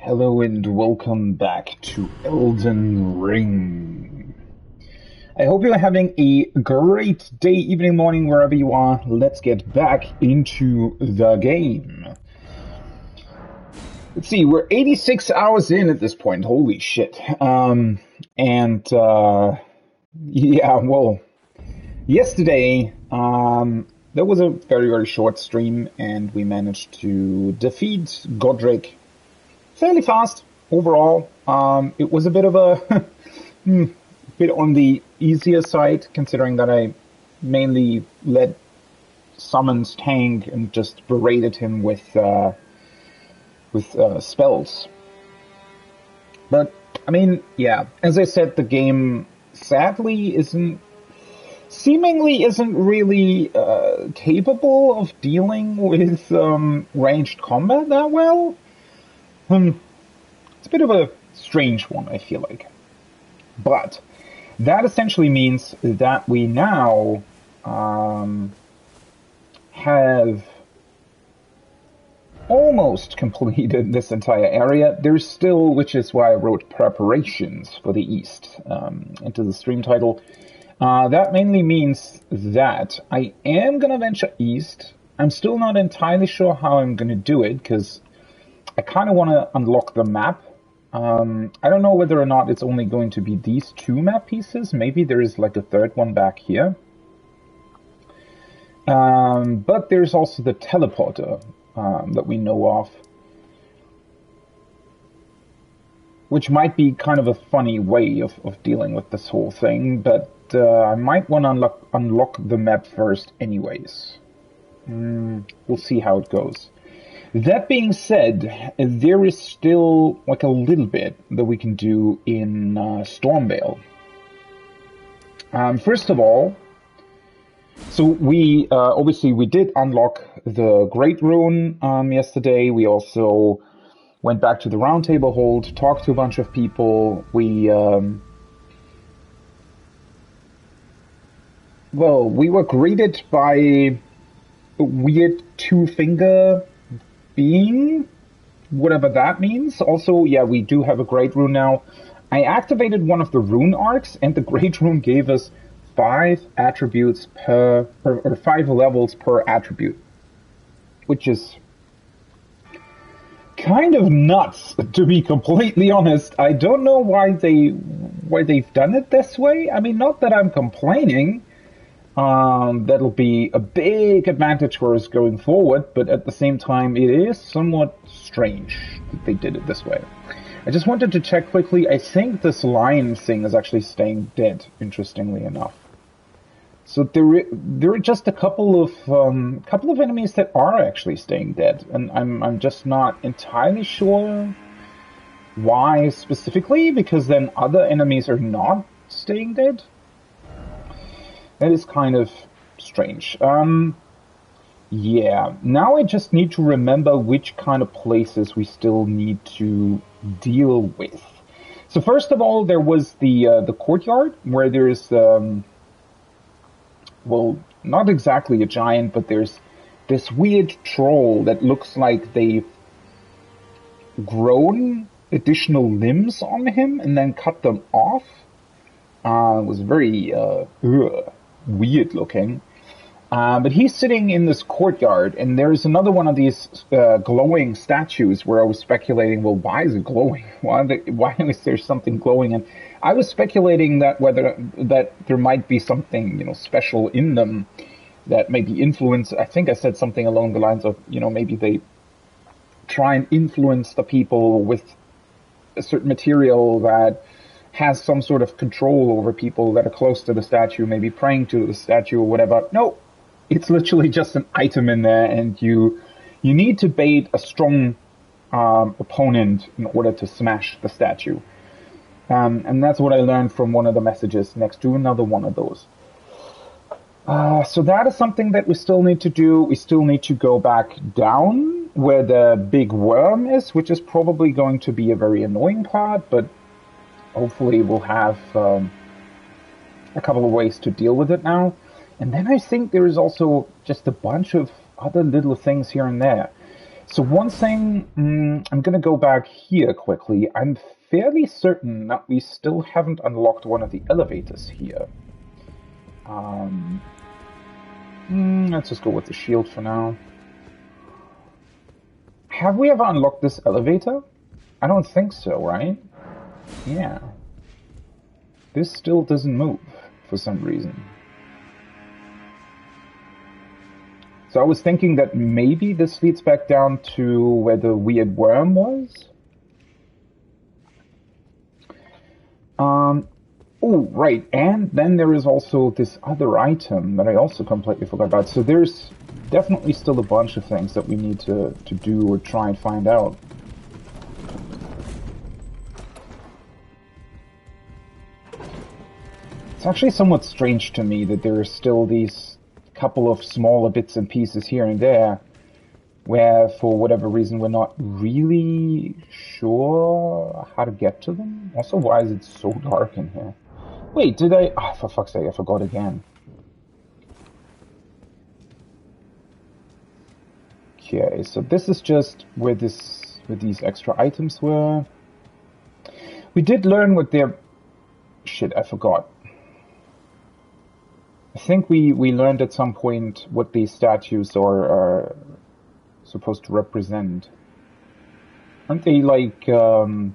Hello and welcome back to Elden Ring. I hope you're having a great day, evening, morning, wherever you are. Let's get back into the game. Let's see, we're 86 hours in at this point. Holy shit. And, yeah, well, yesterday, there was a very, very short stream, and we managed to defeat Godric fairly fast overall. It was a bit of a bit on the easier side, considering that I mainly led Summon's tank and just berated him with spells. But I mean, yeah, as I said, the game sadly seemingly isn't really capable of dealing with ranged combat that well. It's a bit of a strange one, I feel like. But that essentially means that we now have almost completed this entire area. There's still, which is why I wrote preparations for the East into the stream title. That mainly means that I am going to venture east. I'm still not entirely sure how I'm going to do it, because I kind of want to unlock the map. I don't know whether or not it's only going to be these two map pieces. Maybe there is like a third one back here. But there's also the teleporter that we know of, which might be kind of a funny way of dealing with this whole thing, but I might want to unlock the map first anyways. We'll see how it goes. That being said, there is still like a little bit that we can do in Stormvale. First of all, so we obviously we did unlock the Great Rune yesterday. We also went back to the Round Table Hold, talked to a bunch of people. We were greeted by a weird two-finger being, whatever that means. Also, yeah, we do have a Great Rune now. I activated one of the rune arcs, and the Great Rune gave us 5 attributes per, or 5 levels per attribute, which is kind of nuts, to be completely honest. I don't know why they've done it this way. I mean, not that I'm complaining. That'll be a big advantage for us going forward, but at the same time, it is somewhat strange that they did it this way. I just wanted to check quickly. I think this lion thing is actually staying dead, interestingly enough. So there are just a couple of enemies that are actually staying dead, and I'm just not entirely sure why specifically, because then other enemies are not staying dead. That is kind of strange. Yeah, now I just need to remember which kind of places we still need to deal with. So first of all, there was the courtyard, where there's well, not exactly a giant, but there's this weird troll that looks like they've grown additional limbs on him and then cut them off. It was very weird looking. But he's sitting in this courtyard, and there's another one of these glowing statues where I was speculating, well, why is it glowing? Why is there something glowing? And I was speculating that that there might be something, special in them that maybe influence. I think I said something along the lines of, maybe they try and influence the people with a certain material that has some sort of control over people that are close to the statue, maybe praying to the statue or whatever. No, it's literally just an item in there, and you need to bait a strong opponent in order to smash the statue. And that's what I learned from one of the messages next to another one of those. So that is something that we still need to do. We still need to go back down where the big worm is, which is probably going to be a very annoying part, but hopefully we'll have a couple of ways to deal with it now. And then I think there is also just a bunch of other little things here and there. So one thing, I'm gonna go back here quickly. I'm fairly certain that we still haven't unlocked one of the elevators here. Let's just go with the shield for now. Have we ever unlocked this elevator? I don't think so, right? Yeah. This still doesn't move for some reason. So I was thinking that maybe this leads back down to where the weird worm was. Oh, right. And then there is also this other item that I also completely forgot about. So there's definitely still a bunch of things that we need to do or try and find out. It's actually somewhat strange to me that there are still these couple of smaller bits and pieces here and there where, for whatever reason, we're not really sure how to get to them. Also, why is it so dark in here? Wait, did I... Oh, for fuck's sake, I forgot again. Okay, so this is just where these extra items were. We did learn what they're... Shit, I forgot. I think we learned at some point what these statues are supposed to represent. Aren't they like... Oh,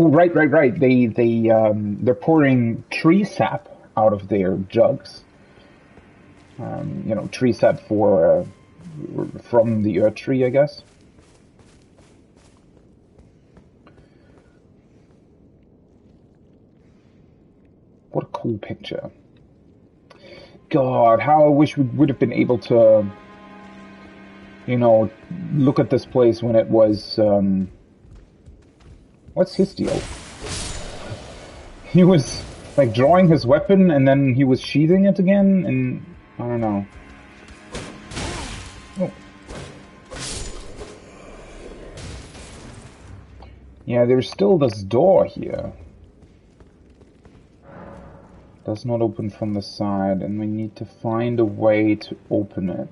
right. They're pouring tree sap out of their jugs. You know, tree sap from the earth tree, I guess. What a cool picture. God, how I wish we would have been able to, you know, look at this place when it was, what's his deal? He was, like, drawing his weapon and then he was sheathing it again, and I don't know. Oh. Yeah, there's still this door here. Does not open from the side, and we need to find a way to open it.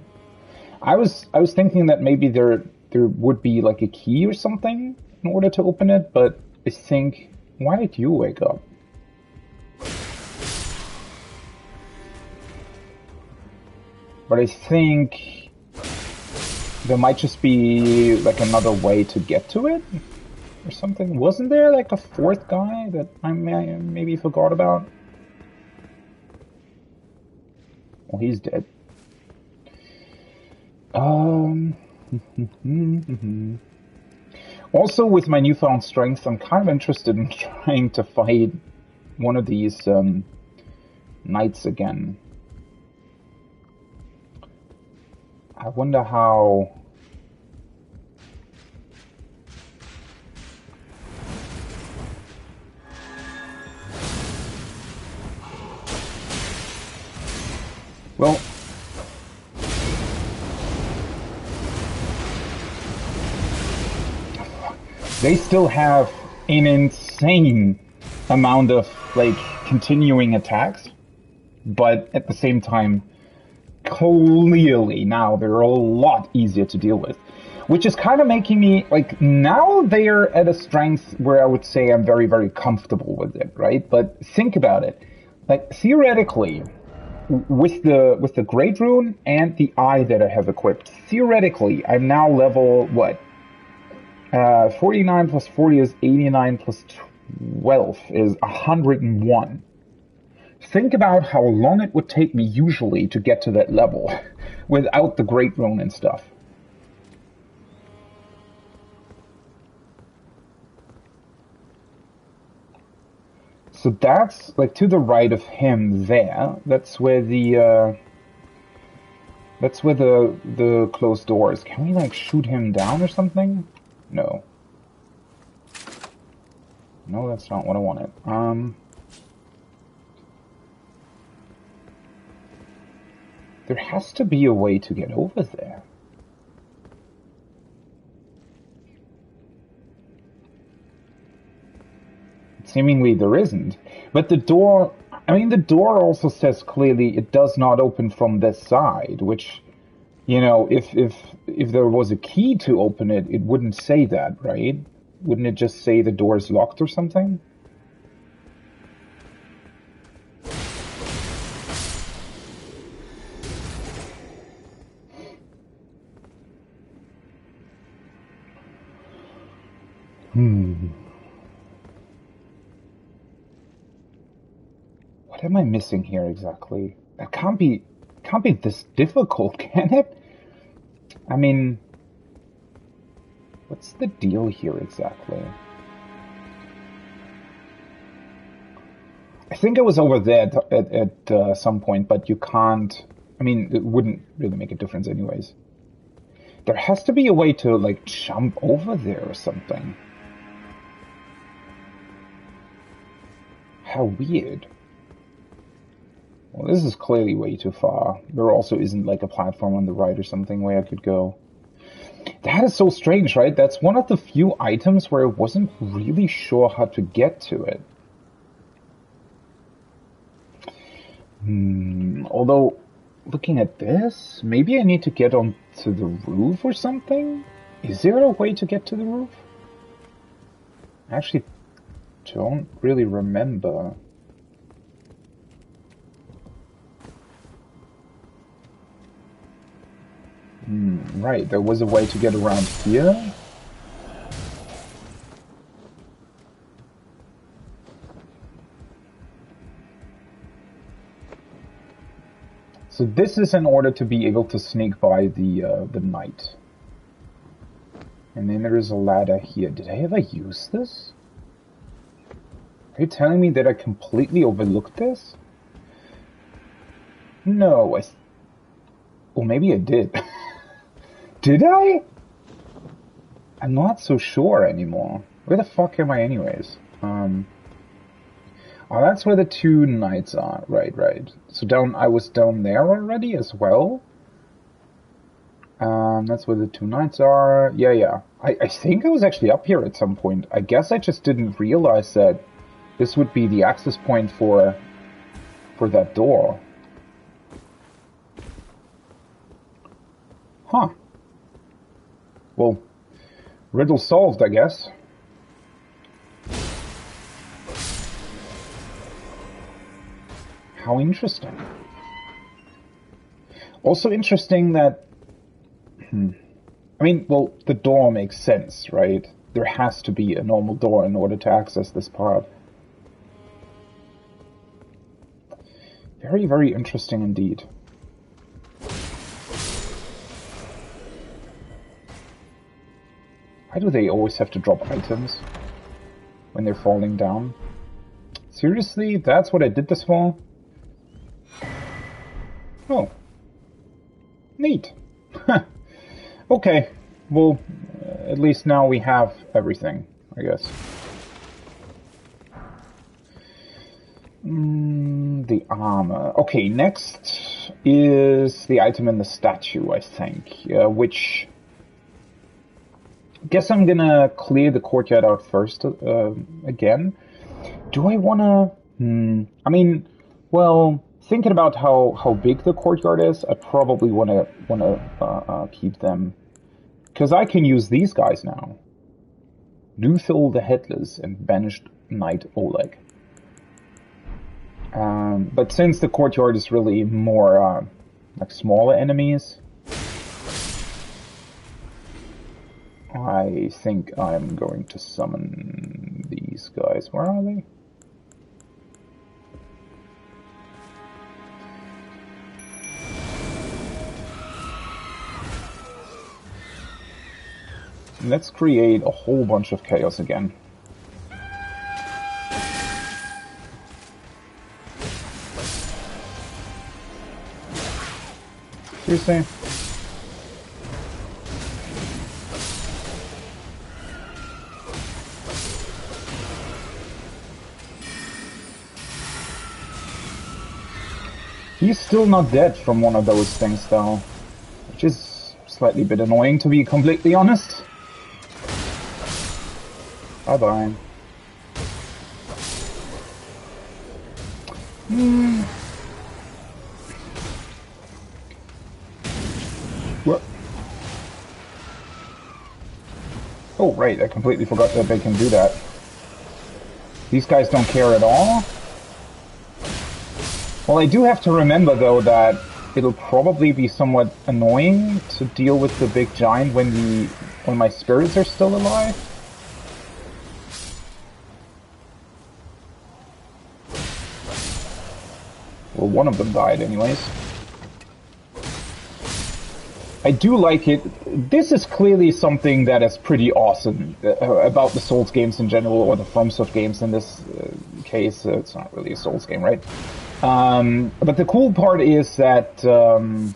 I was thinking that maybe there would be like a key or something in order to open it, but I think, why did you wake up? But I think there might just be like another way to get to it or something. Wasn't there like a fourth guy that I maybe forgot about? Well, he's dead. Also, with my newfound strength, I'm kind of interested in trying to fight one of these knights again. I wonder how... Well, they still have an insane amount of, like, continuing attacks, but at the same time, clearly now they're a lot easier to deal with, which is kind of making me, like, now they're at a strength where I would say I'm very, very comfortable with it, right? But think about it. Like, theoretically... With the Great Rune and the eye that I have equipped, theoretically, I'm now level, what? 49 plus 40 is 89 plus 12 is 101. Think about how long it would take me usually to get to that level without the Great Rune and stuff. So that's, like, to the right of him there. That's where the closed door is. Can we, like, shoot him down or something? No. No, that's not what I wanted. There has to be a way to get over there. Seemingly there isn't. But the door... I mean, the door also says clearly it does not open from this side, which You know, if there was a key to open it, it wouldn't say that, right? Wouldn't it just say the door is locked or something? What am I missing here exactly? That can't be this difficult, can it? I mean, what's the deal here exactly? I think it was over there at some point, but you can't. I mean, it wouldn't really make a difference anyways. There has to be a way to, like, jump over there or something. How weird. Well, this is clearly way too far. There also isn't, like, a platform on the right or something where I could go. That is so strange, right? That's one of the few items where I wasn't really sure how to get to it. Although, looking at this, maybe I need to get onto the roof or something? Is there a way to get to the roof? I actually don't really remember. Right, there was a way to get around here. So this is in order to be able to sneak by the knight. And then there is a ladder here. Did I ever use this? Are you telling me that I completely overlooked this? No, or maybe I did. Did I? I'm not so sure anymore. Where the fuck am I anyways? Oh, that's where the two knights are. Right, right. So I was down there already as well. That's where the two knights are. Yeah, yeah. I think I was actually up here at some point. I guess I just didn't realize that this would be the access point for that door. Huh. Well, riddle solved, I guess. How interesting. Also interesting that... I mean, well, the door makes sense, right? There has to be a normal door in order to access this part. Very, very interesting indeed. Why do they always have to drop items when they're falling down? Seriously? That's what I did this for? Oh. Neat. Okay. Well, at least now we have everything, I guess. The armor. Okay, next is the item in the statue, I think, which... Guess I'm gonna clear the courtyard out first again. Do I wanna... I mean, well, thinking about how big the courtyard is, I probably wanna keep them. Because I can use these guys now. Luthil the Headless and Banished Knight Oleg. But since the courtyard is really more like smaller enemies, I think I'm going to summon these guys. Where are they? Let's create a whole bunch of chaos again. Seriously? He's still not dead from one of those things though, which is slightly a bit annoying to be completely honest. Bye-bye. Oh, right, I completely forgot that they can do that. These guys don't care at all. Well, I do have to remember, though, that it'll probably be somewhat annoying to deal with the big giant when my spirits are still alive. Well, one of them died anyways. I do like it. This is clearly something that is pretty awesome about the Souls games in general, or the FromSoft games in this case. It's not really a Souls game, right? But the cool part is that the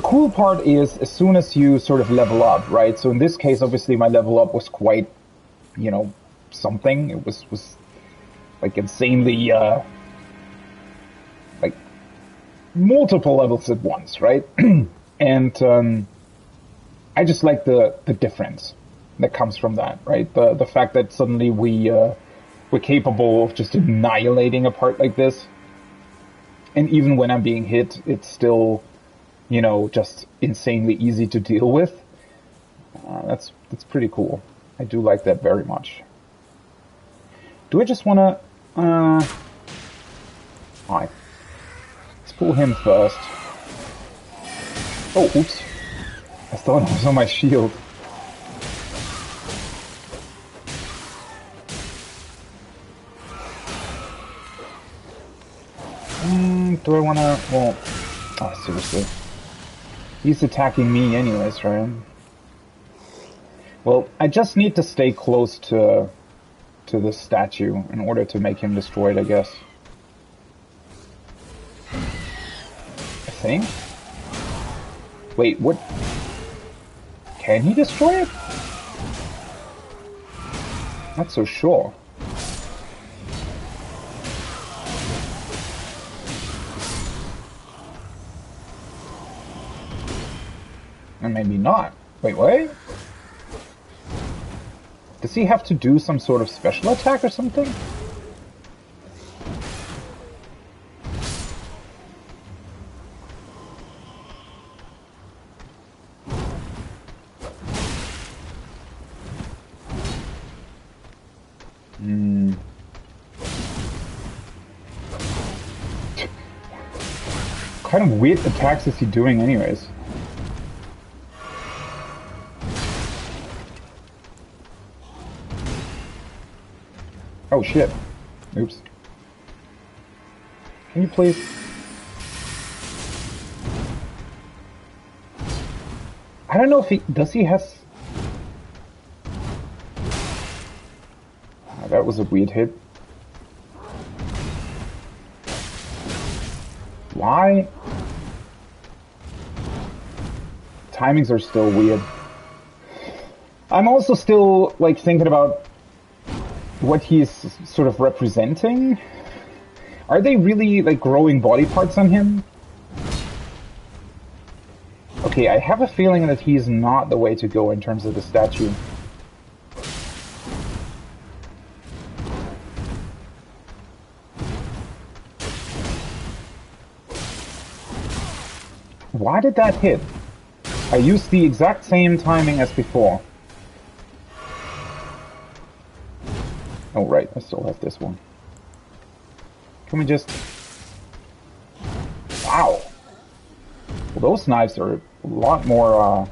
cool part is as soon as you sort of level up, right? So in this case, obviously, my level up was quite, something. It was like insanely like multiple levels at once, right? And I just like the difference that comes from that, right? The fact that suddenly we're capable of just annihilating a part like this, and even when I'm being hit, it's still, just insanely easy to deal with. That's pretty cool. I do like that very much. Do I just want to... Hi. Let's pull him first. Oh, oops. I thought it was on my shield. Do I want to... Well... Oh, seriously. He's attacking me anyways, right? Well, I just need to stay close to the statue in order to make him destroyed, I guess. I think? Wait, what? Can he destroy it? Not so sure. Or maybe not. Wait, what? Does he have to do some sort of special attack or something? What kind of weird attacks is he doing anyways? Oh shit. Oops. Can you please... I don't know if he... Does he has... Oh, that was a weird hit. Why? Timings are still weird. I'm also still, like, thinking about what he's sort of representing. Are they really, like, growing body parts on him? Okay, I have a feeling that he's not the way to go in terms of the statue. Why did that hit? I used the exact same timing as before. Oh, right, I still have this one. Can we just... Wow! Well, those knives are a lot more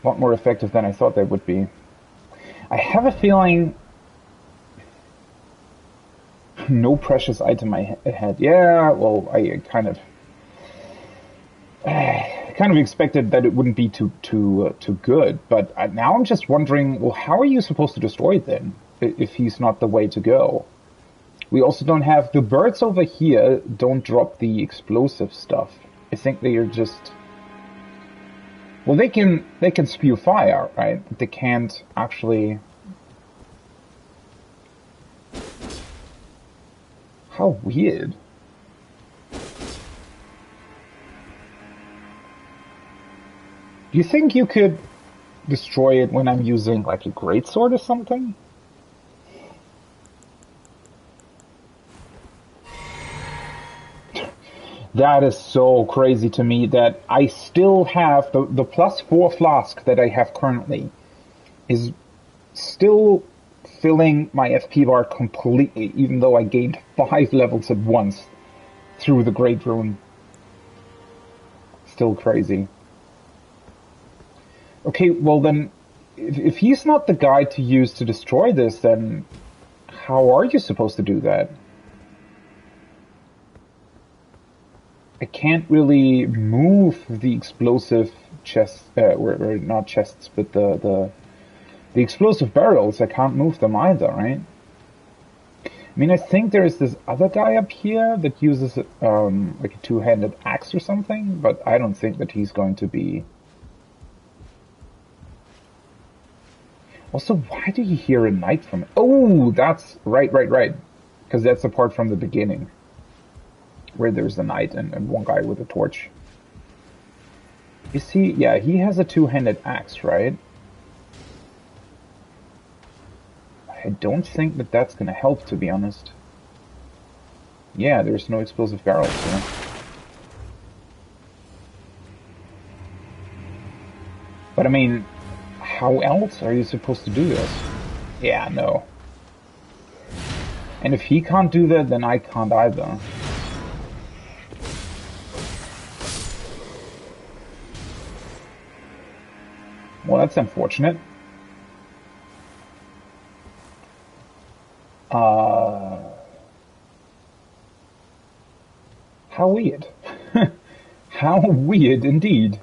effective than I thought they would be. I have a feeling... No precious item I had. Yeah, well, I kind of expected that it wouldn't be too good, but now I'm just wondering, well, how are you supposed to destroy it then, if he's not the way to go? We also don't have... The birds over here don't drop the explosive stuff. I think they are just... Well, they can spew fire, right? They can't actually... How weird. Do you think you could destroy it when I'm using, like, a greatsword or something? That is so crazy to me that I still have the +4 flask that I have currently is still filling my FP bar completely, even though I gained 5 levels at once through the Great Rune. Still crazy. Okay, well then, if he's not the guy to use to destroy this, then how are you supposed to do that? I can't really move the explosive chests, or not chests, but the explosive barrels. I can't move them either, right? I mean, I think there's this other guy up here that uses like a two-handed axe or something, but I don't think that he's going to be. Also, why do you hear a knight from it? Oh, that's right. Because that's the part from the beginning. Where there's a knight and one guy with a torch. Is he? Yeah, he has a two-handed axe, right? I don't think that that's gonna help, to be honest. Yeah, there's no explosive barrels here. But I mean, how else are you supposed to do this? Yeah, no. And if he can't do that, then I can't either. Well, that's unfortunate. How weird. How weird indeed.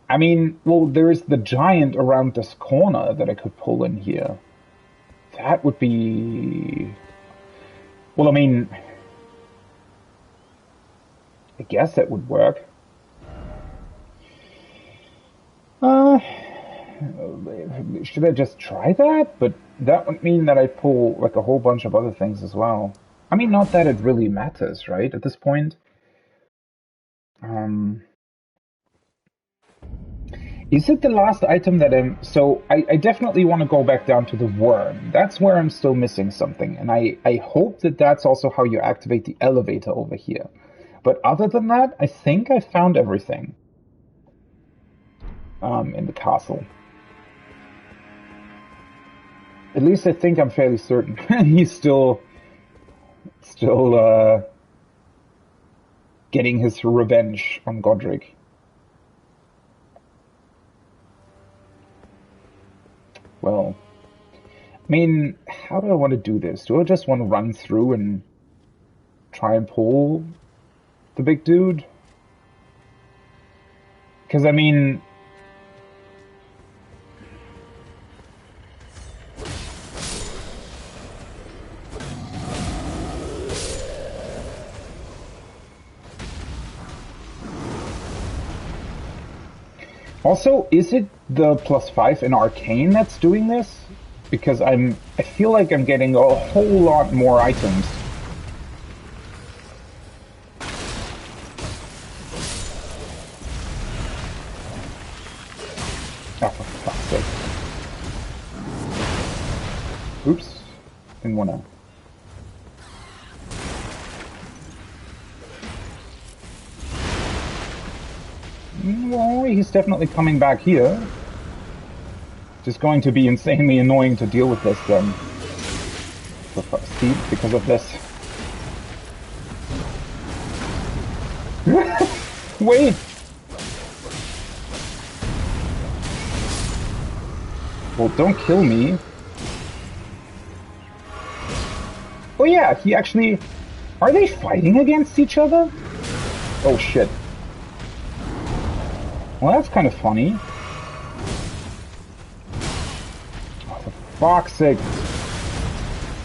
I mean, well, there's the giant around this corner that I could pull in here. That would be... Well, I mean... I guess that would work. Should I just try that? But that would mean that I pull like a whole bunch of other things as well. I mean, not that it really matters, right? At this point. Is it the last item that I'm... So, I definitely want to go back down to the worm. That's where I'm still missing something. And I hope that that's also how you activate the elevator over here. But other than that, I think I found everything. In the castle. At least I think I'm fairly certain. He's still getting his revenge on Godric. Well, I mean, how do I want to do this? Do I just want to run through and try and pull the big dude? Because, I mean... Also, is it the +5 in Arcane that's doing this? Because I feel like I'm getting a whole lot more items. Oh, for fuck's sake. Oops. Didn't wanna... Well, he's definitely coming back here. Just going to be insanely annoying to deal with this then. See, because of this. Wait! Well, don't kill me. Oh yeah, he actually... Are they fighting against each other? Oh shit. Well, that's kind of funny. Oh, for fuck's sake.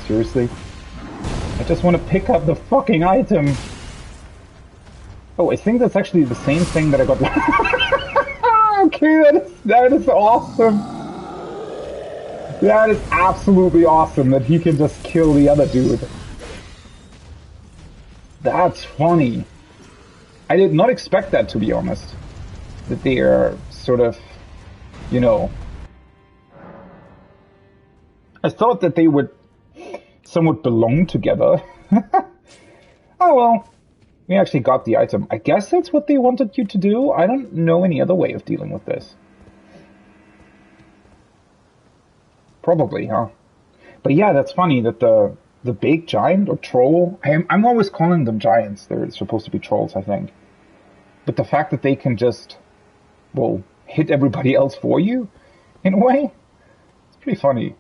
Seriously? I just want to pick up the fucking item. Oh, I think that's actually the same thing that I got. Okay, that is awesome. That is absolutely awesome that he can just kill the other dude. That's funny. I did not expect that, to be honest. That they are sort of, you know... I thought that they would somewhat belong together. Oh well, we actually got the item. I guess that's what they wanted you to do. I don't know any other way of dealing with this. Probably, huh? But yeah, that's funny that the big giant or troll. I'm always calling them giants. They're supposed to be trolls, I think. But the fact that they can just, well, hit everybody else for you, in a way, it's pretty funny.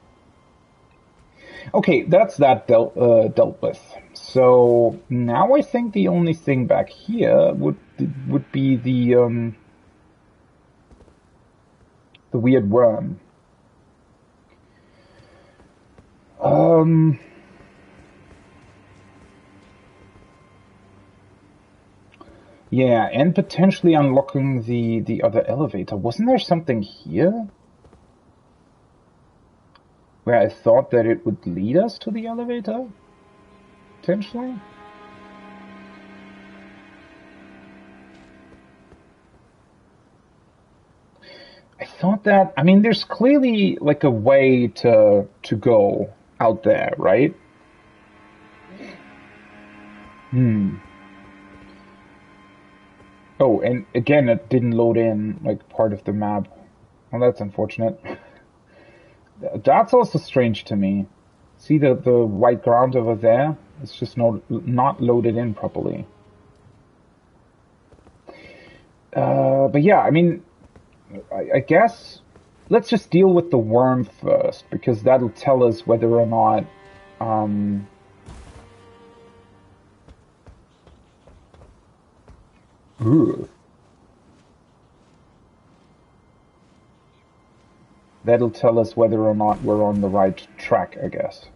Okay, that's that dealt with. So now I think the only thing back here would be the weird worm. Yeah, and potentially unlocking the other elevator. Wasn't there something here? Where I thought that it would lead us to the elevator? Potentially? I thought that, I mean, there's clearly like a way to go out there, right? Oh, and again, it didn't load in like part of the map. Well, that's unfortunate. That's also strange to me. See the white ground over there? It's just not loaded in properly. But yeah, I mean, I guess let's just deal with the worm first, because that'll tell us whether or not that'll tell us whether or not we're on the right track, I guess.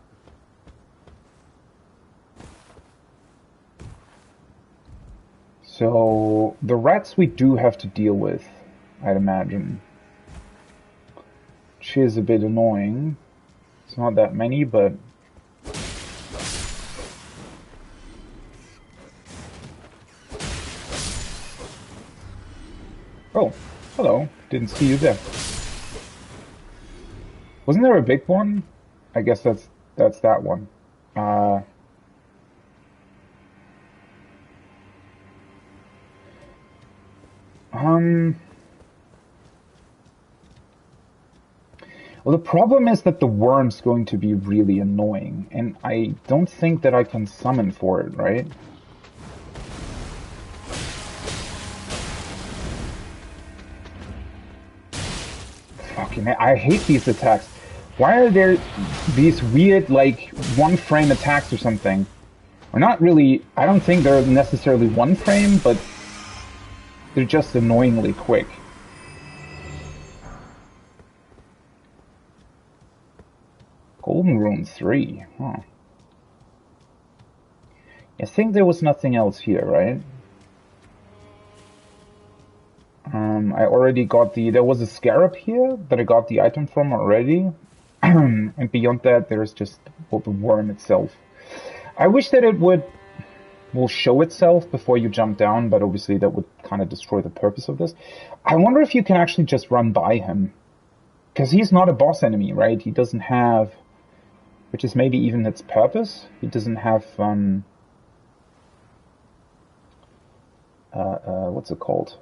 So the rats we do have to deal with, I'd imagine. Which is a bit annoying. It's not that many, but... Oh, hello. Didn't see you there. Wasn't there a big one? I guess that's that one. Well, the problem is that the worm's going to be really annoying, and I don't think that I can summon for it, right? Fucking, I hate these attacks. Why are there these weird, like, one-frame attacks or something? Or not really, I don't think they're necessarily one frame, but they're just annoyingly quick. Golden Rune 3, huh. I think there was nothing else here, right? I already got there was a scarab here that I got the item from already. And beyond that, there's just the worm itself. I wish that it will show itself before you jump down, but obviously that would kind of destroy the purpose of this. I wonder if you can actually just run by him. Because he's not a boss enemy, right? He doesn't have... Which is maybe even its purpose. He doesn't have... what's it called?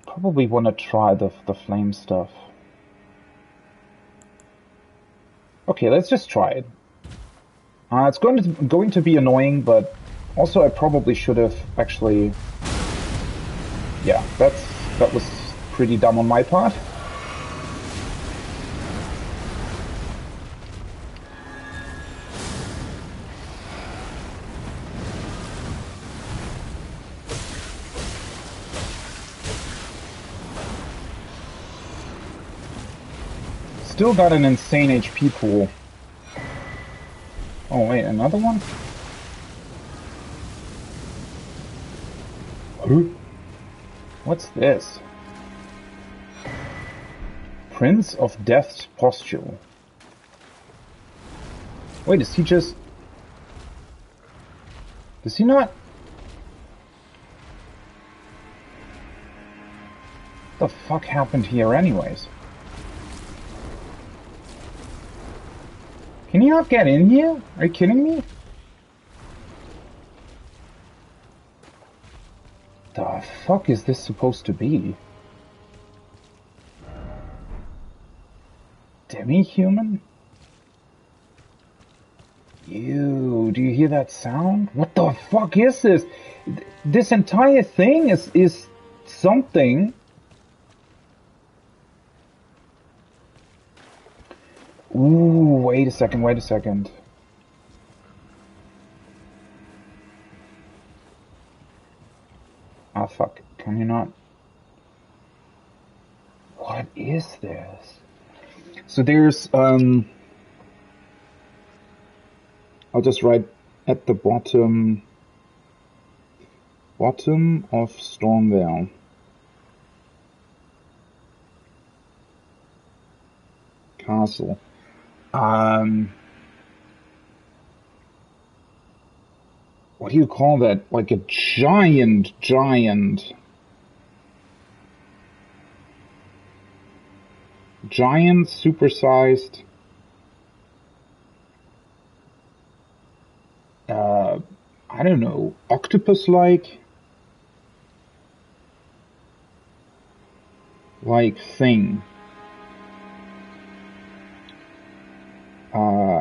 Probably want to try the flame stuff. Okay, let's just try it. It's going to be annoying, but also I probably should have actually... Yeah, that was pretty dumb on my part. Still got an insane HP pool. Oh wait, another one? Huh? What's this? Prince of Death's Postule. Wait, is he just... Does he not... What the fuck happened here anyways? Can you not get in here? Are you kidding me? The fuck is this supposed to be? Demi-human? Ew, do you hear that sound? What the fuck is this? This entire thing is something. Ooh, wait a second, wait a second. Oh fuck, can you not? What is this? So there's, I'll just write at the bottom of Stormvale. Castle. What do you call that? Like a giant supersized I don't know, octopus-like thing.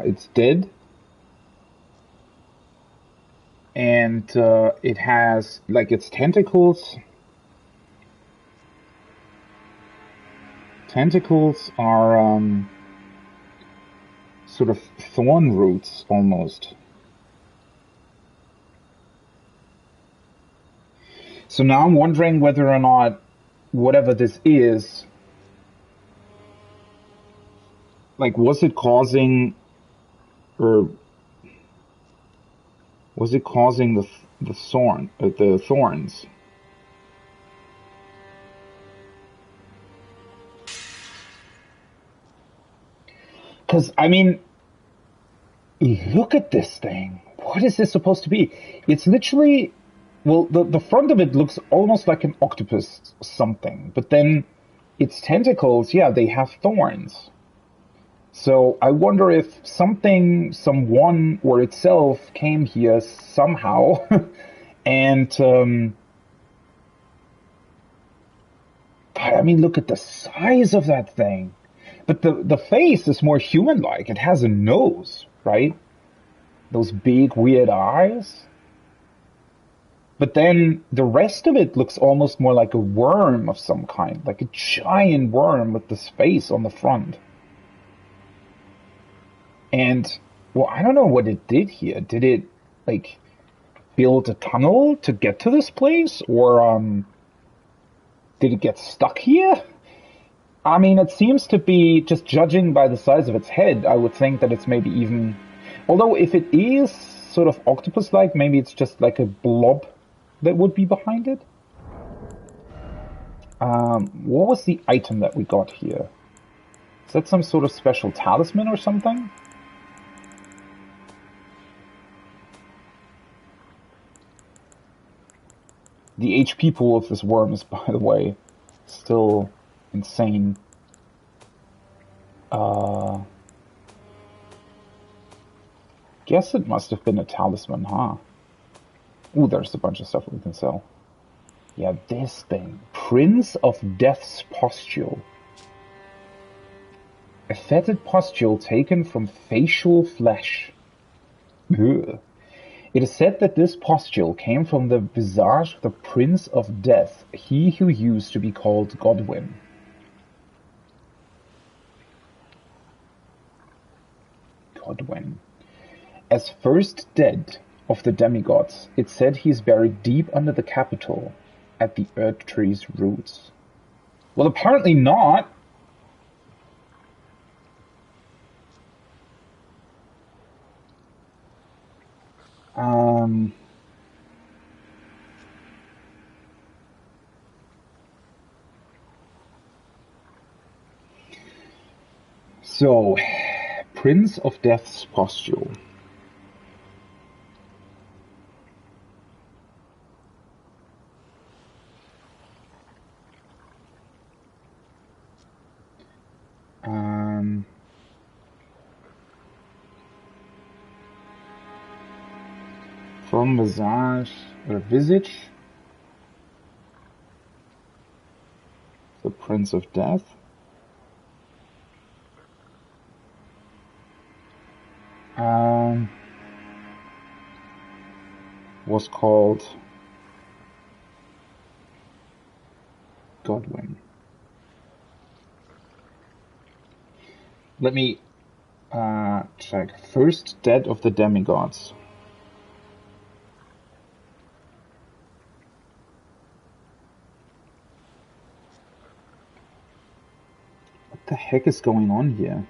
It's dead, and it has like its tentacles. Tentacles are sort of thorn roots almost. So now I'm wondering whether or not whatever this is, like, was it causing the thorns? Because, I mean, look at this thing. What is this supposed to be? It's literally, well, the front of it looks almost like an octopus something, but then its tentacles, yeah, they have thorns. So I wonder if someone, or itself came here somehow, and God, I mean, look at the size of that thing. But the face is more human-like. It has a nose, right? Those big, weird eyes. But then the rest of it looks almost more like a worm of some kind, like a giant worm with this face on the front. And, well, I don't know what it did here. Did it, like, build a tunnel to get to this place? Or, did it get stuck here? I mean, it seems to be, just judging by the size of its head, I would think that it's maybe even... Although, if it is sort of octopus-like, maybe it's just like a blob that would be behind it. What was the item that we got here? Is that some sort of special talisman or something? The HP pool of this worm is, by the way, still insane. Guess it must have been a talisman, huh? Ooh, there's a bunch of stuff we can sell. Yeah, this thing. Prince of Death's Pustule. A fetid pustule taken from facial flesh. Ugh. It is said that this pustule came from the visage of the Prince of Death, he who used to be called Godwyn. Godwyn. As first dead of the demigods, it's said he is buried deep under the capital, at the Earth Tree's roots. Well, apparently not. So, Prince of Death's Pustule. From visage or visage. The Prince of Death. Was called Godwin. Let me check. First Dead of the Demigods. What the heck is going on here?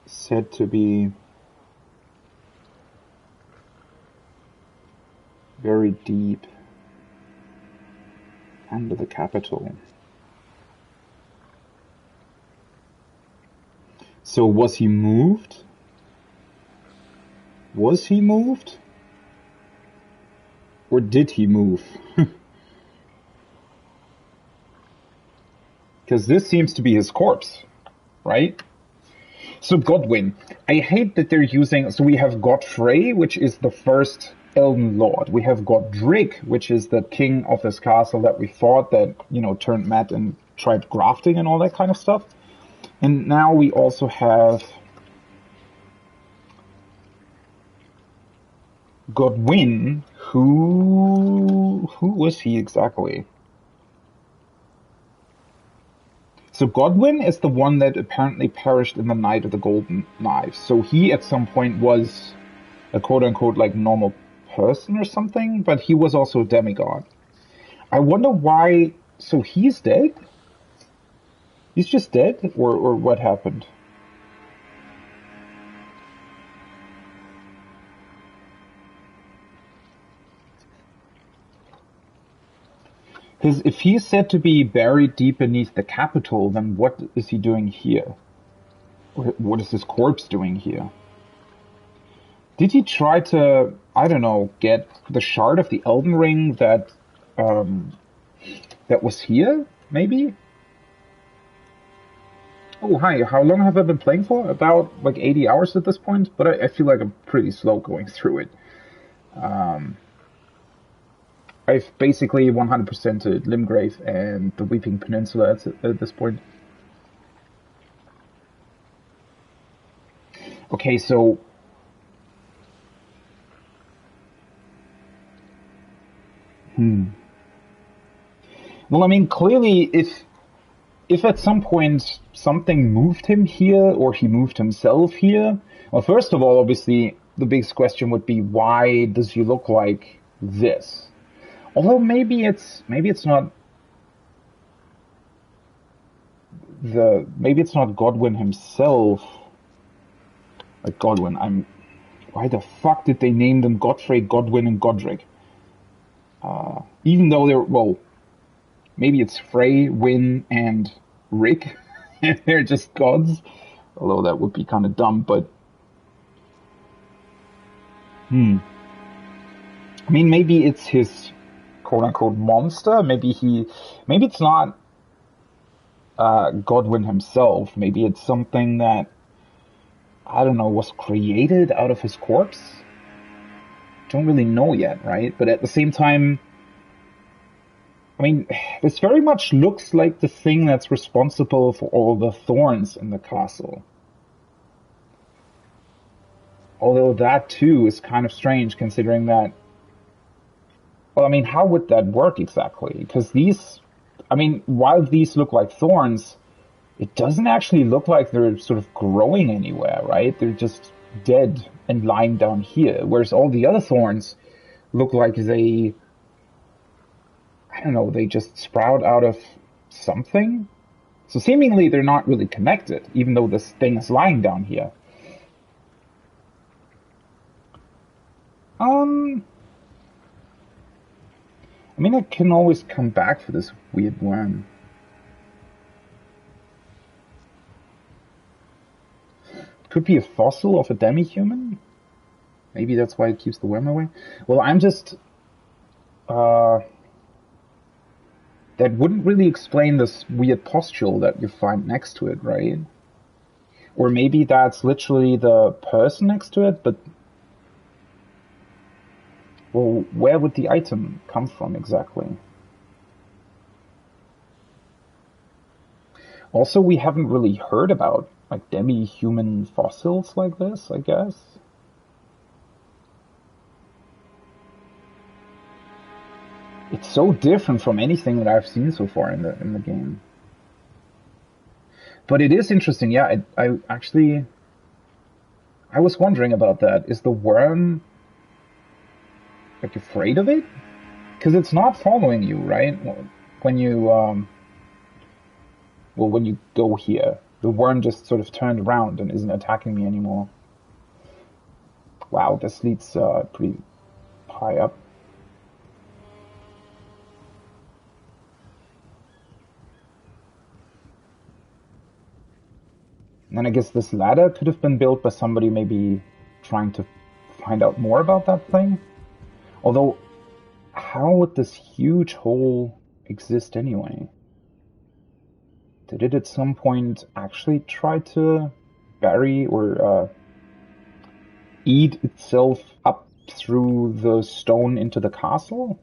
Said to be very deep under the capital. So was he moved? Was he moved? Or did he move? Because this seems to be his corpse, right? So Godwin, I hate that they're using, so we have Godfrey, which is the first Elden Lord. We have Godric, which is the king of this castle that we fought that, you know, turned mad and tried grafting and all that kind of stuff. And now we also have Godwin, who was he exactly? So Godwin is the one that apparently perished in the Night of the Golden Knife. So he at some point was a quote-unquote like normal person or something, but he was also a demigod. I wonder why... So he's dead? He's just dead? Or what happened? Because if he's said to be buried deep beneath the capital, then what is he doing here? What is his corpse doing here? Did he try to, I don't know, get the shard of the Elden Ring that was here, maybe? Oh, hi, how long have I been playing for? About, like, 80 hours at this point, but I feel like I'm pretty slow going through it. I've basically 100%ed Limgrave and the Weeping Peninsula at this point. Okay, so... Well, I mean, clearly, if at some point something moved him here, or he moved himself here, well, first of all, obviously, the biggest question would be, why does he look like this? Although maybe it's not maybe it's not Godwin himself. Like Godwin, why the fuck did they name them Godfrey, Godwin, and Godric? Even though they're, maybe it's Frey, Win, and Rick. They're just gods. Although that would be kind of dumb, but... I mean, maybe it's his quote-unquote monster. Maybe it's not Godwin himself. Maybe it's something that, I don't know, was created out of his corpse? Don't really know yet, right? But at the same time, I mean, this very much looks like the thing that's responsible for all the thorns in the castle. Although that too is kind of strange considering that, well, I mean, how would that work exactly? Because these, I mean, while these look like thorns, it doesn't actually look like they're sort of growing anywhere, right? They're just dead and lying down here. Whereas all the other thorns look like they, I don't know, they just sprout out of something. So seemingly they're not really connected, even though this thing is lying down here. I mean, I can always come back for this weird worm. Could be a fossil of a demi-human? Maybe that's why it keeps the worm away? Well, I'm just... that wouldn't really explain this weird pustule that you find next to it, right? Or maybe that's literally the person next to it, but... Well, where would the item come from exactly? Also, we haven't really heard about, like, demi-human fossils like this, I guess. It's so different from anything that I've seen so far in the game. But it is interesting, yeah, I actually... I was wondering about that. Is the worm, like, afraid of it? Because it's not following you, right? When you, well, when you go here, the worm just sort of turned around and isn't attacking me anymore. Wow, this leads pretty high up. And I guess this ladder could have been built by somebody maybe trying to find out more about that thing. Although, how would this huge hole exist anyway? Did it at some point actually try to bury or eat itself up through the stone into the castle?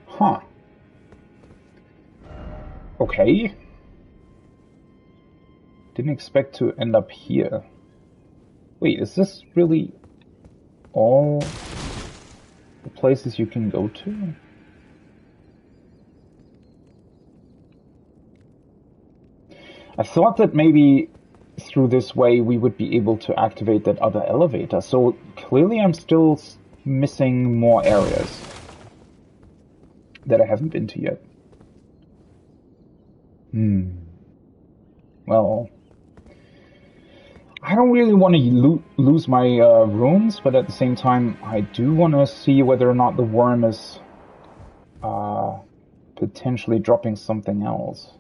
Huh. Okay. Didn't expect to end up here. Wait, is this really all the places you can go to? I thought that maybe through this way we would be able to activate that other elevator, so clearly I'm still missing more areas that I haven't been to yet. Well, I don't really want to lose my runes, but at the same time, I do want to see whether or not the worm is potentially dropping something else.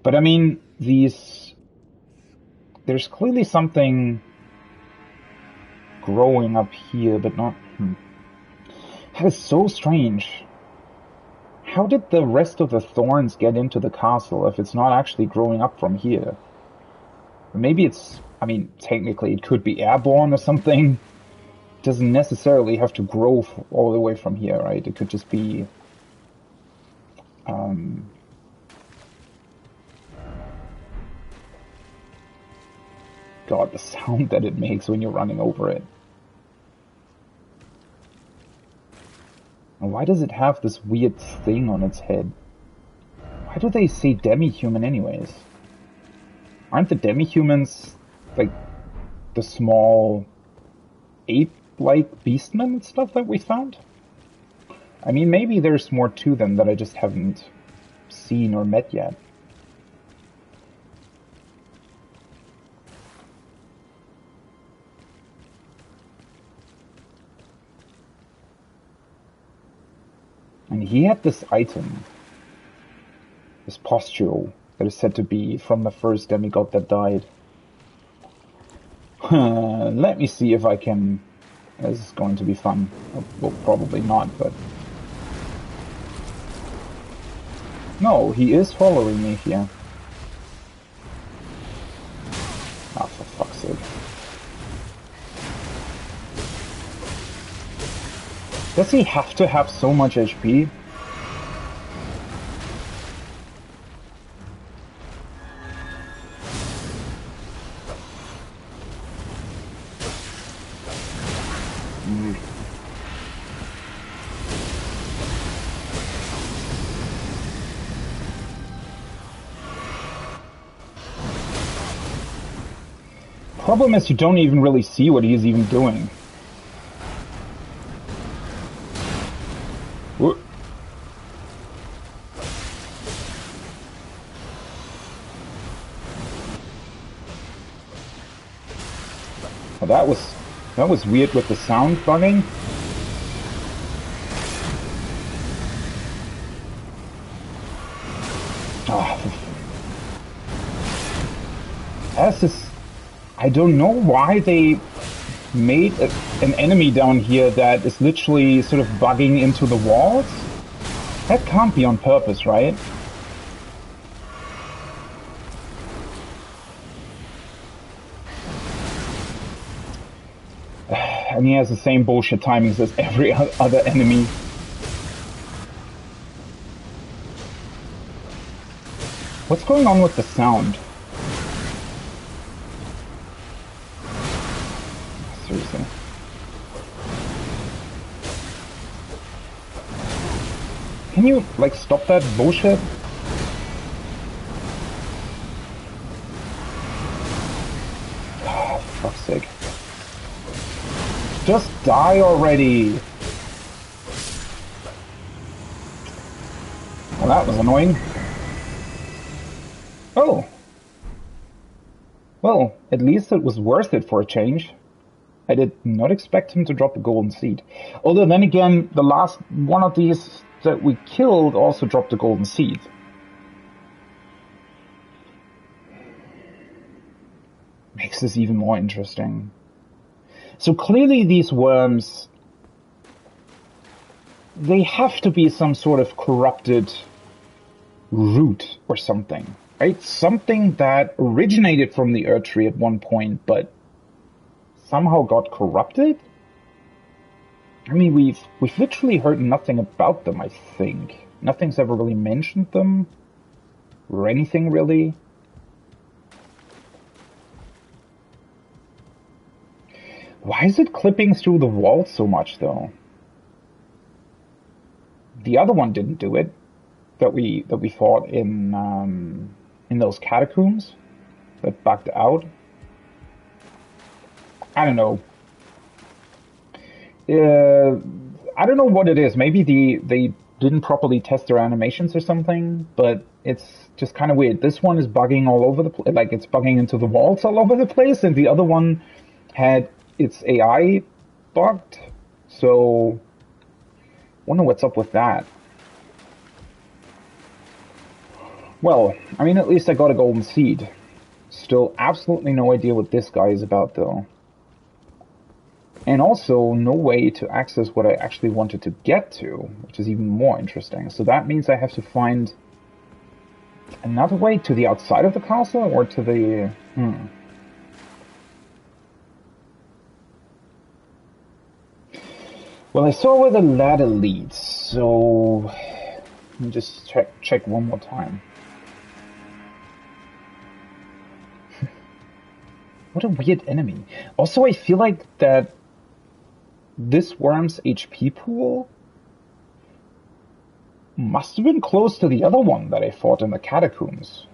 But I mean, there's clearly something growing up here, but not... That is so strange. How did the rest of the thorns get into the castle if it's not actually growing up from here? Maybe it's... I mean, technically it could be airborne or something. It doesn't necessarily have to grow all the way from here, right? It could just be... God, the sound that it makes when you're running over it. And why does it have this weird thing on its head? Why do they say demi-human anyways? Aren't the demi-humans, like, the small ape-like beastmen and stuff that we found? I mean, maybe there's more to them that I just haven't seen or met yet. And he had this item, this pustule, that is said to be from the first demigod that died. Let me see if I can... This is going to be fun. Well, probably not, but... No, he is following me here. Ah, for fuck's sake. Does he have to have so much HP? Problem is you don't even really see what he's even doing. Well, that was weird with the sound bugging. I don't know why they made an enemy down here that is literally sort of bugging into the walls. That can't be on purpose, right? And he has the same bullshit timings as every other enemy. What's going on with the sound? Seriously. Can you, like, stop that bullshit? Oh, for fuck's sake. Just die already! Well, that was annoying. Oh! Well, at least it was worth it for a change. I did not expect him to drop a golden seed. Although then again, the last one of these that we killed also dropped a golden seed. Makes this even more interesting. So clearly these worms, they have to be some sort of corrupted root or something, right? Something that originated from the Earth Tree at one point, but somehow got corrupted? I mean, we've literally heard nothing about them, I think. Nothing's ever really mentioned them. Or anything, really. Why is it clipping through the wall so much, though? The other one didn't do it. That we fought in those catacombs. That bugged out. I don't know. I don't know what it is. Maybe they didn't properly test their animations or something, but it's just kind of weird. This one is bugging all over the place, like it's bugging into the walls all over the place, and the other one had its AI bugged. So, wonder what's up with that. Well, I mean, at least I got a golden seed. Still absolutely no idea what this guy is about, though. And also, no way to access what I actually wanted to get to, which is even more interesting. So that means I have to find another way to the outside of the castle, or to the... Well, I saw where the ladder leads, so... Let me just check one more time. What a weird enemy. Also, I feel like that this worm's HP pool must have been close to the other one that I fought in the catacombs.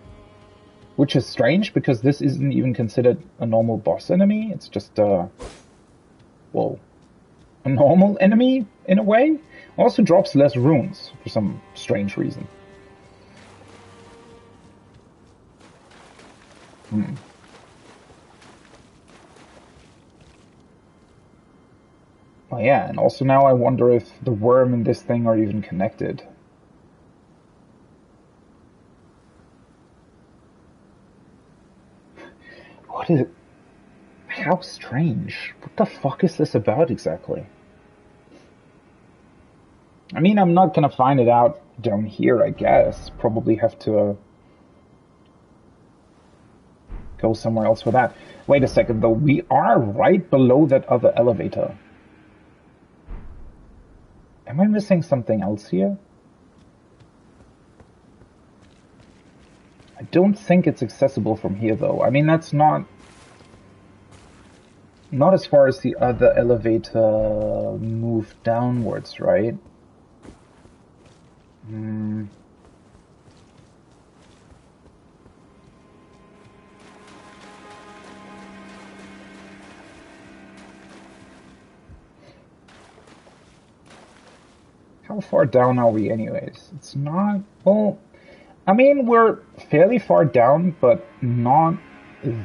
Which is strange, because this isn't even considered a normal boss enemy. It's just, well, a normal enemy, in a way. Also drops less runes, for some strange reason. Oh yeah, and also now I wonder if the worm and this thing are even connected. What is it? How strange. What the fuck is this about exactly? I mean, I'm not gonna find it out down here, I guess. Probably have to go somewhere else for that. Wait a second, though. We are right below that other elevator. Am I missing something else here? I don't think it's accessible from here, though. I mean, that's not as far as the other elevator moved downwards, right? How far down are we anyways? It's not... Well, I mean, we're fairly far down, but not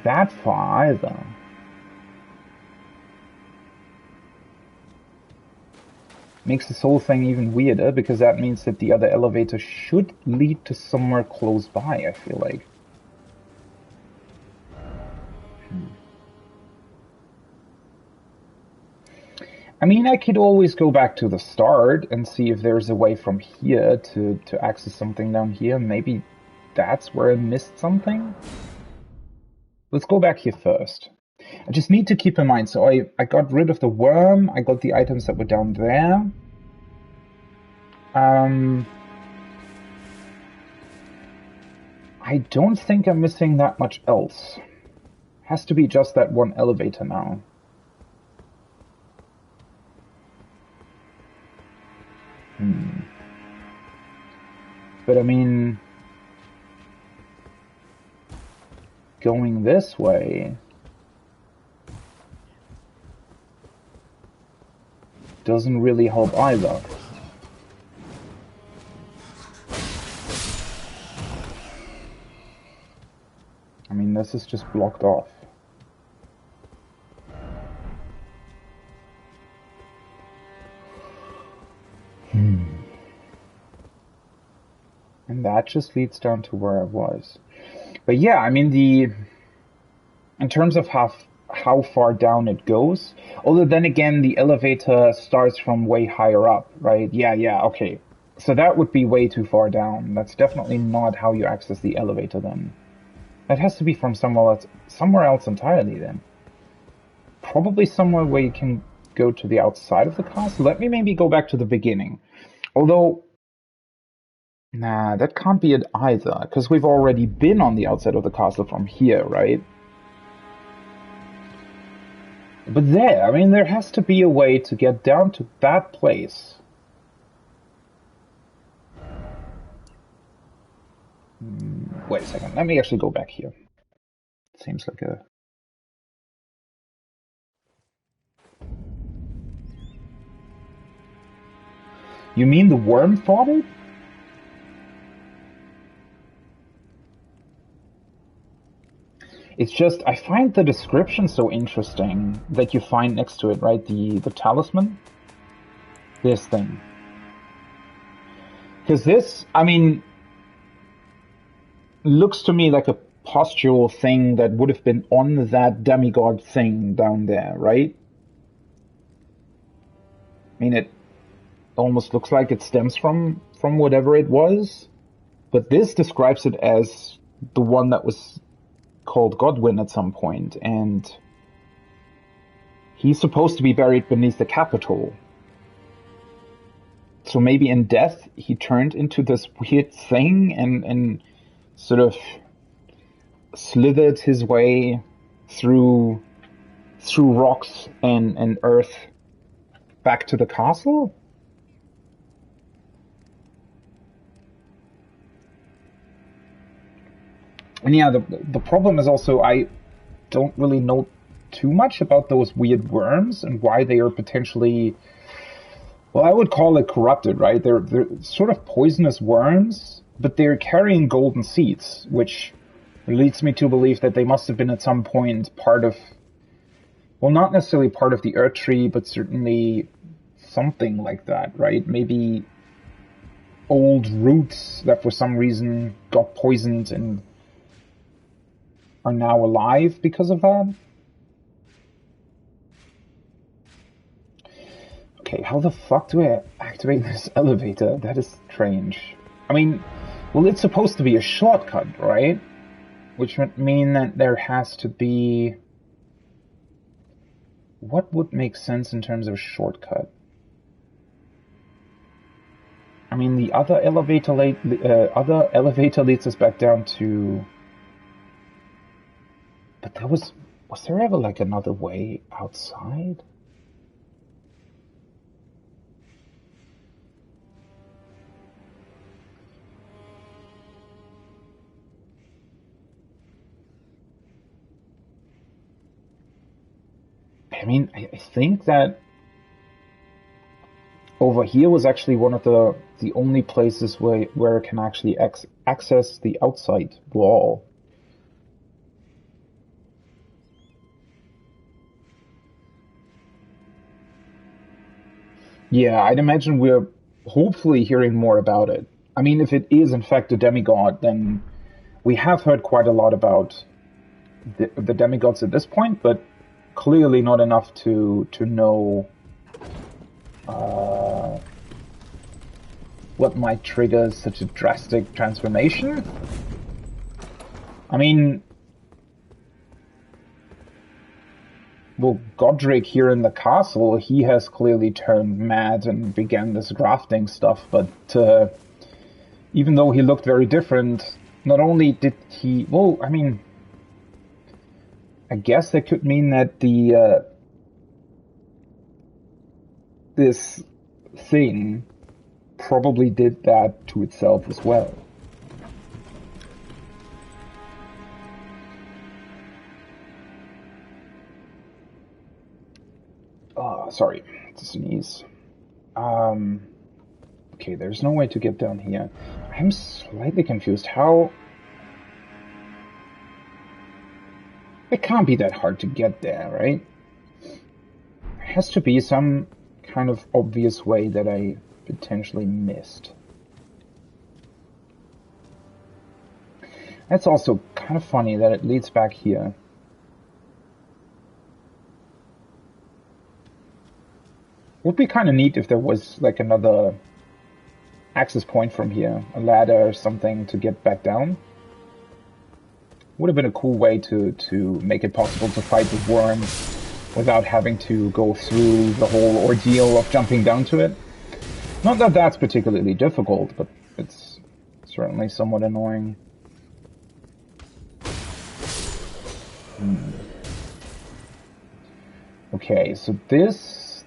that far either. Makes this whole thing even weirder, because that means that the other elevator should lead to somewhere close by, I feel like. I mean, I could always go back to the start and see if there's a way from here to access something down here. Maybe that's where I missed something. Let's go back here first. I just need to keep in mind, so I got rid of the worm, I got the items that were down there. I don't think I'm missing that much else. Has to be just that one elevator now. But I mean, going this way doesn't really help either. I mean, this is just blocked off. And that just leads down to where I was. But yeah, I mean, in terms of how far down it goes, although then again, the elevator starts from way higher up, right? Yeah, okay. So that would be way too far down. That's definitely not how you access the elevator then. That has to be from somewhere else entirely then. Probably somewhere where you can go to the outside of the castle. Let me maybe go back to the beginning. Although, nah, that can't be it either, because we've already been on the outside of the castle from here, right? But there, I mean, there has to be a way to get down to that place. Wait a second, let me actually go back here. Seems like a... You mean the worm fought it? It's just, I find the description so interesting that you find next to it, right? The talisman. This thing. Because this, I mean, looks to me like a postural thing that would have been on that demigod thing down there, right? I mean, it almost looks like it stems from whatever it was. But this describes it as the one that was called Godwin at some point, and he's supposed to be buried beneath the Capitol. So maybe in death he turned into this weird thing and sort of slithered his way through rocks and earth back to the castle? And yeah, the problem is also I don't really know too much about those weird worms and why they are potentially, well, I would call it corrupted, right? They're sort of poisonous worms, but they're carrying golden seeds, which leads me to believe that they must have been at some point part of, well, not necessarily part of the Earth Tree, but certainly something like that, right? Maybe old roots that for some reason got poisoned and are now alive because of that. Okay, how the fuck do I activate this elevator? That is strange. I mean, well, it's supposed to be a shortcut, right? Which would mean that there has to be... What would make sense in terms of shortcut? I mean, the other elevator leads us back down to... But there was there ever like another way outside? I mean, I think that over here was actually one of the only places where it can actually access the outside wall. Yeah, I'd imagine we're hopefully hearing more about it. I mean, if it is in fact a demigod, then we have heard quite a lot about the demigods at this point, but clearly not enough to know What might trigger such a drastic transformation? I mean, well, Godric here in the castle, he has clearly turned mad and began this grafting stuff, but even though he looked very different, not only did he... Well, I mean, I guess that could mean that this thing probably did that to itself as well. Sorry, it's a sneeze. Okay, there's no way to get down here. I'm slightly confused. How... It can't be that hard to get there, right? There has to be some kind of obvious way that I potentially missed. That's also kind of funny that it leads back here. Would be kind of neat if there was like another access point from here, a ladder or something to get back down. Would have been a cool way to make it possible to fight the worm without having to go through the whole ordeal of jumping down to it. Not that that's particularly difficult, but it's certainly somewhat annoying. Okay, so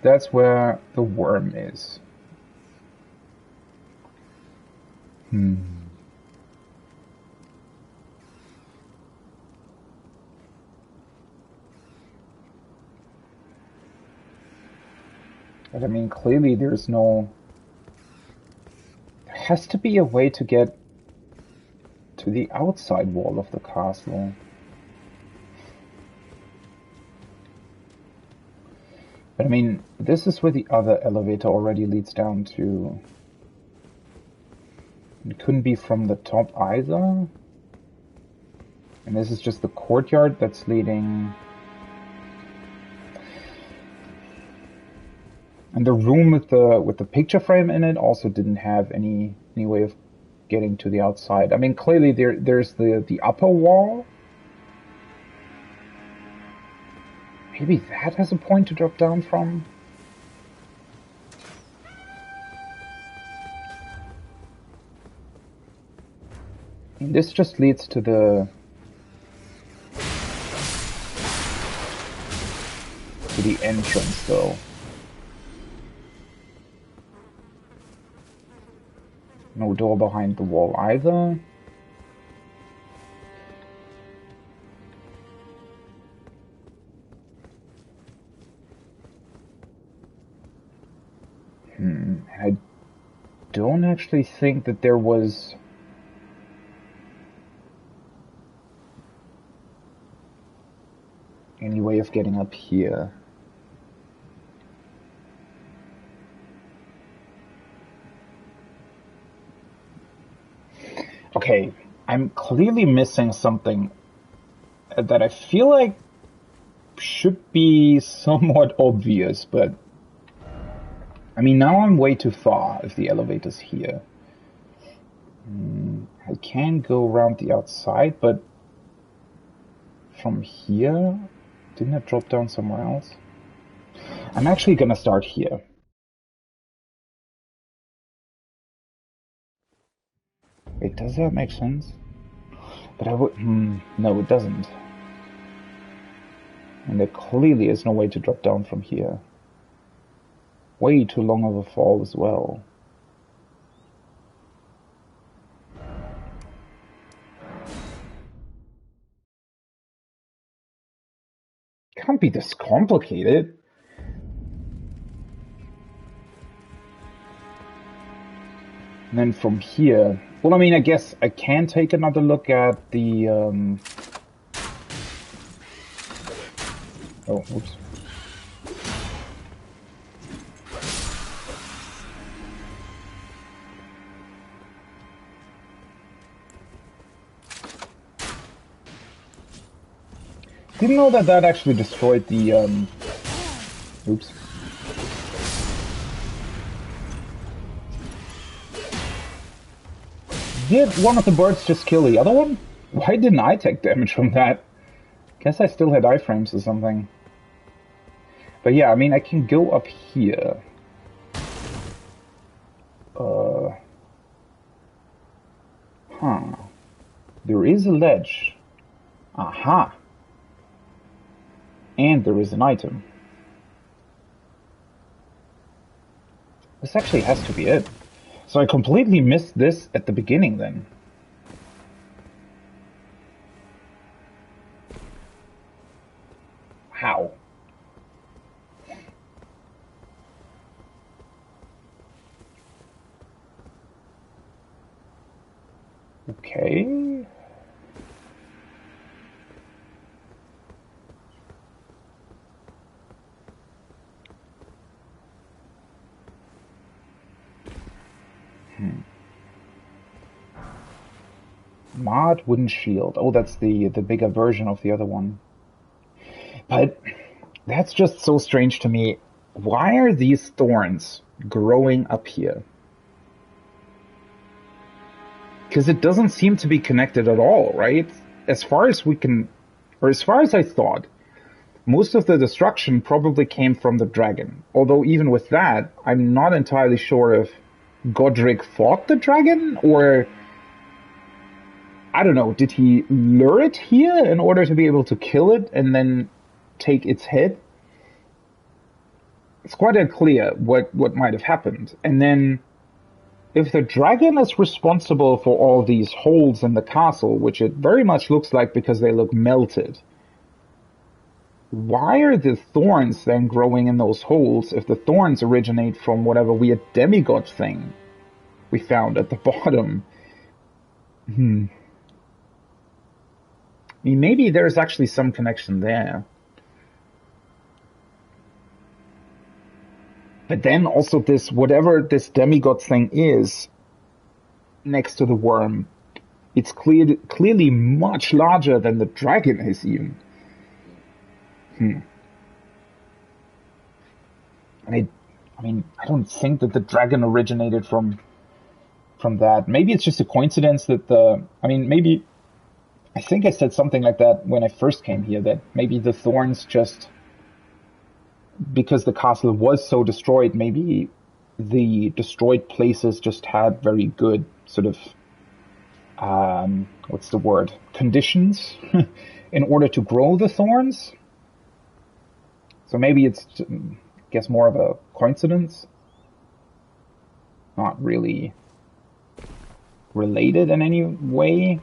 that's where the worm is. But I mean, clearly there's no... There has to be a way to get to the outside wall of the castle. But I mean, this is where the other elevator already leads down to. It couldn't be from the top either. And this is just the courtyard that's leading. And the room with the picture frame in it also didn't have any way of getting to the outside. I mean, clearly there's the upper wall. Maybe that has a point to drop down from? And this just leads to the entrance, though. No door behind the wall either. I don't actually think that there was any way of getting up here. Okay, I'm clearly missing something that I feel like should be somewhat obvious, but I mean, now I'm way too far if the elevator's here. I can go around the outside, but from here, didn't it drop down somewhere else? I'm actually gonna start here. Wait, does that make sense? But I would... no, it doesn't. And there clearly is no way to drop down from here. Way too long of a fall as well. Can't be this complicated. And then from here... Well, I mean, I guess I can take another look at the... Oh, oops. Didn't know that actually destroyed the, oops. Did one of the birds just kill the other one? Why didn't I take damage from that? Guess I still had iframes or something. But yeah, I mean, I can go up here. Huh. There is a ledge. Aha. And there is an item. This actually has to be it. So I completely missed this at the beginning then. How? Okay. Mod wooden shield. Oh, that's the bigger version of the other one. But that's just so strange to me. Why are these thorns growing up here? Because it doesn't seem to be connected at all, right? As far as we can, or as far as I thought, most of the destruction probably came from the dragon. Although even with that, I'm not entirely sure if Godric fought the dragon, or I don't know, did he lure it here in order to be able to kill it and then take its head? It's quite unclear what might have happened. And then, if the dragon is responsible for all these holes in the castle, which it very much looks like because they look melted, why are the thorns then growing in those holes if the thorns originate from whatever weird demigod thing we found at the bottom? I mean, maybe there's actually some connection there. But then also this, whatever this demigod thing is, next to the worm, it's clearly much larger than the dragon is even. I mean, I don't think that the dragon originated from that. Maybe it's just a coincidence that maybe, I think I said something like that when I first came here, that maybe the thorns just, because the castle was so destroyed, maybe the destroyed places just had very good sort of, what's the word, conditions in order to grow the thorns. So maybe it's, I guess, more of a coincidence. Not really related in any way.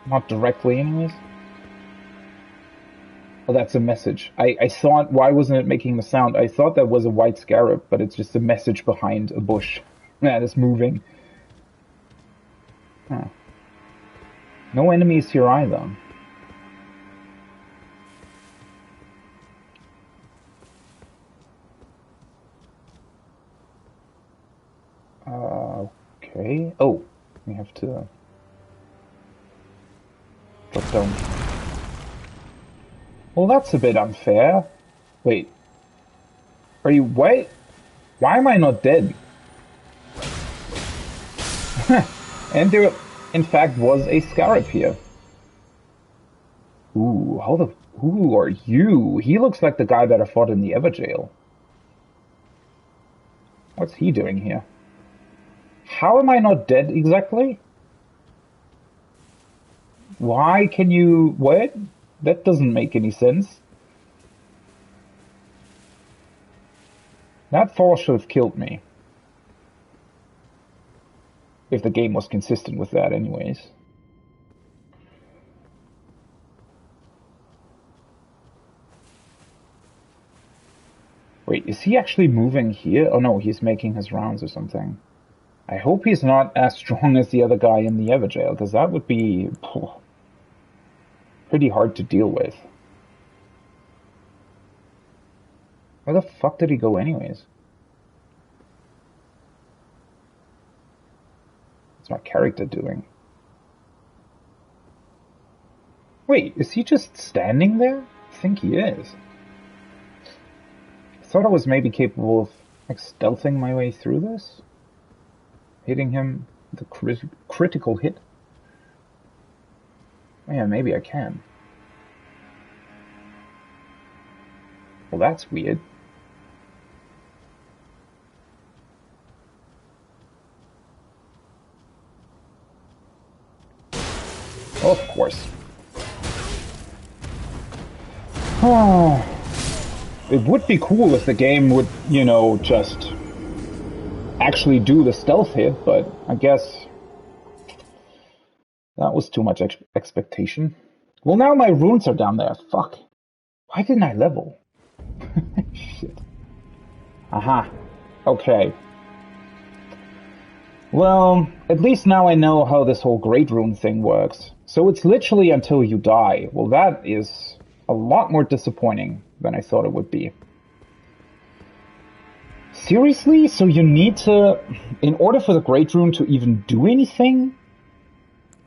Not directly, anyways. Oh, that's a message. I thought, why wasn't it making the sound? I thought that was a white scarab, but it's just a message behind a bush that is moving. Huh. No enemies here either. Okay. Oh, we have to drop down. Well, that's a bit unfair. Wait. Are you... Why am I not dead? And there, in fact, was a scarab here. Ooh, who are you? He looks like the guy that I fought in the Everjail. What's he doing here? How am I not dead exactly? Why can you... What? That doesn't make any sense. That fall should have killed me. If the game was consistent with that anyways. Wait, is he actually moving here? Oh no, he's making his rounds or something. I hope he's not as strong as the other guy in the Everjail, because that would be pretty hard to deal with. Where the fuck did he go anyways? What's my character doing? Wait, is he just standing there? I think he is. I thought I was maybe capable of like stealthing my way through this. Hitting him with a critical hit? Yeah, maybe I can. Well, that's weird. Of course. Oh, it would be cool if the game would, you know, just actually do the stealth hit, but I guess that was too much expectation. Well, now my runes are down there. Fuck. Why didn't I level? Shit. Aha. Okay. Well, at least now I know how this whole Great Rune thing works. So it's literally until you die. Well, that is a lot more disappointing than I thought it would be. Seriously? So you need to... In order for the Great Rune to even do anything,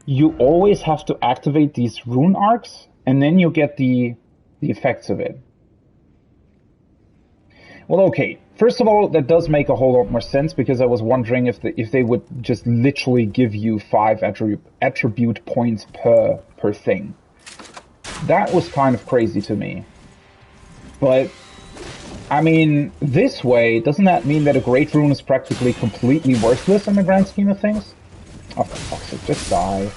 you always have to activate these rune arcs, and then you get the effects of it. Well, okay. First of all, that does make a whole lot more sense, because I was wondering if they would just literally give you 5 attribute points per thing. That was kind of crazy to me. But, I mean, this way, doesn't that mean that a Great Rune is practically completely worthless in the grand scheme of things? Oh, for fuck's sake, just die.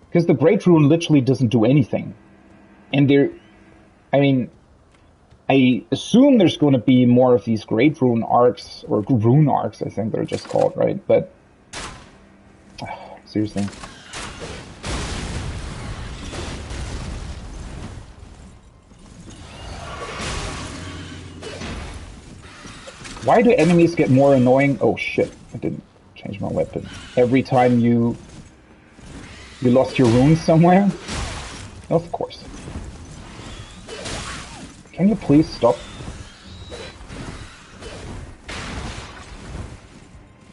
Because the Great Rune literally doesn't do anything. And I assume there's going to be more of these Great Rune arcs, or Rune arcs, I think they're just called, right? But, seriously. Why do enemies get more annoying? Oh shit, I didn't change my weapon. Every time you lost your runes somewhere? Of course. Can you please stop?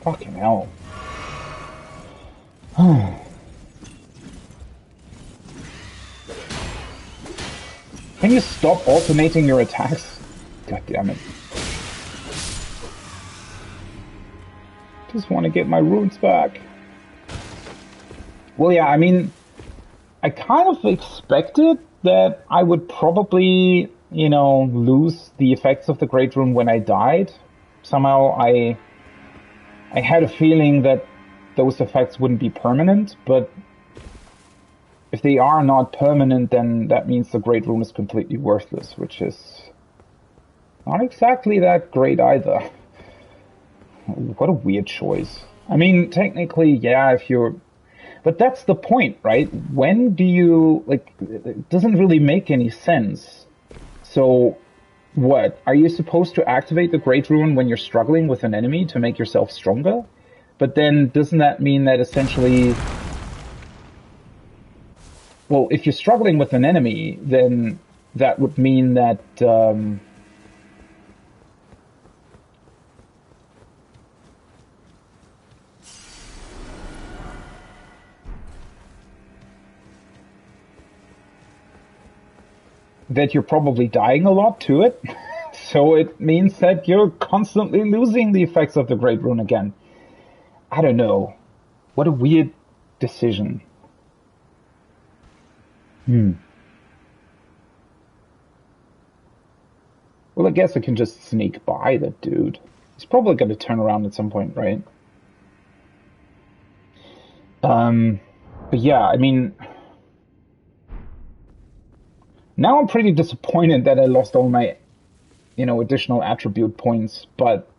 Fucking hell. Can you stop alternating your attacks? God damn it. Just want to get my runes back. Well, yeah, I mean, I kind of expected that I would probably, you know, lose the effects of the Great Rune when I died. Somehow I had a feeling that those effects wouldn't be permanent, but if they are not permanent, then that means the Great Rune is completely worthless, which is not exactly that great either. What a weird choice. I mean, technically, yeah, if you're... But that's the point, right? When do you... Like, it doesn't really make any sense. So, what? Are you supposed to activate the Great Rune when you're struggling with an enemy to make yourself stronger? But then, doesn't that mean that essentially... Well, if you're struggling with an enemy, then that would mean that... that you're probably dying a lot to it. So it means that you're constantly losing the effects of the Great Rune again. I don't know. What a weird decision. Well, I guess I can just sneak by that dude. He's probably going to turn around at some point, right? But yeah, I mean... Now I'm pretty disappointed that I lost all my, you know, additional attribute points, but...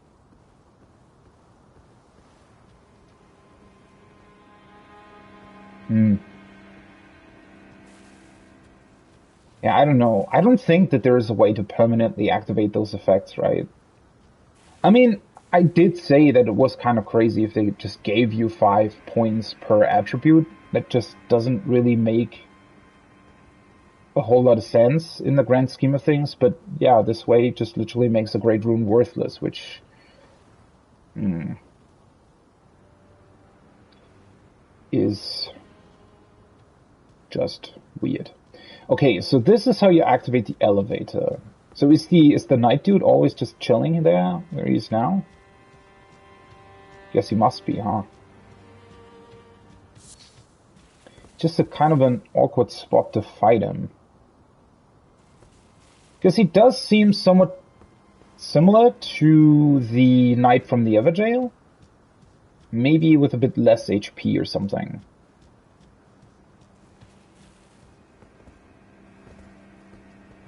Yeah, I don't know. I don't think that there is a way to permanently activate those effects, right? I mean, I did say that it was kind of crazy if they just gave you 5 points per attribute. That just doesn't really make a whole lot of sense in the grand scheme of things, but yeah, this way just literally makes a Great Rune worthless, which is just weird. Okay, so this is how you activate the elevator. So is the night dude always just chilling there where he is now? Guess he must be, huh? just a kind of an awkward spot to fight him. Because he does seem somewhat similar to the knight from the Everjail. Maybe with a bit less HP or something.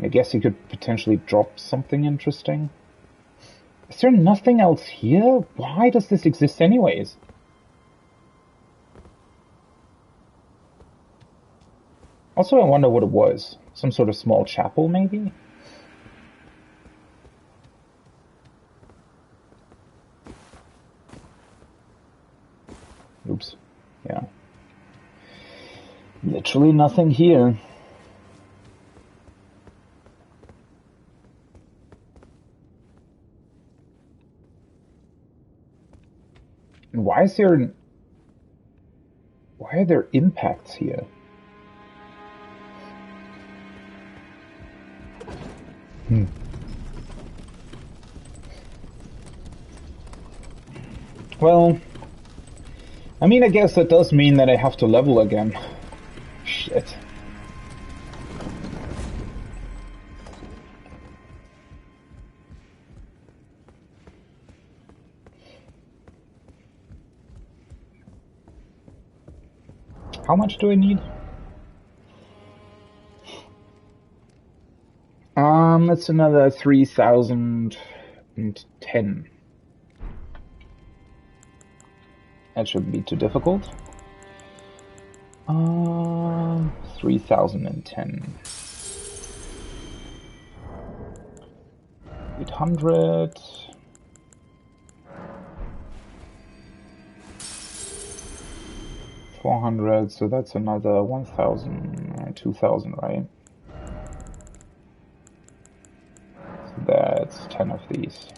I guess he could potentially drop something interesting. Is there nothing else here? Why does this exist anyways? Also, I wonder what it was. Some sort of small chapel, maybe? Oops. Yeah. Literally nothing here. And why are there impacts here? Well, I mean, I guess that does mean that I have to level again. Shit. How much do I need? That's another 3,010. That shouldn't be too difficult. 3,010. 800. 400, so that's another 1,000, 2,000, right? So that's 10 of these.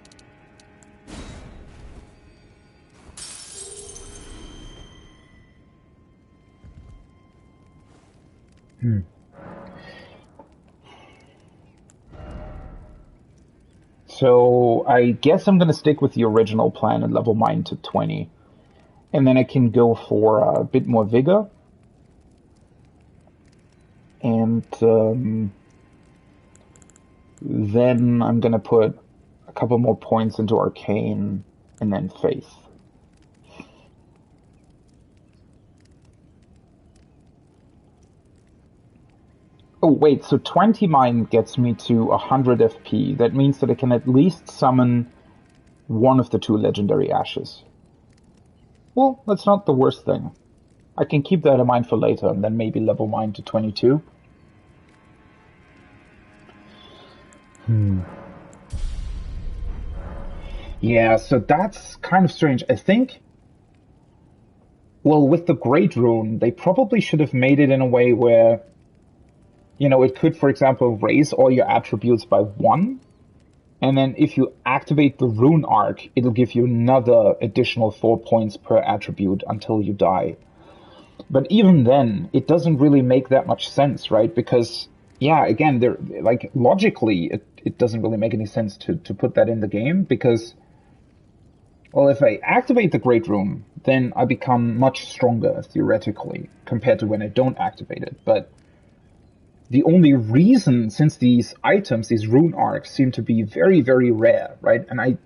So I guess I'm gonna stick with the original plan and level mine to 20. And then I can go for a bit more vigor. And then I'm gonna put a couple more points into arcane and then faith. Oh wait, so 20 mine gets me to 100 FP. That means that I can at least summon one of the two legendary ashes. Well, that's not the worst thing. I can keep that in mind for later and then maybe level mine to 22. Yeah, so that's kind of strange. I think, well, with the Great Rune, they probably should have made it in a way where, you know, it could, for example, raise all your attributes by 1. And then if you activate the Rune Arc, it'll give you another additional 4 points per attribute until you die. But even then, it doesn't really make that much sense, right? Because, yeah, again, they're, like, logically, it doesn't really make any sense to put that in the game, because, well, if I activate the Great Rune, then I become much stronger, theoretically, compared to when I don't activate it. But the only reason, since these items, these rune arcs, seem to be very, very rare, right? And I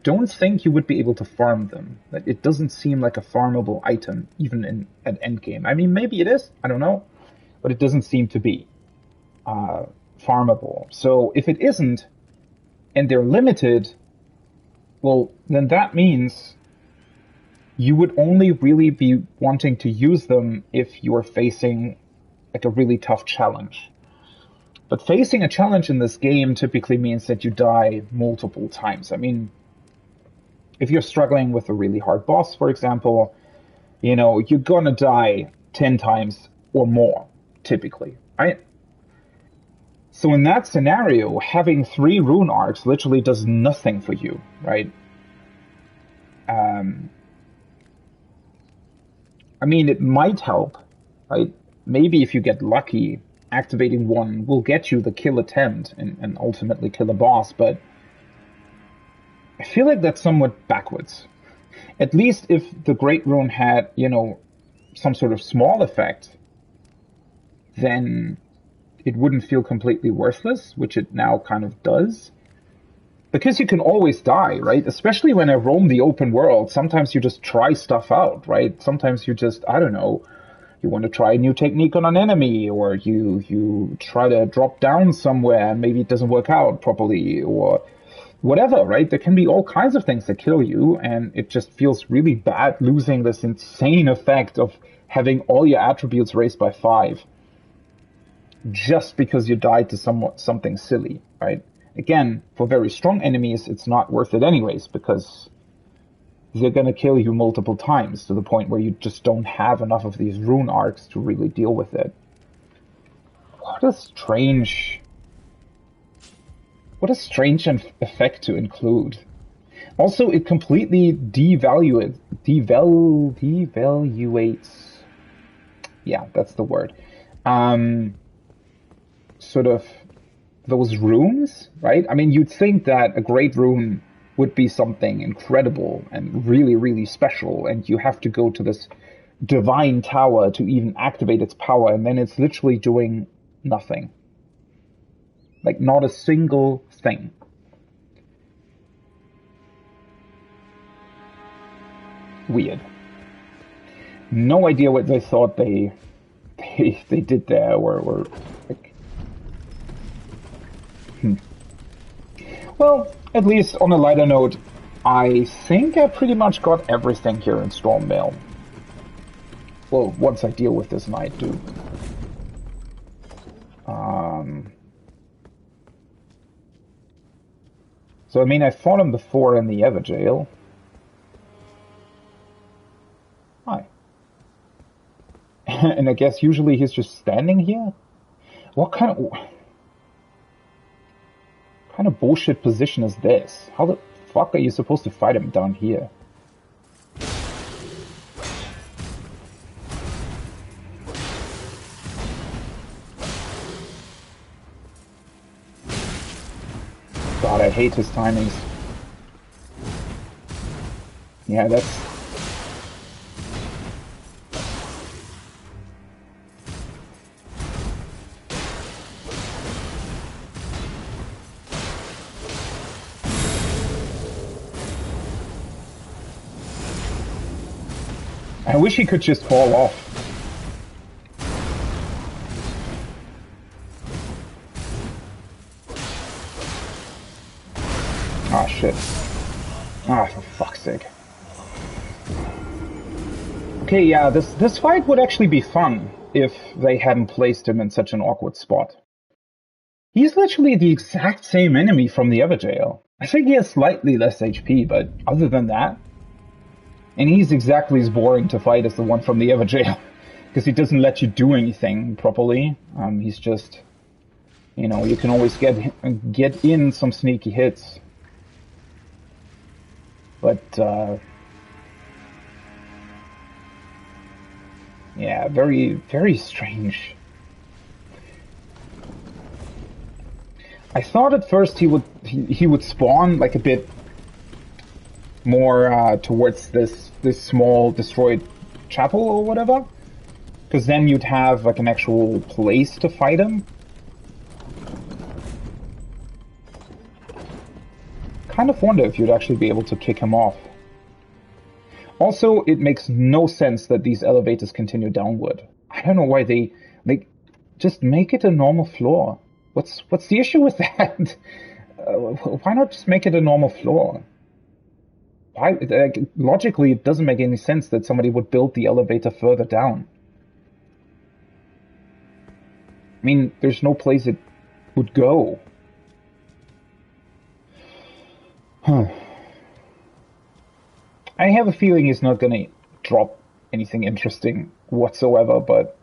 don't think you would be able to farm them. It doesn't seem like a farmable item, even at endgame. I mean, maybe it is, I don't know. But it doesn't seem to be farmable. So if it isn't, and they're limited, well, then that means you would only really be wanting to use them if you are facing like a really tough challenge. But facing a challenge in this game typically means that you die multiple times. I mean, if you're struggling with a really hard boss, for example, you know, you're gonna die 10 times or more, typically, right? So in that scenario, having 3 rune arcs literally does nothing for you, right? I mean, it might help, right? Maybe if you get lucky, activating one will get you the kill attempt and ultimately kill a boss, but I feel like that's somewhat backwards. At least if the Great Rune had, you know, some sort of small effect, then it wouldn't feel completely worthless, which it now kind of does. Because you can always die, right? Especially when I roam the open world, sometimes you just try stuff out, right? Sometimes you just, I don't know, you want to try a new technique on an enemy, or you try to drop down somewhere and maybe it doesn't work out properly, or whatever, right? There can be all kinds of things that kill you, and it just feels really bad losing this insane effect of having all your attributes raised by 5 just because you died to something silly, right? Again, for very strong enemies, it's not worth it anyways, because they're going to kill you multiple times to the point where you just don't have enough of these rune arcs to really deal with it. What a strange effect to include. Also, it completely devaluates. Yeah, that's the word. Sort of those runes, right? I mean, you'd think that a great rune would be something incredible and really, really special, and you have to go to this divine tower to even activate its power, and then it's literally doing nothing. Like, not a single thing. Weird. No idea what they thought they did there, or like... Well, at least on a lighter note, I think I pretty much got everything here in Stormvale. Well, once I deal with this night, too. So, I mean, I fought him before in the Everjail. Hi. And I guess usually he's just standing here? What kind of bullshit position is this? How the fuck are you supposed to fight him down here? God, I hate his timings. Yeah, that's... I wish he could just fall off. Ah, shit. Ah, for fuck's sake. Okay, yeah, this fight would actually be fun if they hadn't placed him in such an awkward spot. He's literally the exact same enemy from the Everjail. I think he has slightly less HP, but other than that... And he's exactly as boring to fight as the one from the Everjail, because he doesn't let you do anything properly. He's just... You know, you can always get in some sneaky hits. But, yeah, very, very strange. I thought at first he would spawn like a bit more towards this small destroyed chapel or whatever, because then you'd have like an actual place to fight him. Kind of wonder if you'd actually be able to kick him off. Also, it makes no sense that these elevators continue downward. I don't know why they just make it a normal floor. What's the issue with that? Why not just make it a normal floor? Why? Logically, it doesn't make any sense that somebody would build the elevator further down. I mean, there's no place it would go. Huh. I have a feeling he's not gonna drop anything interesting whatsoever, but...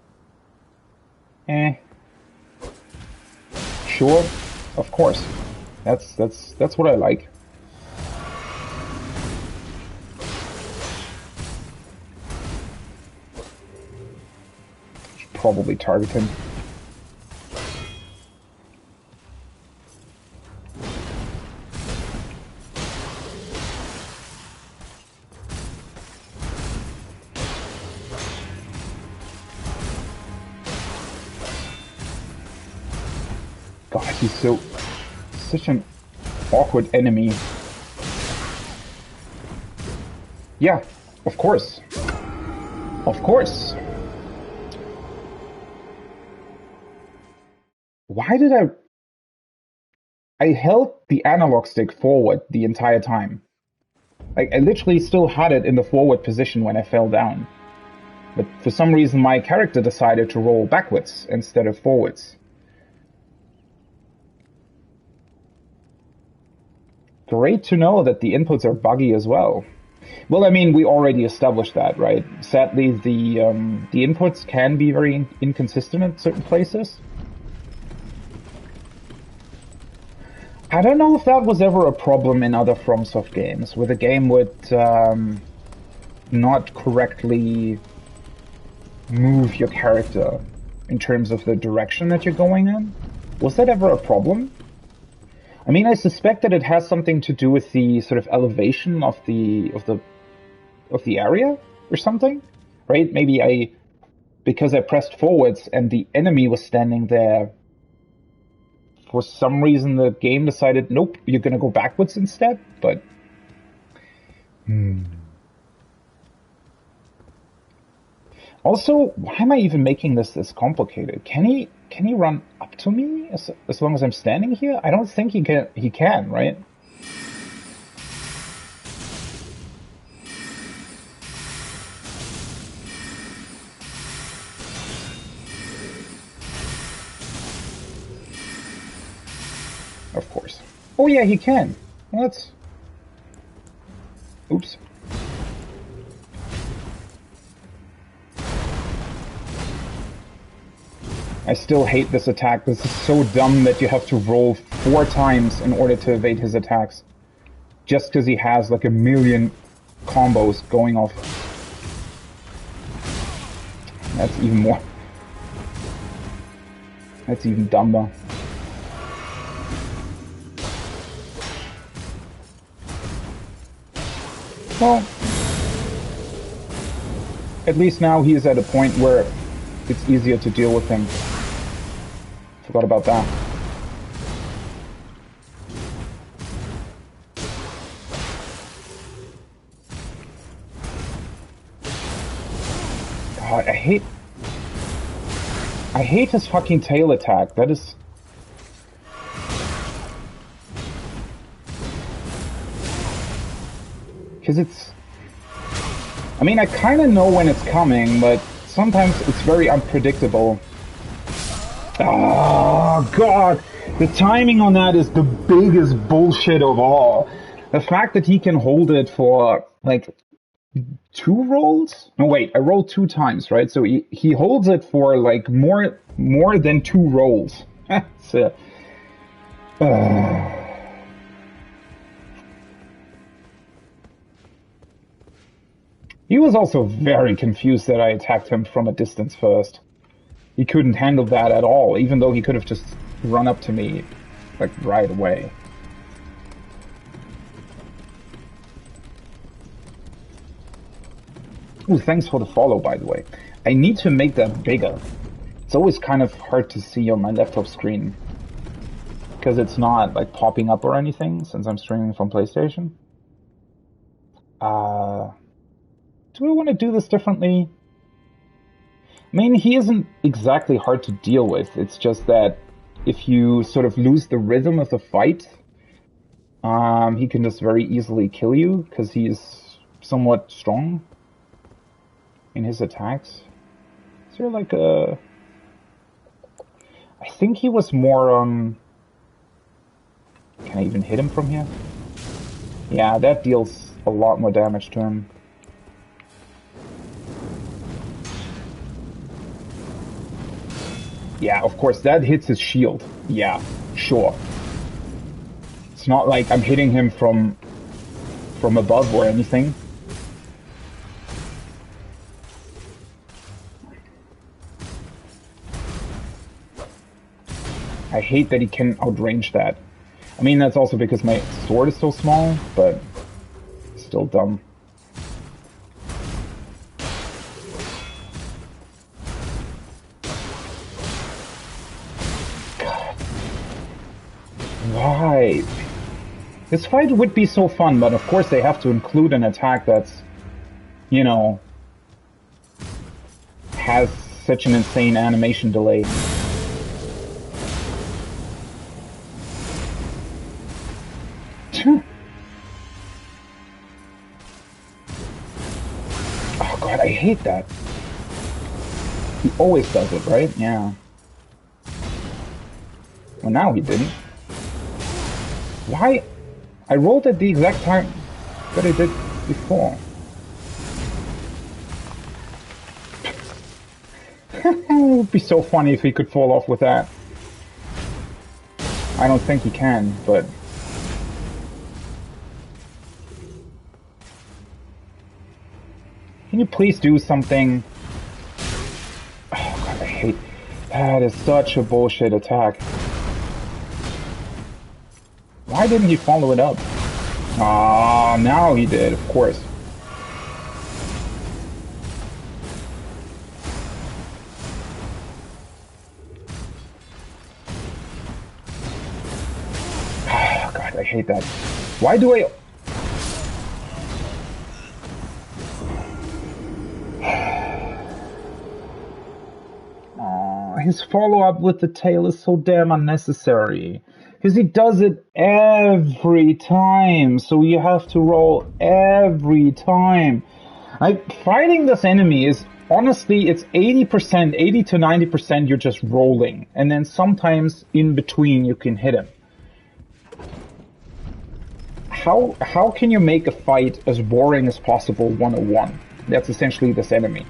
Sure, of course. That's what I like. Should probably target him. God, he's such an awkward enemy. Yeah, of course. Of course. Why did I held the analog stick forward the entire time. Like, I literally still had it in the forward position when I fell down. But for some reason my character decided to roll backwards instead of forwards. Great to know that the inputs are buggy as well. Well, I mean, we already established that, right? Sadly, the inputs can be very inconsistent in certain places. I don't know if that was ever a problem in other FromSoft games, where the game would not correctly move your character in terms of the direction that you're going in. Was that ever a problem? I mean, I suspect that it has something to do with the sort of elevation of the area or something, right? Maybe because I pressed forwards and the enemy was standing there, for some reason the game decided, nope, you're gonna go backwards instead, but... Also, why am I even making this complicated? Can he run up to me as long as I'm standing here? I don't think he can, right? Of course. Oh yeah, he can. Well, that's... Oops. I still hate this attack. This is so dumb that you have to roll 4 times in order to evade his attacks. Just because he has like a million combos going off. That's even more... That's even dumber. Well, at least now he is at a point where it's easier to deal with him. Forgot about that. God, I hate his fucking tail attack. That is... Because it's... I mean, I kind of know when it's coming, but sometimes it's very unpredictable. Oh, God! The timing on that is the biggest bullshit of all. The fact that he can hold it for, like, 2 rolls? No, wait, I rolled 2 times, right? So he holds it for, like, more than 2 rolls. So, He was also very confused that I attacked him from a distance first. He couldn't handle that at all, even though he could have just run up to me, like, right away. Ooh, thanks for the follow, by the way. I need to make that bigger. It's always kind of hard to see on my laptop screen, because it's not, like, popping up or anything, since I'm streaming from PlayStation. Do we want to do this differently? I mean, he isn't exactly hard to deal with. It's just that if you sort of lose the rhythm of the fight, he can just very easily kill you, because he's somewhat strong in his attacks. Is there like a... I think he was more on... Can I even hit him from here? Yeah, that deals a lot more damage to him. Yeah, of course, that hits his shield. Yeah, sure. It's not like I'm hitting him from above or anything. I hate that he can outrange that. I mean, that's also because my sword is so small, but still dumb. This fight would be so fun, but of course they have to include an attack that's, you know, has such an insane animation delay. Oh god, I hate that. He always does it, right? Yeah. Well, now he didn't. Why? I rolled at the exact time that I did before. It would be so funny if he could fall off with that. I don't think he can, but... Can you please do something? Oh god, I hate... That is such a bullshit attack. Why didn't he follow it up? Ah, now he did, of course. Oh god, I hate that. Why do I... His follow-up with the tail is so damn unnecessary. Because he does it every time, so you have to roll every time. Like, fighting this enemy is, honestly, it's 80%, 80 to 90% you're just rolling. And then sometimes in between you can hit him. How can you make a fight as boring as possible 101? That's essentially this enemy.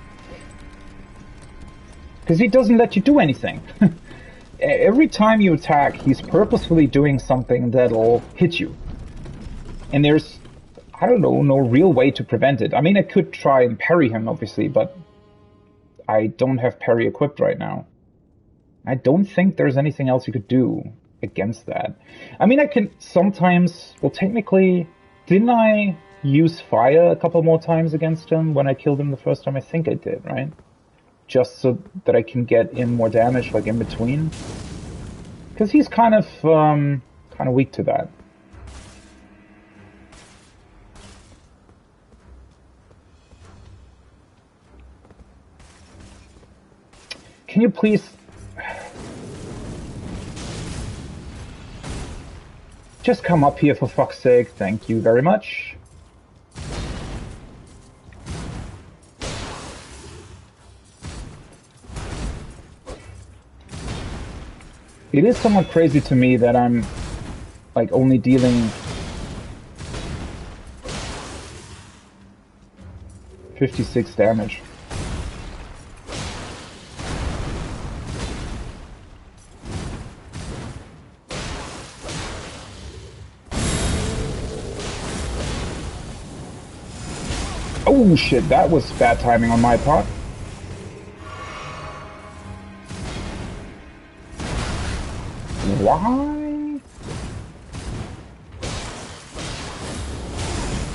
Because he doesn't let you do anything. Every time you attack, he's purposefully doing something that'll hit you. And there's, I don't know, no real way to prevent it. I mean, I could try and parry him, obviously, but I don't have parry equipped right now. I don't think there's anything else you could do against that. I mean, I can sometimes, well, technically, didn't I use fire a couple more times against him when I killed him the first time? I think I did, right? Just so that I can get in more damage, like in between. Because he's kind of weak to that. Can you please... just come up here for fuck's sake? Thank you very much. It is somewhat crazy to me that I'm, like, only dealing 56 damage. Oh shit, that was bad timing on my part. Why?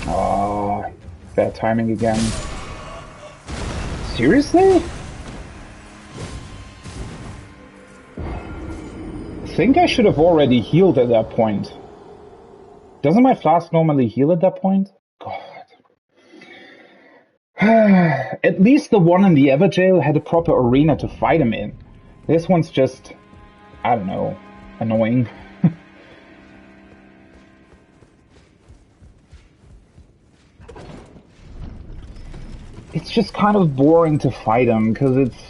Oh, bad timing again. Seriously? I think I should have already healed at that point. Doesn't my flask normally heal at that point? God. At least the one in the Everjail had a proper arena to fight him in. This one's just, I don't know, annoying. It's just kind of boring to fight him because it's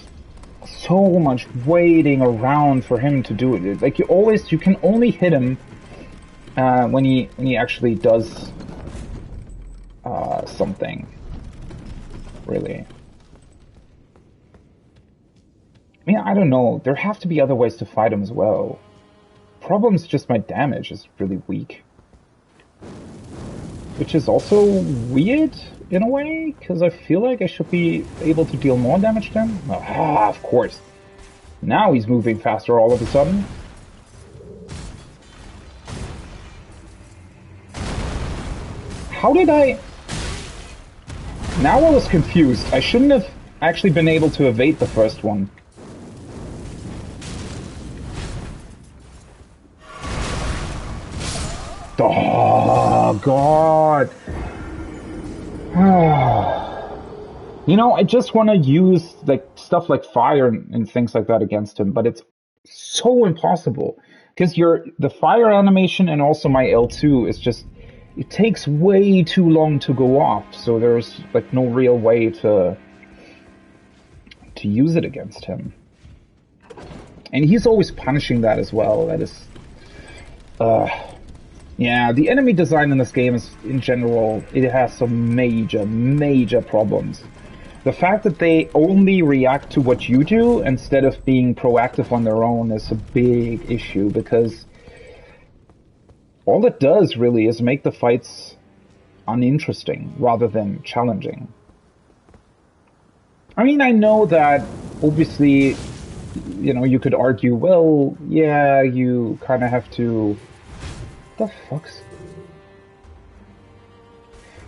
so much waiting around for him to do it. Like you can only hit him when he actually does something. Really. I mean, I don't know. There have to be other ways to fight him as well. Problem's just my damage is really weak. Which is also weird, in a way, because I feel like I should be able to deal more damage to him. Ah, of course. Now he's moving faster all of a sudden. How did I... Now I was confused. I shouldn't have actually been able to evade the first one. Oh, God. You know, I just want to use like stuff like fire and things like that against him, but it's so impossible because the fire animation and also my L2 is just it takes way too long to go off, so there's like no real way to use it against him. And he's always punishing that as well. That is yeah, the enemy design in this game is in general it has some major problems. The fact that they only react to what you do instead of being proactive on their own is a big issue because all it does really is make the fights uninteresting rather than challenging. I mean, I know that obviously, you know, you could argue, well, yeah, you kind of have to... The fuck's...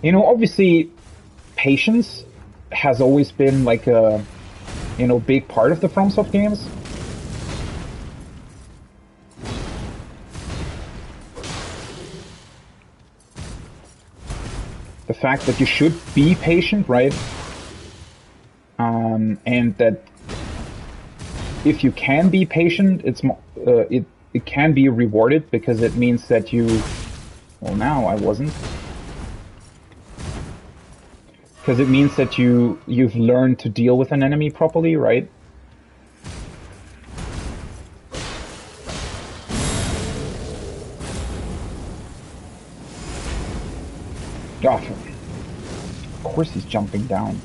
You know, obviously, patience has always been like a, you know, big part of the FromSoft games. The fact that you should be patient, right? And that if you can be patient, it can be rewarded because it means that you... Well, now I wasn't. Because it means that you've learned to deal with an enemy properly, right? Oh, of course he's jumping down.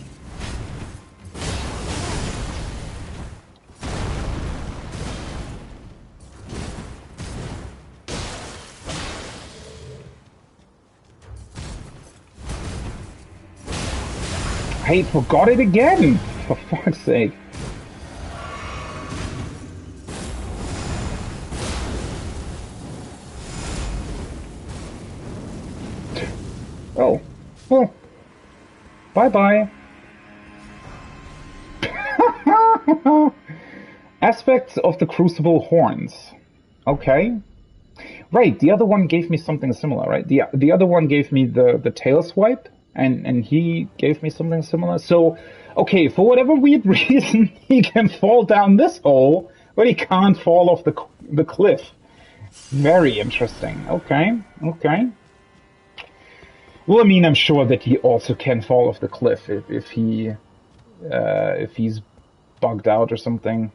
I forgot it again! For fuck's sake. Oh. Well. Bye-bye. Aspects of the Crucible horns. Okay. Right, the other one gave me something similar, right? The other one gave me the tail swipe. And he gave me something similar. So, okay, for whatever weird reason, he can fall down this hole, but he can't fall off the cliff. Very interesting. Okay, okay. Well, I mean, I'm sure that he also can fall off the cliff if he's bugged out or something.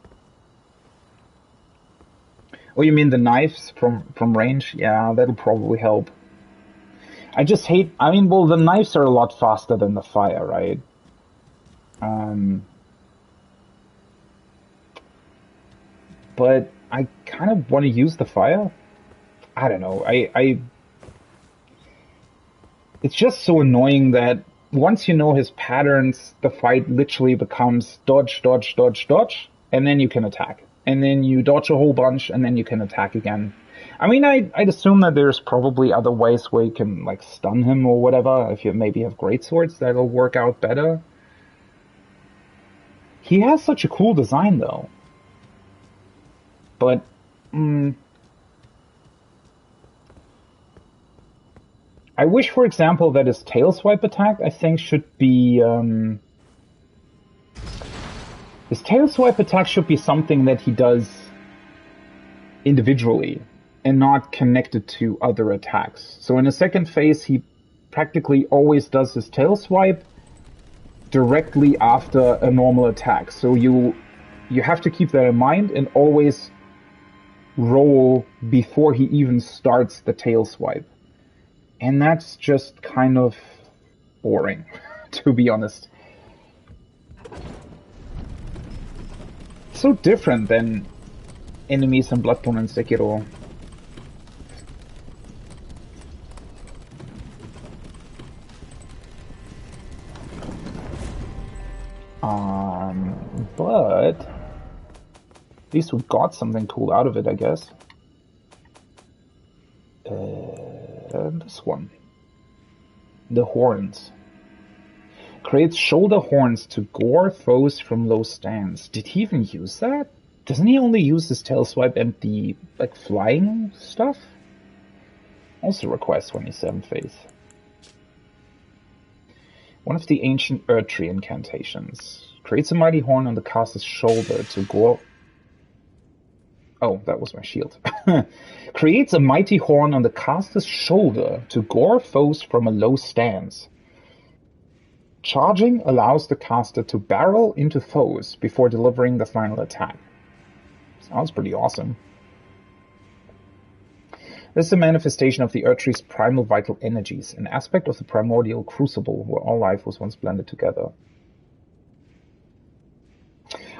Oh, you mean the knives from range? Yeah, that'll probably help. I just hate... I mean, well, the knives are a lot faster than the fire, right? But I kind of want to use the fire. I don't know. It's just so annoying that once you know his patterns, the fight literally becomes dodge, dodge, dodge, dodge, and then you can attack. And then you dodge a whole bunch, and then you can attack again. I mean, I'd assume that there's probably other ways where you can, like, stun him or whatever. If you maybe have greatswords, that'll work out better. He has such a cool design, though. But, I wish, for example, that his tail swipe attack, I think, should be, his tail swipe attack should be something that he does individually and not connected to other attacks. So in the second phase, he practically always does his tail swipe directly after a normal attack. So you have to keep that in mind and always roll before he even starts the tail swipe. And that's just kind of boring, to be honest. So different than enemies in Bloodborne and Sekiro. But at least we got something cool out of it, I guess. This one. The horns. Creates shoulder horns to gore foes from low stands. Did he even use that? Doesn't he only use his tail swipe and the, like, flying stuff? Also requires 27 faith. One of the ancient Earth Tree incantations. Creates a mighty horn on the caster's shoulder to gore... Oh, that was my shield. Creates a mighty horn on the caster's shoulder to gore foes from a low stance. Charging allows the caster to barrel into foes before delivering the final attack. Sounds pretty awesome. This is a manifestation of the Earth Tree's primal vital energies, an aspect of the primordial crucible where all life was once blended together.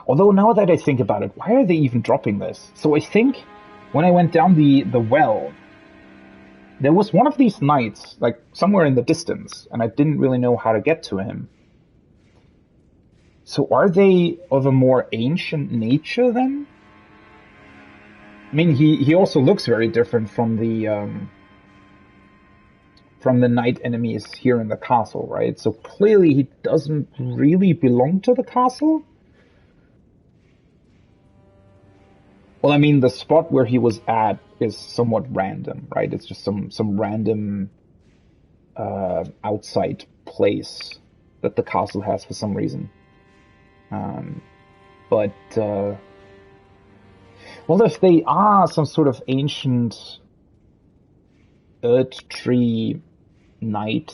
Although now that I think about it, why are they even dropping this? So I think when I went down the well, there was one of these knights, like somewhere in the distance, and I didn't really know how to get to him. So are they of a more ancient nature then? I mean, he also looks very different from the knight enemies here in the castle, right? So clearly he doesn't really belong to the castle. Well, I mean, the spot where he was at is somewhat random, right? It's just some random outside place that the castle has for some reason. But well, if they are some sort of ancient Earth Tree knight,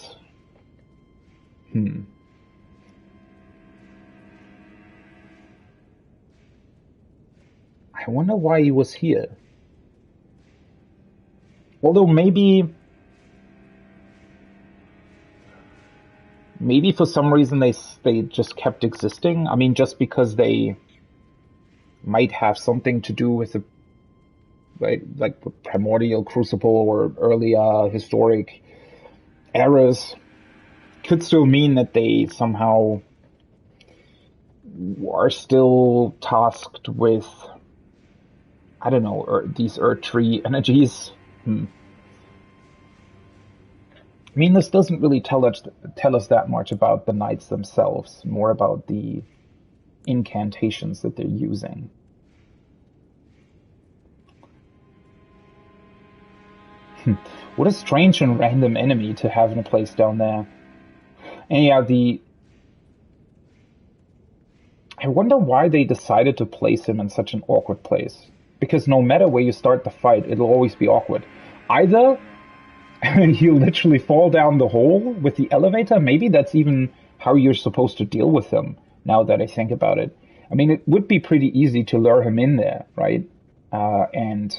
I wonder why he was here. Although maybe for some reason they just kept existing. I mean, just because they might have something to do with the like the primordial crucible or earlier historic eras, could still mean that they somehow are still tasked with, I don't know, these Earth Tree energies. I mean, this doesn't really tell us that much about the knights themselves, more about the incantations that they're using. What a strange and random enemy to have in a place down there. And yeah, I wonder why they decided to place him in such an awkward place. Because no matter where you start the fight, it'll always be awkward. Either he'll literally fall down the hole with the elevator. Maybe that's even how you're supposed to deal with him, now that I think about it. I mean, it would be pretty easy to lure him in there, right? And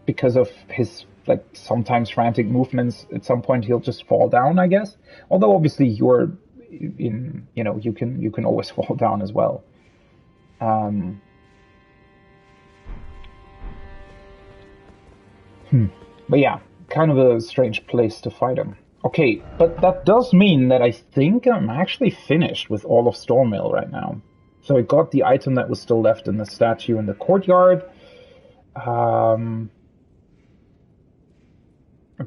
because of his like sometimes frantic movements, at some point he'll just fall down, I guess. Although obviously you can always fall down as well. But yeah, kind of a strange place to fight him. Okay, but that does mean that I think I'm actually finished with all of Stormmill right now. So I got the item that was still left in the statue in the courtyard. I'm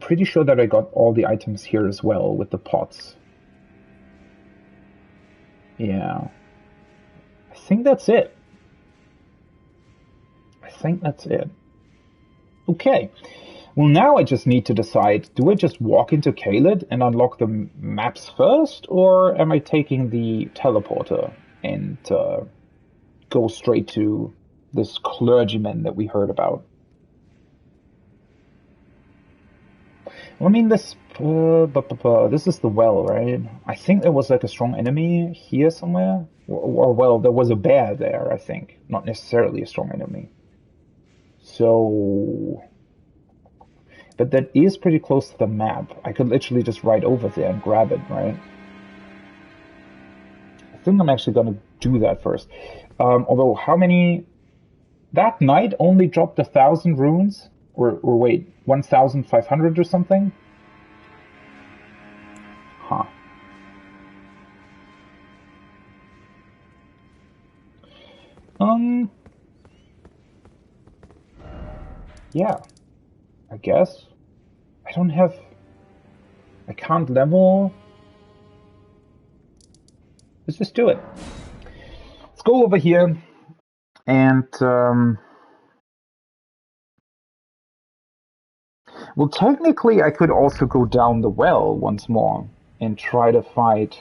pretty sure that I got all the items here as well with the pots. Yeah. I think that's it. Okay. Well, now I just need to decide, do I just walk into Caelid and unlock the maps first, or am I taking the teleporter and go straight to this clergyman that we heard about? I mean, this is the well, right? I think there was like a strong enemy here somewhere. Or well, there was a bear there, I think. Not necessarily a strong enemy. So... But that is pretty close to the map. I could literally just ride over there and grab it, right? I think I'm actually going to do that first. Although, how many... That knight only dropped 1,000 runes? Or wait, 1,500 or something? Huh. Yeah. I guess. I can't level. Let's just do it. Let's go over here and Well, technically, I could also go down the well once more and try to fight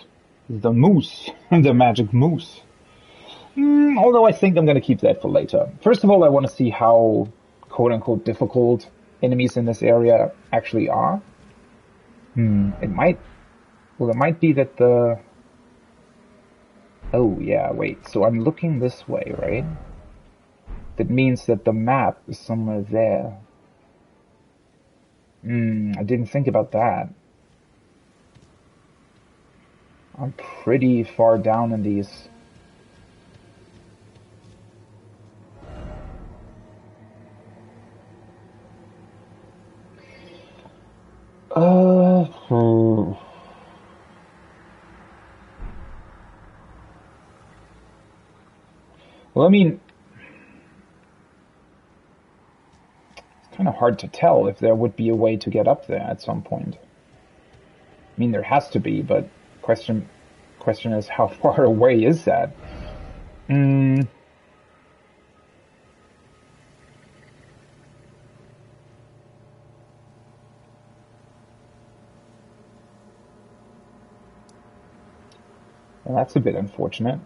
the moose, the magic moose. Although I think I'm going to keep that for later. First of all, I want to see how quote-unquote difficult enemies in this area actually are. It might be that the... Oh, yeah, wait. So I'm looking this way, right? That means that the map is somewhere there. I didn't think about that. I'm pretty far down in these. Well, I mean, it's kind of hard to tell if there would be a way to get up there at some point. I mean, there has to be, but question is, how far away is that? Well, that's a bit unfortunate.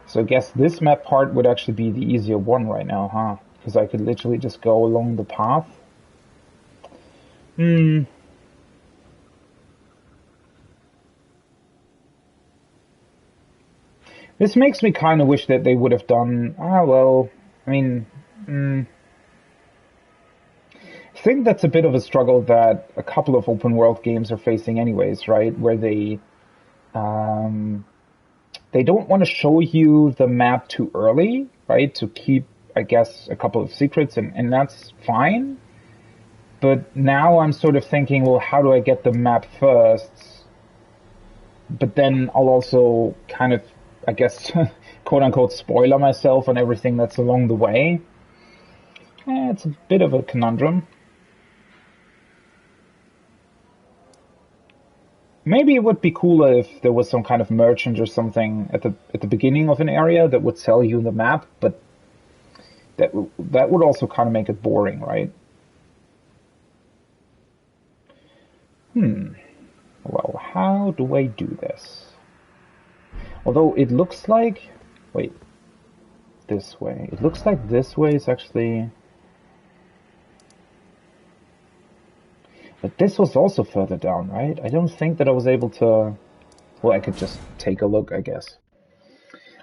So I guess this map part would actually be the easier one right now, huh? Because I could literally just go along the path. This makes me kind of wish that they would have done... well, I mean... I think that's a bit of a struggle that a couple of open world games are facing anyways, right? Where they don't want to show you the map too early, right? To keep, I guess, a couple of secrets, and that's fine. But now I'm sort of thinking, well, how do I get the map first? But then I'll also kind of, I guess, quote-unquote, spoiler myself on everything that's along the way. It's a bit of a conundrum. Maybe it would be cooler if there was some kind of merchant or something at the beginning of an area that would sell you the map, but that would also kind of make it boring, right? Well, how do I do this? Although it looks like... Wait. This way. It looks like this way is actually... But this was also further down, right? I don't think that I was able to... Well, I could just take a look, I guess.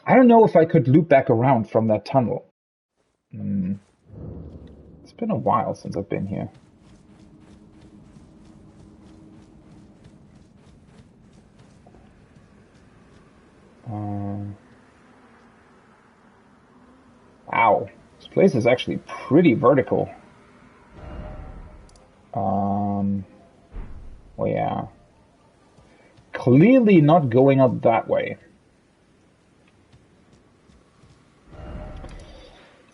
I don't know if I could loop back around from that tunnel. It's been a while since I've been here. Wow. This place is actually pretty vertical. Well, yeah. Clearly not going up that way.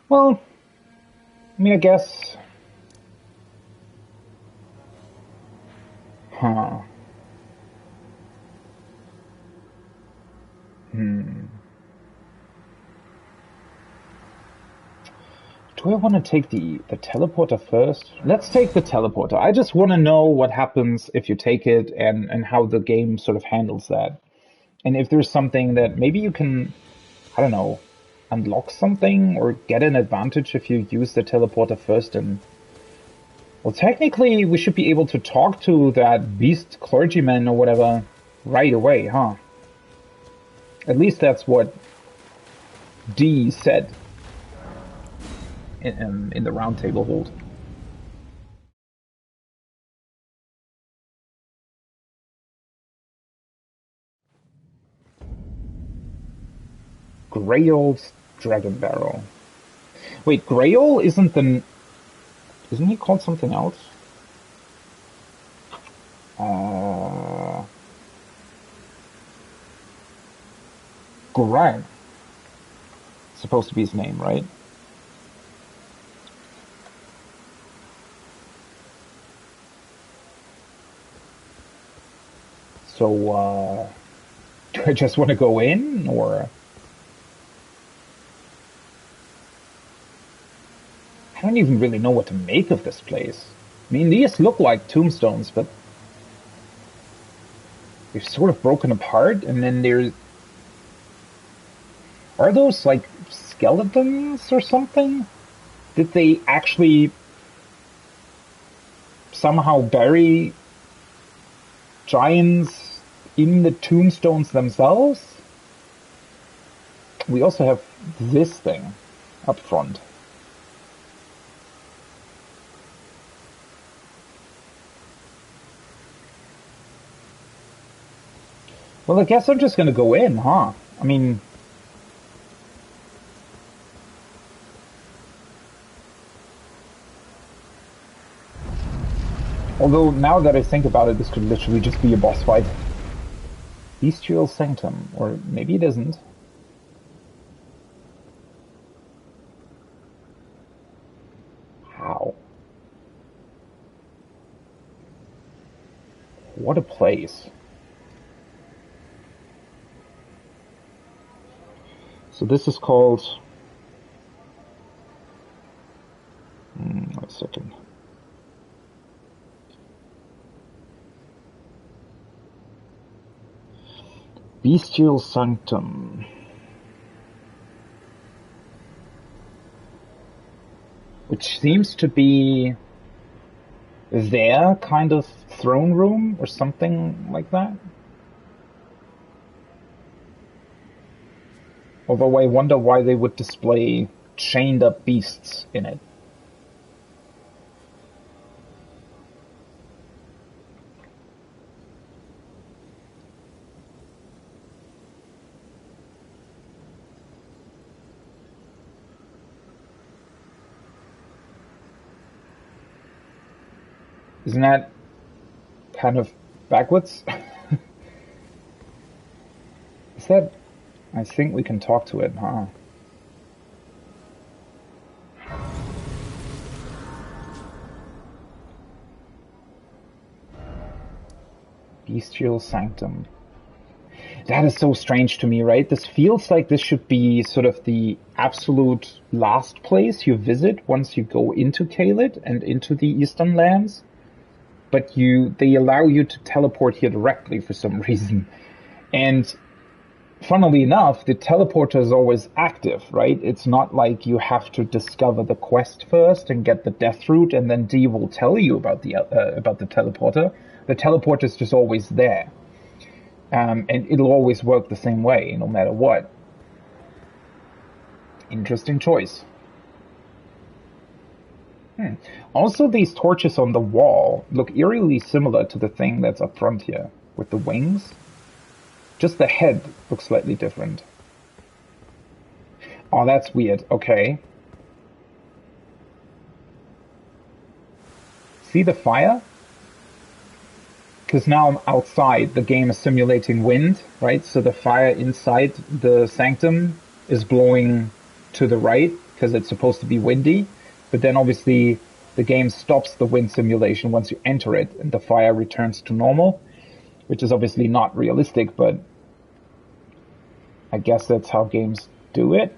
Well, I mean, I guess... Huh. Do I want to take the teleporter first? Let's take the teleporter. I just want to know what happens if you take it and how the game sort of handles that. And if there's something that maybe you can, I don't know, unlock something or get an advantage if you use the teleporter first. And well, technically we should be able to talk to that beast clergyman or whatever right away, huh? At least that's what D said in the round table hold. Grail's Dragon Barrel. Wait, Grail isn't he called something else? Gorang. Supposed to be his name, right? So, do I just want to go in, or... I don't even really know what to make of this place. I mean, these look like tombstones, but they're sort of broken apart, and then there's... Are those, like, skeletons or something? Did they actually somehow bury giants in the tombstones themselves? We also have this thing up front. Well, I guess I'm just gonna go in, huh? I mean... Although, now that I think about it, this could literally just be a boss fight. Bestial Sanctum. Or maybe it isn't. How? What a place. So this is called... wait a second. Bestial Sanctum. Which seems to be their kind of throne room or something like that. Although I wonder why they would display chained up beasts in it. Isn't that kind of backwards? Is that... I think we can talk to it, huh? Bestial Sanctum. That is so strange to me, right? This feels like this should be sort of the absolute last place you visit once you go into Caelid and into the Eastern Lands. But they allow you to teleport here directly for some reason. And funnily enough, the teleporter is always active, right? It's not like you have to discover the quest first and get the death root, and then D will tell you about the teleporter. The teleporter is just always there. And it'll always work the same way, no matter what. Interesting choice. Also, these torches on the wall look eerily similar to the thing that's up front here, with the wings. Just the head looks slightly different. Oh, that's weird. Okay. See the fire? Because now I'm outside, the game is simulating wind, right? So the fire inside the sanctum is blowing to the right, because it's supposed to be windy. But then obviously the game stops the wind simulation once you enter it, and the fire returns to normal, which is obviously not realistic, but I guess that's how games do it.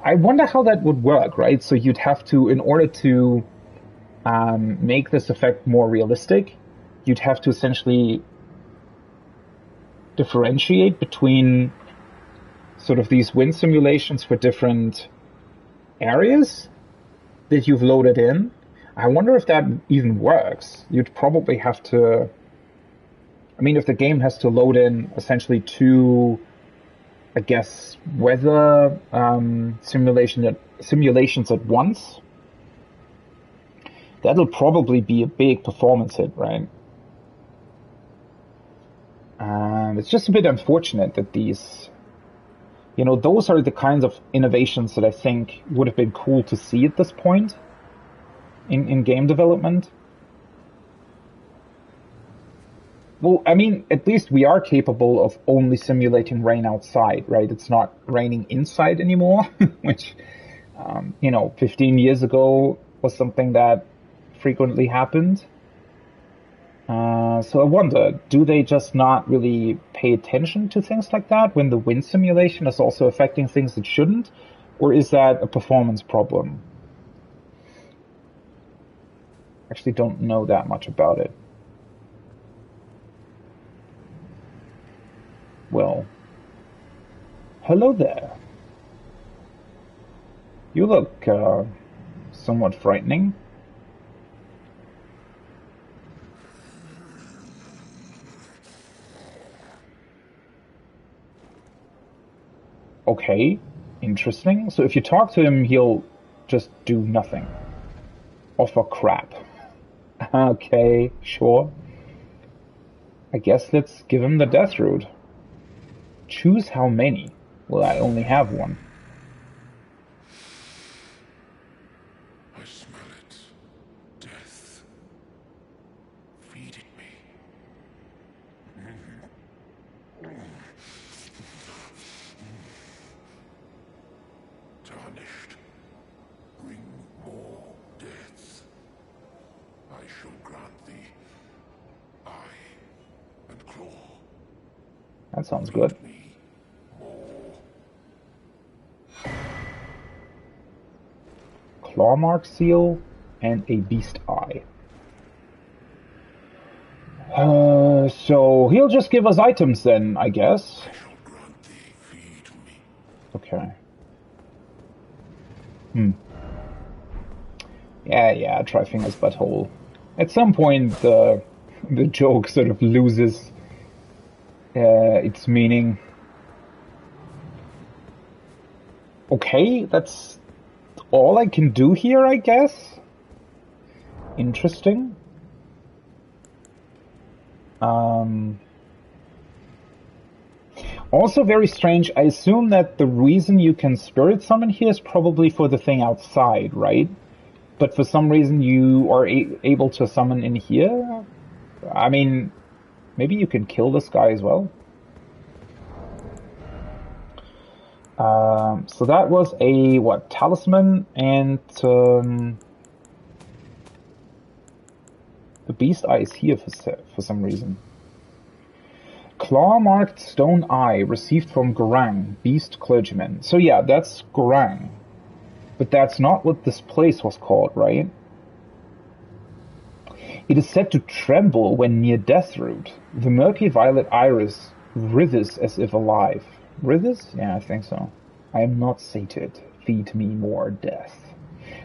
I wonder how that would work, right? So you'd have to, in order to make this effect more realistic, you'd have to essentially differentiate between sort of these wind simulations for different areas that you've loaded in. I wonder if that even works. You'd probably have to... I mean, if the game has to load in essentially two, I guess, weather simulations at once, that'll probably be a big performance hit, right? It's just a bit unfortunate that these... You know, those are the kinds of innovations that I think would have been cool to see at this point in game development. Well, I mean, at least we are capable of only simulating rain outside, right? It's not raining inside anymore, which, 15 years ago was something that frequently happened. So I wonder, do they just not really pay attention to things like that when the wind simulation is also affecting things it shouldn't? Or is that a performance problem? Actually don't know that much about it. Well, hello there. You look, somewhat frightening. Okay, interesting. So if you talk to him, he'll just do nothing. Offer crap. Okay, sure. I guess let's give him the death route. Choose how many. Well, I only have one. I smell it. Death. Feeding me. Tarnished. Bring more death. I shall grant thee eye and claw. That sounds good. Feed me more. Clawmark seal and a beast eye. So he'll just give us items then, I guess. I shall grant thee. Feed me. Okay. Yeah, try fingers butthole. At some point, the joke sort of loses its meaning. Okay, that's all I can do here, I guess. Interesting. Also very strange. I assume that the reason you can spirit summon here is probably for the thing outside, right? But for some reason you are able to summon in here? I mean, maybe you can kill this guy as well? So that was a, what, talisman, and the beast eye is here for some reason. Claw-marked stone eye received from Gorang, beast clergyman. So yeah, that's Gorang. But that's not what this place was called, right? It is said to tremble when near death root. The murky violet iris writhes as if alive. Writhes? Yeah, I think so. I am not sated. Feed me more death.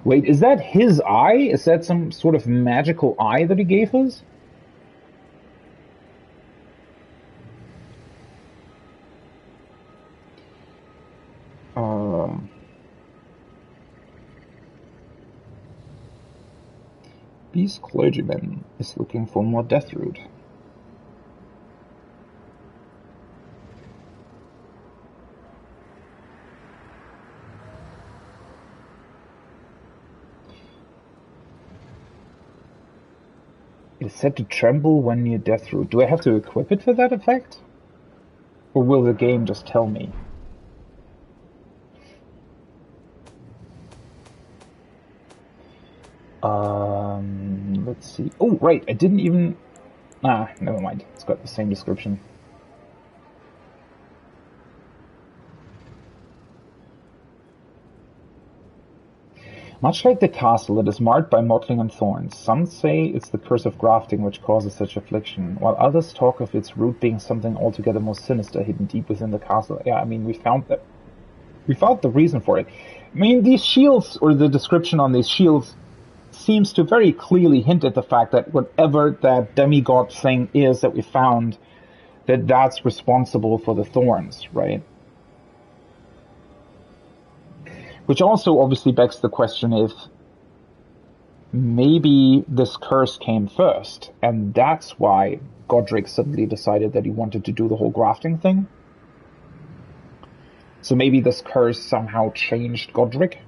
Wait, is that his eye? Is that some sort of magical eye that he gave us? Beast clergyman is looking for more death root. It is said to tremble when near death root. Do I have to equip it for that effect? Or will the game just tell me? Let's see. Oh, right, I didn't even... never mind. It's got the same description. Much like the castle, it is marked by mottling and thorns. Some say it's the curse of grafting which causes such affliction, while others talk of its root being something altogether more sinister hidden deep within the castle. Yeah, I mean, we found that. We found the reason for it. I mean, these shields, or the description on these shields, seems to very clearly hint at the fact that whatever that demigod thing is that we found, that's responsible for the thorns, right? Which also obviously begs the question if maybe this curse came first, and that's why Godric suddenly decided that he wanted to do the whole grafting thing. So maybe this curse somehow changed Godric?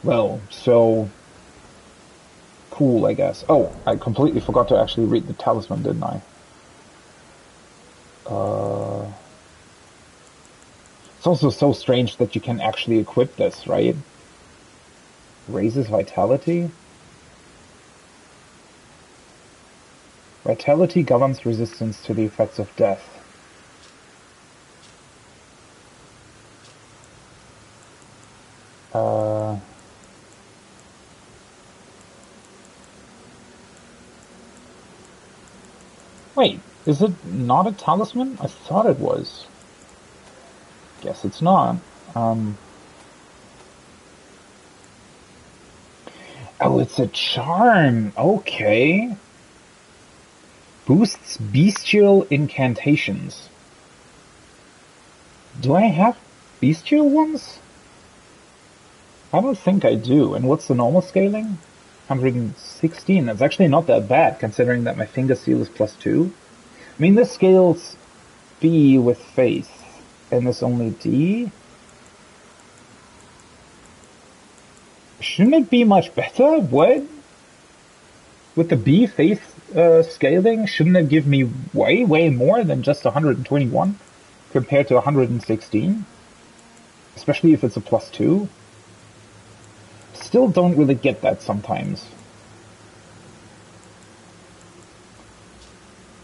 Well, so cool, I guess. Oh, I completely forgot to actually read the talisman, didn't I? It's also so strange that you can actually equip this, right? Raises vitality? Vitality governs resistance to the effects of death. Wait, is it not a talisman? I thought it was. Guess it's not. Oh, it's a charm. Okay. Boosts bestial incantations. Do I have bestial ones? I don't think I do. And what's the normal scaling? 116. That's actually not that bad, considering that my finger seal is +2. I mean, this scales B with faith, and this only D. Shouldn't it be much better? What? With the B faith scaling, shouldn't it give me way, way more than just 121 compared to 116? Especially if it's a +2. Still don't really get that sometimes.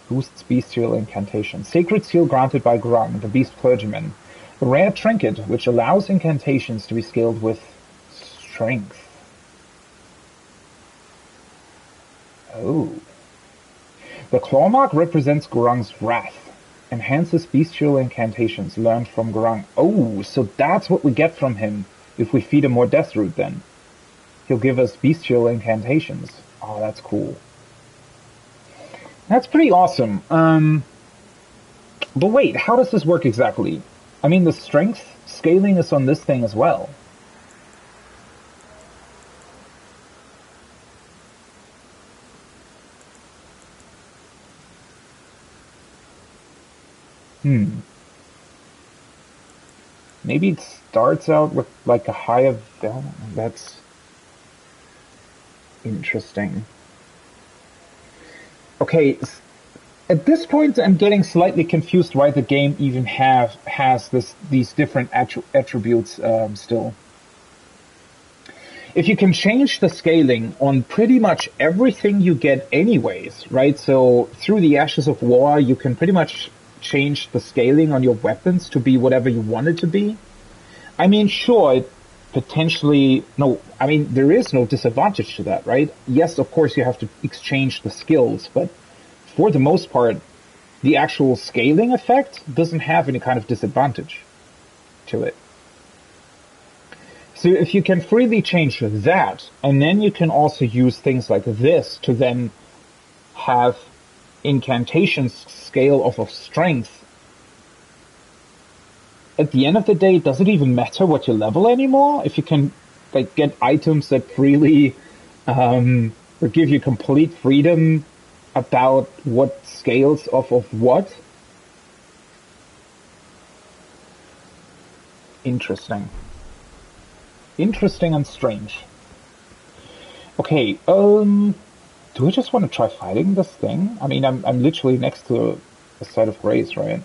Boosts bestial incantation. Sacred seal granted by Grung, the beast clergyman. A rare trinket which allows incantations to be scaled with strength. Oh. The claw mark represents Grung's wrath. Enhances bestial incantations learned from Grung. Oh, so that's what we get from him if we feed him more death root then. He'll give us bestial incantations. Oh, that's cool. That's pretty awesome. But wait, how does this work exactly? I mean, the strength scaling is on this thing as well. Maybe it starts out with like a higher value. That's interesting. Okay, at this point I'm getting slightly confused why the game even has these different attributes still. If you can change the scaling on pretty much everything you get anyways, right? So through the Ashes of War, you can pretty much change the scaling on your weapons to be whatever you want it to be. I mean, sure, potentially, no, I mean, there is no disadvantage to that, right? Yes, of course you have to exchange the skills, but for the most part, the actual scaling effect doesn't have any kind of disadvantage to it. So if you can freely change that, and then you can also use things like this to then have incantations scale off of strength, at the end of the day, does it even matter what you level anymore? If you can like get items that freely or give you complete freedom about what scales off of what? Interesting. Interesting and strange. Okay, do I just want to try fighting this thing? I mean, I'm literally next to a site of grace, right?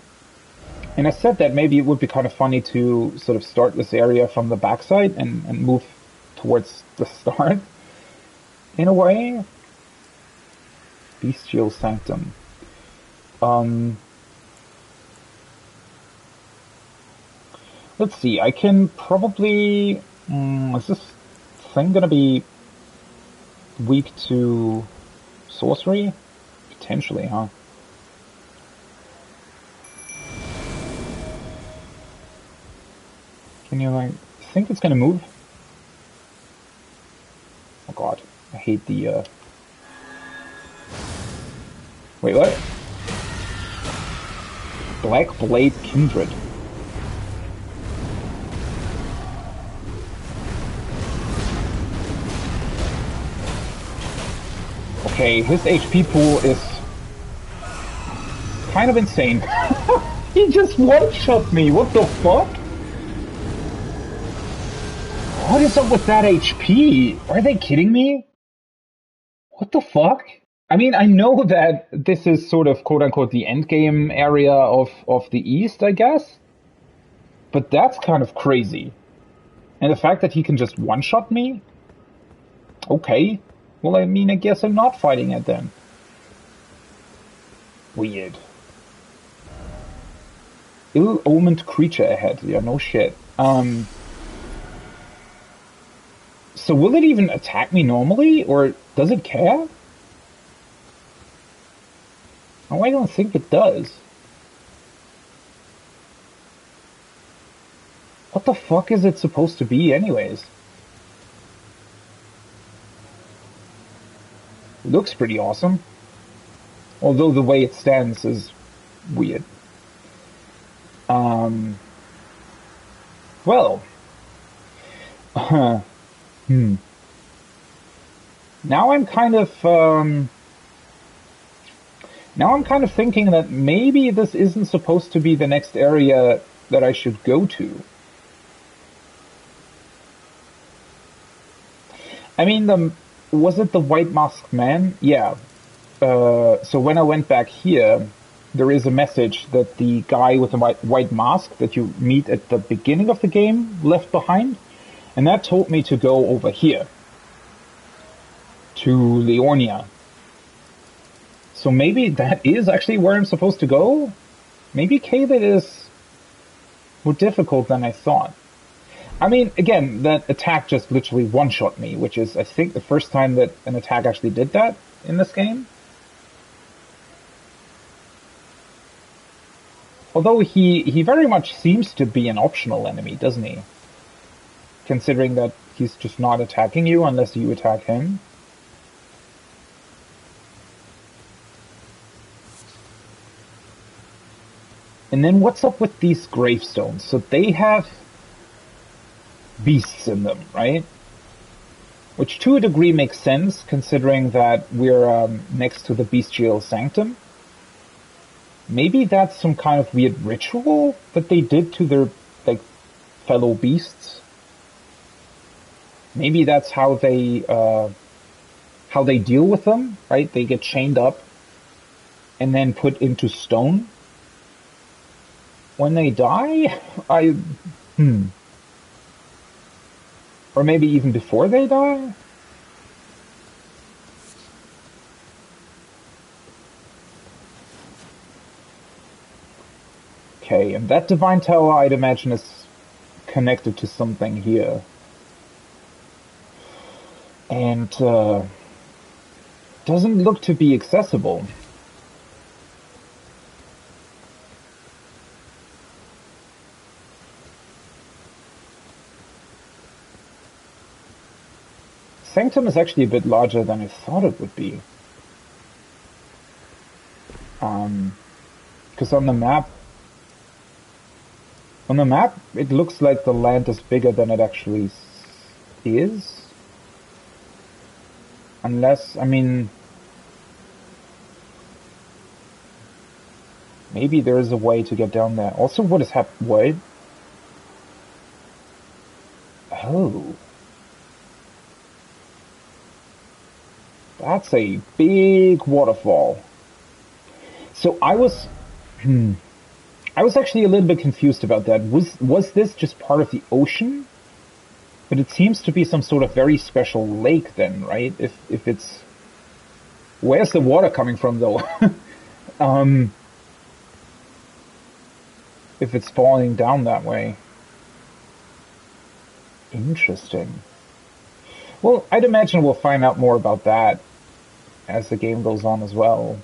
And I said that maybe it would be kind of funny to sort of start this area from the backside and move towards the start, in a way. Bestial Sanctum. Let's see, I can probably... is this thing gonna be weak to sorcery? Potentially, huh? Can you, like, think it's gonna move? Oh god, I hate the, Wait, what? Black Blade Kindred. Okay, his HP pool is kind of insane. He just one-shot me, what the fuck? What is up with that HP? Are they kidding me? What the fuck? I mean, I know that this is sort of quote-unquote the endgame area of the East, I guess. But that's kind of crazy. And the fact that he can just one-shot me? Okay. Well, I mean, I guess I'm not fighting it then. Weird. Ill-omened creature ahead. Yeah, no shit. So will it even attack me normally, or does it care? Oh, I don't think it does. What the fuck is it supposed to be anyways? It looks pretty awesome. Although the way it stands is weird. Well. Now I'm kind of, now I'm kind of thinking that maybe this isn't supposed to be the next area that I should go to. I mean, was it the White Masked Man? Yeah. So when I went back here, there is a message that the guy with the white mask that you meet at the beginning of the game left behind, and that told me to go over here to Leonia. So maybe that is actually where I'm supposed to go? Maybe Caelid is more difficult than I thought. I mean, again, that attack just literally one-shot me, which is, I think, the first time that an attack actually did that in this game. Although he very much seems to be an optional enemy, doesn't he? Considering that he's just not attacking you unless you attack him. And then what's up with these gravestones? So they have beasts in them, right? Which to a degree makes sense, considering that we're next to the bestial sanctum. Maybe that's some kind of weird ritual that they did to their, like, fellow beasts. Maybe that's how they deal with them, right? They get chained up and then put into stone when they die. Or maybe even before they die? Okay, and that divine tower, I'd imagine, is connected to something here. And, doesn't look to be accessible. Sanctum is actually a bit larger than I thought it would be. Because on the map, it looks like the land is bigger than it actually is. Unless, I mean, maybe there is a way to get down there. Also, what is happening? What? Oh. That's a big waterfall. So I was actually a little bit confused about that. Was this just part of the ocean? But it seems to be some sort of very special lake then, right? If it's... Where's the water coming from, though? If it's falling down that way. Interesting. Well, I'd imagine we'll find out more about that as the game goes on as well.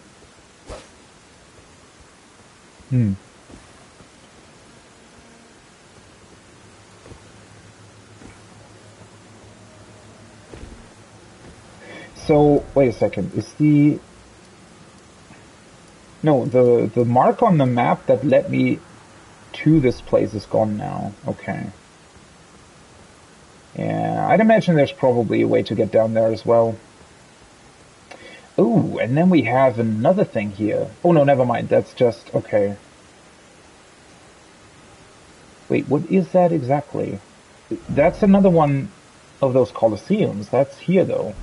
So, wait a second, is the... No, the mark on the map that led me to this place is gone now. Okay. Yeah, I'd imagine there's probably a way to get down there as well. Oh, and then we have another thing here. Oh no, never mind, that's just... okay. Wait, what is that exactly? That's another one of those Colosseums. That's here, though.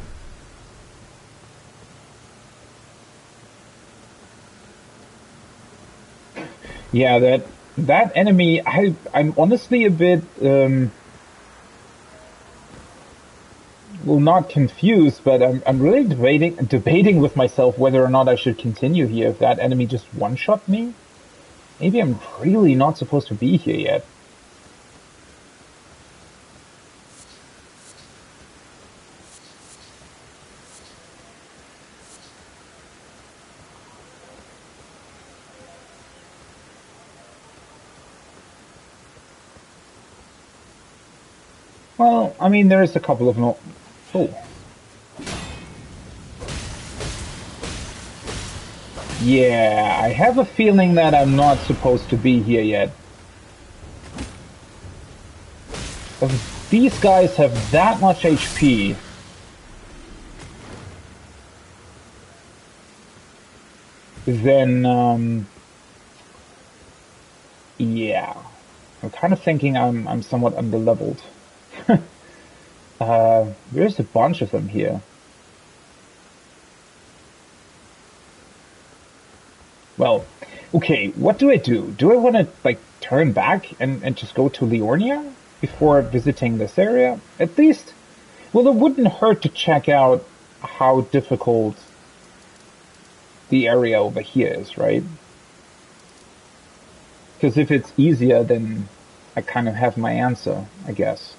Yeah, that enemy, I'm honestly a bit well, not confused, but I'm really debating with myself whether or not I should continue here if that enemy just one-shot me. Maybe I'm really not supposed to be here yet. Well, I mean, there's a couple of no... Oh. Yeah, I have a feeling that I'm not supposed to be here yet. If these guys have that much HP... then, yeah. I'm kind of thinking I'm somewhat underleveled. There's a bunch of them here. Well, okay, what do I do? Do I want to, like, turn back and just go to Liornia before visiting this area? At least, well, it wouldn't hurt to check out how difficult the area over here is, right? Because if it's easier, then I kind of have my answer, I guess.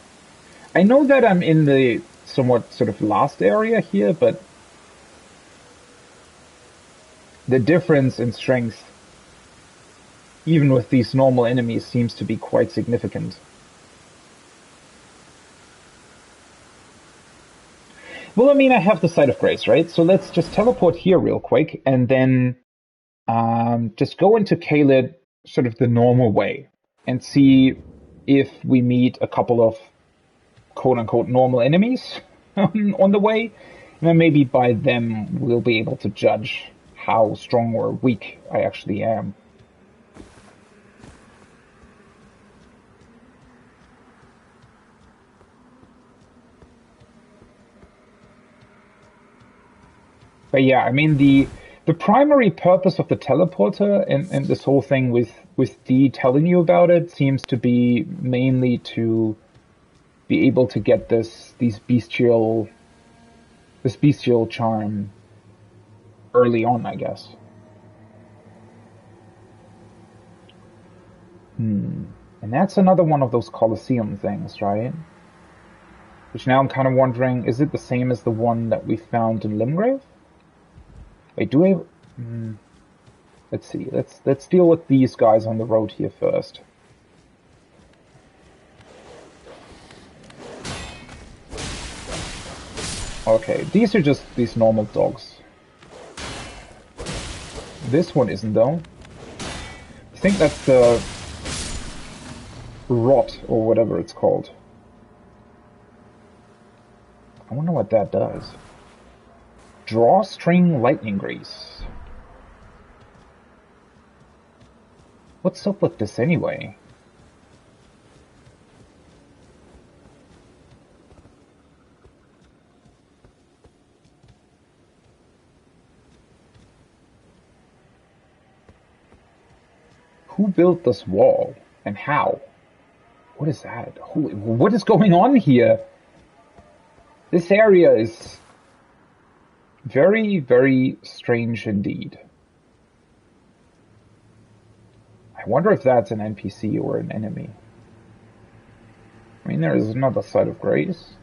I know that I'm in the somewhat sort of last area here, but the difference in strength, even with these normal enemies, seems to be quite significant. Well, I mean, I have the Site of Grace, right? So let's just teleport here real quick, and then just go into Caelid sort of the normal way, and see if we meet a couple of quote-unquote normal enemies on the way, and then maybe by them we'll be able to judge how strong or weak I actually am. But yeah, I mean, the primary purpose of the teleporter and this whole thing with Dee telling you about it seems to be mainly to be able to get this bestial charm early on, I guess. And that's another one of those Colosseum things, right? Which now I'm kind of wondering, is it the same as the one that we found in Limgrave? Wait, do I... Let's see, let's deal with these guys on the road here first. Okay, these are just these normal dogs. This one isn't, though. I think that's the rot, or whatever it's called. I wonder what that does. Drawstring lightning grease. What's up with this anyway? Who built this wall? And how? What is that? What is going on here? This area is very, very strange indeed. I wonder if that's an NPC or an enemy. I mean, there is another Site of Grace.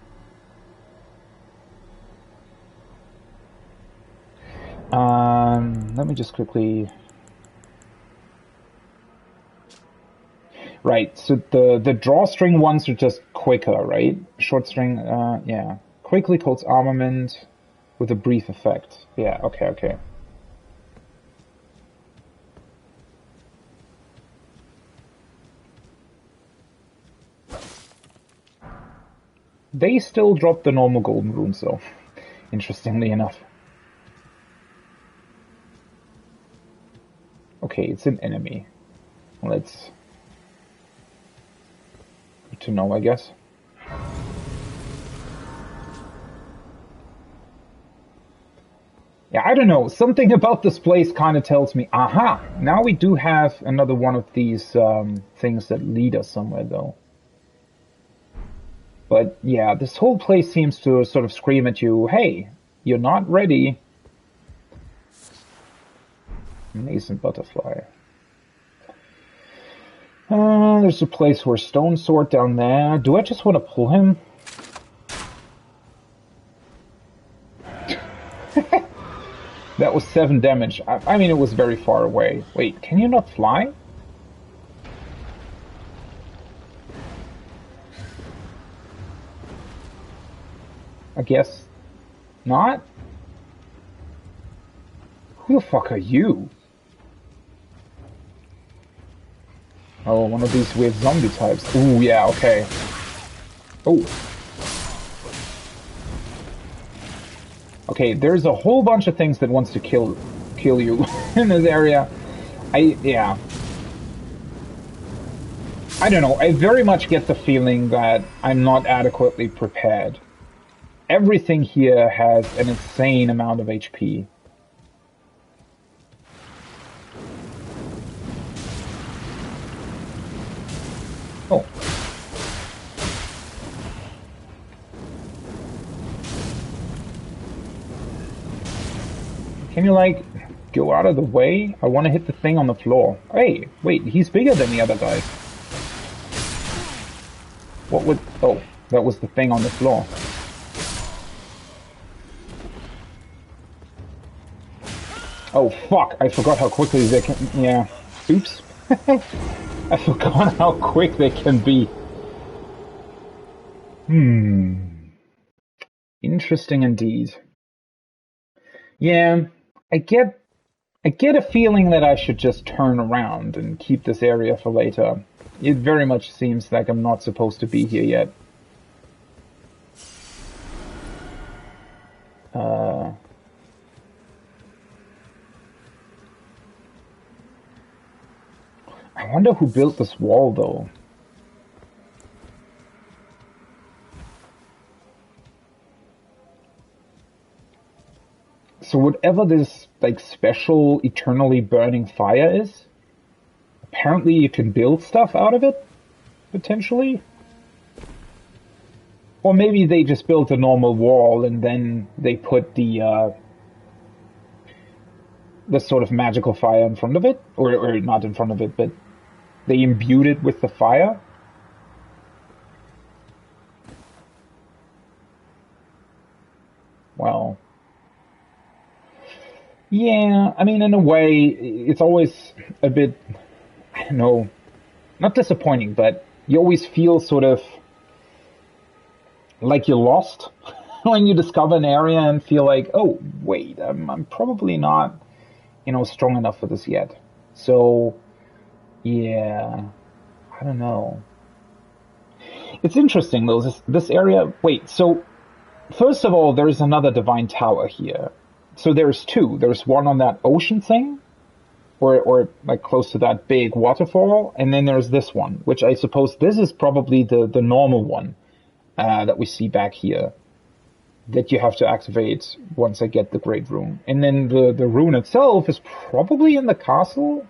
Let me just quickly... Right, so the drawstring ones are just quicker, right? Short string, yeah. Quickly coats armament with a brief effect. Yeah, okay. They still drop the normal golden runes, though, interestingly enough. Okay, it's an enemy. Let's... Good to know, I guess. Yeah, I don't know. Something about this place kind of tells me, aha, now we do have another one of these things that lead us somewhere, though. But yeah, this whole place seems to sort of scream at you, hey, you're not ready. Nascent butterfly. There's a place where stone sword down there. Do I just want to pull him? That was 7 damage. I mean, it was very far away. Wait, can you not fly? I guess not. Who the fuck are you? Oh, one of these weird zombie types. Ooh, yeah, okay. Oh. Okay, there's a whole bunch of things that wants to kill you in this area. Yeah. I don't know, I very much get the feeling that I'm not adequately prepared. Everything here has an insane amount of HP. Oh. Can you, like, go out of the way? I want to hit the thing on the floor. Hey, wait, he's bigger than the other guys. What would... Oh, that was the thing on the floor. Oh, fuck, I forgot how quickly they can... Yeah. Oops. I forgot how quick they can be. Interesting indeed. Yeah, I get a feeling that I should just turn around and keep this area for later. It very much seems like I'm not supposed to be here yet. I wonder who built this wall, though. So whatever this, like, special eternally burning fire is, apparently you can build stuff out of it, potentially? Or maybe they just built a normal wall and then they put the sort of magical fire in front of it, or not in front of it, but they imbued it with the fire. Well, yeah, I mean, in a way, it's always a bit, I don't know, not disappointing, but you always feel sort of like you're lost when you discover an area and feel like, oh, wait, I'm probably not, strong enough for this yet. So, yeah, I don't know. It's interesting, though, this area... Wait, so, first of all, there's another divine tower here. So there's 2. There's one on that ocean thing, or like close to that big waterfall, and then there's this one, which I suppose this is probably the normal one that we see back here, that you have to activate once I get the Great Rune. And then the rune itself is probably in the castle?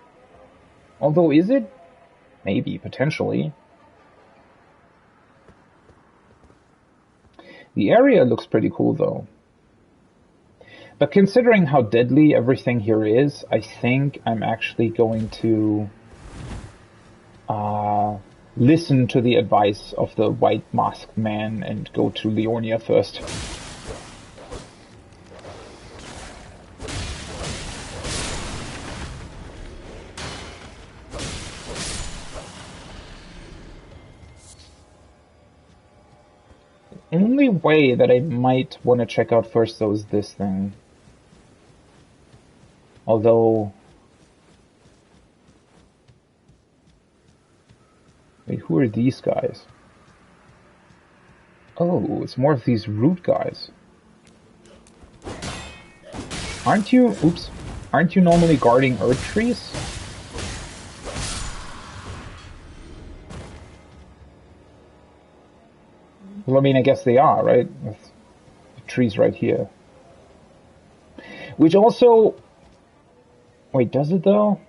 Although, is it? Maybe, potentially. The area looks pretty cool, though. But considering how deadly everything here is, I think I'm actually going to listen to the advice of the white masked man and go to Leonia first. The only way that I might want to check out first, though, is this thing. Although... Wait, who are these guys? Oh, it's more of these root guys. Aren't you... Oops. Aren't you normally guarding earth trees? Well, I mean, I guess they are, right? With the trees right here. Which also... Wait, does it though?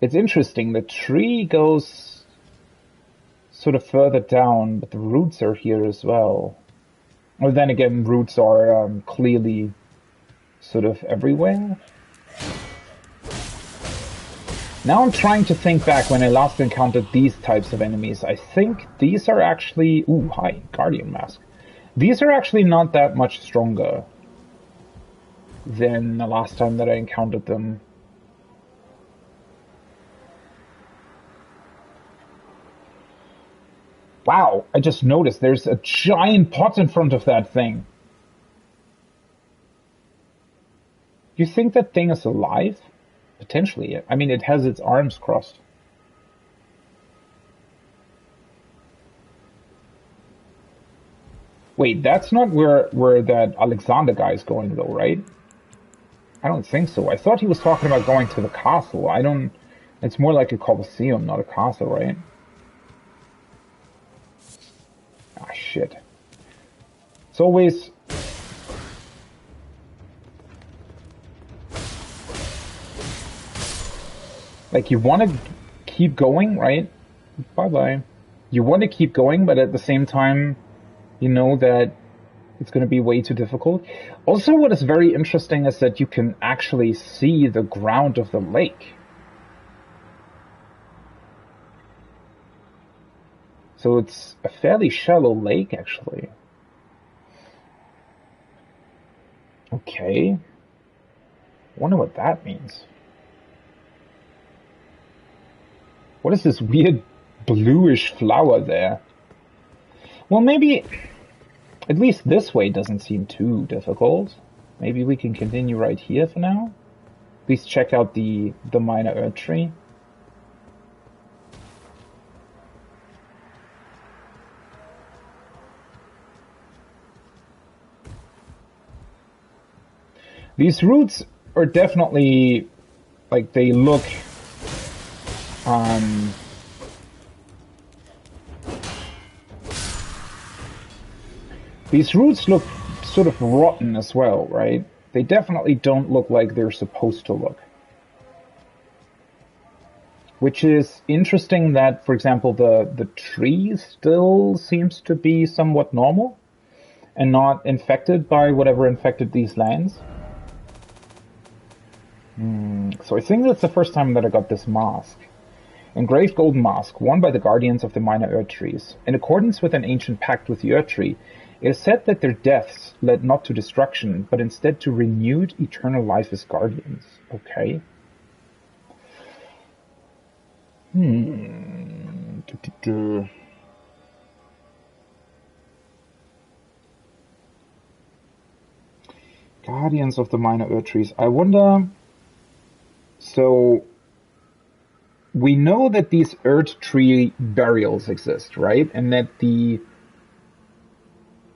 It's interesting. The tree goes sort of further down, but the roots are here as well. Or then again, roots are clearly sort of everywhere. Now I'm trying to think back when I last encountered these types of enemies. I think these are actually... Ooh, hi, Guardian Mask. These are actually not that much stronger than the last time that I encountered them. Wow, I just noticed there's a giant pot in front of that thing. You think that thing is alive? Potentially. I mean, it has its arms crossed. Wait, that's not where that Alexander guy is going, though, right? I don't think so. I thought he was talking about going to the castle. I don't... It's more like a Colosseum, not a castle, right? Ah, shit. It's always... Like, you want to keep going, right? Bye-bye. You want to keep going, but at the same time, you know that it's going to be way too difficult. Also, what is very interesting is that you can actually see the ground of the lake. So it's a fairly shallow lake, actually. Okay. I wonder what that means. What is this weird bluish flower there? Well, maybe at least this way doesn't seem too difficult. Maybe we can continue right here for now. Please check out the minor earth tree. These roots are definitely, like, they look these roots look sort of rotten as well, right? They definitely don't look like they're supposed to look. Which is interesting that, for example, the tree still seems to be somewhat normal and not infected by whatever infected these lands. So I think that's the first time that I got this mask. Engraved golden mask, worn by the guardians of the minor earth trees. In accordance with an ancient pact with the earth tree, it is said that their deaths led not to destruction, but instead to renewed eternal life as guardians. Okay. Guardians of the minor earth trees. I wonder... So... We know that these earth tree burials exist, right? And that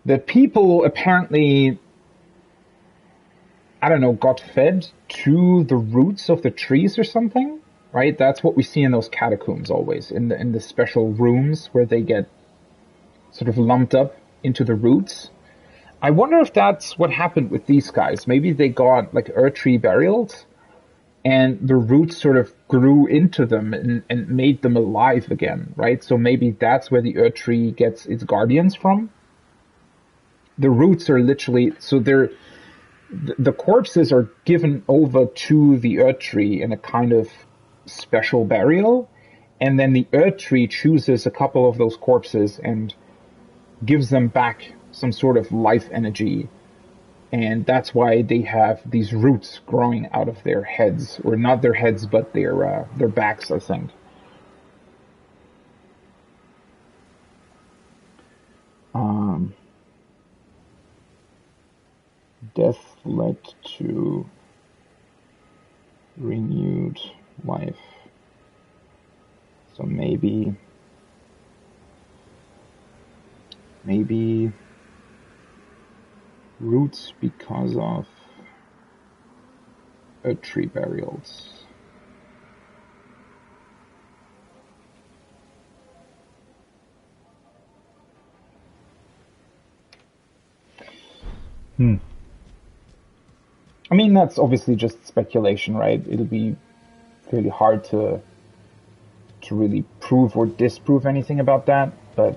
that people apparently, I don't know, got fed to the roots of the trees or something, right? That's what we see in those catacombs always, in the special rooms where they get sort of lumped up into the roots. I wonder if that's what happened with these guys. Maybe they got like earth tree burials, and the roots sort of grew into them and made them alive again, right? So maybe that's where the earth tree gets its guardians from. The roots are literally, so the corpses are given over to the earth tree in a kind of special burial, and then the earth tree chooses a couple of those corpses and gives them back some sort of life energy. And that's why they have these roots growing out of their heads, or not their heads, but their backs, I think. Death led to renewed life. So maybe roots because of earth tree burials. I mean, that's obviously just speculation, right? It'll be really hard to really prove or disprove anything about that, but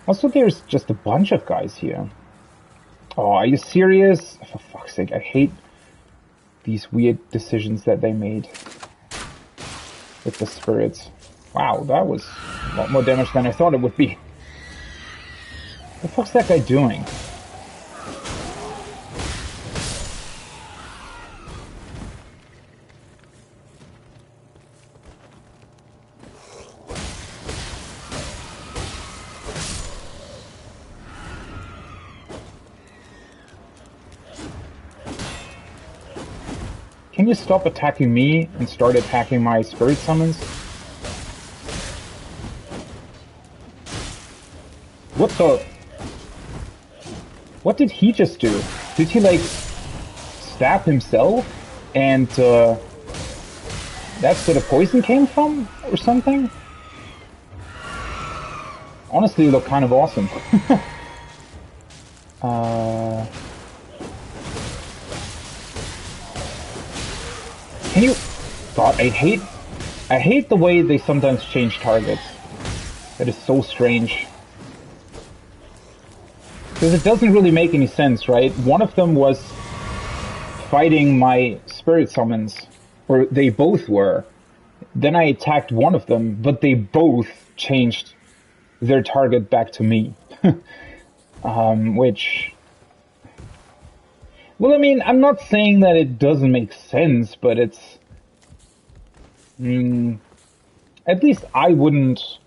also there's just a bunch of guys here. Oh, are you serious? For fuck's sake, I hate these weird decisions that they made with the spirits. Wow, that was a lot more damage than I thought it would be. What the fuck's that guy doing? Can you stop attacking me and start attacking my spirit summons? What the... What did he just do? Did he, like, stab himself? And, that's where the poison came from? Or something? Honestly, it looked kind of awesome. Can you... God, I hate the way they sometimes change targets. That is so strange. Because it doesn't really make any sense, right? One of them was fighting my spirit summons, or they both were. Then I attacked one of them, but they both changed their target back to me. Which... Well, I mean, I'm not saying that it doesn't make sense, but it's... at least I wouldn't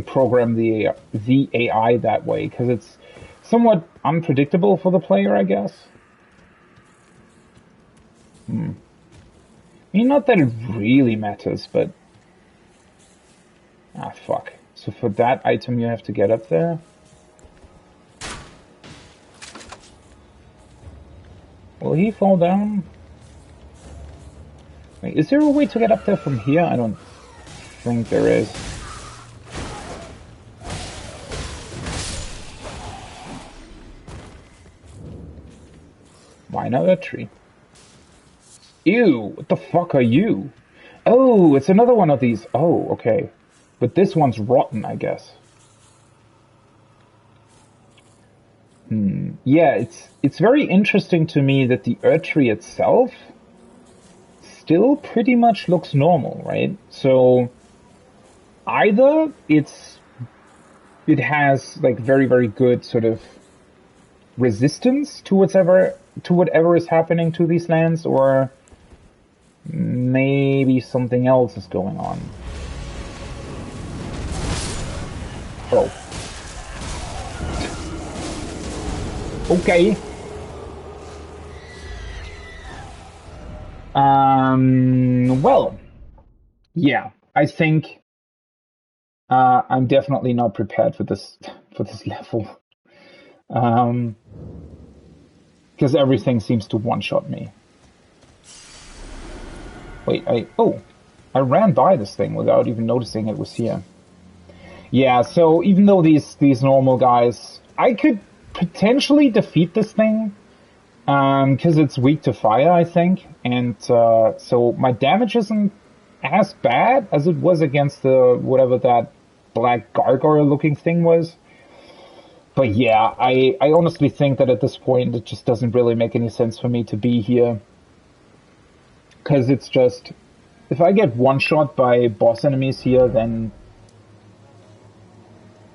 program the AI that way, because it's somewhat unpredictable for the player, I guess. I mean, not that it really matters, but... Ah, fuck. So for that item you have to get up there? Will he fall down? Wait, is there a way to get up there from here? I don't think there is. Minor tree. Ew, what the fuck are you? Oh, it's another one of these. Oh, okay. But this one's rotten, I guess. Yeah, it's very interesting to me that the Erdtree itself still pretty much looks normal, right? So either it has like very, very good sort of resistance to whatever is happening to these lands, or maybe something else is going on. Oh. Okay. Well, yeah, I think I'm definitely not prepared for this level. Because everything seems to one-shot me. Wait, I ran by this thing without even noticing it was here. Yeah, so even though these normal guys, I could potentially defeat this thing, because it's weak to fire, I think, and so my damage isn't as bad as it was against the whatever that black gargoyle-looking thing was. But yeah, I honestly think that at this point it just doesn't really make any sense for me to be here, because it's just, if I get one-shot by boss enemies here, then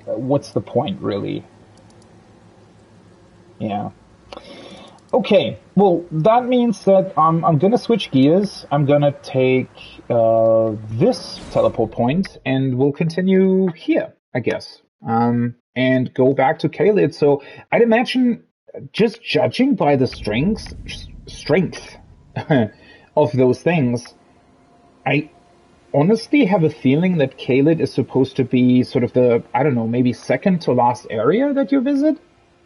what's the point, really? Yeah. Okay, well, that means that I'm gonna switch gears. I'm gonna take this teleport point, and we'll continue here, I guess. And go back to Caelid. So I'd imagine, just judging by the strength of those things, I honestly have a feeling that Caelid is supposed to be sort of the, I don't know, maybe second to last area that you visit?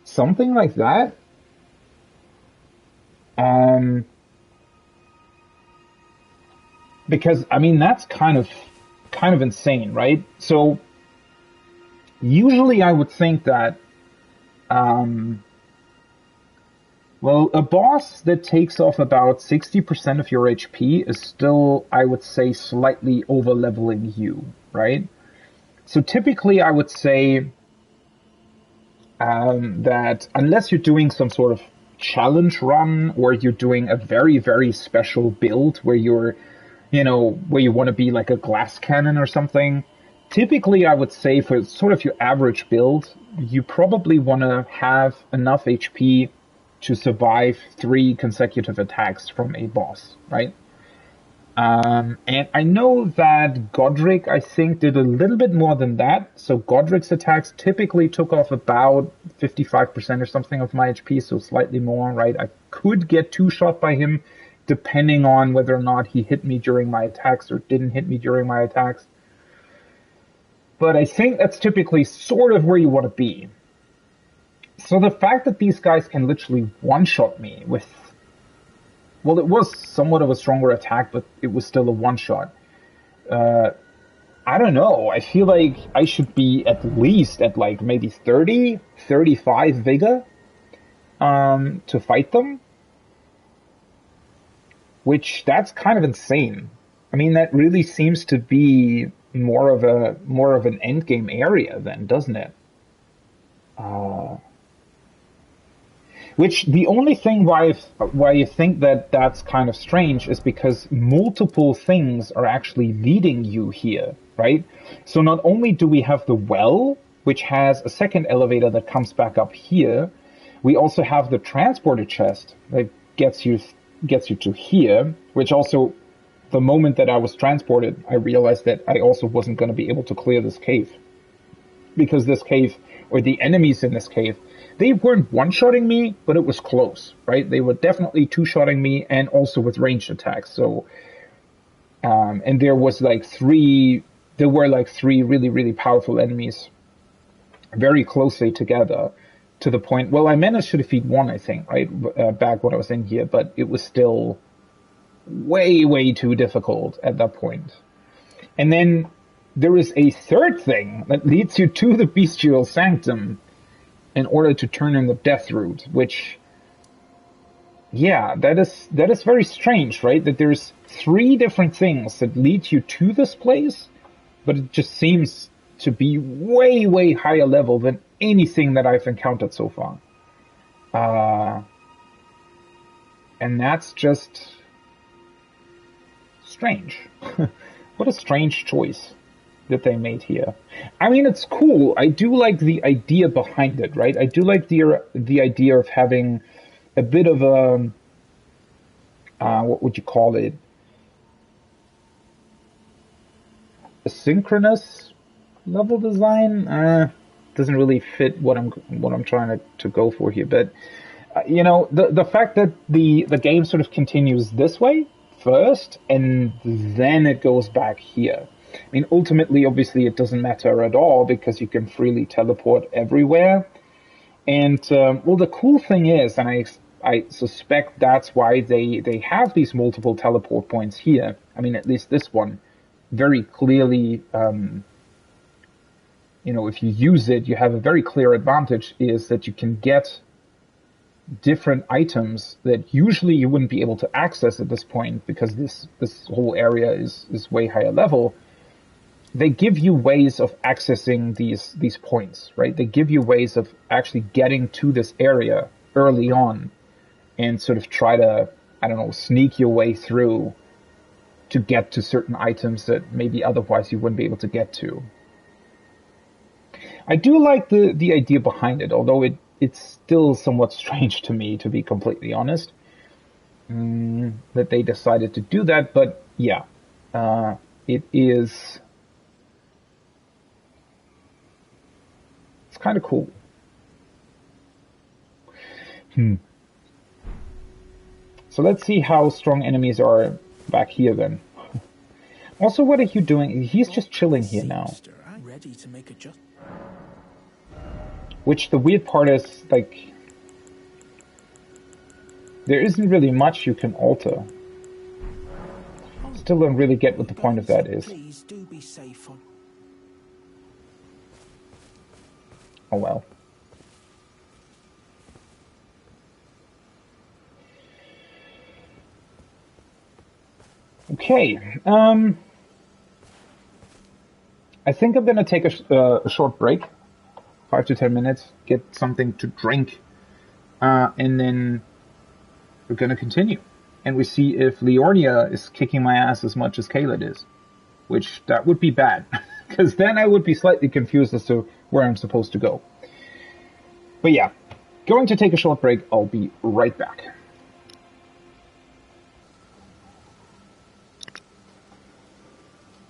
Something like that? Because, I mean, that's kind of insane, right? So, usually I would think that, Well, a boss that takes off about 60% of your HP is still, I would say, slightly over-leveling you, right? So typically I would say that unless you're doing some sort of challenge run or you're doing a very, very special build where you're, where you want to be like a glass cannon or something, typically I would say for sort of your average build, you probably want to have enough HP to survive 3 consecutive attacks from a boss, right? And I know that Godric, I think, did a little bit more than that. So Godric's attacks typically took off about 55% or something of my HP, so slightly more, right? I could get 2-shot by him, depending on whether or not he hit me during my attacks or didn't hit me during my attacks. But I think that's typically sort of where you want to be. So the fact that these guys can literally one-shot me with... Well, it was somewhat of a stronger attack, but it was still a one-shot. I don't know. I feel like I should be at least at like maybe 30, 35 vigor to fight them. Which, that's kind of insane. I mean, that really seems to be more of an endgame area then, doesn't it? Which, the only thing why you think that that's kind of strange is because multiple things are actually leading you here, right? So not only do we have the well, which has a second elevator that comes back up here, we also have the transporter chest that gets you to here, which also, the moment that I was transported, I realized that I also wasn't going to be able to clear this cave. Because this cave, or the enemies in this cave, they weren't one-shotting me, but it was close, right? They were definitely 2-shotting me, and also with ranged attacks. So, and there were like three really, really powerful enemies very closely together, to the point, well, I managed to defeat one, I think, right, back when I was in here, but it was still way, way too difficult at that point. And then there is a third thing that leads you to the Bestial Sanctum in order to turn in the Death Root, which, yeah, that is very strange, right? That there's 3 different things that lead you to this place, but it just seems to be way, way higher level than anything that I've encountered so far. And that's just strange. What a strange choice that they made here. I mean, it's cool. I do like the idea behind it, right? I do like the idea of having a bit of a, what would you call it? A synchronous level design? Doesn't really fit what I'm trying to go for here. But, the fact that the game sort of continues this way first, and then it goes back here. I mean, ultimately, obviously, it doesn't matter at all because you can freely teleport everywhere. And, well, the cool thing is, and I suspect that's why they have these multiple teleport points here. I mean, at least this one very clearly, if you use it, you have a very clear advantage, is that you can get different items that usually you wouldn't be able to access at this point because this whole area is way higher level. They give you ways of accessing these points, right? They give you ways of actually getting to this area early on and sort of try to, I don't know, sneak your way through to get to certain items that maybe otherwise you wouldn't be able to get to. I do like the idea behind it, although it's still somewhat strange to me, to be completely honest, that they decided to do that. But yeah, it is... It's kind of cool. So let's see how strong enemies are back here then. Also, what are you doing? He's just chilling here now. Ready to make a Which the weird part is, like, there isn't really much you can alter. Still don't really get what the point of that is. Please do be safe on. Oh well. Okay. I think I'm gonna take a short break, 5 to 10 minutes, get something to drink, and then we're gonna continue. And we see if Leornia is kicking my ass as much as Caled is, which that would be bad, because then I would be slightly confused as to where I'm supposed to go. But yeah, going to take a short break. I'll be right back.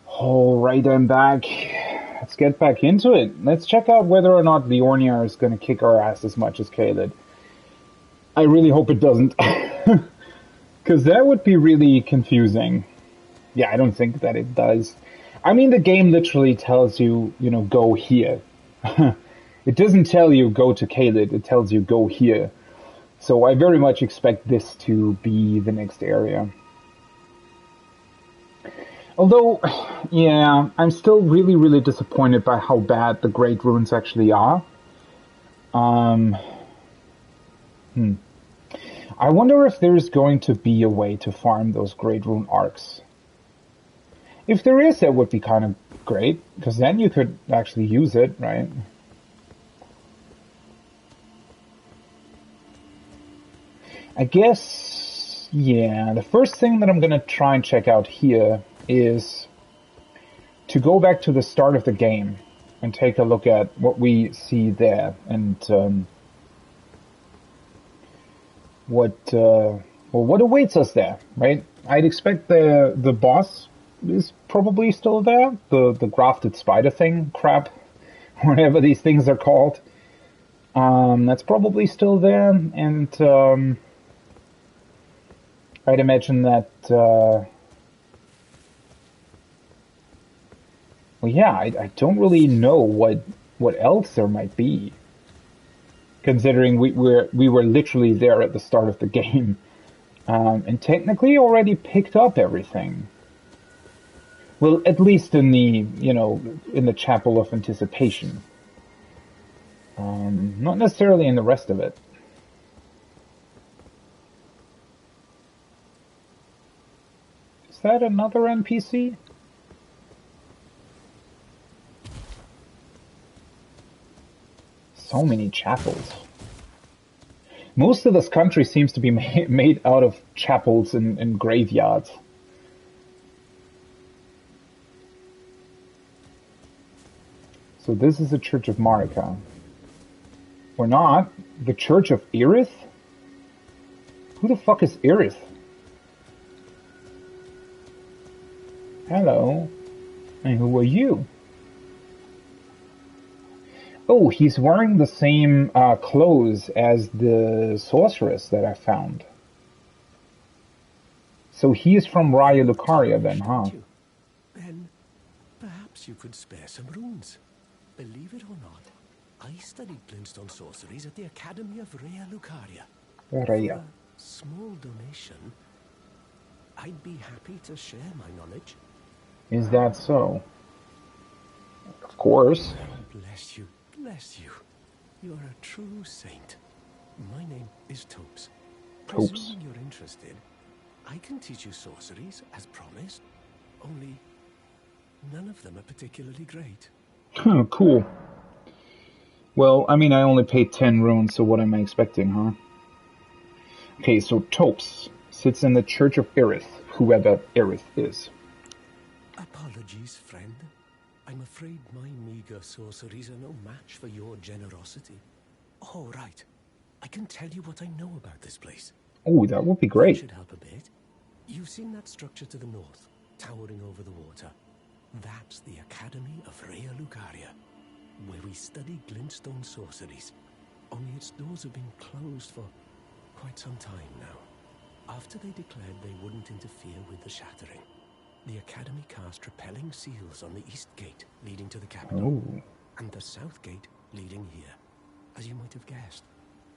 Alright, I'm back. Let's get back into it. Let's check out whether or not Leornia is going to kick our ass as much as Caled. I really hope it doesn't. Because that would be really confusing. Yeah, I don't think that it does. I mean, the game literally tells you, go here. It doesn't tell you go to Caled, it tells you go here. So I very much expect this to be the next area. Although, yeah, I'm still really, really disappointed by how bad the Great Runes actually are. I wonder if there's going to be a way to farm those Great Rune arcs. If there is, that would be kind of great, because then you could actually use it, right? I guess, yeah, the first thing that I'm going to try and check out here is to go back to the start of the game and take a look at what we see there and what awaits us there, right? I'd expect the boss is probably still there, the grafted spider thing, crap, whatever these things are called. That's probably still there, and I'd imagine that, well, yeah, I don't really know what else there might be, considering we were literally there at the start of the game, and technically already picked up everything. Well, at least in the, in the Chapel of Anticipation. Not necessarily in the rest of it. Is that another NPC? So many chapels. Most of this country seems to be made out of chapels and graveyards. So this is the Church of Marika. Or not. The Church of Irith? Who the fuck is Irith? Hello. And who are you? Oh, he's wearing the same clothes as the sorceress that I found. So he is from Raya Lucaria then, huh? Then perhaps you could spare some runes. Believe it or not, I studied glintstone sorceries at the Academy of Raya Lucaria. Raya. For a small donation, I'd be happy to share my knowledge. Is that so? Of course. Bless you, bless you. You're a true saint. My name is Topes. Topes. Presuming you're interested, I can teach you sorceries, as promised. Only none of them are particularly great. Huh, cool. Well, I mean, I only paid 10 runes, so what am I expecting, huh? Okay, so Topes sits in the Church of Irith, whoever Irith is. Apologies, friend. I'm afraid my meager sorceries are no match for your generosity. Oh, right. I can tell you what I know about this place. Oh, that would be That great. should help a bit. You've seen that structure to the north, towering over the water. That's the Academy of Raya Lucaria, where we study glintstone sorceries. Only its doors have been closed for quite some time now. After they declared they wouldn't interfere with the shattering, the Academy cast repelling seals on the east gate leading to the capital, and the south gate leading here. As you might have guessed,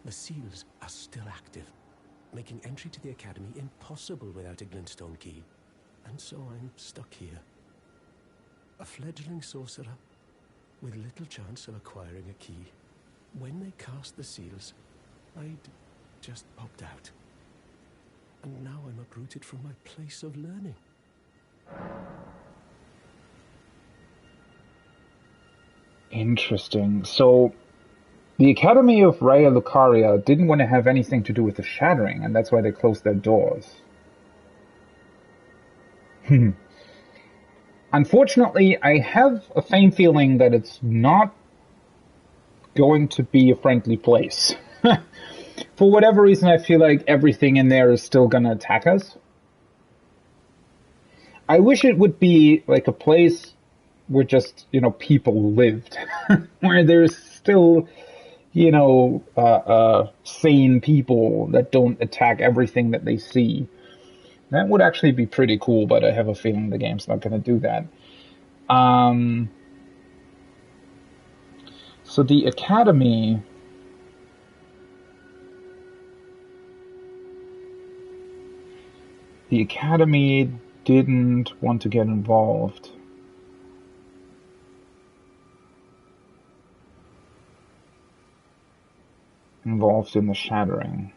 the seals are still active, making entry to the Academy impossible without a glintstone key. And so I'm stuck here. A fledgling sorcerer with little chance of acquiring a key. When they cast the seals, I'd just popped out. And now I'm uprooted from my place of learning. Interesting. So the Academy of Raya Lucaria didn't want to have anything to do with the Shattering, and that's why they closed their doors. Unfortunately, I have a faint feeling that it's not going to be a friendly place. For whatever reason, I feel like everything in there is still gonna attack us. I wish it would be like a place where just, people lived. Where there's still, sane people that don't attack everything that they see. That would actually be pretty cool, but I have a feeling the game's not gonna do that. So the Academy... The Academy didn't want to get involved. Involved in the Shattering.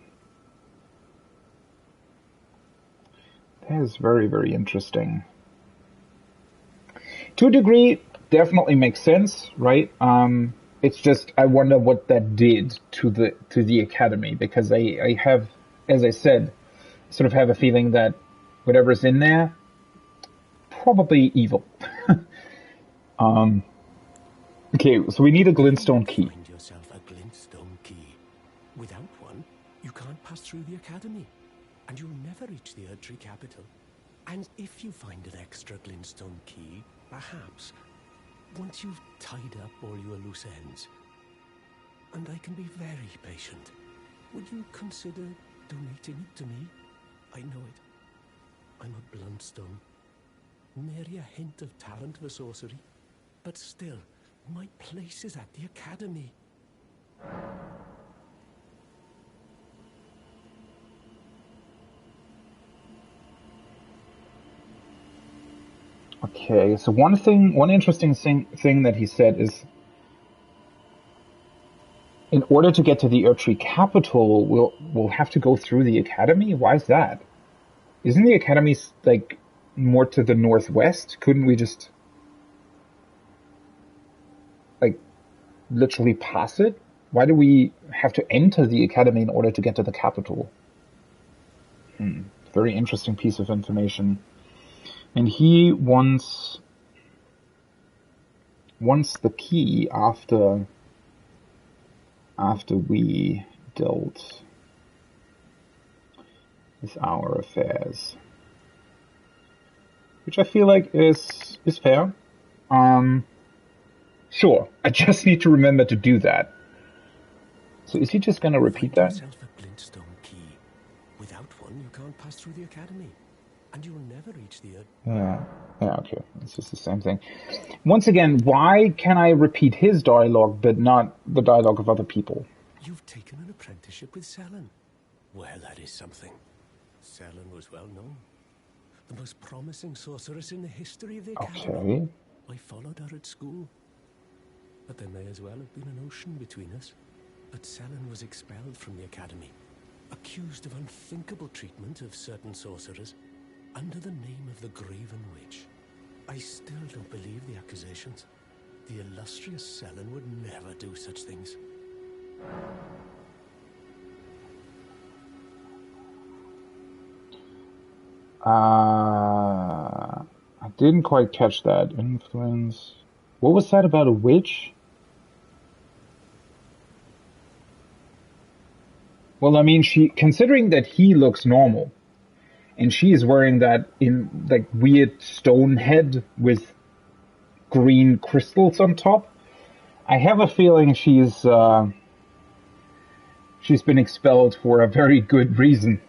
That is very, very interesting. To a degree, definitely makes sense, right? It's just, I wonder what that did to the Academy, because I have, as I said, sort of have a feeling that whatever's in there, probably evil. Okay, so we need a glintstone key. Find yourself a glintstone key. Without one, you can't pass through the Academy, and you'll never reach the Erdtree capital. And if you find an extra glintstone key, perhaps, once you've tied up all your loose ends, and I can be very patient, would you consider donating it to me? I know it. I'm a bluntstone. Nary a hint of talent for sorcery. But still, my place is at the Academy. Okay, so one interesting thing that he said is, in order to get to the Erdtree capital, we'll have to go through the Academy? Why is that? Isn't the Academy, like, more to the northwest? Couldn't we just, like, literally pass it? Why do we have to enter the Academy in order to get to the capital? Very interesting piece of information. And he wants the key after we dealt with our affairs, which I feel like is fair. Sure, I just need to remember to do that. So is he just gonna repeat that? Find yourself a glintstone key. Without one, you can't pass through the Academy, and you'll never reach the Yeah, okay. It's just the same thing. Once again, why can I repeat his dialogue but not the dialogue of other people? You've taken an apprenticeship with Selen. Well, that is something. Selen was well known. The most promising sorceress in the history of the Academy. Okay. I followed her at school. But there may as well have been an ocean between us. But Selen was expelled from the Academy, accused of unthinkable treatment of certain sorcerers, under the name of the Graven Witch. I still don't believe the accusations. The illustrious Selen would never do such things. I didn't quite catch that. Influence. What was that about a witch? Well, I mean, considering that he looks normal, and she is wearing that in like weird stone head with green crystals on top, I have a feeling she's been expelled for a very good reason.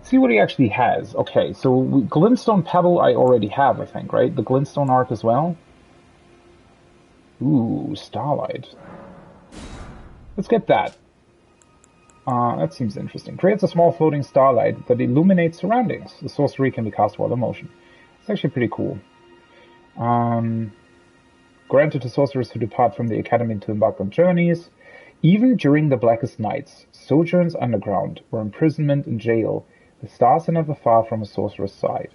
See what he actually has. Okay, so Glintstone Pebble I already have, I think, right? The Glintstone Arc as well? Ooh, Starlight. Let's get that. That seems interesting. Creates a small floating starlight that illuminates surroundings. The sorcery can be cast while in motion. It's actually pretty cool. Granted to sorcerers who depart from the Academy to embark on journeys, even during the blackest nights, sojourns underground, or imprisonment in jail, the stars are never far from a sorcerer's side.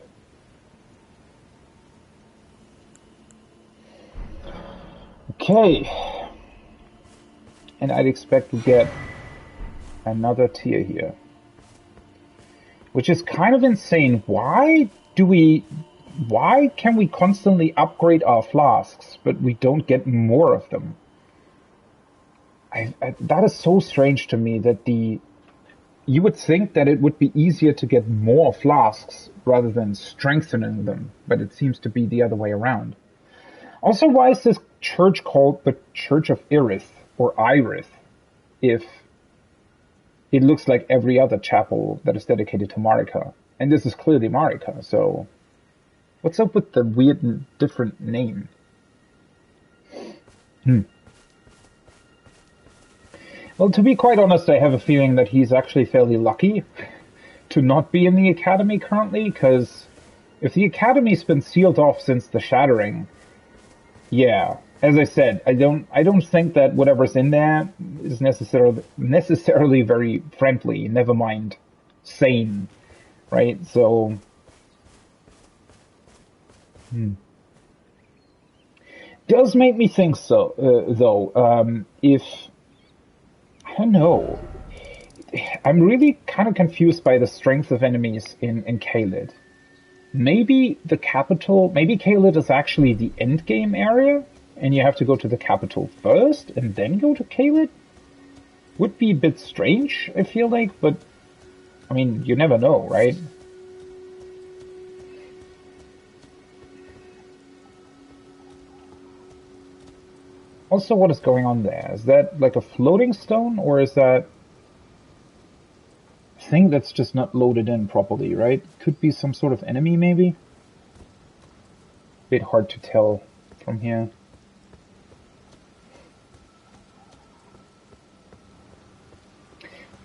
Okay. And I'd expect to get another tier here. Which is kind of insane. Why can we constantly upgrade our flasks, but we don't get more of them? That is so strange to me that you would think that it would be easier to get more flasks rather than strengthening them, but it seems to be the other way around. Also, why is this church called the Church of Irith, or Irith, if it looks like every other chapel that is dedicated to Marika? And this is clearly Marika, so what's up with the weird and different name? Well, to be quite honest, I have a feeling that he's actually fairly lucky to not be in the Academy currently, because if the Academy's been sealed off since the Shattering, yeah, as I said, I don't think that whatever's in there is necessarily very friendly, never mind sane, right? So, does make me think so, though, if, I don't know, I'm really kind of confused by the strength of enemies in Caelid. Maybe the capital, maybe Caelid is actually the endgame area, and you have to go to the capital first, and then go to Caelid? Would be a bit strange, I feel like, but, I mean, you never know, right? Also, what is going on there? Is that like a floating stone, or is that a thing that's just not loaded in properly, right? Could be some sort of enemy, maybe? Bit hard to tell from here.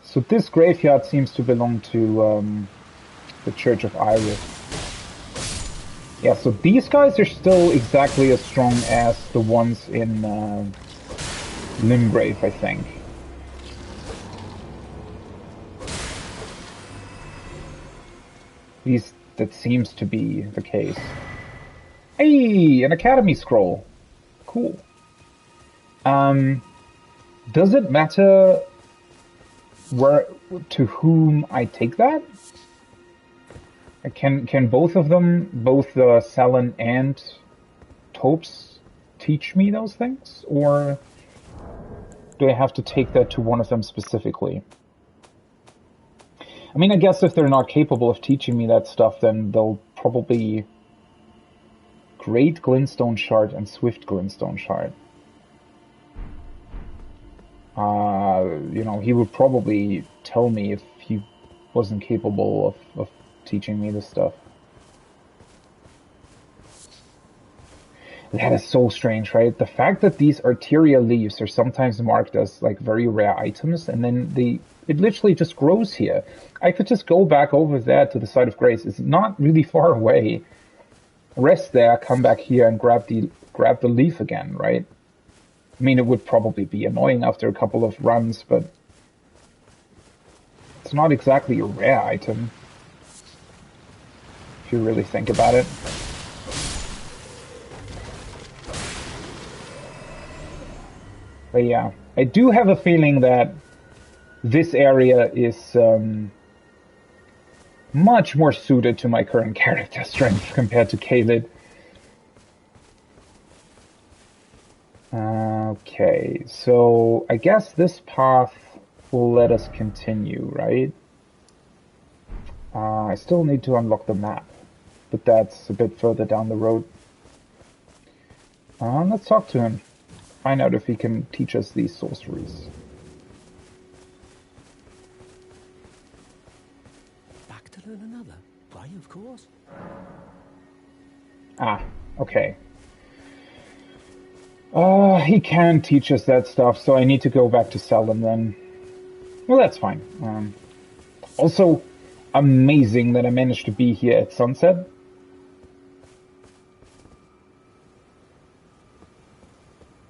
So this graveyard seems to belong to the Church of Iris. Yeah, so these guys are still exactly as strong as the ones in Limgrave, I think. At least that seems to be the case. Hey, an Academy scroll. Cool. Does it matter to whom I take that? Can both of them, both Selen and Topes, teach me those things? Or do I have to take that to one of them specifically? I mean, I guess if they're not capable of teaching me that stuff, then they'll probably Great Glintstone Shard and Swift Glintstone Shard. You know, he would probably tell me if he wasn't capable of teaching me this stuff. That is so strange, right? The fact that these Arteria leaves are sometimes marked as like very rare items, and then it literally just grows here. I could just go back over there to the site of grace. It's not really far away. Rest there, come back here and grab the leaf again, right? I mean, it would probably be annoying after a couple of runs, but it's not exactly a rare item, if you really think about it. But yeah, I do have a feeling that this area is much more suited to my current character strength compared to Caelid. Okay, so I guess this path will let us continue, right? I still need to unlock the map, but that's a bit further down the road. Let's talk to him. Find out if he can teach us these sorceries. Back to learn another? Why, of course. Ah, okay. He can teach us that stuff, so I need to go back to Selen then. Well, that's fine. Also, amazing that I managed to be here at sunset.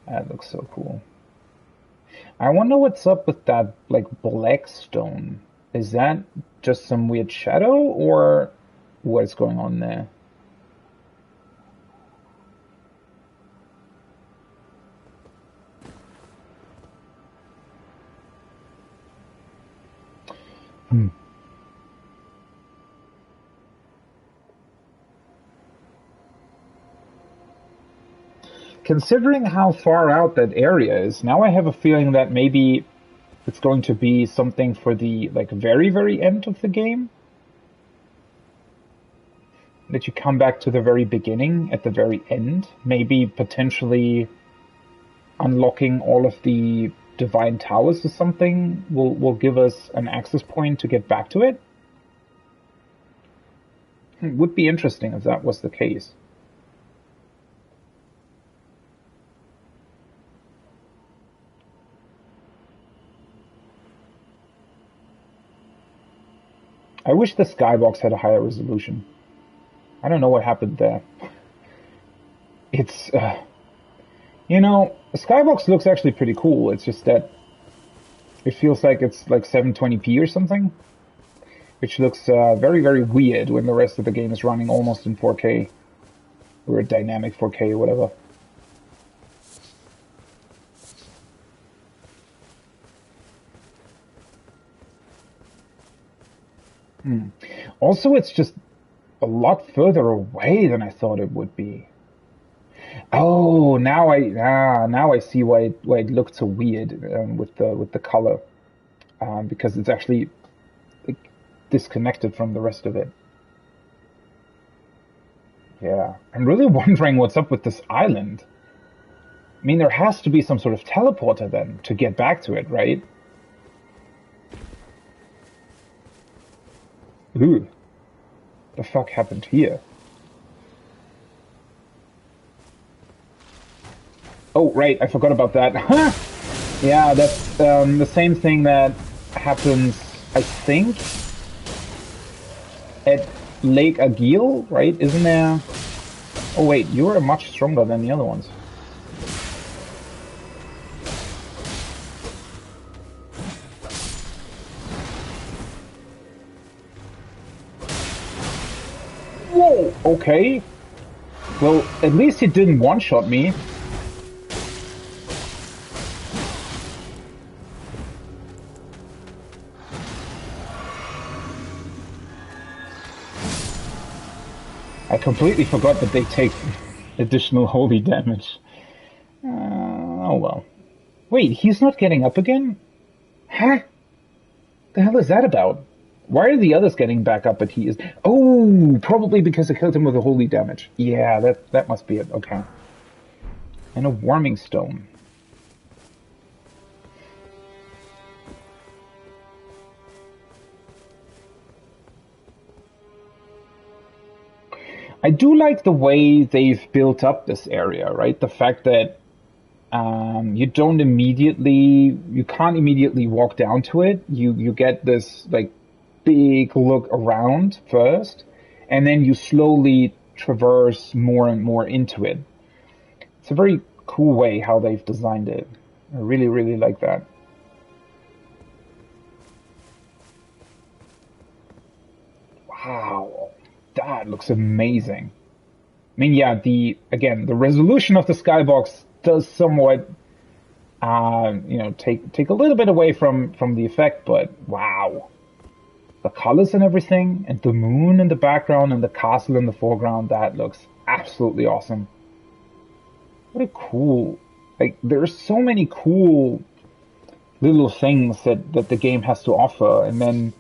That looks so cool. I wonder what's up with that, like, black stone. Is that just some weird shadow, or what's going on there? Considering how far out that area is, now I have a feeling that maybe it's going to be something for the like very, very end of the game. That you come back to the very beginning at the very end. Maybe potentially unlocking all of the divine towers or something will give us an access point to get back to it. It would be interesting if that was the case. I wish the skybox had a higher resolution. I don't know what happened there. It's, you know, the skybox looks actually pretty cool. It's just that it feels like it's like 720p or something, which looks very, very weird when the rest of the game is running almost in 4K or a dynamic 4K or whatever. Also, it's just a lot further away than I thought it would be. Oh, now I see why it looked so weird with the color, because it's actually like disconnected from the rest of it. Yeah, I'm really wondering what's up with this island. I mean, there has to be some sort of teleporter then to get back to it, right? Ooh, the fuck happened here? Oh, right, I forgot about that. Yeah, that's the same thing that happens, I think, at Lake Agil, right? Isn't there... Oh wait, you're much stronger than the other ones. Whoa, okay. Well, at least he didn't one-shot me. I completely forgot that they take additional holy damage. Oh well. Wait, he's not getting up again? Huh? The hell is that about? Why are the others getting back up but he is... Oh, probably because I killed him with a holy damage. Yeah, that must be it. Okay. And a warming stone. I do like the way they've built up this area, right? The fact that you can't immediately walk down to it. You get this like big look around first, and then you slowly traverse more and more into it. It's a very cool way how they've designed it. I really, really like that. Wow, that looks amazing. I mean, yeah, the resolution of the skybox does somewhat, take a little bit away from the effect, but wow, the colors and everything, and the moon in the background and the castle in the foreground, that looks absolutely awesome. What a cool, like, there's so many cool little things that the game has to offer, and then,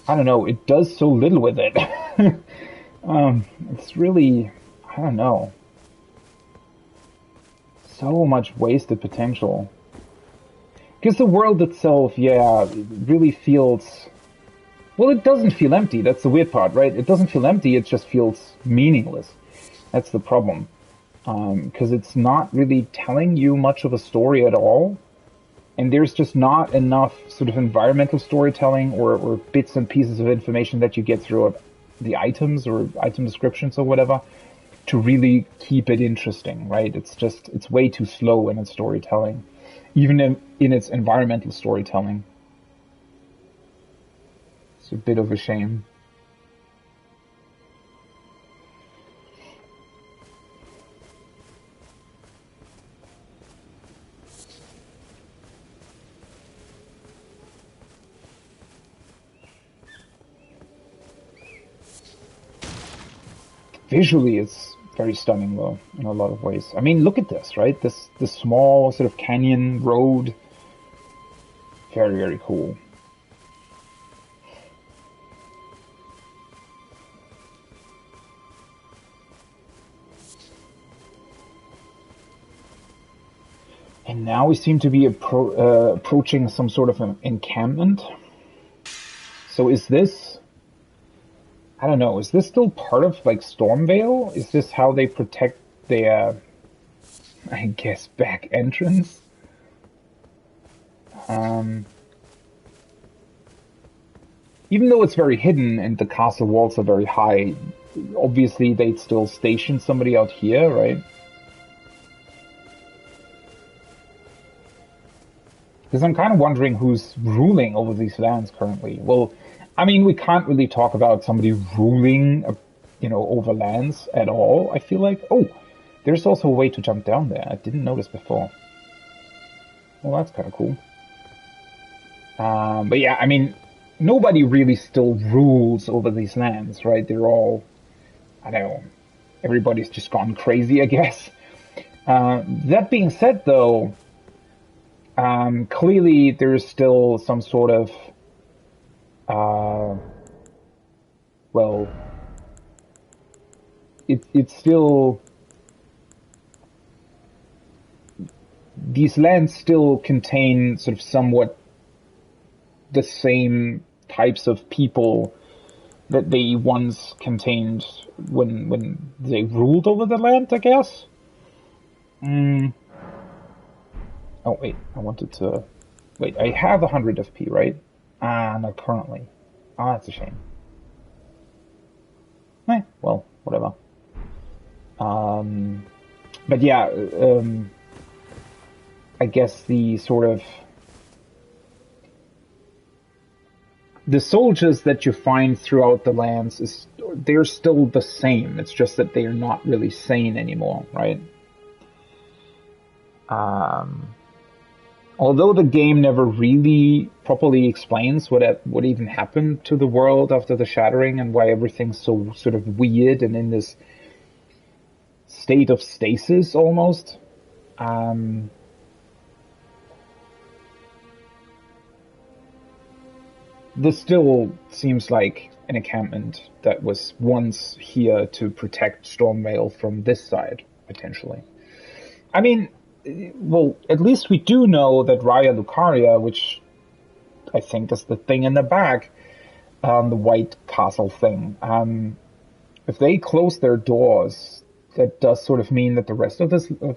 I don't know, it does so little with it. It's really, I don't know, so much wasted potential. Because the world itself, yeah, it really feels... Well, it doesn't feel empty. That's the weird part, right? It doesn't feel empty. It just feels meaningless. That's the problem. Because it's not really telling you much of a story at all. And there's just not enough sort of environmental storytelling or bits and pieces of information that you get through the items or item descriptions or whatever to really keep it interesting, right? It's way too slow in its storytelling. Even in its environmental storytelling. It's a bit of a shame. Visually, it's very stunning, though, in a lot of ways. I mean, look at this, right? This small sort of canyon road. Very, very cool. And now we seem to be approaching some sort of an encampment. So is this... I don't know, is this still part of, like, Stormvale? Is this how they protect their, I guess, back entrance? Even though it's very hidden and the castle walls are very high, obviously they'd still station somebody out here, right? Because I'm kind of wondering who's ruling over these lands currently. Well, I mean, we can't really talk about somebody ruling, over lands at all, I feel like. Oh, there's also a way to jump down there. I didn't notice before. Well, that's kind of cool. But yeah, I mean, nobody really still rules over these lands, right? They're all, I don't know, everybody's just gone crazy, I guess. That being said, though, clearly there's still some sort of, it's still, these lands still contain sort of somewhat the same types of people that they once contained when they ruled over the land, I guess. Oh, wait, I wanted to... Wait, I have 100 FP, right? Not currently. Ah, that's a shame. Well, whatever. But yeah, I guess the sort of... The soldiers that you find throughout the lands, they're still the same. It's just that they're not really sane anymore, right? Although the game never really properly explains what even happened to the world after the Shattering and why everything's so sort of weird and in this state of stasis almost. This still seems like an encampment that was once here to protect Stormvale from this side, potentially. I mean, well, at least we do know that Raya Lucaria, which I think is the thing in the back, the White Castle thing, if they close their doors, that does sort of mean that the rest of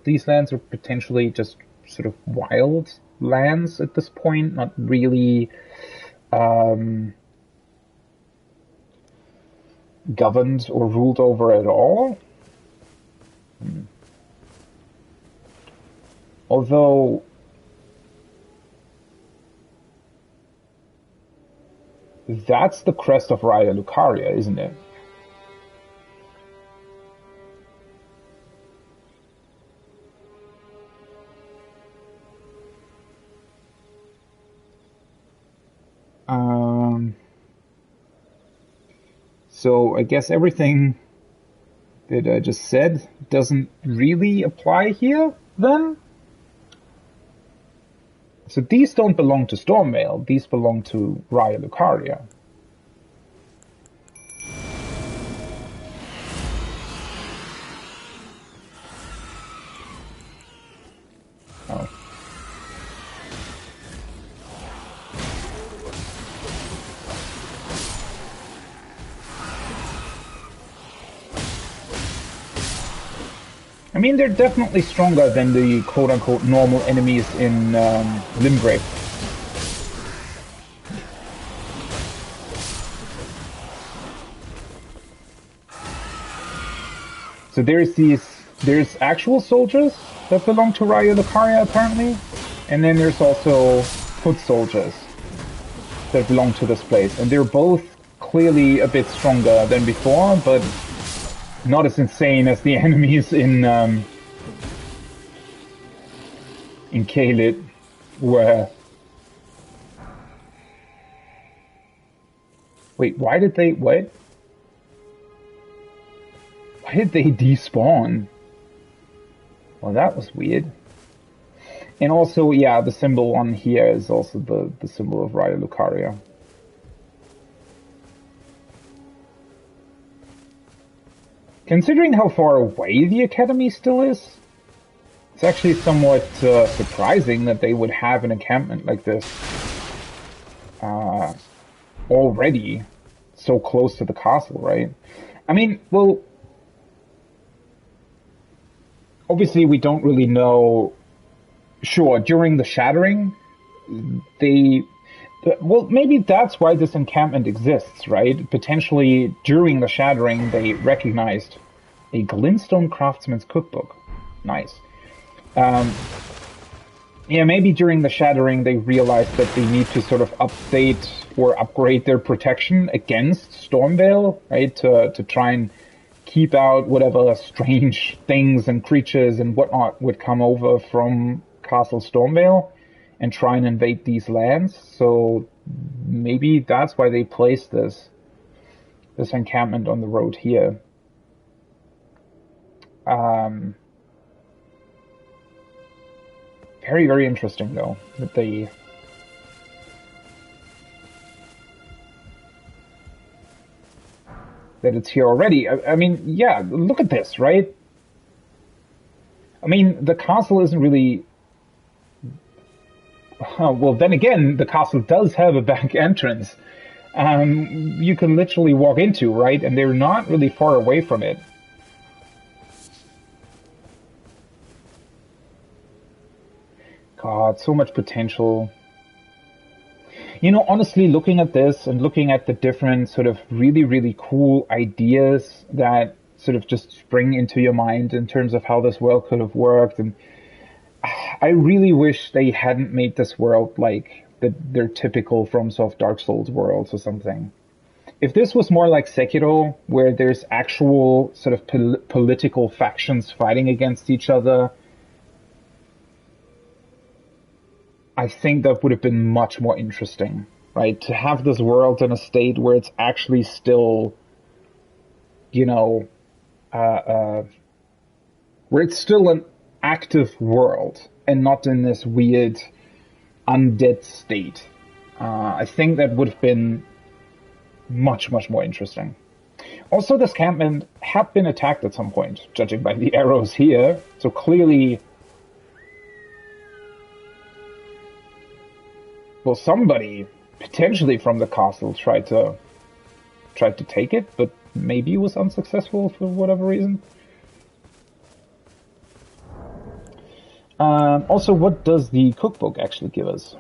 these lands are potentially just sort of wild lands at this point, not really governed or ruled over at all. Although that's the crest of Raya Lucaria, isn't it? So I guess everything that I just said doesn't really apply here, then? So these don't belong to Stormvale, these belong to Raya Lucaria. Oh. I mean, they're definitely stronger than the quote-unquote normal enemies in Limgrave. So there's actual soldiers that belong to Raya Lucaria, apparently, and then there's also foot soldiers that belong to this place, and they're both clearly a bit stronger than before, but not as insane as the enemies in Caelid were. Wait, why did they... What? Why did they despawn? Well, that was weird. And also, yeah, the symbol on here is also the symbol of Raya Lucaria. Considering how far away the Academy still is, it's actually somewhat surprising that they would have an encampment like this already so close to the castle, right? I mean, well, obviously we don't really know. Sure, during the Shattering, well, maybe that's why this encampment exists, right? Potentially, during the Shattering, they recognized a Glintstone Craftsman's Cookbook. Nice. Yeah, maybe during the Shattering, they realized that they need to sort of update or upgrade their protection against Stormveil, right? To try and keep out whatever strange things and creatures and whatnot would come over from Castle Stormveil and try and invade these lands. So maybe that's why they placed this encampment on the road here. Very, very interesting though that it's here already. I mean, yeah, look at this, right? I mean, the castle isn't really. Well, then again, the castle does have a back entrance. You can literally walk into, right? And they're not really far away from it. God, so much potential. You know, honestly, looking at this and looking at the different sort of really, really cool ideas that sort of just spring into your mind in terms of how this world could have worked, and I really wish they hadn't made this world like their typical FromSoft Dark Souls worlds or something. If this was more like Sekiro, where there's actual sort of political factions fighting against each other, I think that would have been much more interesting, right? To have this world in a state where it's actually still, you know, where it's still an active world and not in this weird undead state. I think that would have been much, much more interesting. Also, this encampment had been attacked at some point, judging by the arrows here. So clearly, well, somebody potentially from the castle tried to take it, but maybe was unsuccessful for whatever reason. Also, what does the cookbook actually give us?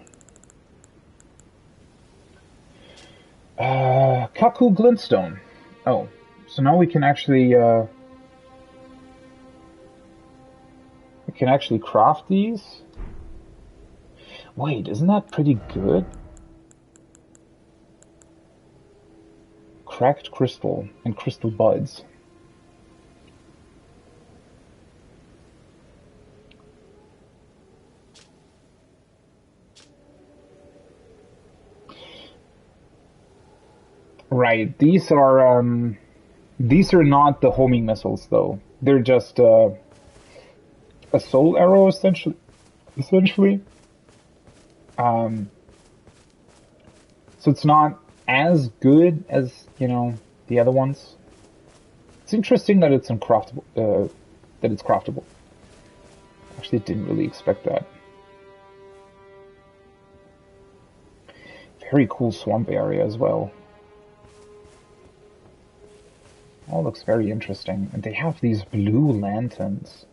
Kaku Glintstone. Oh, so now we can actually craft these. Wait, isn't that pretty good? Cracked crystal and crystal buds. Right, these are not the homing missiles though. They're just a soul arrow essentially. So it's not as good as, you know, the other ones. It's interesting that it's craftable. Actually, didn't really expect that. Very cool swamp area as well. All looks very interesting. And they have these blue lanterns.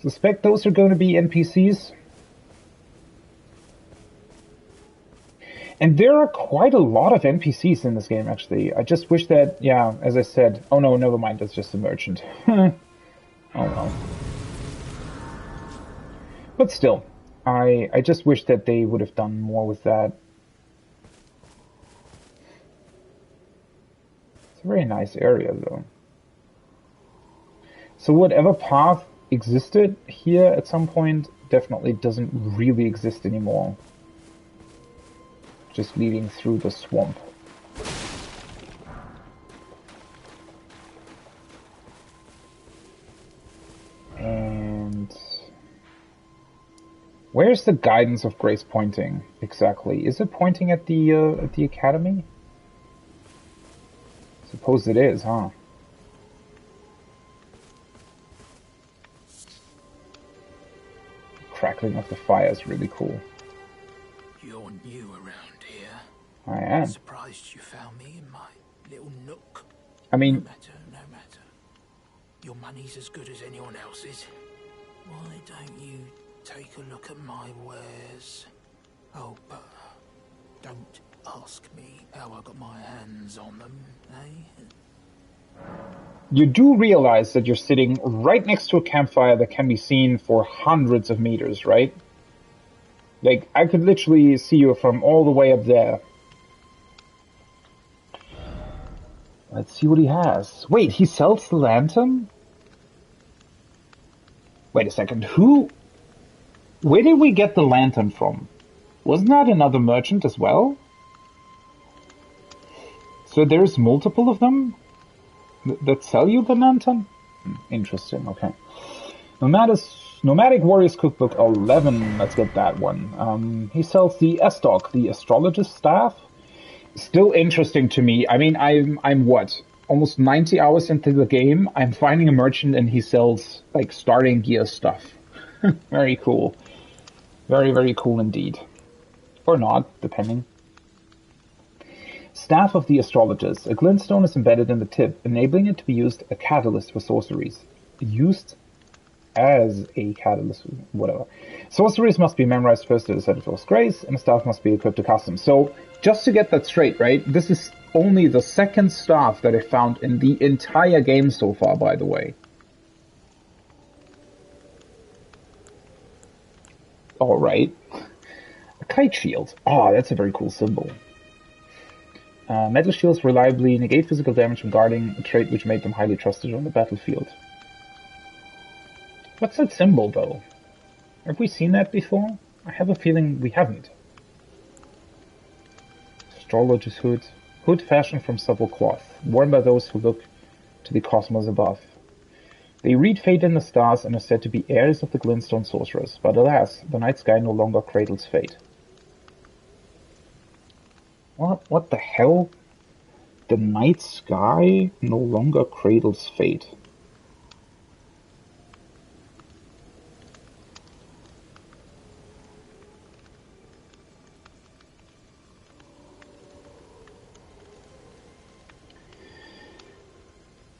Suspect those are going to be NPCs. And there are quite a lot of NPCs in this game, actually. I just wish that, yeah, as I said... Oh no, never mind, that's just a merchant. Oh well. But still, I just wish that they would have done more with that. It's a very nice area, though. So whatever path existed here at some point definitely doesn't really exist anymore. Just leading through the swamp. Where's the guidance of grace pointing exactly? Is it pointing at the academy? Suppose it is, huh? Crackling of the fire is really cool. You're new around here. I am. Surprised you found me in my little nook. I mean, No matter. Your money's as good as anyone else's. Why don't you take a look at my wares? Oh, but don't ask me how I got my hands on them, eh? you do realize that you're sitting right next to a campfire that can be seen for hundreds of meters, right? Like, I could literally see you from all the way up there. Let's see what he has. Wait, he sells the lantern? Wait a second, where did we get the lantern from? Wasn't that another merchant as well? So there's multiple of them that sell you the lantern? Interesting, okay. Nomadic Warriors Cookbook 11, let's get that one. He sells the Estoc, the astrologist staff. Still interesting to me. I mean, I'm what? Almost 90 hours into the game, I'm finding a merchant and he sells, like, starting gear stuff. Very cool. Very, very cool indeed. Or not, depending. Staff of the Astrologers. A glintstone is embedded in the tip, enabling it to be used as a catalyst for sorceries. Used as a catalyst, whatever. Sorceries must be memorized first to the set of grace, and the staff must be equipped to custom. So, just to get that straight, right? This is only the second staff that I found in the entire game so far, by the way. Alright. A kite shield. Oh, that's a very cool symbol. Metal shields reliably negate physical damage from guarding, a trait which made them highly trusted on the battlefield. What's that symbol, though? Have we seen that before? I have a feeling we haven't. Astrologer's hood. Hood fashioned from supple cloth, worn by those who look to the cosmos above. They read fate in the stars and are said to be heirs of the glintstone sorcerers, but alas, the night sky no longer cradles fate. What the hell? The night sky no longer cradles fate.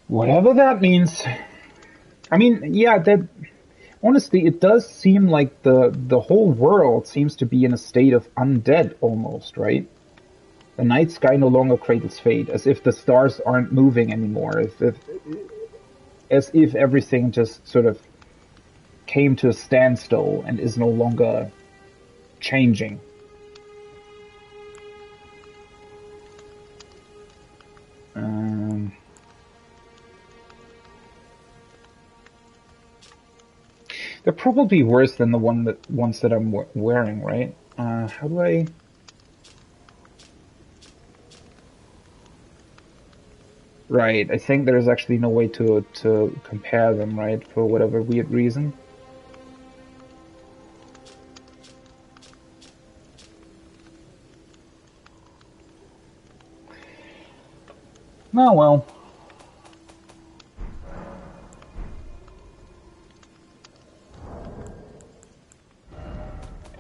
Whatever that means. I mean, yeah, that honestly, it does seem like the whole world seems to be in a state of undead almost, right? The night sky no longer cradles fate, as if the stars aren't moving anymore, as if everything just sort of came to a standstill and is no longer changing. They're probably worse than the ones that I'm wearing, right? How do I... Right, I think there's actually no way to compare them, right? For whatever weird reason. Oh well.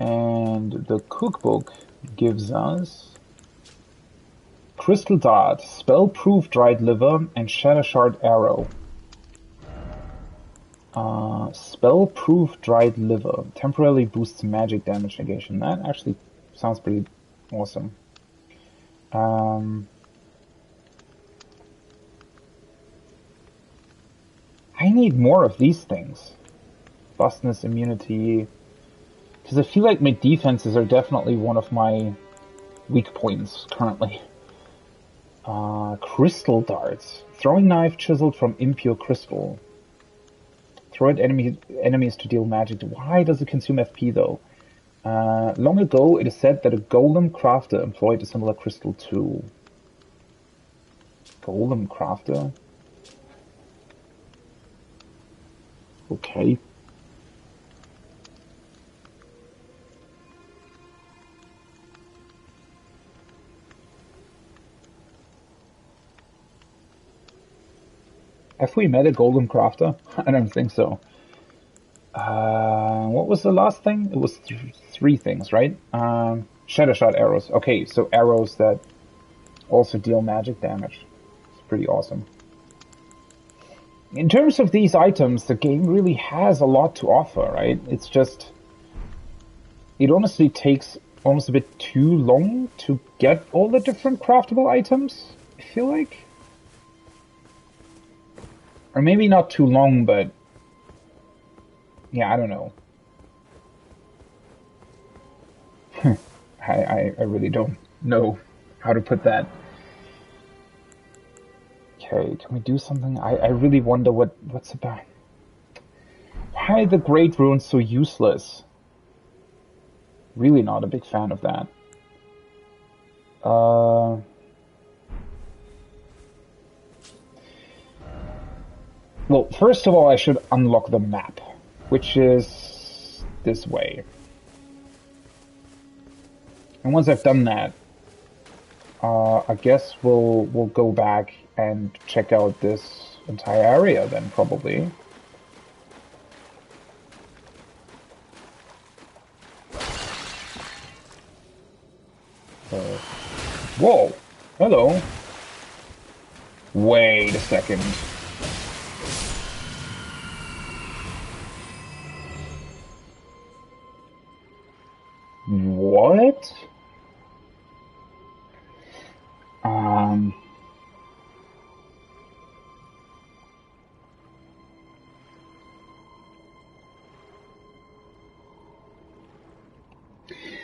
And the cookbook gives us Crystal Dart, Spell-Proof Dried Liver, and Shatter Shard Arrow. Spell-Proof Dried Liver. Temporarily boosts magic damage negation. That actually sounds pretty awesome. I need more of these things. Bustness, immunity. Because I feel like my defenses are definitely one of my weak points currently. Crystal darts. Throwing knife chiseled from impure crystal. Throw at enemies to deal magic. Why does it consume FP though? Long ago, it is said that a golem crafter employed a similar crystal tool. Golem crafter? Okay. Have we met a golden crafter? I don't think so. What was the last thing? It was three things, right? Shadow shot arrows. Okay, so arrows that also deal magic damage. It's pretty awesome. In terms of these items, the game really has a lot to offer, right? It's just... It honestly takes almost a bit too long to get all the different craftable items, I feel like. Or maybe not too long, but... Yeah, I don't know. I really don't know how to put that. Okay, can we do something? I really wonder what's about... Why are the Great Runes so useless? Really not a big fan of that. Well, first of all, I should unlock the map, which is this way. And once I've done that, I guess we'll go back and check out this entire area then, probably. Whoa! Hello. Wait a second. What?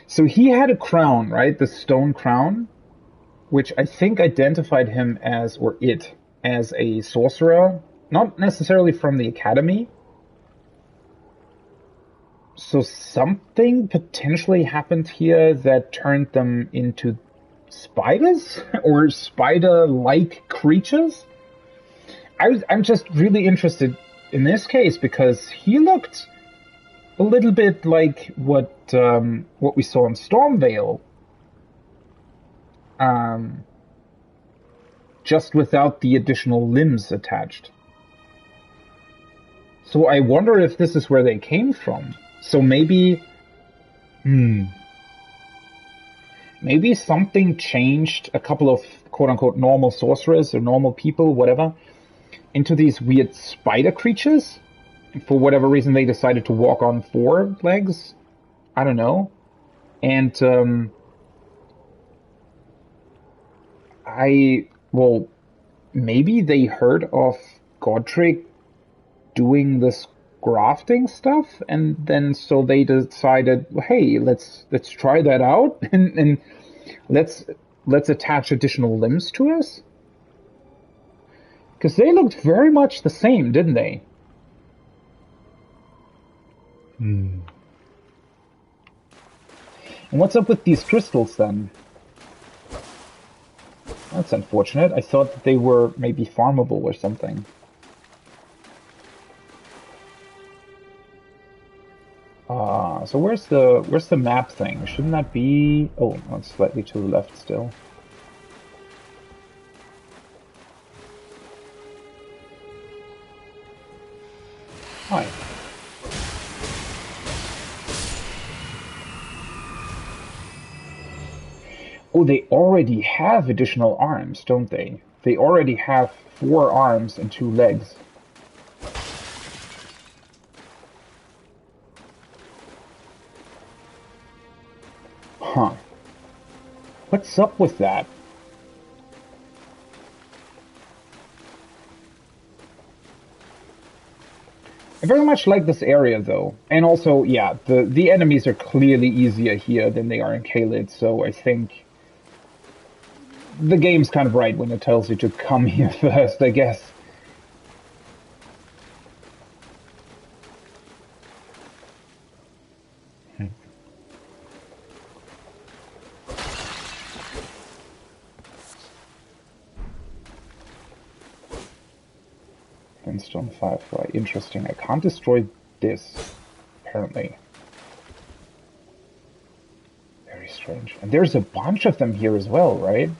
So he had a crown, right? The stone crown, which I think identified him as, or it, as a sorcerer, not necessarily from the academy. So something potentially happened here that turned them into spiders or spider-like creatures. I'm just really interested in this case because he looked a little bit like what we saw in Stormvale, just without the additional limbs attached. So I wonder if this is where they came from. So maybe, maybe something changed a couple of quote-unquote normal sorcerers or normal people, whatever, into these weird spider creatures. For whatever reason, they decided to walk on four legs. I don't know. And well, maybe they heard of Godric doing this grafting stuff, and then so they decided, hey, let's try that out, and let's attach additional limbs to us. Because they looked very much the same, didn't they? And what's up with these crystals then? That's unfortunate. I thought that they were maybe farmable or something. So where's the map thing? Shouldn't that be... Oh, no, it's slightly to the left still. Hi. Oh, they already have additional arms, don't they? They already have 4 arms and 2 legs. Huh. What's up with that? I very much like this area, though. And also, yeah, the enemies are clearly easier here than they are in Caelid, so I think the game's kind of right when it tells you to come here first, I guess. Stone Firefly. Interesting. I can't destroy this, apparently. Very strange. And there's a bunch of them here as well, right?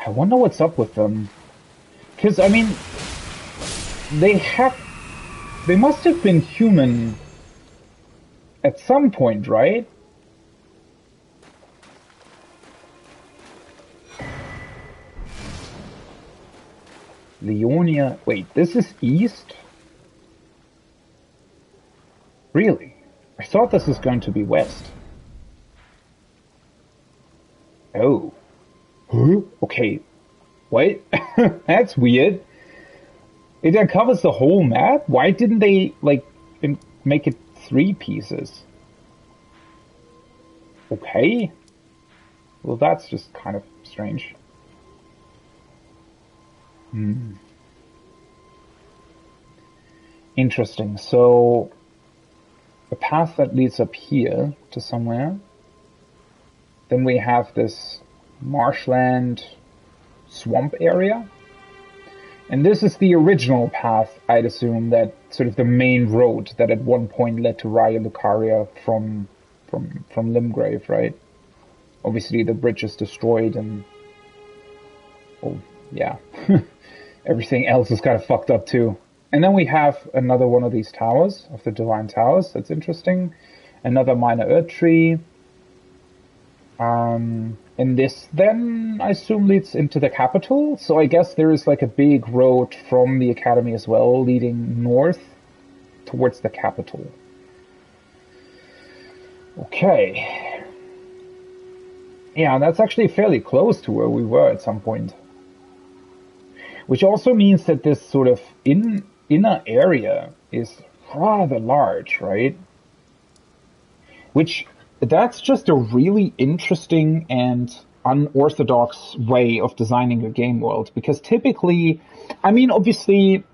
I wonder what's up with them. Because, I mean, they must have been human at some point, right? Leonia. Wait, this is east? Really? I thought this was going to be west. Oh. Huh? Okay. Wait. That's weird. It uncovers the whole map? Why didn't they, like, make it 3 pieces? Okay. Well, that's just kind of strange. Interesting. So, the path that leads up here to somewhere. Then we have this marshland swamp area. And this is the original path, I'd assume, that sort of the main road that at one point led to Raya Lucaria from Limgrave, right? Obviously the bridge is destroyed and... well, yeah. Everything else is kind of fucked up too. And then we have another one of these towers, of the Divine Towers. That's interesting. Another minor Earth Tree. And this then, I assume, leads into the capital. So I guess there is like a big road from the academy as well, leading north towards the capital. Okay. Yeah, that's actually fairly close to where we were at some point. Which also means that this sort of inner area is rather large, right? Which... that's just a really interesting and unorthodox way of designing a game world. Because typically, I mean, obviously,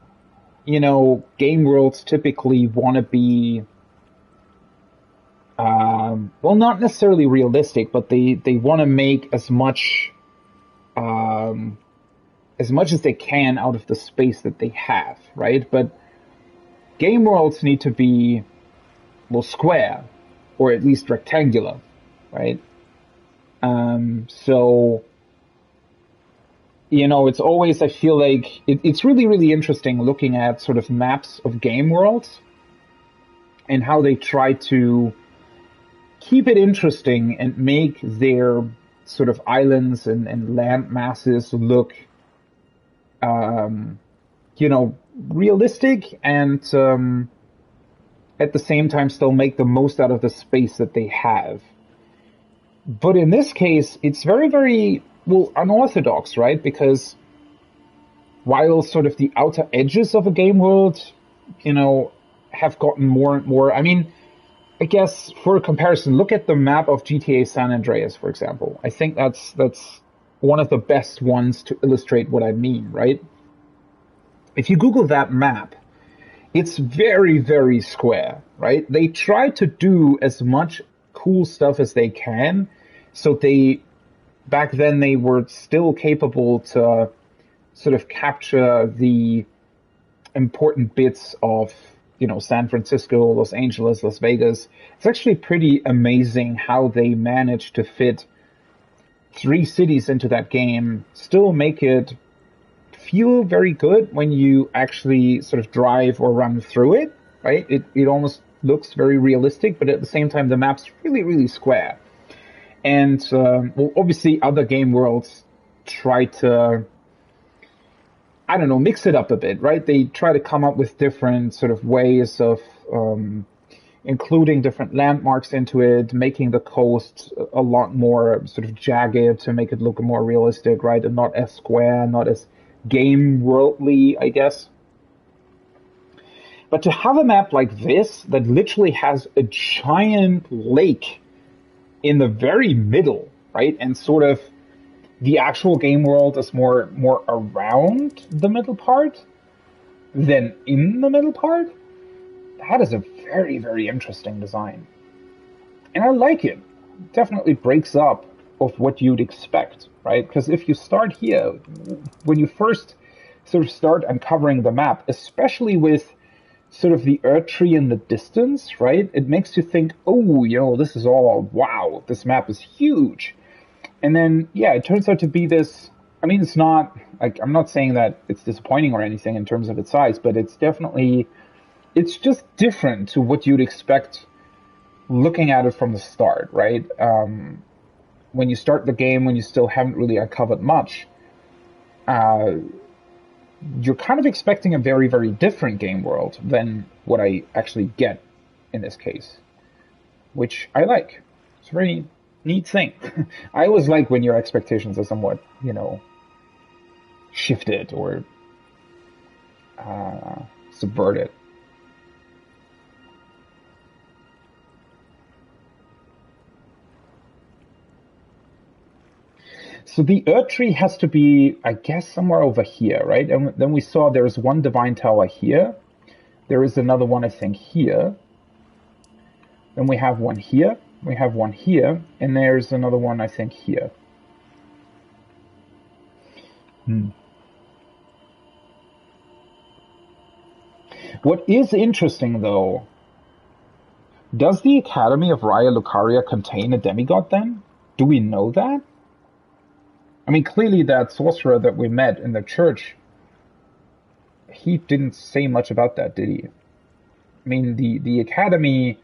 you know, game worlds typically want to be, well, not necessarily realistic, but they want to make as much as they can out of the space that they have, right? But game worlds need to be, well, square. Or at least rectangular, right? So, you know, it's always, I feel like, it's really, really interesting looking at sort of maps of game worlds and how they try to keep it interesting and make their sort of islands and land masses look, you know, realistic and, at the same time still make the most out of the space that they have. But in this case, it's very, very, well, unorthodox, right? Because while sort of the outer edges of a game world, you know, have gotten more and more, I mean, I guess for a comparison, look at the map of GTA San Andreas, for example. I think that's one of the best ones to illustrate what I mean, right? If you Google that map, it's very, very square, right? They try to do as much cool stuff as they can. So back then they were still capable to sort of capture the important bits of, you know, San Francisco, Los Angeles, Las Vegas. It's actually pretty amazing how they managed to fit 3 cities into that game, still make it feel very good when you actually sort of drive or run through it, right? It almost looks very realistic, but at the same time, the map's really, really square. And, well, obviously other game worlds try to, I don't know, mix it up a bit, right? They try to come up with different sort of ways of, including different landmarks into it, making the coast a lot more sort of jagged to make it look more realistic, right? And not as square, not as game worldly, I guess. But to have a map like this that literally has a giant lake in the very middle, right? And sort of the actual game world is more around the middle part than in the middle part. That is a very, very interesting design. And I like it. It definitely breaks up of what you'd expect, right? Because if you start here, when you first sort of start uncovering the map, especially with sort of the Earth Tree in the distance, right? It makes you think, oh, you know, this is all, wow, this map is huge. And then, yeah, it turns out to be this I mean, it's not like I'm not saying that it's disappointing or anything in terms of its size, but it's definitely it's just different to what you'd expect looking at it from the start, right? When you start the game, when you still haven't really uncovered much, uh, you're kind of expecting a very, very different game world than what I actually get in this case, which I like. It's a very neat thing. I always like when your expectations are somewhat, shifted or subverted. So the Earth Tree has to be, I guess, somewhere over here, right? And then we saw there's one Divine Tower here. There is another one, I think, here. Then we have one here. We have one here. And there's another one, I think, here. What is interesting, though, does the Academy of Raya Lucaria contain a demigod then? Do we know that? I mean, clearly that sorcerer that we met in the church, he didn't say much about that, did he? I mean, the Academy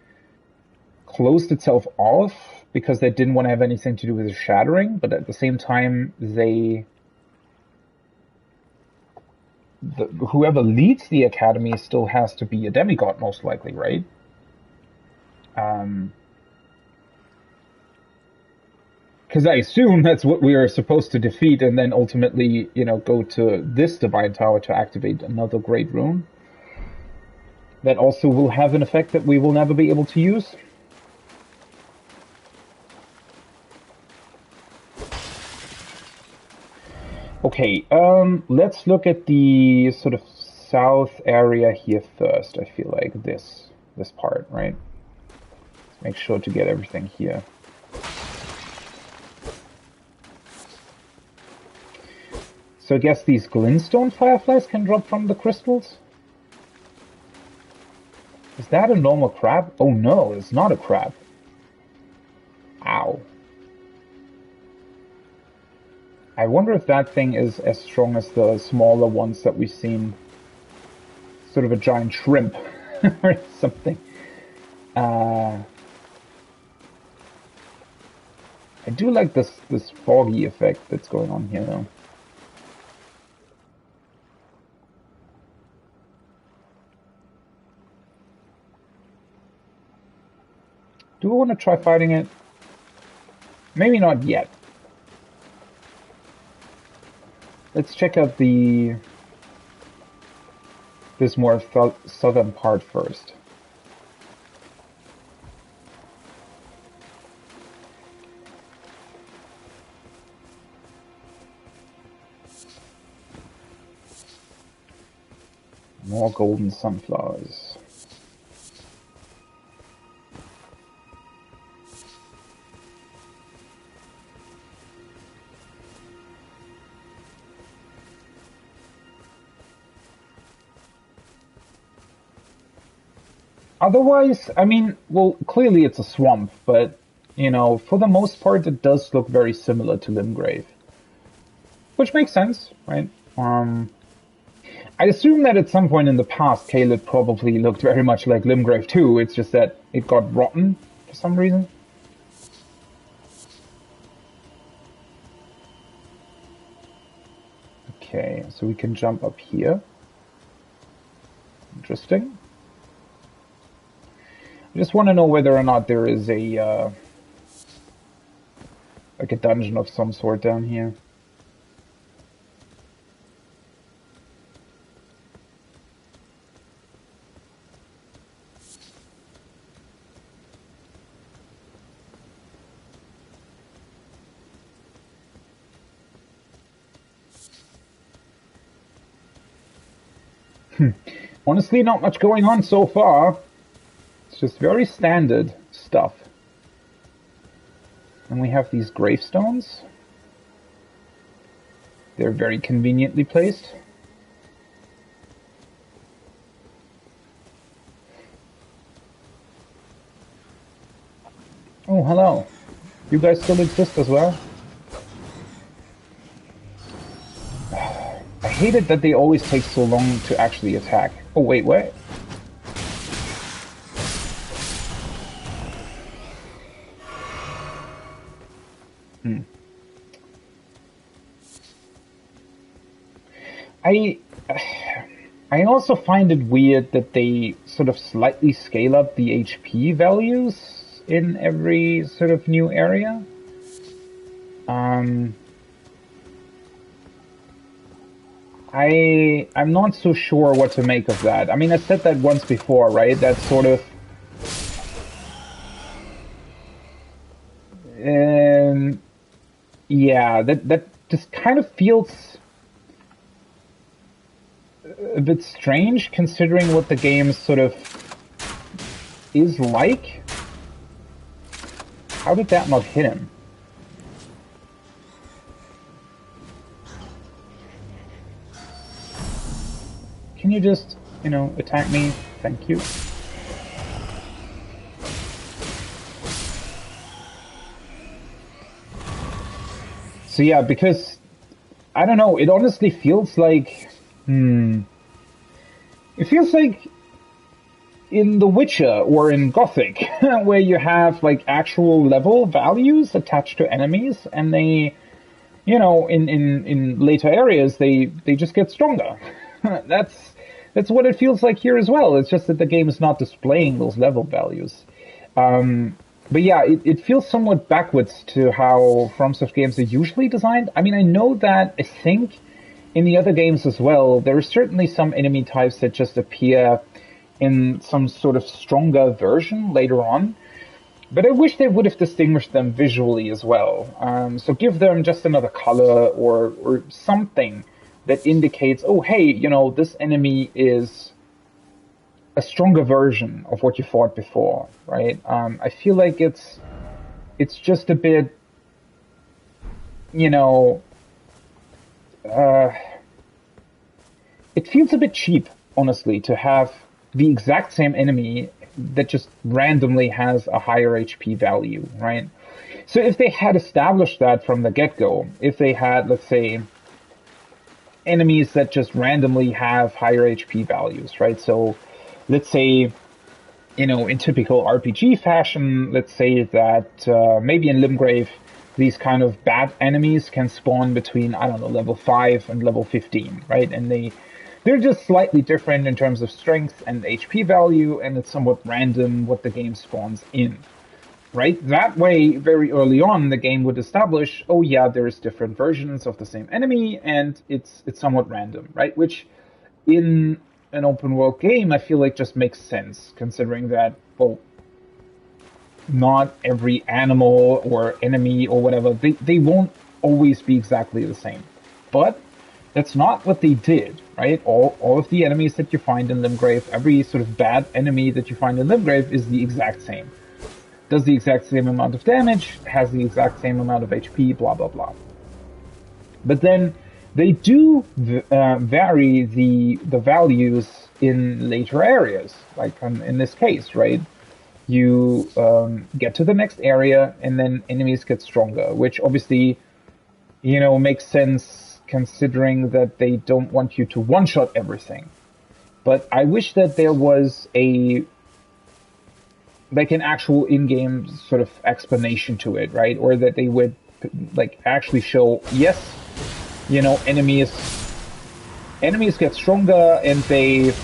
closed itself off because they didn't want to have anything to do with the Shattering, but at the same time, whoever leads the Academy still has to be a demigod, most likely, right? Because I assume that's what we are supposed to defeat and then ultimately, go to this Divine Tower to activate another Great Rune. That also will have an effect that we will never be able to use. Okay, let's look at the sort of south area here first. I feel like this part, right? Let's make sure to get everything here. So I guess these glintstone fireflies can drop from the crystals? Is that a normal crab? Oh no, it's not a crab. Ow. I wonder if that thing is as strong as the smaller ones that we've seen. Sort of a giant shrimp or something. I do like this foggy effect that's going on here though. Do we want to try fighting it? Maybe not yet. Let's check out this more southern part first. More golden sunflowers. Otherwise, I mean, well, clearly it's a swamp, but, for the most part, it does look very similar to Limgrave. Which makes sense, right? I assume that at some point in the past, Caelid probably looked very much like Limgrave too, it's just that it got rotten for some reason. Okay, so we can jump up here. Interesting. I just want to know whether or not there is a like a dungeon of some sort down here. Honestly, not much going on so far. It's just very standard stuff. And we have these gravestones. They're very conveniently placed. Oh, hello. You guys still exist as well? hate it that they always take so long to actually attack. Oh, wait, what? I also find it weird that they sort of slightly scale up the HP values in every sort of new area. I'm not so sure what to make of that. I mean, I said that once before, right? That sort of yeah, that just kind of feels a bit strange considering what the game sort of is like. How did that not hit him? Can you just, you know, attack me? Thank you. So yeah, because, I don't know, it honestly feels like, it feels like in The Witcher or in Gothic, where you have like actual level values attached to enemies, and they, you know, in later areas, they just get stronger. That's what it feels like here as well. It's just that the game is not displaying those level values. But yeah, it feels somewhat backwards to how FromSoft games are usually designed. I mean, I know that, I think, in the other games as well, there are certainly some enemy types that just appear in some sort of stronger version later on. But I wish they would have distinguished them visually as well. So give them just another color or something that indicates, oh, hey, you know, this enemy is a stronger version of what you fought before, right? I feel like it's just a bit, you know, it feels a bit cheap, honestly, to have the exact same enemy that just randomly has a higher HP value, right? So if they had established that from the get-go, if they had, let's say, enemies that just randomly have higher HP values, right? So let's say, you know, in typical RPG fashion, let's say that maybe in Limgrave, these kind of bad enemies can spawn between, I don't know, level 5 and level 15, right? And they're just slightly different in terms of strength and HP value, and it's somewhat random what the game spawns in, right? That way, very early on, the game would establish, oh yeah, there's different versions of the same enemy, and it's somewhat random, right? Which, in an open world game, I feel like just makes sense, considering that, well, not every animal or enemy or whatever, they won't always be exactly the same. But that's not what they did, right? All of the enemies that you find in Limgrave, every sort of bad enemy that you find in Limgrave is the exact same. Does the exact same amount of damage, has the exact same amount of HP, blah, blah, blah. But then they do vary the values in later areas, like in this case, right? You get to the next area, and then enemies get stronger, which obviously, you know, makes sense considering that they don't want you to one-shot everything. But I wish that there was like an actual in-game sort of explanation to it, right? Or that they would like actually show, yes, you know, enemies get stronger, and they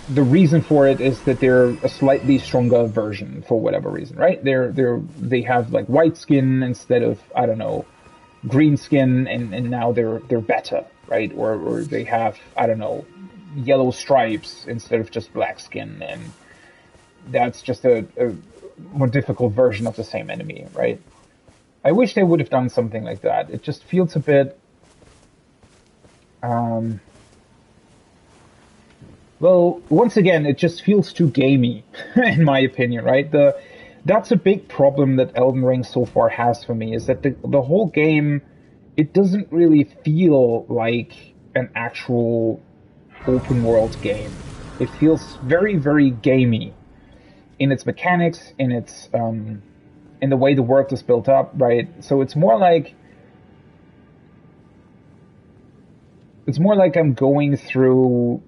the reason for it is that they're a slightly stronger version for whatever reason, right? They have like white skin instead of, I don't know, green skin, and now they're better, right? Or they have, I don't know, yellow stripes instead of just black skin, and that's just a more difficult version of the same enemy, right? I wish they would have done something like that. It just feels a bit well, once again, it just feels too gamey, in my opinion, right? That's a big problem that Elden Ring so far has for me, is that the whole game, it doesn't really feel like an actual open world game. It feels very, very gamey in its mechanics, in its in the way the world is built up, right? So it's more like It's more like I'm going through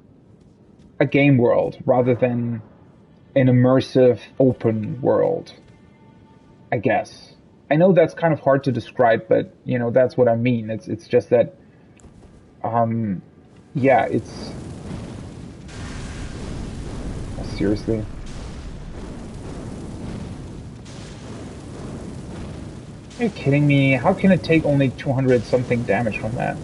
a game world rather than an immersive open world, I guess. I know that's kind of hard to describe, but you know, that's what I mean. It's just that yeah, it's seriously. Are you kidding me? How can it take only 200 something damage from that?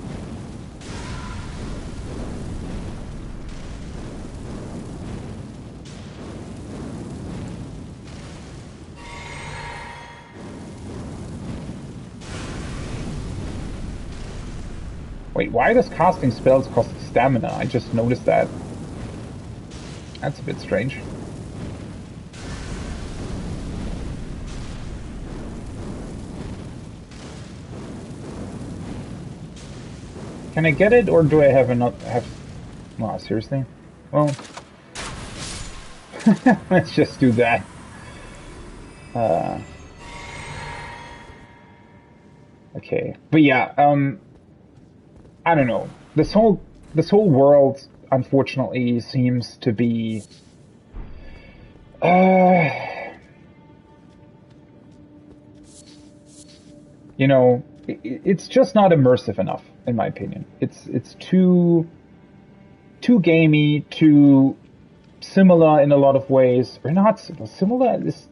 Wait, why does casting spells cost stamina? I just noticed that. That's a bit strange. Can I get it, or do I have enough? Wow, seriously? Well, let's just do that. Okay, but yeah, I don't know. This whole world, unfortunately, seems to be, uh, you know, it's just not immersive enough, in my opinion. It's too gamey, too similar in a lot of ways, or not similar. Similar is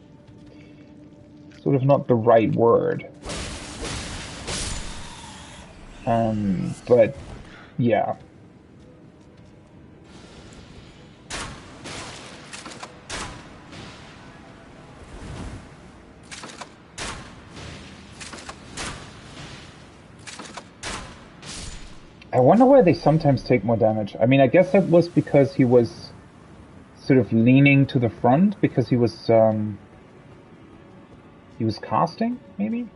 sort of not the right word. But yeah. I wonder why they sometimes take more damage. I mean, I guess that was because he was sort of leaning to the front because he was casting, maybe?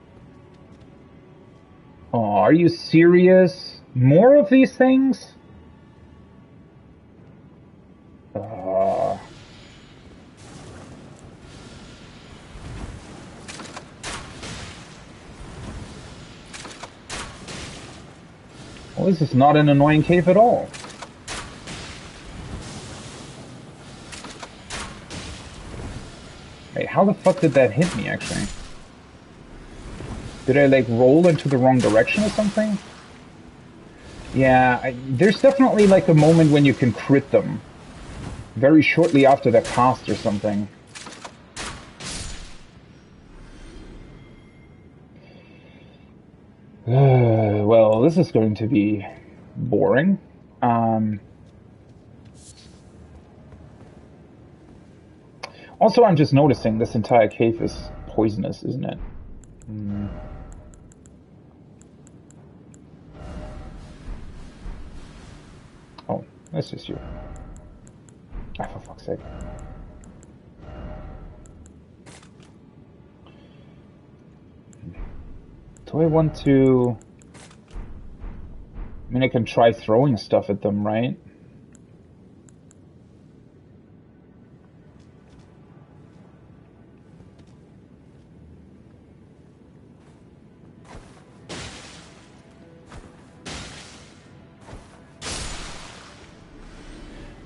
Oh, are you serious? More of these things? Well, this is not an annoying cave at all. Wait, how the fuck did that hit me, actually? Did I, like, roll into the wrong direction or something? Yeah, there's definitely, like, a moment when you can crit them. Very shortly after their cast or something. Well, this is going to be boring. Also, I'm just noticing this entire cave is poisonous, isn't it? Oh, that's just you. Ah, for fuck's sake. Do I want to... I mean, I can try throwing stuff at them, right?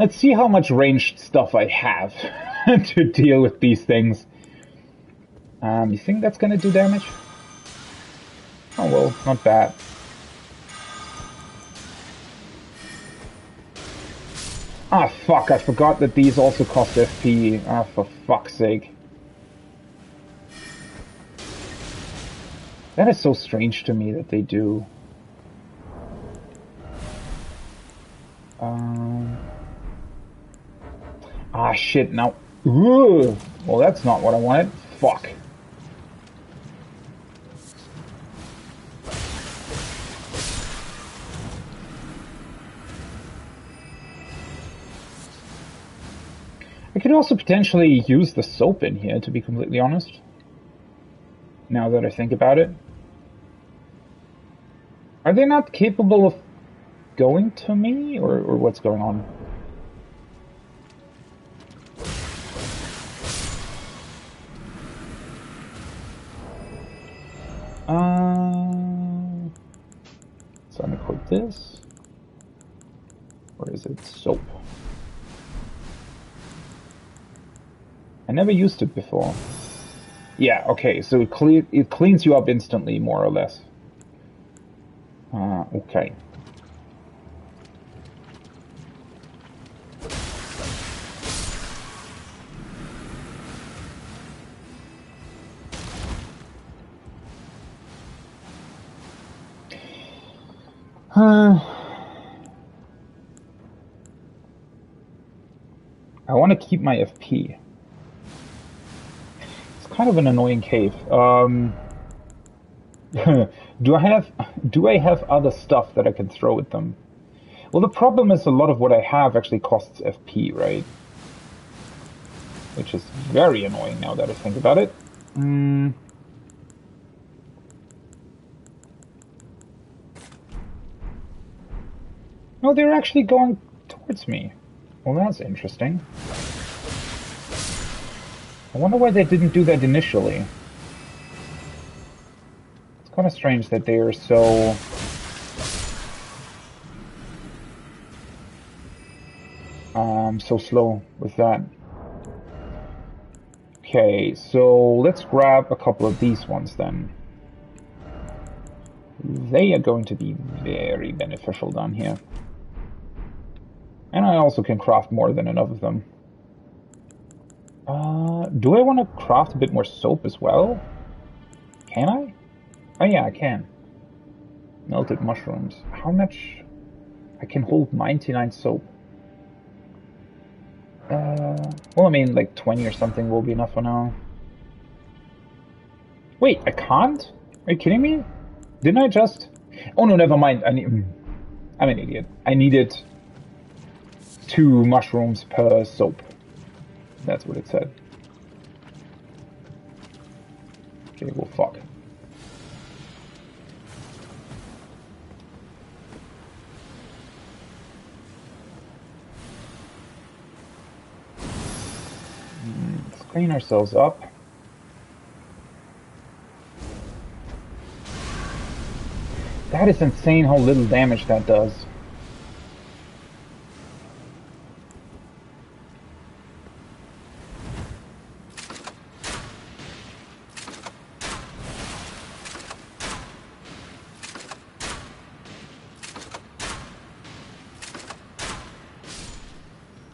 Let's see how much ranged stuff I have to deal with these things. You think that's gonna do damage? Oh well, not bad. Ah, fuck, I forgot that these also cost FP. Ah, for fuck's sake. That is so strange to me that they do. Ah, shit, now... Ugh. Well, that's not what I wanted. Fuck. I could also potentially use the soap in here, to be completely honest. Now that I think about it. Are they not capable of going to me, or what's going on? So I'm gonna quit this. is it? Soap. I never used it before. Yeah, okay, so it cleans you up instantly, more or less. Okay. I want to keep my FP. It's kind of an annoying cave. Do I have other stuff that I can throw at them? Well, the problem is a lot of what I have actually costs FP, right? Which is very annoying now that I think about it. No, they're actually going towards me. Well, that's interesting. I wonder why they didn't do that initially. It's kind of strange that they are so... so slow with that. Okay, so let's grab a couple of these ones then. They are going to be very beneficial down here. And I also can craft more than enough of them. Do I want to craft a bit more soap as well? Can I? Oh yeah, I can. Melted mushrooms. How much? I can hold 99 soap. Well, I mean, like 20 or something will be enough for now. Wait, I can't? Are you kidding me? Didn't I just... Oh no, never mind. I'm an idiot. I needed 2 mushrooms per soap. That's what it said. Okay, well, fuck. Let's clean ourselves up. That is insane how little damage that does.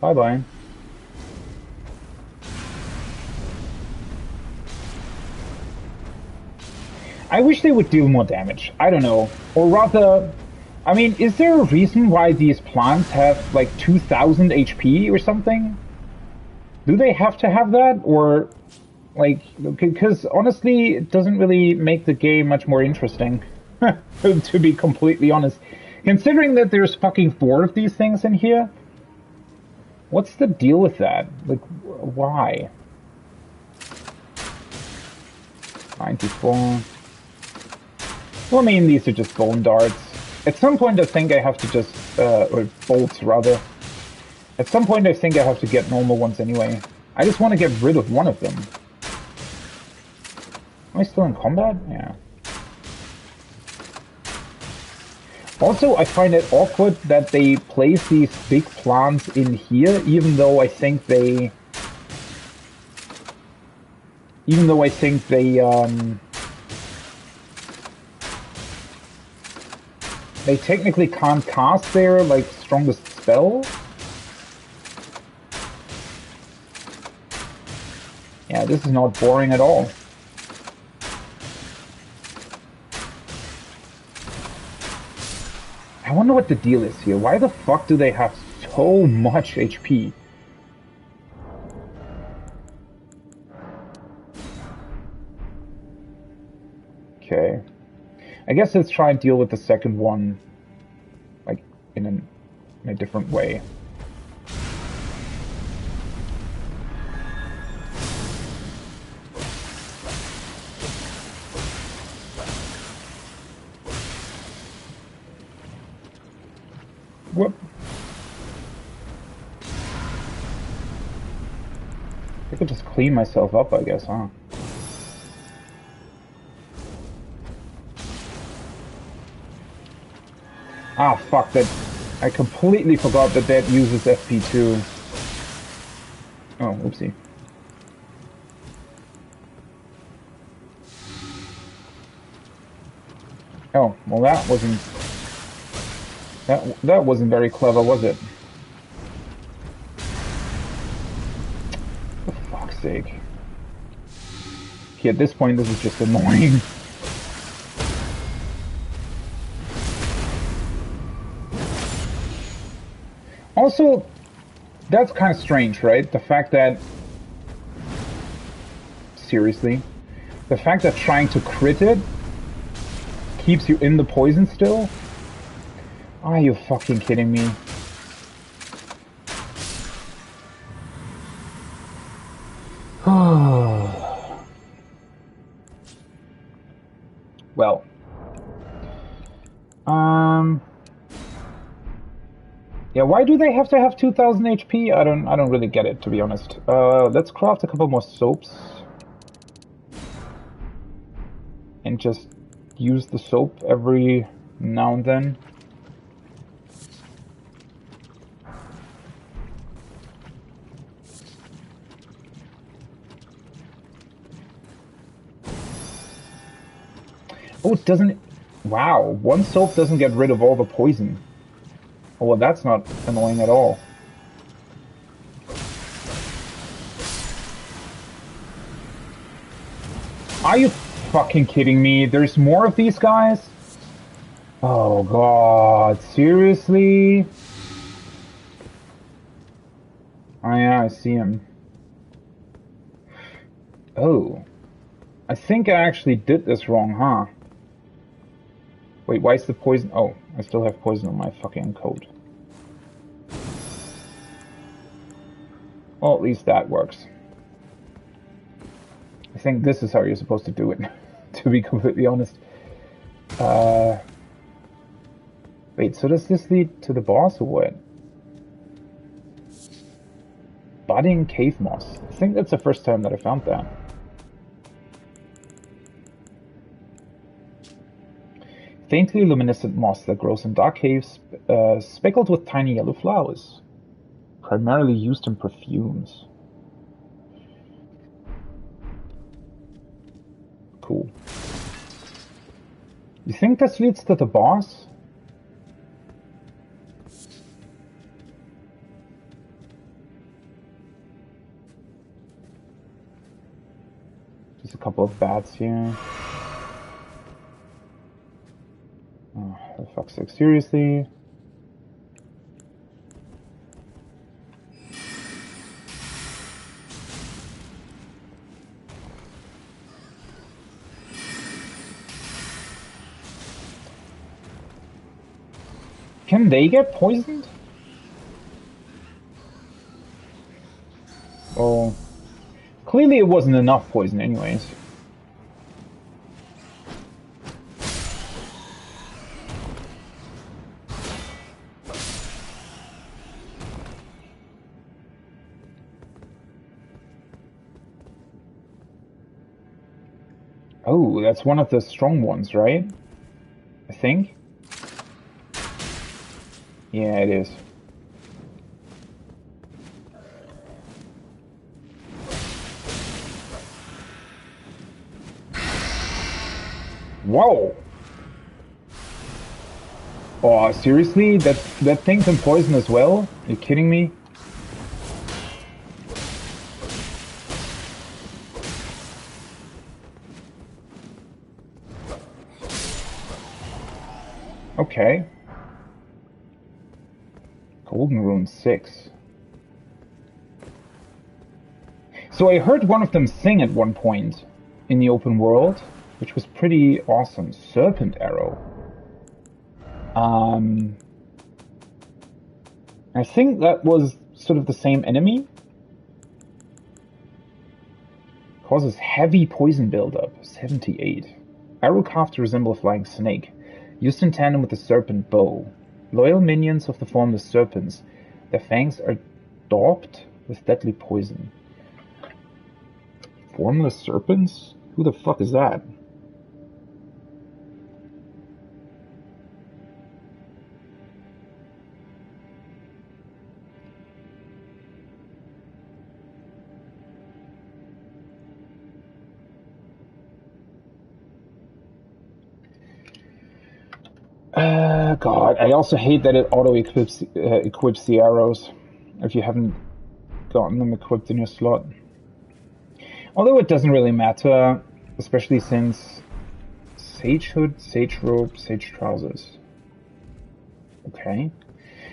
Bye-bye. I wish they would deal more damage. I don't know. Or rather, I mean, is there a reason why these plants have like 2000 HP or something? Do they have to have that? Or, like, because honestly, it doesn't really make the game much more interesting. To be completely honest. Considering that there's fucking 4 of these things in here, what's the deal with that? Like, why? 94. Well, I mean, these are just bone darts. At some point, I think I have to just, or bolts, rather. At some point, I think I have to get normal ones anyway. I just want to get rid of one of them. Am I still in combat? Yeah. Also, I find it awkward that they place these big plants in here, even though I think they... They technically can't cast their, like, strongest spell. Yeah, this is not boring at all. I wonder what the deal is here. Why the fuck do they have so much HP? Okay. I guess let's try and deal with the second one, like, in a different way. Whoop. I could just clean myself up, I guess, huh? Ah, fuck that. I completely forgot that that uses FP2. Oh, oopsie. Oh, well that wasn't very clever, was it? For fuck's sake. Okay, at this point this is just annoying. Also, that's kind of strange, right? The fact that... Seriously? The fact that trying to crit it keeps you in the poison still? Are you fucking kidding me? Well. Yeah, why do they have to have 2000 HP? I don't really get it, to be honest. Let's craft a couple more soaps. And just use the soap every now and then. Oh, it doesn't... Wow, one soap doesn't get rid of all the poison. Oh, well, that's not annoying at all. Are you fucking kidding me? There's more of these guys? Oh god, seriously? Oh yeah, I see him. Oh. I think I actually did this wrong, huh? Wait, why is the poison... Oh, I still have poison on my fucking coat. Well, at least that works. I think this is how you're supposed to do it, to be completely honest. Wait, so does this lead to the boss or what? Budding cave moss. I think that's the first time that I found that. Faintly luminescent moss that grows in dark caves, speckled with tiny yellow flowers. Primarily used in perfumes. Cool. You think this leads to the boss? There's a couple of bats here. Oh, for fuck's sake, seriously? Can they get poisoned? Well, clearly it wasn't enough poison anyways. Oh, that's one of the strong ones, right? I think? Yeah, it is. Whoa! Oh, seriously? That thing can poison as well? Are you kidding me? Okay. Golden Rune 6. So I heard one of them sing at one point in the open world, which was pretty awesome. Serpent Arrow. I think that was sort of the same enemy. Causes heavy poison buildup. 78. Arrow carved to resemble a flying snake. Used in tandem with the serpent bow. Loyal minions of the formless serpents. Their fangs are daubed with deadly poison. Formless serpents? Who the fuck is that? God, I also hate that it auto-equips equips the arrows if you haven't gotten them equipped in your slot. Although it doesn't really matter, especially since Sage Hood, Sage Robe, Sage Trousers. Okay.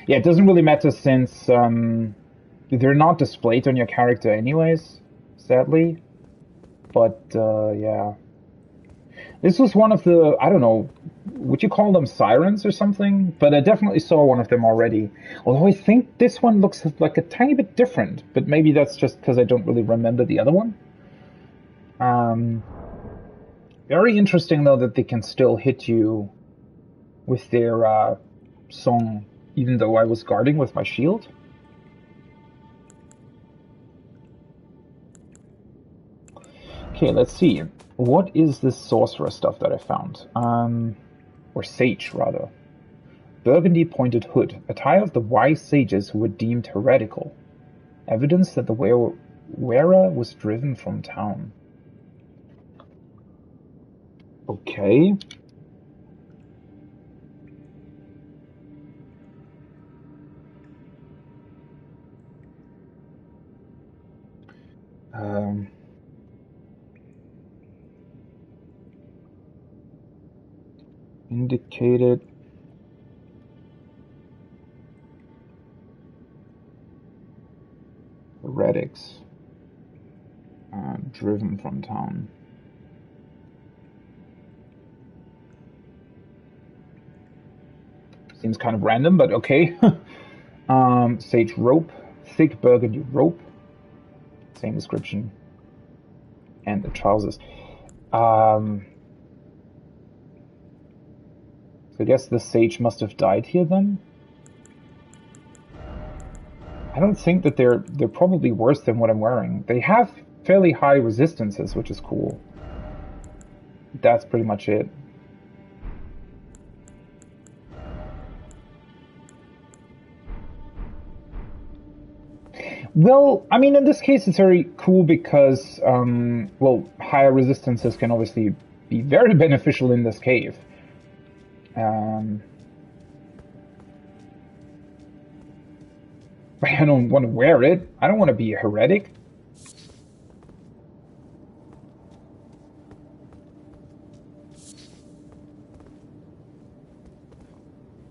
Yeah, it doesn't really matter since they're not displayed on your character anyways, sadly. But, yeah. This was one of the, I don't know, would you call them sirens or something? But I definitely saw one of them already. Although I think this one looks like a tiny bit different, but maybe that's just because I don't really remember the other one. Very interesting though that they can still hit you with their song, even though I was guarding with my shield. Okay, let's see. What is this sorcerer stuff that I found? Or sage, rather. Burgundy pointed hood, attire of the wise sages who were deemed heretical. Evidence that the wearer was driven from town. Okay. Indicated. Heretics. Driven from town. Seems kind of random, but okay. Sage rope. Thick burgundy rope. Same description. And the trousers. So I guess the sage must have died here then. I don't think that they're probably worse than what I'm wearing. They have fairly high resistances, which is cool. That's pretty much it. Well, I mean, in this case, it's very cool because, well, higher resistances can obviously be very beneficial in this cave. I don't want to wear it. I don't want to be a heretic.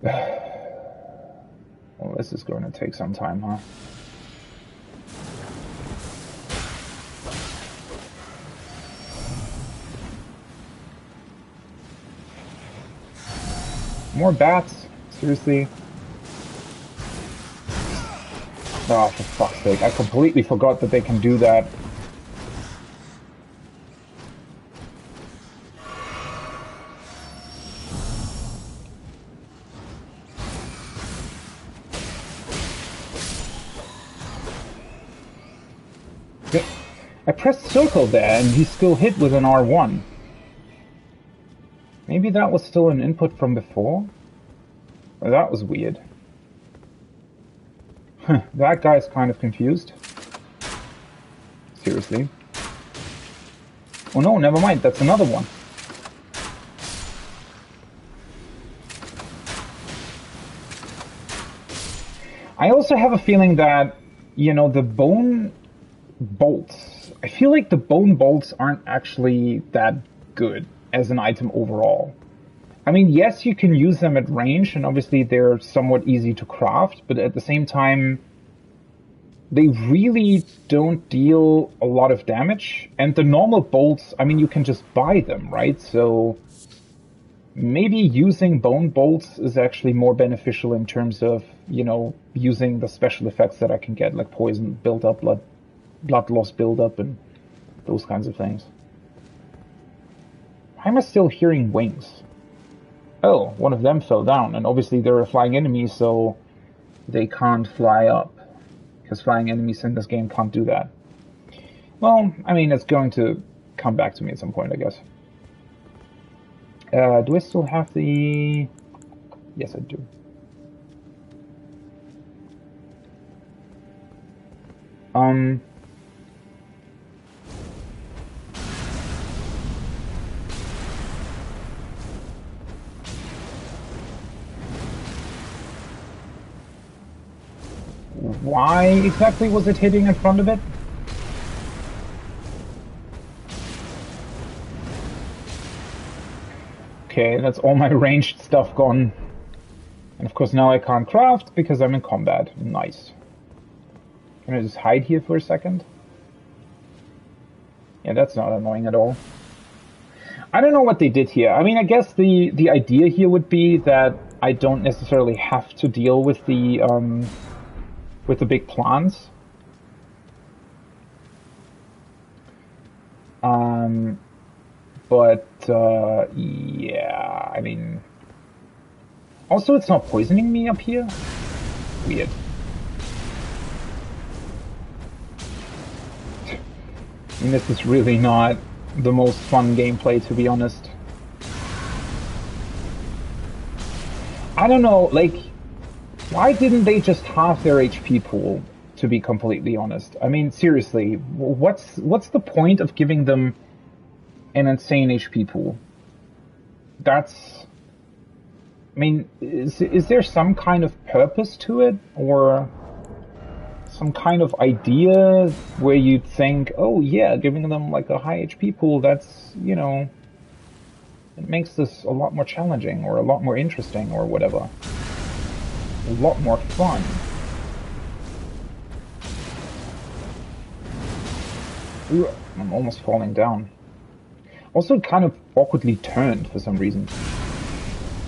Well, this is going to take some time, huh? More bats? Seriously? Oh, for fuck's sake. I completely forgot that they can do that. I pressed circle there and he still hit with an R1. Maybe that was still an input from before? Well, that was weird. Huh, that guy's kind of confused. Seriously. Oh no, never mind, that's another one. I also have a feeling that, you know, the bone bolts, I feel like the bone bolts aren't actually that good as an item overall. I mean, yes, you can use them at range, and obviously they're somewhat easy to craft, but at the same time, they really don't deal a lot of damage. And the normal bolts, I mean, you can just buy them, right? So maybe using bone bolts is actually more beneficial in terms of, you know, using the special effects that I can get, like poison build-up, blood loss build-up, and those kinds of things. Why am I still hearing wings? Oh, one of them fell down, and obviously they're a flying enemy, so they can't fly up. Because flying enemies in this game can't do that. Well, I mean, it's going to come back to me at some point, I guess. Do I still have the... Yes, I do. why exactly was it hitting in front of it? Okay, that's all my ranged stuff gone. And of course now I can't craft because I'm in combat. Nice. Can I just hide here for a second? Yeah, that's not annoying at all. I don't know what they did here. I mean, I guess the idea here would be that I don't necessarily have to deal with the big plants. But yeah, I mean, also it's not poisoning me up here. Weird. I mean, this is really not the most fun gameplay, to be honest. I don't know, like, why didn't they just halve their HP pool, to be completely honest? I mean, seriously, what's the point of giving them an insane HP pool? That's... I mean, is there some kind of purpose to it? Or some kind of idea where you'd think, oh yeah, giving them like a high HP pool, that's, you know, it makes this a lot more challenging or a lot more interesting or whatever. A lot more fun. Ooh, I'm almost falling down. Also, it kind of awkwardly turned for some reason.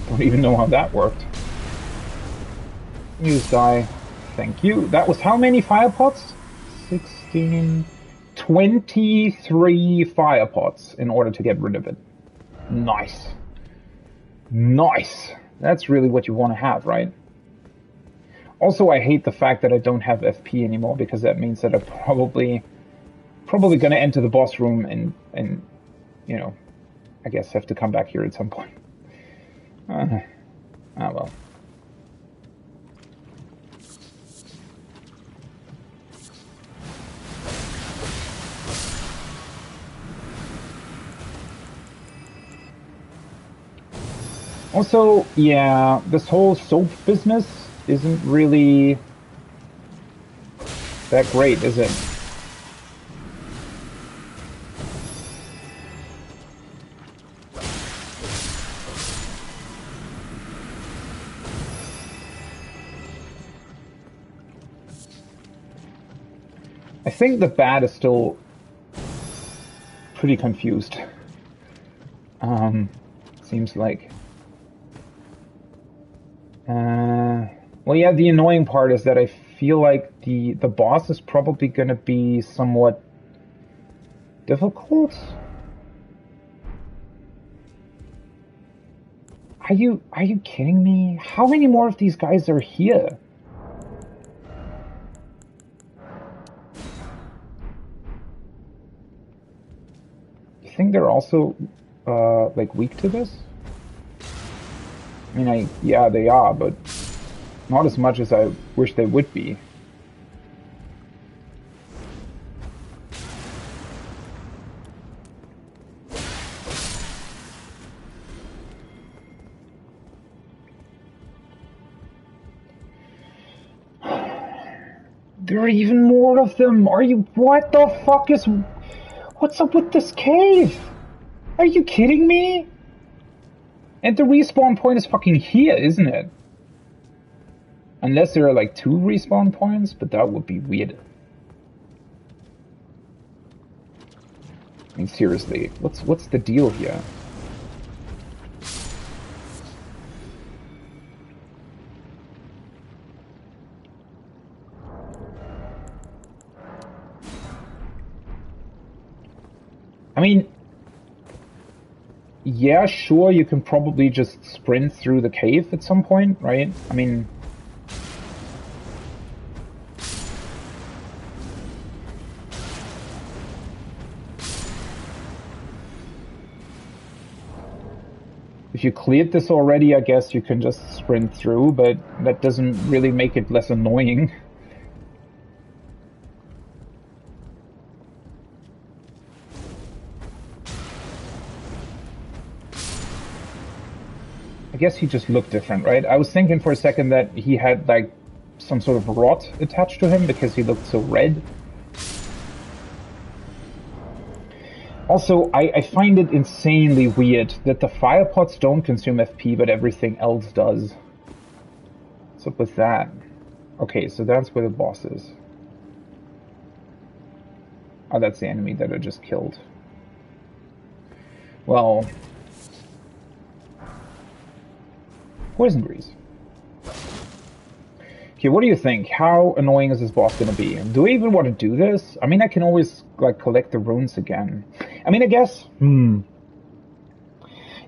Don't even know how that worked. Use die. Thank you. That was how many fire pots? 16... 23 fire pots in order to get rid of it. Nice. Nice. That's really what you want to have, right? Also, I hate the fact that I don't have FP anymore, because that means that I'm probably gonna enter the boss room and you know, I guess have to come back here at some point. Ah well. Also, yeah, this whole soap business isn't really that great, is it? I think the bat is still pretty confused. Seems like. Well, yeah, the annoying part is that I feel like the boss is probably going to be somewhat difficult. Are you kidding me? How many more of these guys are here? You think they're also like weak to this? I mean, yeah, they are, but not as much as I wish they would be. There are even more of them! Are you... What the fuck is... What's up with this cave? Are you kidding me? And the respawn point is fucking here, isn't it? Unless there are like 2 respawn points, but that would be weird. I mean, seriously, what's the deal here? I mean, yeah, sure, you can probably just sprint through the cave at some point, right? I mean... If you cleared this already, I guess you can just sprint through, but that doesn't really make it less annoying. I guess he just looked different, right? I was thinking for a second that he had, like, some sort of rot attached to him because he looked so red. Also, I find it insanely weird that the fire pots don't consume FP, but everything else does. What's up with that? Okay, so that's where the boss is. Oh, that's the enemy that I just killed. Well... Poison grease. Okay, what do you think? How annoying is this boss gonna be? Do I even want to do this? I mean, I can always, like, collect the runes again. I mean, I guess...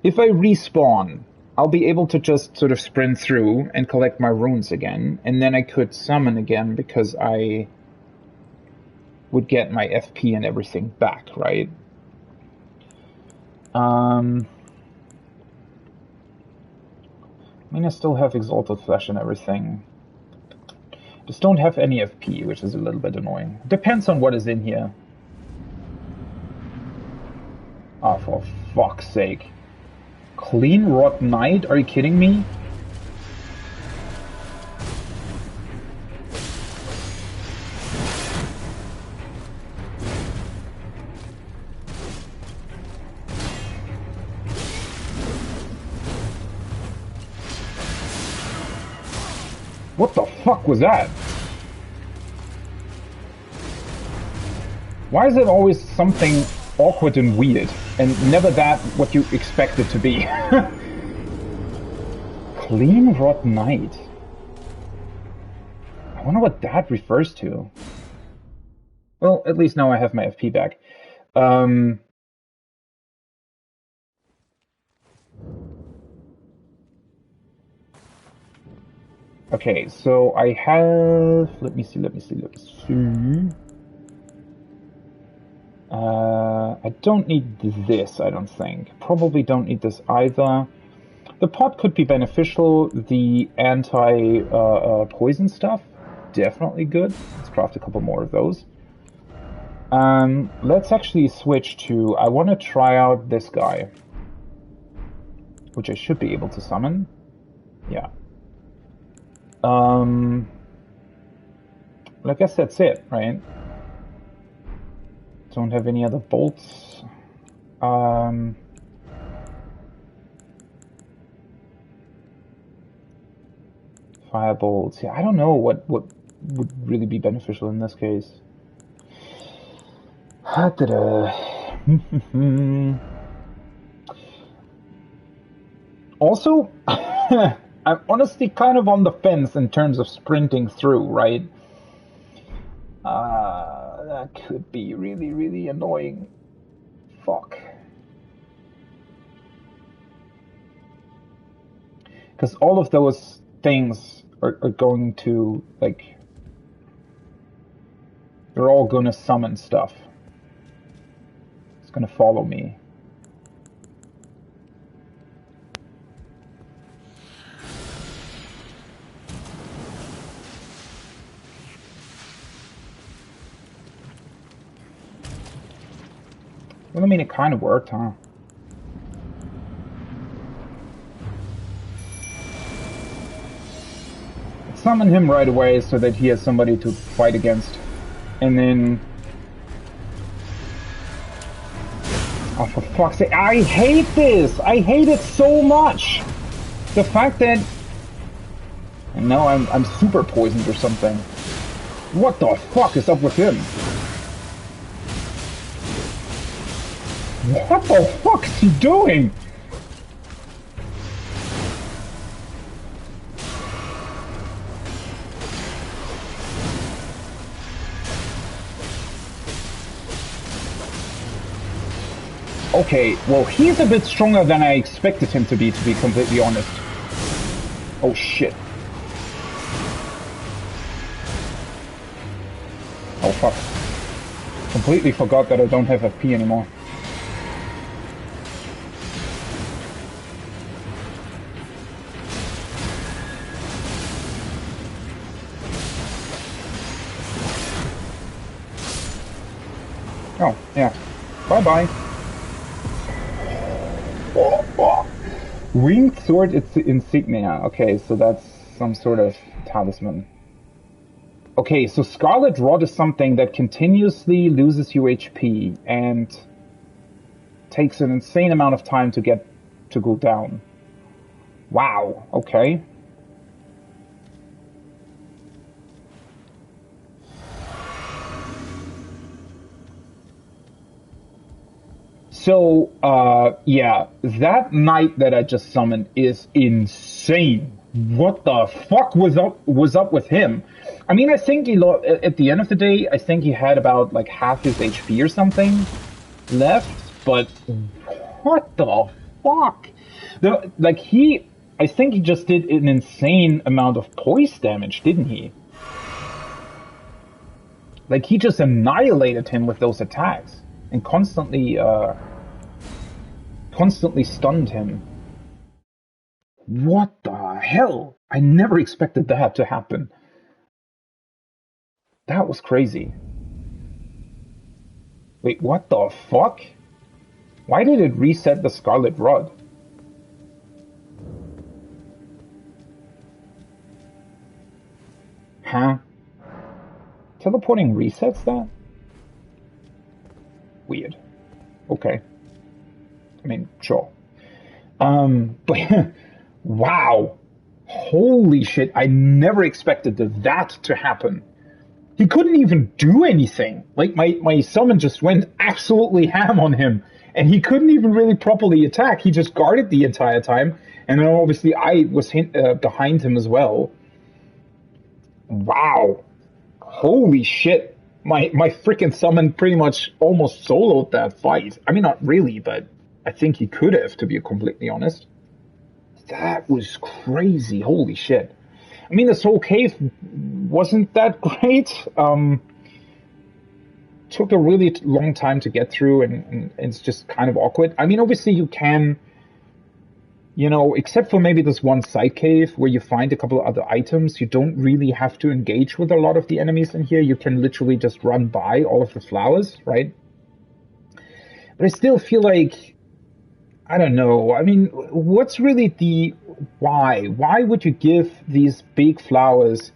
If I respawn, I'll be able to just sort of sprint through and collect my runes again, and then I could summon again because I would get my FP and everything back, right? I mean, I still have Exalted Flesh and everything. Just don't have any FP, which is a little bit annoying. Depends on what is in here. Oh, for fuck's sake. Clean Rot Knight? Are you kidding me? What the fuck was that? Why is it always something awkward and weird, and never that what you expect it to be? Clean Rot Knight. I wonder what that refers to. Well, at least now I have my FP back. Okay, so I have... Let me see. I don't need this, I don't think. Probably don't need this either. The pot could be beneficial. The anti-poison stuff, definitely good. Let's craft a couple more of those. Let's actually switch to... I want to try out this guy, which I should be able to summon. Yeah. Well, I guess that's it, right? Don't have any other bolts. Firebolts. Yeah, I don't know what would really be beneficial in this case. Also, I'm honestly kind of on the fence in terms of sprinting through, right? That could be really, really annoying. Fuck. Because all of those things are going to, like... They're all gonna summon stuff. It's gonna follow me. Well, I mean, it kind of worked, huh? Summon him right away so that he has somebody to fight against. And then... Oh, for fuck's sake. I hate this! I hate it so much! The fact that... And now I'm super poisoned or something. What the fuck is up with him? What the fuck is he doing? Okay, well, he's a bit stronger than I expected him to be completely honest. Oh shit. Oh fuck. Completely forgot that I don't have FP anymore. Oh, yeah. Bye-bye. Winged sword insignia. Okay, so that's some sort of talisman. Okay, so Scarlet Rot is something that continuously loses you HP and takes an insane amount of time to get to go down. Wow, okay. So, yeah, that knight that I just summoned is insane. What the fuck was up with him? I mean, I think at the end of the day, I think he had about like half his HP or something left, but what the fuck? I think he just did an insane amount of poise damage, didn't he? Like, he just annihilated him with those attacks and constantly stunned him. What the hell? I never expected that to happen. That was crazy. Wait, what the fuck? Why did it reset the Scarlet Rod? Huh? Teleporting resets that? Weird. Okay. I mean, sure. But wow. Holy shit, I never expected that to happen. He couldn't even do anything. Like, my summon just went absolutely ham on him, and he couldn't even really properly attack. He just guarded the entire time, and then obviously I was behind him as well. Wow. Holy shit. My freaking summon pretty much almost soloed that fight. I mean, not really, but I think he could have, to be completely honest. That was crazy. Holy shit. I mean, this whole cave wasn't that great. Took a really long time to get through, and it's just kind of awkward. I mean, obviously you can, except for maybe this one side cave where you find a couple of other items, you don't really have to engage with a lot of the enemies in here. You can literally just run by all of the flowers, right? But I still feel like, I don't know. I mean, what's really the why? Why would you give these big flowers,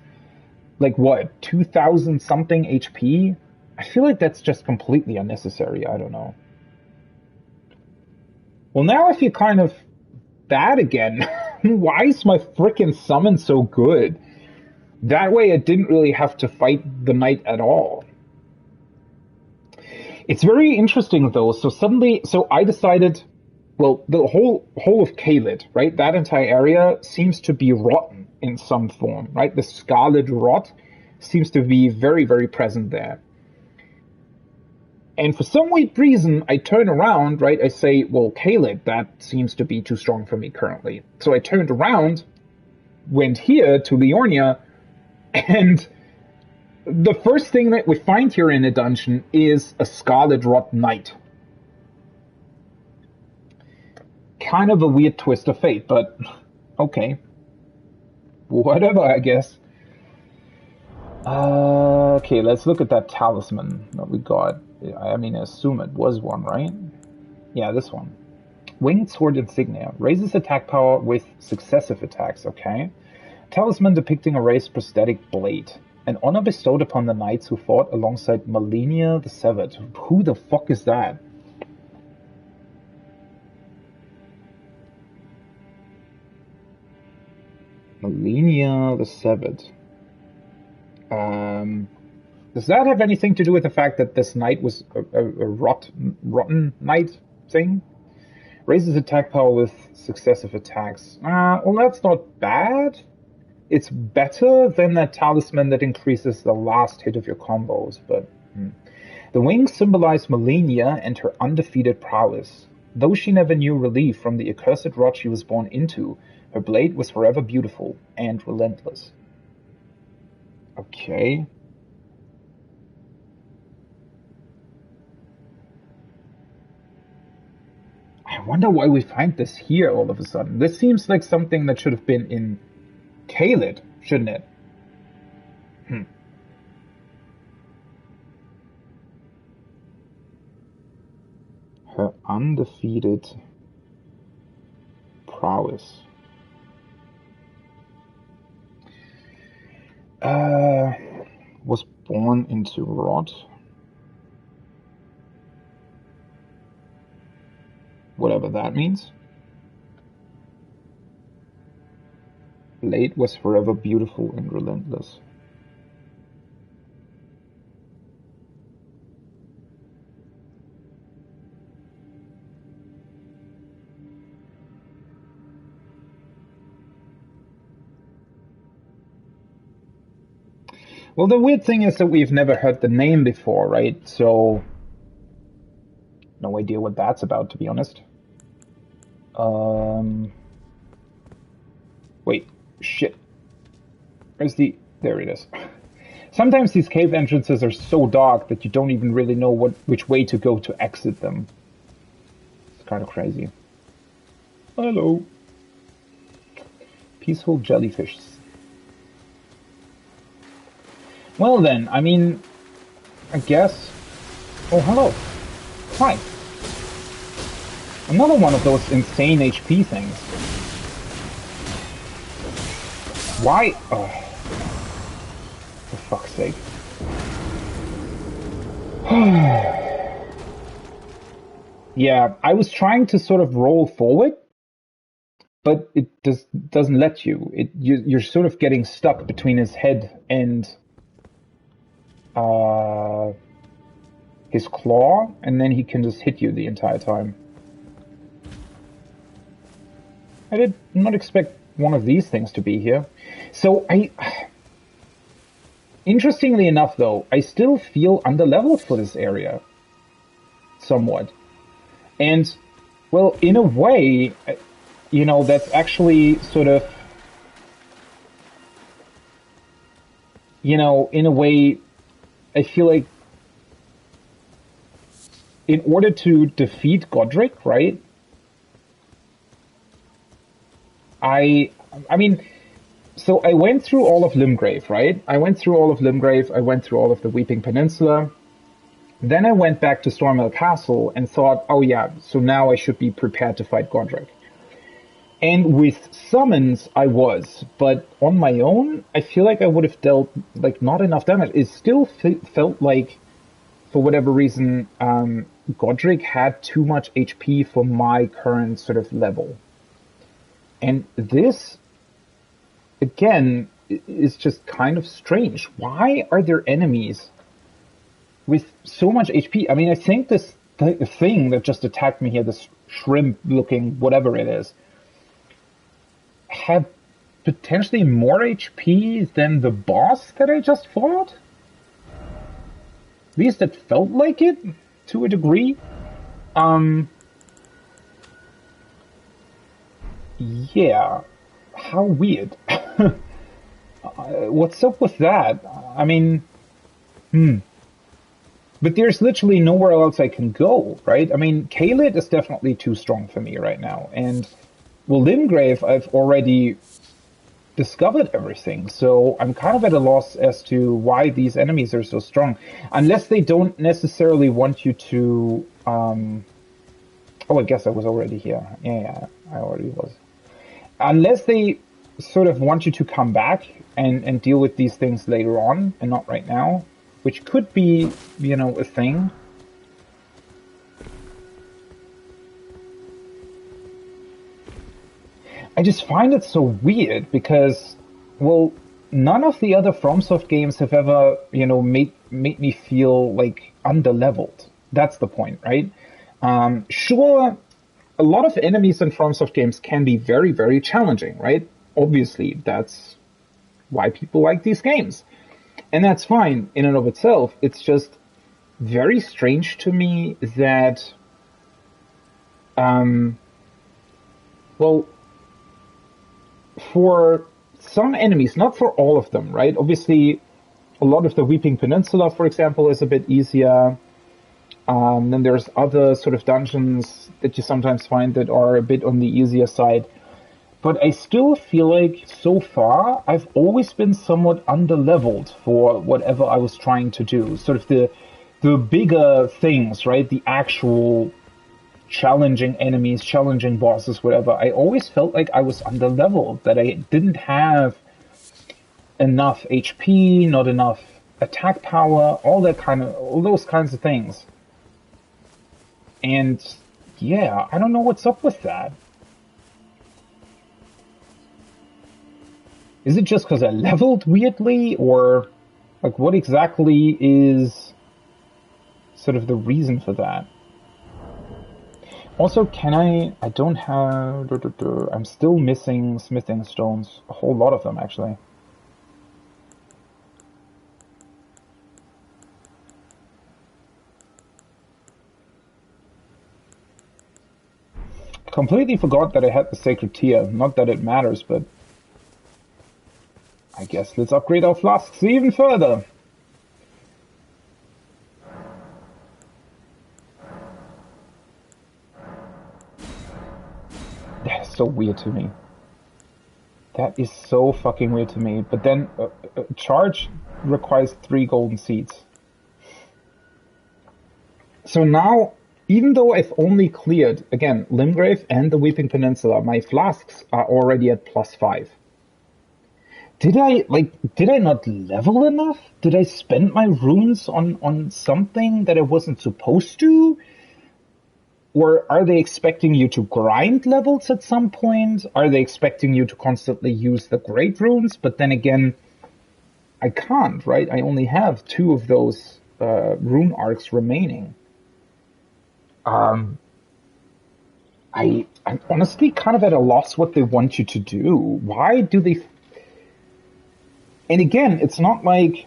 like what, 2,000 something HP? I feel like that's just completely unnecessary. I don't know. Well, now I feel kind of bad again. Why is my frickin' summon so good? That way I didn't really have to fight the knight at all. It's very interesting though. So I decided, well, the whole of Caelid, right? That entire area seems to be rotten in some form, right? The Scarlet Rot seems to be very, very present there. And for some weird reason, I turn around, right? I say, well, Caelid, that seems to be too strong for me currently. So I turned around, went here to Liornia, and the first thing that we find here in the dungeon is a Scarlet Rot Knight. Kind of a weird twist of fate, but okay. Whatever, I guess. Okay, let's look at that talisman that we got. I mean, I assume it was one, right? Yeah, this one. Winged Sword Insignia. Raises attack power with successive attacks, okay. Talisman depicting a raised prosthetic blade. An honor bestowed upon the knights who fought alongside Malenia the Severed. Who the fuck is that? Malenia the Severed. Does that have anything to do with the fact that this knight was a rotten knight thing? Raises attack power with successive attacks. Well, that's not bad. It's better than that talisman that increases the last hit of your combos, but... The wings symbolize Malenia and her undefeated prowess. Though she never knew relief from the accursed rot she was born into, her blade was forever beautiful and relentless. Okay. I wonder why we find this here all of a sudden. This seems like something that should have been in Caelid, shouldn't it? Her undefeated prowess. to rot. Whatever that means. Blade was forever beautiful and relentless. Well, the weird thing is that we've never heard the name before, right? So, no idea what that's about, to be honest. Wait, shit. Where's the... There it is. Sometimes these cave entrances are so dark that you don't even really know which way to go to exit them. It's kind of crazy. Hello. Peaceful jellyfish. Well then, I mean, I guess... Oh, hello. Hi. Another one of those insane HP things. Why? Oh. For fuck's sake. Yeah, I was trying to sort of roll forward, but it doesn't let you. You're sort of getting stuck between his head and his claw, and then he can just hit you the entire time. I did not expect one of these things to be here. So interestingly enough though, I still feel underleveled for this area. Somewhat. And, well, in a way, you know, that's actually sort of, you know, in a way, I feel like in order to defeat Godric, right? I mean, so I went through all of Limgrave, right? I went through all of Limgrave, I went through all of the Weeping Peninsula. Then I went back to Stormhill Castle and thought, oh yeah, so now I should be prepared to fight Godric. And with summons, I was, but on my own, I feel like I would have dealt, like, not enough damage. It still felt like, for whatever reason, Godric had too much HP for my current sort of level. And this, again, is just kind of strange. Why are there enemies with so much HP? I mean, I think this thing that just attacked me here, this shrimp-looking whatever it is, had potentially more HP than the boss that I just fought? At least it felt like it, to a degree. Yeah, how weird. What's up with that? I mean, But there's literally nowhere else I can go, right? I mean, Caelid is definitely too strong for me right now. And, well, Limgrave, I've already discovered everything. So I'm kind of at a loss as to why these enemies are so strong. Unless they don't necessarily want you to... Oh, I guess I was already here. Yeah, I already was. Unless they sort of want you to come back and deal with these things later on, and not right now. Which could be, you know, a thing. I just find it so weird because, well, none of the other FromSoft games have ever, you know, made me feel like underleveled. That's the point, right? Sure, a lot of enemies in FromSoft games can be very, very challenging, right? Obviously, that's why people like these games. And that's fine in and of itself. It's just very strange to me that, well, for some enemies, not for all of them, right? Obviously, a lot of the Weeping Peninsula, for example, is a bit easier. Then there's other sort of dungeons that you sometimes find that are a bit on the easier side. But I still feel like, so far, I've always been somewhat underleveled for whatever I was trying to do. Sort of the bigger things, right? The actual challenging enemies, challenging bosses, whatever. I always felt like I was underleveled, that I didn't have enough HP, not enough attack power, all those kinds of things. And yeah, I don't know what's up with that. Is it just because I leveled weirdly, or like what exactly is sort of the reason for that? Also, I don't have, I'm still missing smithing stones, a whole lot of them actually. Completely forgot that I had the sacred tear. Not that it matters, but I guess let's upgrade our flasks even further. That is so weird to me. That is so fucking weird to me. But then, charge requires 3 golden seeds. So now, even though I've only cleared, again, Limgrave and the Weeping Peninsula, my flasks are already at +5. Did I not level enough? Did I spend my runes on something that I wasn't supposed to? Or are they expecting you to grind levels at some point? Are they expecting you to constantly use the great runes? But then again, I can't, right? I only have 2 of those rune arcs remaining. I'm honestly kind of at a loss what they want you to do. Why do they... And again, it's not like...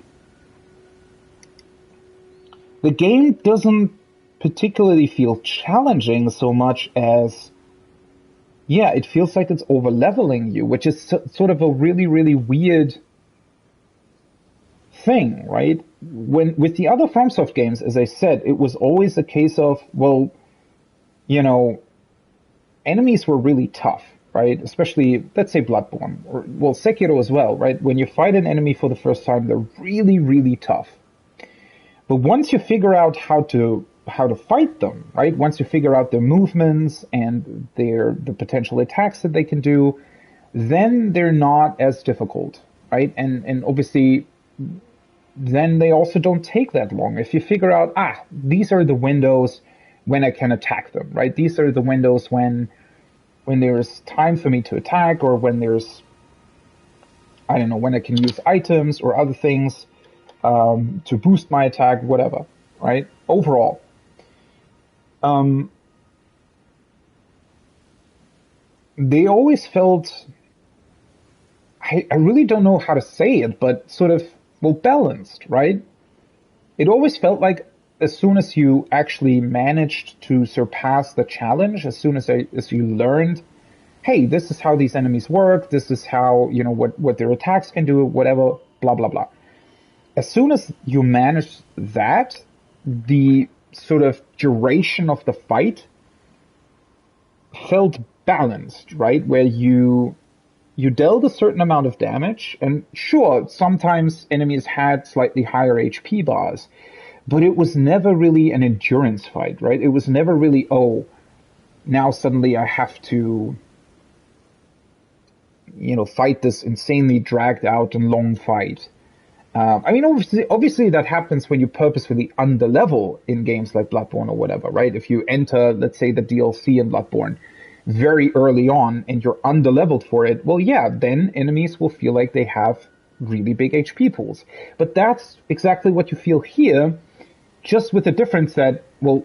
The game doesn't particularly feel challenging so much as, yeah, it feels like it's over-leveling you, which is sort of a really, really weird thing, right? With the other FromSoft games, as I said, it was always a case of, well, you know, enemies were really tough, right? Especially, let's say Bloodborne, or, well, Sekiro as well, right? When you fight an enemy for the first time, they're really, really tough. But once you figure out how to fight them, right? Once you figure out their movements and the potential attacks that they can do, then they're not as difficult, right? And obviously, then they also don't take that long. If you figure out, these are the windows when I can attack them, right? These are the windows when there's time for me to attack, or when there's, I don't know, when I can use items or other things to boost my attack, whatever, right? Overall. They always felt, I really don't know how to say it, but sort of, well, balanced, right? It always felt like as soon as you actually managed to surpass the challenge, as soon as you learned, hey, this is how these enemies work, this is how, you know, what their attacks can do, whatever, blah, blah, blah. As soon as you manage that, the sort of duration of the fight felt balanced, right? Where you dealt a certain amount of damage, and sure, sometimes enemies had slightly higher HP bars, but it was never really an endurance fight, right? It was never really, oh, now suddenly I have to, you know, fight this insanely dragged out and long fight. I mean, obviously that happens when you purposefully underlevel in games like Bloodborne or whatever, right? If you enter, let's say, the DLC in Bloodborne very early on and you're underleveled for it, well, yeah, then enemies will feel like they have really big HP pools. But that's exactly what you feel here, just with the difference that, well,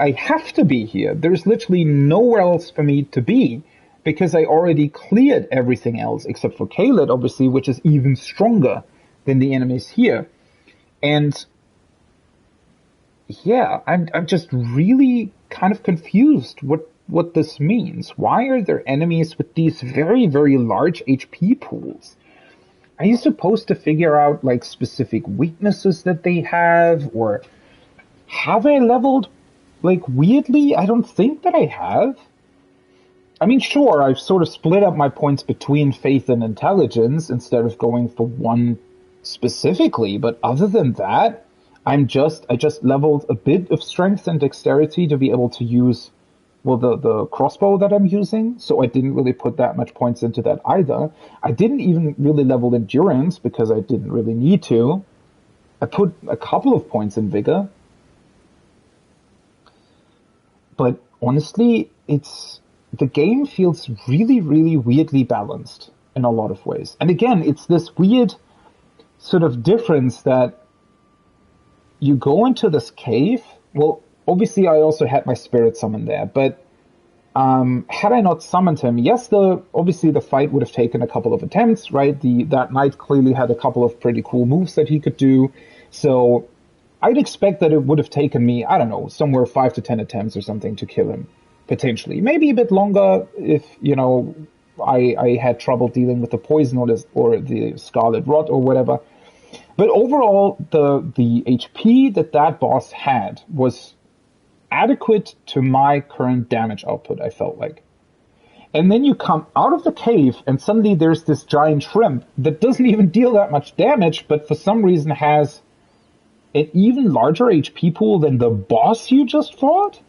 I have to be here. There's literally nowhere else for me to be, because I already cleared everything else, except for Caelid, obviously, which is even stronger than the enemies here. And yeah, I'm just really kind of confused what this means. Why are there enemies with these very, very large HP pools? Are you supposed to figure out like specific weaknesses that they have, or have I leveled like weirdly? I don't think that I have. I mean, sure, I've sort of split up my points between faith and intelligence instead of going for one specifically, but other than that, I just leveled a bit of strength and dexterity to be able to use, well, the crossbow that I'm using, so I didn't really put that much points into that either. I didn't even really level endurance because I didn't really need to. I put a couple of points in vigor. But honestly, the game feels really, really weirdly balanced in a lot of ways. And again, it's this weird sort of difference that you go into this cave. Well, obviously I also had my spirit summon there, but had I not summoned him, yes, obviously the fight would have taken a couple of attempts, right? That knight clearly had a couple of pretty cool moves that he could do. So I'd expect that it would have taken me, I don't know, somewhere 5 to 10 attempts or something to kill him, potentially. Maybe a bit longer if, I had trouble dealing with the poison or the scarlet rot or whatever. But overall, the HP that boss had was adequate to my current damage output, I felt like. And then you come out of the cave and suddenly there's this giant shrimp that doesn't even deal that much damage, but for some reason has an even larger HP pool than the boss you just fought?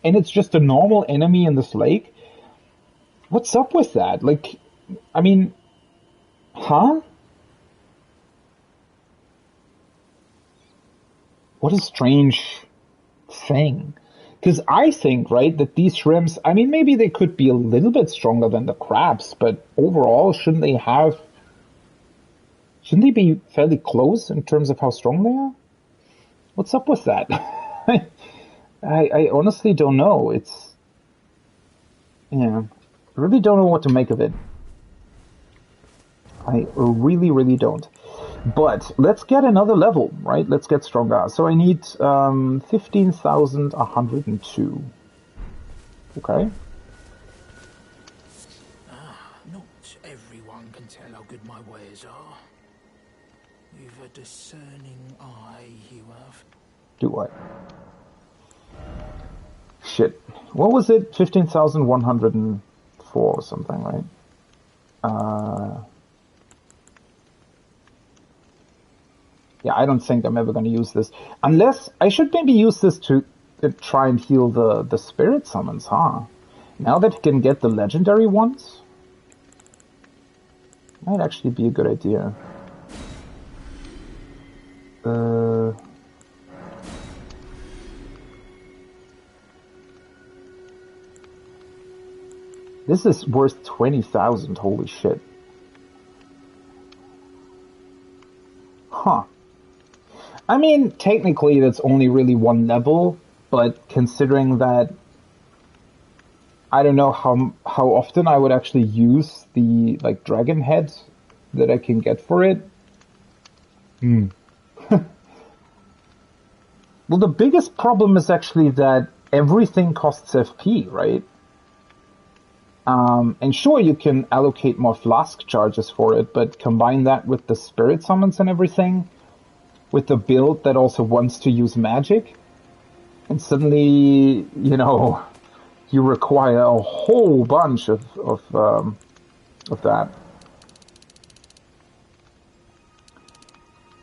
And it's just a normal enemy in this lake? What's up with that? Like, I mean, huh? What a strange thing. Because I think, right, that these shrimps, I mean, maybe they could be a little bit stronger than the crabs, but overall, shouldn't they be fairly close in terms of how strong they are? What's up with that? I honestly don't know. I really don't know what to make of it. I really, really don't. But let's get another level, right? Let's get stronger. So I need 15,102. Okay. Not everyone can tell how good my wares are. You've a discerning eye, you have. Do I? Shit. What was it? 15,104 or something, right? Yeah, I don't think I'm ever going to use this. Unless, I should maybe use this to try and heal the spirit summons, huh? Now that you can get the legendary ones? Might actually be a good idea. This is worth 20,000, holy shit. Huh. I mean, technically that's only really one level, but considering that I don't know how often I would actually use the dragon head that I can get for it. Well, the biggest problem is actually that everything costs FP, right? And sure, you can allocate more flask charges for it, but combine that with the spirit summons and everything, with the build that also wants to use magic, and suddenly, you require a whole bunch of that.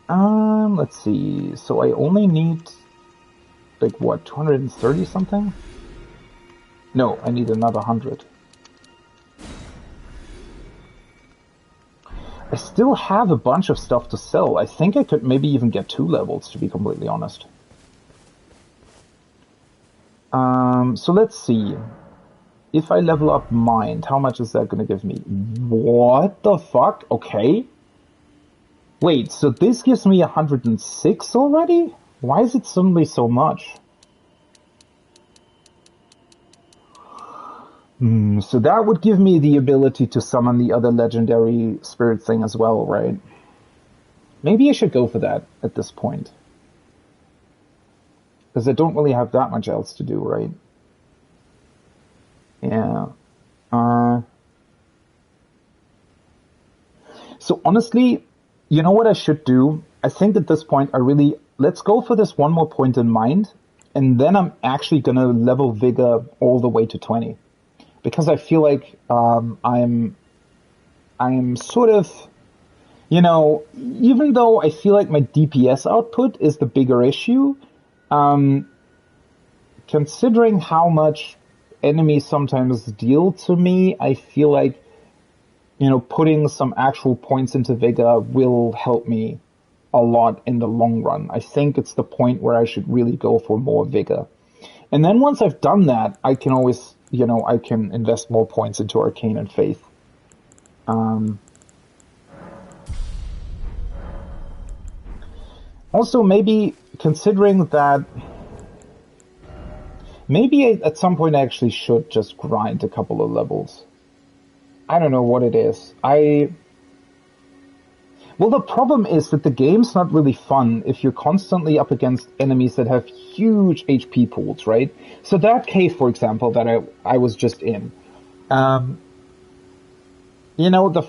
Let's see. So I only need, 230 something? No, I need another 100. I still have a bunch of stuff to sell. I think I could maybe even get 2 levels, to be completely honest. So let's see. If I level up Mind, how much is that going to give me? What the fuck? Okay. Wait, so this gives me 106 already? Why is it suddenly so much? So that would give me the ability to summon the other legendary spirit thing as well, right? Maybe I should go for that at this point. Because I don't really have that much else to do, right? Yeah. So honestly, you know what I should do? I think at this point let's go for this one more point in Mind, and then I'm actually gonna level Vigor all the way to 20. Because I feel like I'm sort of, even though I feel like my DPS output is the bigger issue, considering how much enemies sometimes deal to me, I feel like, putting some actual points into Vigor will help me a lot in the long run. I think it's the point where I should really go for more vigor. And then once I've done that, I can always, I can invest more points into Arcane and Faith. Also, maybe considering that, maybe at some point I actually should just grind a couple of levels. I don't know what it is. Well, the problem is that the game's not really fun if you're constantly up against enemies that have huge HP pools, right? So that cave, for example, that I was just in, the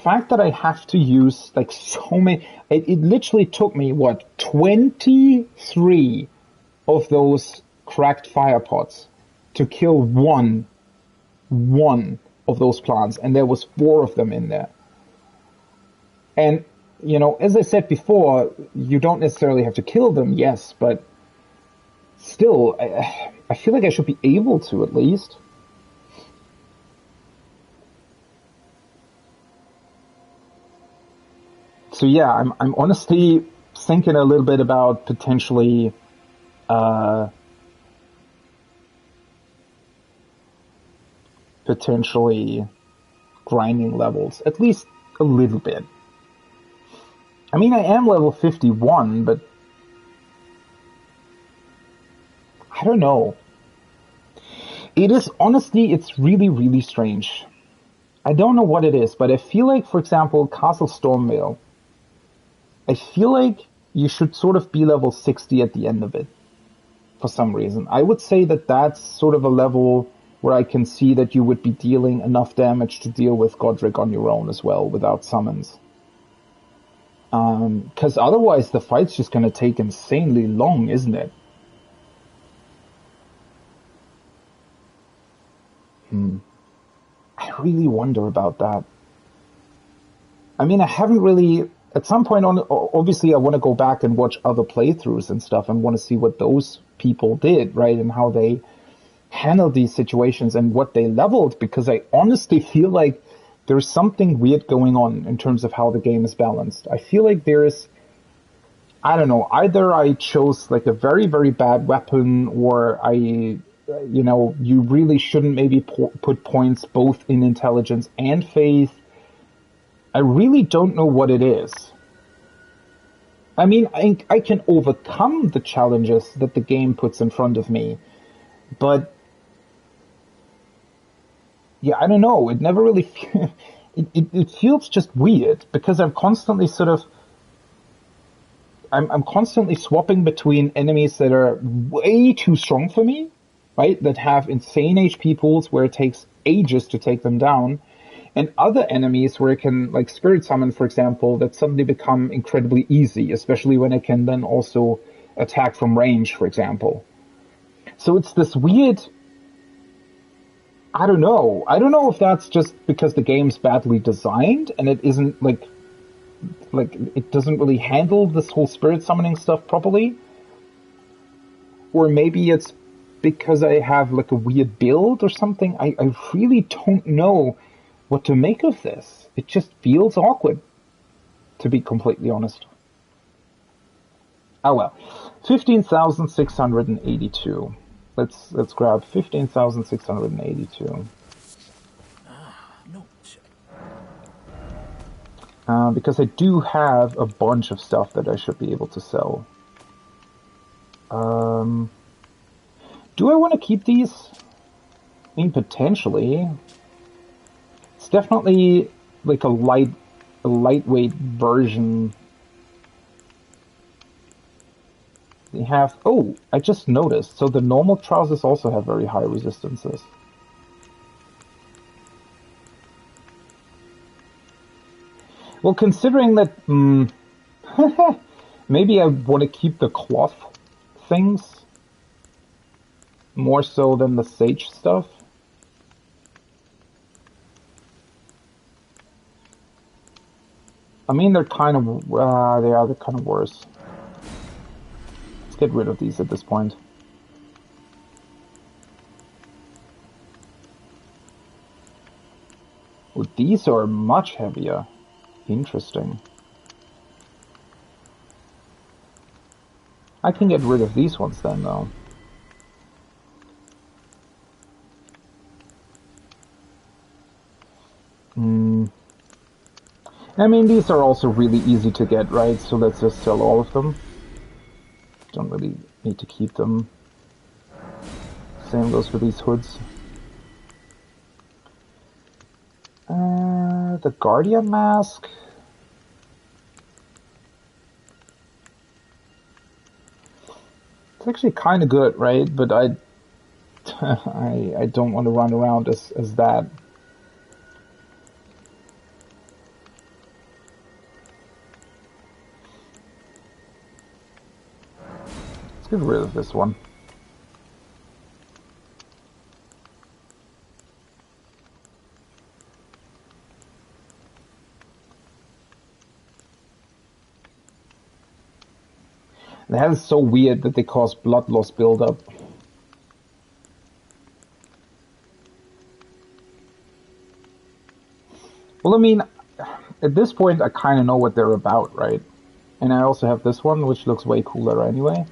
fact that I have to use like so many, it literally took me, 23 of those cracked fire pots to kill one of those plants, and there was 4 of them in there. And as I said before, you don't necessarily have to kill them, yes, but still, I feel like I should be able to at least. So yeah, I'm honestly thinking a little bit about potentially grinding levels, at least a little bit. I mean, I am level 51, but I don't know. It's really, really strange. I don't know what it is, but I feel like, for example, Castle Stormvale, I feel like you should sort of be level 60 at the end of it, for some reason. I would say that that's sort of a level where I can see that you would be dealing enough damage to deal with Godric on your own as well, without summons. Because otherwise the fight's just gonna take insanely long, isn't it? I really wonder about that. I mean, I haven't really... At some point on, obviously I want to go back and watch other playthroughs and stuff and want to see what those people did, right? And how they handled these situations and what they leveled, because I honestly feel like there's something weird going on in terms of how the game is balanced. I feel like I don't know, either I chose like a very, very bad weapon, or you really shouldn't maybe put points both in intelligence and faith. I really don't know what it is. I mean, I can overcome the challenges that the game puts in front of me, but yeah, I don't know. It never really... it feels just weird, because I'm constantly I'm constantly swapping between enemies that are way too strong for me, right? That have insane HP pools where it takes ages to take them down, and other enemies where I can, like Spirit Summon, for example, that suddenly become incredibly easy, especially when I can then also attack from range, for example. So it's this weird... I don't know. I don't know if that's just because the game's badly designed and it isn't like it doesn't really handle this whole spirit summoning stuff properly. Or maybe it's because I have like a weird build or something. I really don't know what to make of this. It just feels awkward, to be completely honest. Oh well. 15,682. Let's grab 15,682. Because I do have a bunch of stuff that I should be able to sell. Do I want to keep these? I mean, potentially. It's definitely like a lightweight version. They have... Oh, I just noticed. So the normal trousers also have very high resistances. Well, considering that... maybe I want to keep the cloth things more so than the sage stuff. I mean, they're kind of... they're kind of worse. Let's get rid of these at this point. Oh, these are much heavier. Interesting. I can get rid of these ones then, though. I mean, these are also really easy to get, right? So let's just sell all of them. Don't really need to keep them. Same goes for these hoods. The Guardian Mask. It's actually kind of good, right? But I don't want to run around as that. Let's get rid of this one. That is so weird that they cause blood loss buildup. Well, I mean, at this point, I kind of know what they're about, right? And I also have this one, which looks way cooler anyway.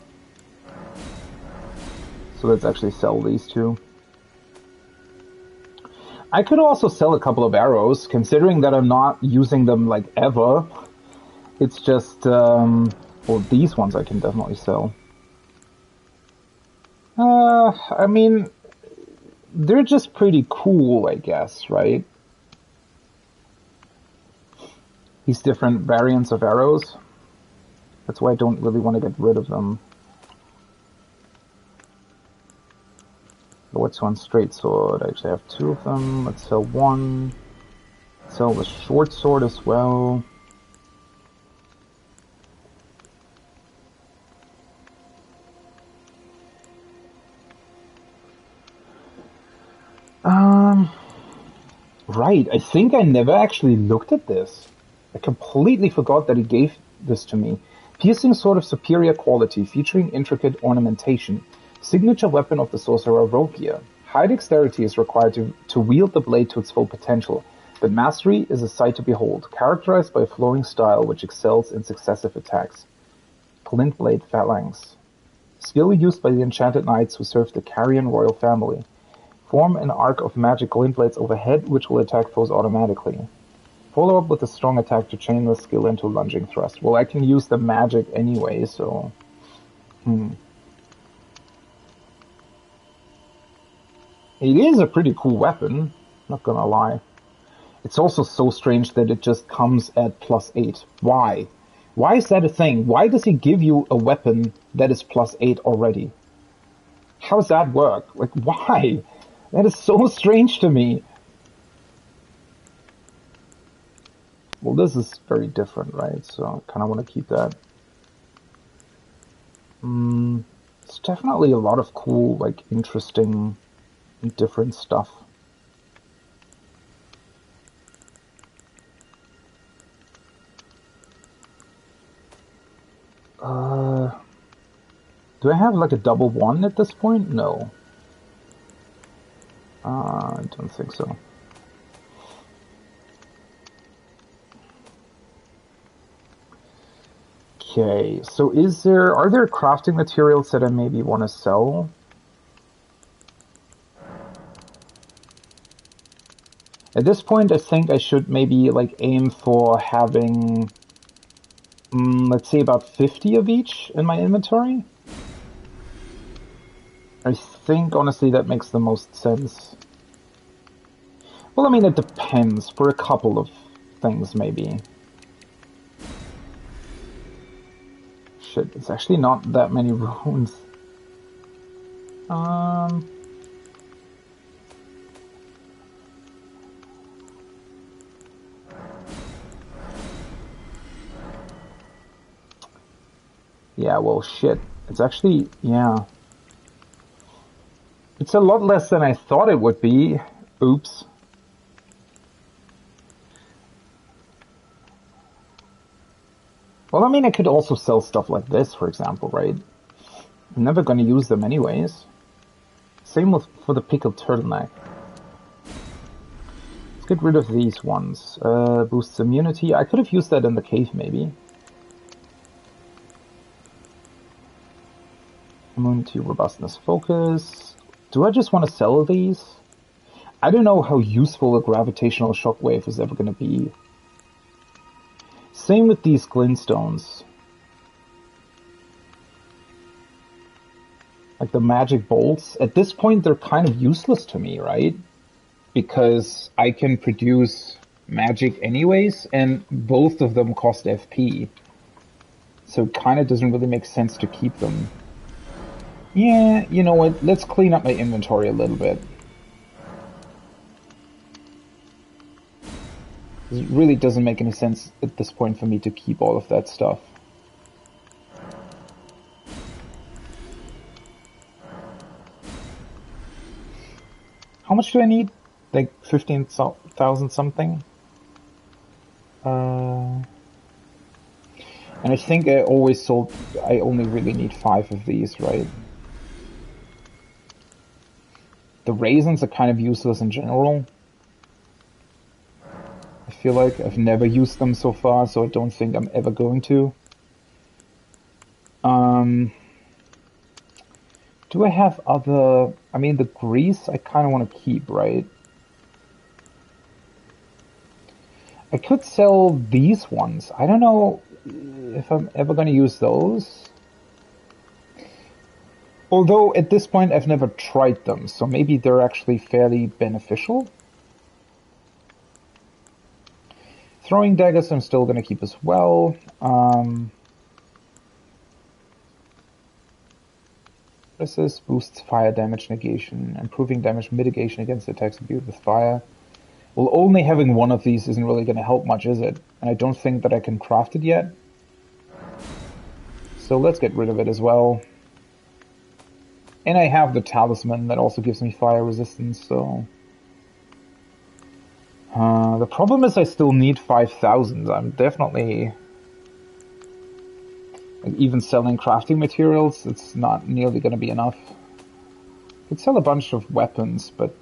So let's actually sell these two. I could also sell a couple of arrows, considering that I'm not using them, like, ever. It's just, well, these ones I can definitely sell. I mean, they're just pretty cool, I guess, right? These different variants of arrows. That's why I don't really want to get rid of them. What's one straight sword? I actually have two of them. Let's sell one. Sell the short sword as well. Right, I think I never actually looked at this. I completely forgot that he gave this to me. Piercing sword of superior quality, featuring intricate ornamentation. Signature weapon of the sorcerer Rogia. High dexterity is required to wield the blade to its full potential, but mastery is a sight to behold, characterized by a flowing style which excels in successive attacks. Glint blade phalanx. Skill used by the enchanted knights who serve the Carian royal family. Form an arc of magic glint blades overhead, which will attack foes automatically. Follow up with a strong attack to chain the skill into lunging thrust. Well, I can use the magic anyway, so... It is a pretty cool weapon, not gonna lie. It's also so strange that it just comes at +8. Why? Why is that a thing? Why does he give you a weapon that is +8 already? How does that work? Like, why? That is so strange to me. Well, this is very different, right? So I kind of want to keep that. It's definitely a lot of cool, like, interesting, different stuff. Do I have, like, a double one at this point? No. I don't think so. Okay, so are there crafting materials that I maybe want to sell? At this point, I think I should maybe, like, aim for having, let's say about 50 of each in my inventory. I think, honestly, that makes the most sense. Well, I mean, it depends. For a couple of things, maybe. Shit, it's actually not that many runes. Yeah, well, shit. It's actually, yeah. It's a lot less than I thought it would be. Oops. Well, I mean, I could also sell stuff like this, for example, right? I'm never going to use them anyways. Same for the pickled turtleneck. Let's get rid of these ones. Boosts immunity. I could have used that in the cave, maybe. Immunity, robustness, focus. Do I just want to sell these? I don't know how useful a gravitational shockwave is ever going to be. Same with these glintstones. Like the magic bolts. At this point, they're kind of useless to me, right? Because I can produce magic anyways, and both of them cost FP. So it kind of doesn't really make sense to keep them. Yeah, you know what? Let's clean up my inventory a little bit. It really doesn't make any sense at this point for me to keep all of that stuff. How much do I need? Like 15,000 something? And I think I only really need 5 of these, right? The raisins are kind of useless in general. I feel like I've never used them so far, so I don't think I'm ever going to. Do I have other... I mean, the grease I kind of want to keep, right? I could sell these ones. I don't know if I'm ever going to use those. Although, at this point, I've never tried them, so maybe they're actually fairly beneficial. Throwing daggers I'm still going to keep as well. What is this? Boosts fire damage negation. Improving damage mitigation against attacks imbued with fire. Well, only having one of these isn't really going to help much, is it? And I don't think that I can craft it yet. So let's get rid of it as well. And I have the talisman that also gives me fire resistance, so... the problem is I still need 5,000. I'm definitely... Like, even selling crafting materials, it's not nearly going to be enough. I could sell a bunch of weapons, but...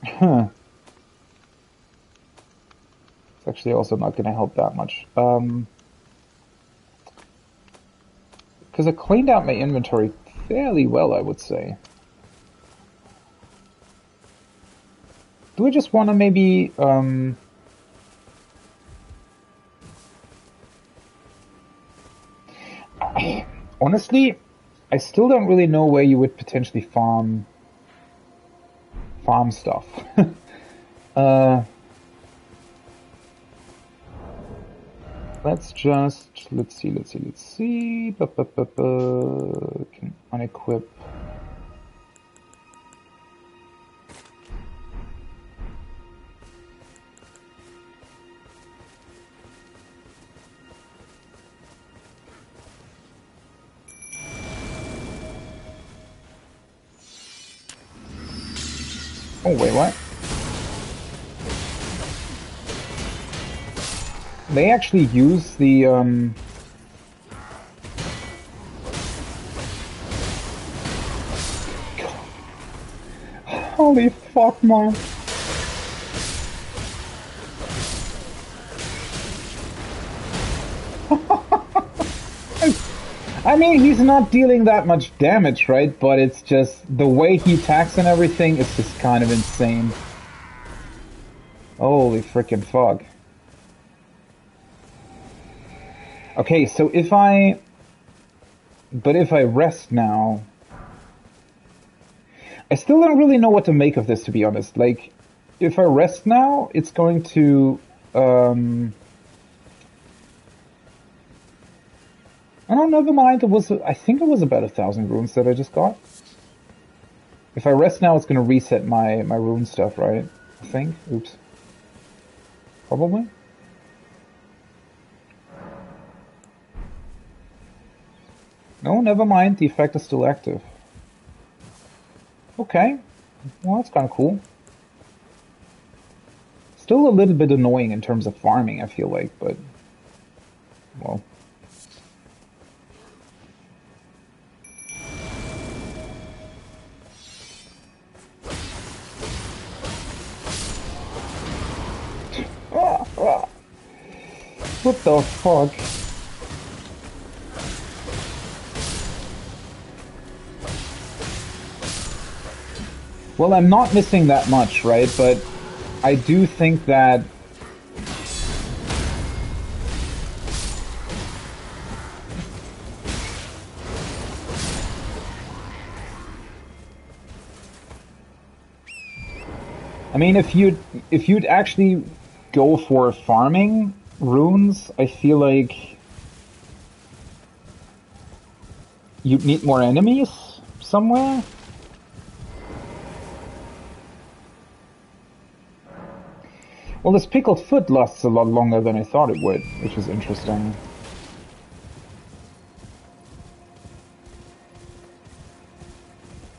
It's actually also not going to help that much. Because I cleaned out my inventory fairly well, I would say. Do I just want to maybe... Honestly, I still don't really know where you would potentially farm stuff. Let's see. Can unequip. Oh, wait, what? They actually use the, Holy fuck, man. I mean, he's not dealing that much damage, right? But it's just, the way he attacks and everything is just kind of insane. Holy frickin' fuck. Okay, so if I rest now... I still don't really know what to make of this, to be honest. Like, if I rest now, it's going to... I don't know, never mind. I think it was about 1,000 runes that I just got. If I rest now, it's going to reset my rune stuff, right? I think. Oops. Probably. No, never mind. The effect is still active. Okay. Well, that's kind of cool. Still a little bit annoying in terms of farming, I feel like, but... Well... What the fuck? Well, I'm not missing that much, right? But I do think that I mean, if you'd actually go for farming runes, I feel like you'd need more enemies somewhere. Well, this pickled foot lasts a lot longer than I thought it would, which is interesting.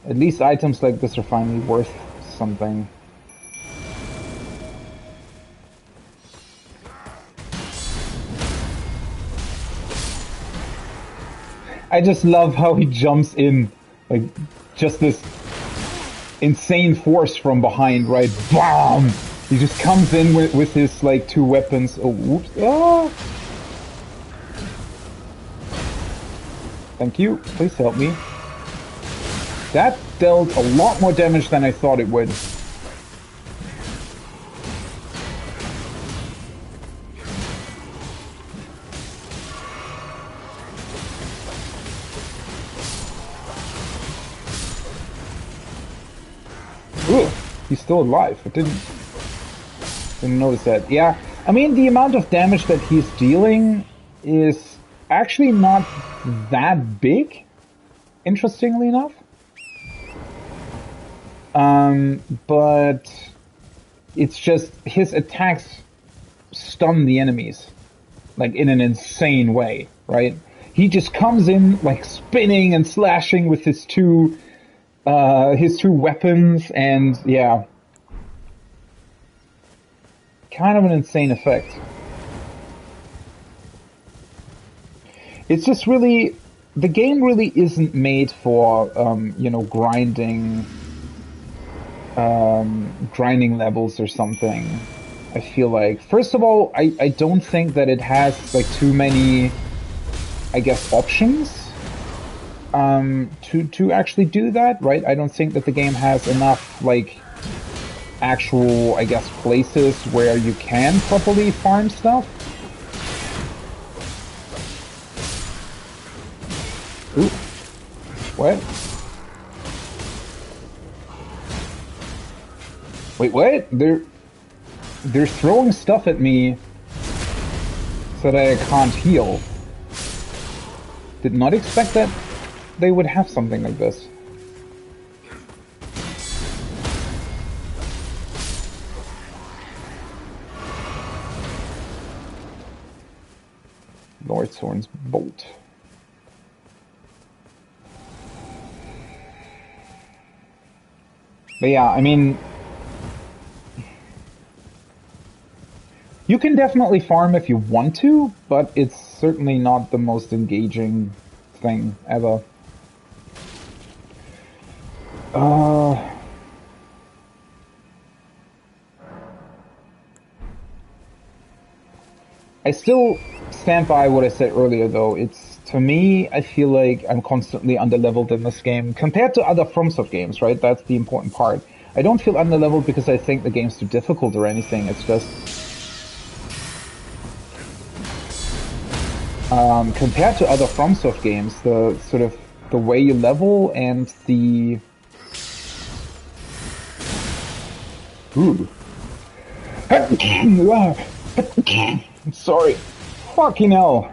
At least items like this are finally worth something. I just love how he jumps in, like, just this insane force from behind, right? BAM! He just comes in with his, like, 2 weapons. Oh, whoops. Ah! Thank you. Please help me. That dealt a lot more damage than I thought it would. Ooh, he's still alive. I didn't notice that. Yeah, I mean, the amount of damage that he's dealing is actually not that big, interestingly enough. But it's just his attacks stun the enemies, like, in an insane way, right? He just comes in, like, spinning and slashing with his two weapons, and yeah, kind of an insane effect. It's just really, the game really isn't made for, you know, grinding levels or something. I feel like, first of all, I don't think that it has, like, too many, I guess, options to actually do that, right? I don't think that the game has enough, like, actual, I guess, places where you can properly farm stuff. Ooh. What? Wait, what? They're throwing stuff at me so that I can't heal. Did not expect that they would have something like this. Lord Thorn's bolt. But yeah, I mean, you can definitely farm if you want to, but it's certainly not the most engaging thing ever. I still stand by what I said earlier, though. It's, to me, I feel like I'm constantly underleveled in this game compared to other FromSoft games, right? That's the important part. I don't feel underleveled because I think the game's too difficult or anything. It's just compared to other FromSoft games, the sort of the way you level and the sorry. Fucking hell.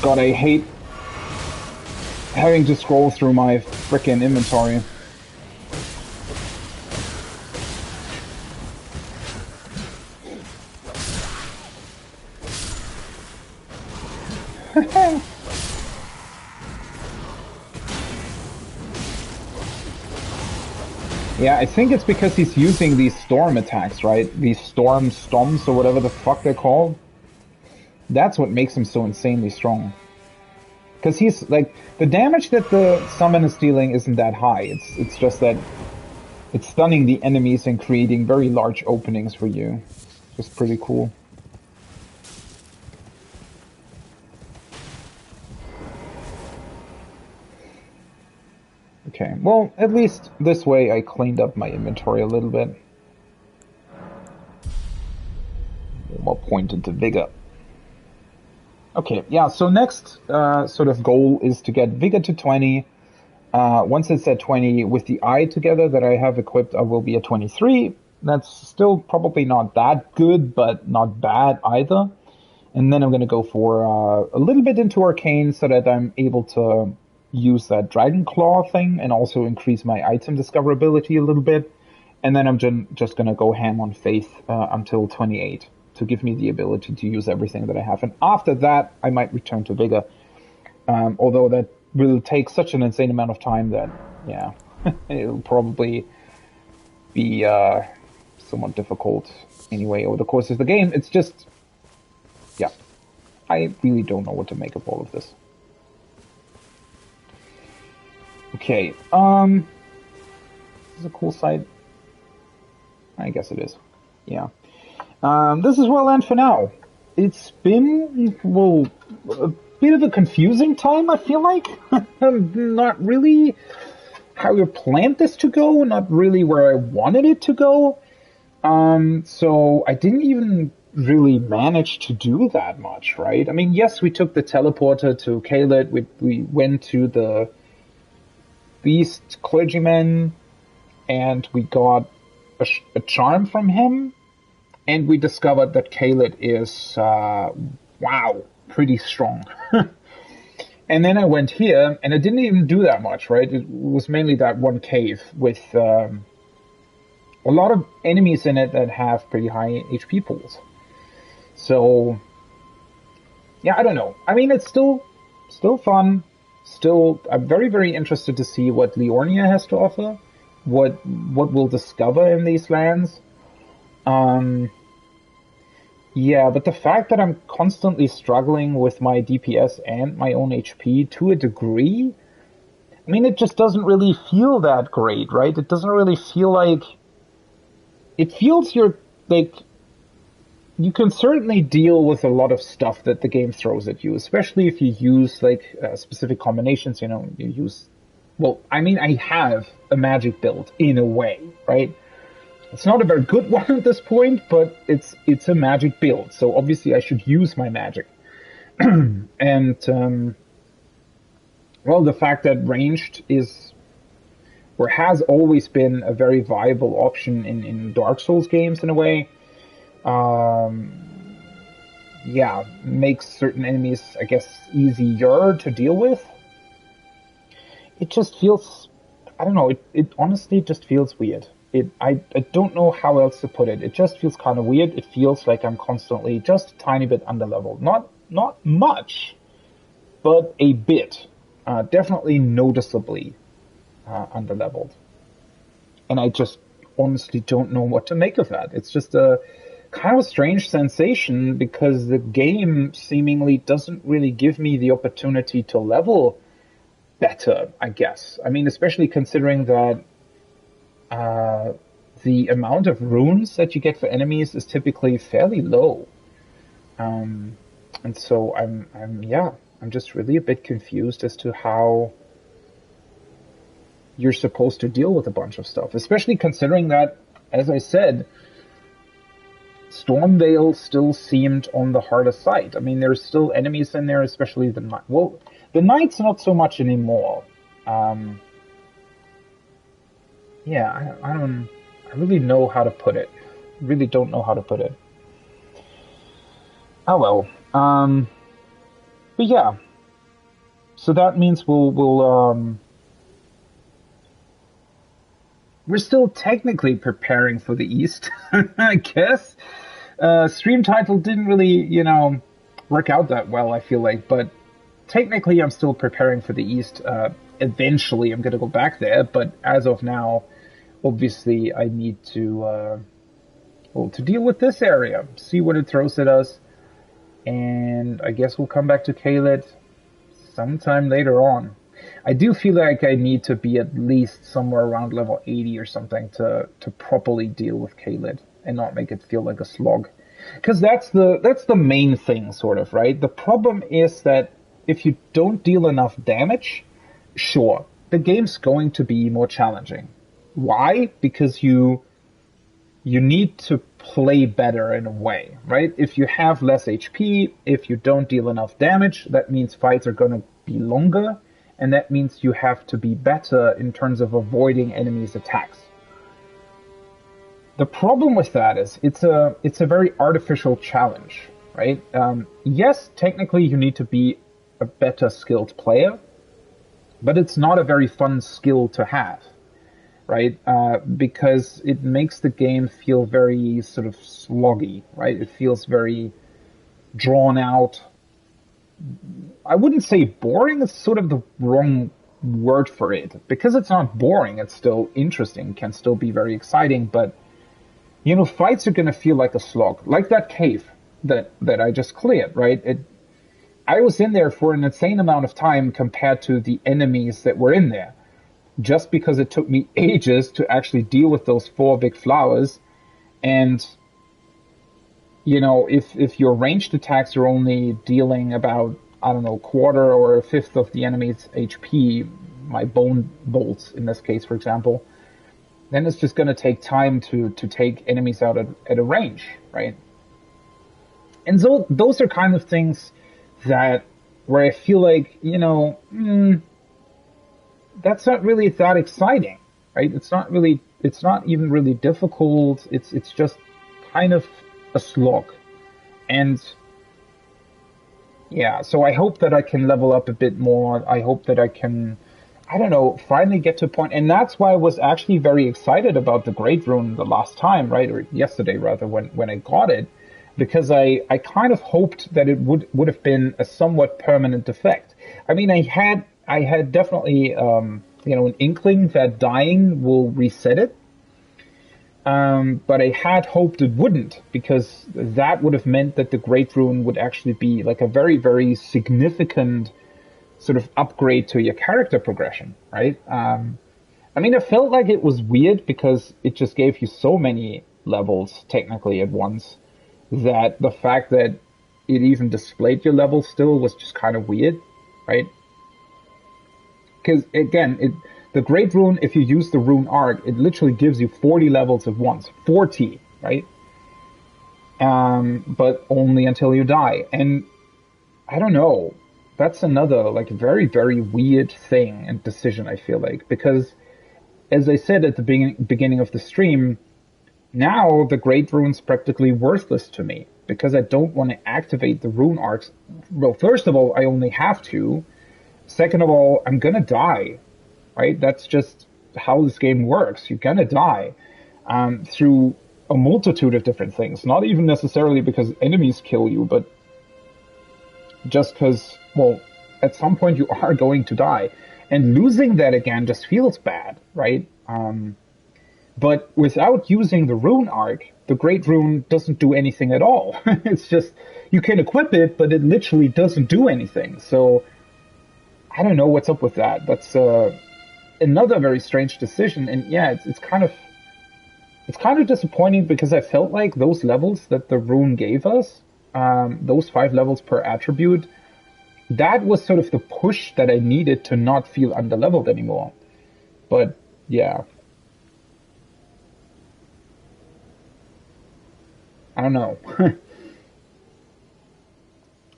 God, I hate having to scroll through my frickin' inventory. Yeah, I think it's because he's using these storm attacks, right? These storm stomps or whatever the fuck they're called. That's what makes him so insanely strong. Because he's, like, the damage that the summon is dealing isn't that high. It's just that it's stunning the enemies and creating very large openings for you. Just pretty cool. Okay, well, at least this way I cleaned up my inventory a little bit. More point into vigor. Okay, yeah, so next sort of goal is to get vigor to 20. Once it's at 20 with the eye together that I have equipped, I will be at 23. That's still probably not that good, but not bad either. And then I'm going to go for a little bit into arcane so that I'm able to use that dragon claw thing and also increase my item discoverability a little bit. And then I'm just going to go ham on faith until 28 to give me the ability to use everything that I have. And after that, I might return to vigor. Although that will take such an insane amount of time that, yeah, it'll probably be somewhat difficult anyway over the course of the game. It's just, yeah, I really don't know what to make of all of this. Okay, this is a cool site. I guess it is. Yeah. This is where I'll end for now. It's been, well, a bit of a confusing time, I feel like. Not really how I planned this to go, not really where I wanted it to go. So I didn't even really manage to do that much, right? I mean, yes, we took the teleporter to Caelid, we went to the Beast Clergyman, and we got a charm from him, and we discovered that Caelid is, wow, pretty strong. And then I went here, and I didn't even do that much, right? It was mainly that one cave with a lot of enemies in it that have pretty high HP pools. So, yeah, I don't know. I mean, it's still fun. Still, I'm very, very interested to see what Liornia has to offer, what we'll discover in these lands. Yeah, but the fact that I'm constantly struggling with my DPS and my own HP to a degree, I mean, it just doesn't really feel that great, right? It doesn't really feel like... It feels like... You can certainly deal with a lot of stuff that the game throws at you, especially if you use, like, specific combinations, you use... Well, I mean, I have a magic build, in a way, right? It's not a very good one at this point, but it's a magic build, so obviously I should use my magic. And, well, the fact that ranged is, or has always been a very viable option in Dark Souls games in a way, yeah, makes certain enemies, I guess, easier to deal with. It just feels, I don't know, it honestly just feels weird. I don't know how else to put it. It just feels kind of weird. It feels like I'm constantly just a tiny bit underleveled. Not much, but a bit. Definitely noticeably underleveled. And I just honestly don't know what to make of that. It's just a kind of a strange sensation because the game seemingly doesn't really give me the opportunity to level better, I guess. I mean, especially considering that the amount of runes that you get for enemies is typically fairly low. And so I'm just really a bit confused as to how you're supposed to deal with a bunch of stuff, especially considering that, as I said, Stormvale still seemed on the harder side. I mean, there's still enemies in there, especially the Knight. Well, the Knights not so much anymore. Yeah, I really know how to put it. Really don't know how to put it. Oh well. But yeah. So that means we're still technically preparing for the East, I guess. Stream title didn't really, work out that well, I feel like, but technically I'm still preparing for the East. Eventually I'm gonna go back there, but as of now, obviously I need to deal with this area, see what it throws at us, and I guess we'll come back to Caelid sometime later on. I do feel like I need to be at least somewhere around level 80 or something to properly deal with Caelid and not make it feel like a slog. Because that's the main thing, sort of, right? The problem is that if you don't deal enough damage, sure, the game's going to be more challenging. Why? Because you need to play better in a way, right? If you have less HP, if you don't deal enough damage, that means fights are going to be longer, and that means you have to be better in terms of avoiding enemies' attacks. The problem with that is it's a very artificial challenge, right? Yes, technically you need to be a better skilled player, but it's not a very fun skill to have, right? Because it makes the game feel very sort of sloggy, right? It feels very drawn out. I wouldn't say boring, it's sort of the wrong word for it. Because it's not boring, it's still interesting, can still be very exciting, but you know, fights are going to feel like a slog. Like that cave that I just cleared, right? I was in there for an insane amount of time compared to the enemies that were in there. Just because it took me ages to actually deal with those 4 big flowers. And, you know, if your ranged attacks are only dealing about, I don't know, a quarter or a fifth of the enemy's HP, my bone bolts in this case, for example, then it's just going to take time to take enemies out at a range, right? And so those are kind of things that where I feel like, you know, that's not really that exciting, right? It's not even really difficult. It's just kind of a slog. And yeah, so I hope that I can level up a bit more. I hope that I can, I don't know, finally get to a point. And that's why I was actually very excited about the Great Rune the last time, right? Or yesterday, rather, when I got it. Because I kind of hoped that it would have been a somewhat permanent effect. I mean, I had definitely, you know, an inkling that dying will reset it. But I had hoped it wouldn't, because that would have meant that the Great Rune would actually be like a very, very significant sort of upgrade to your character progression, right? I mean, it felt like it was weird because it just gave you so many levels technically at once that the fact that it even displayed your levels still was just kind of weird, right? Because again, the Great Rune, if you use the Rune Arc, it literally gives you 40 levels at once. 40, right? But only until you die. And I don't know. That's another, like, very, very weird thing and decision, I feel like. Because, as I said at the beginning of the stream, now the Great Rune's practically worthless to me. Because I don't want to activate the Rune Arcs. Well, first of all, I only have to. Second of all, I'm gonna die. Right? That's just how this game works. You're gonna die. Through a multitude of different things. Not even necessarily because enemies kill you, but just because, well, at some point you are going to die. And losing that again just feels bad, right? But without using the Rune Arc, the Great Rune doesn't do anything at all. It's just, you can equip it, but it literally doesn't do anything. So, I don't know what's up with that. That's another very strange decision. And yeah, it's kind of disappointing because I felt like those levels that the Rune gave us, those 5 levels per attribute, that was sort of the push that I needed to not feel underleveled anymore. But yeah, I don't know.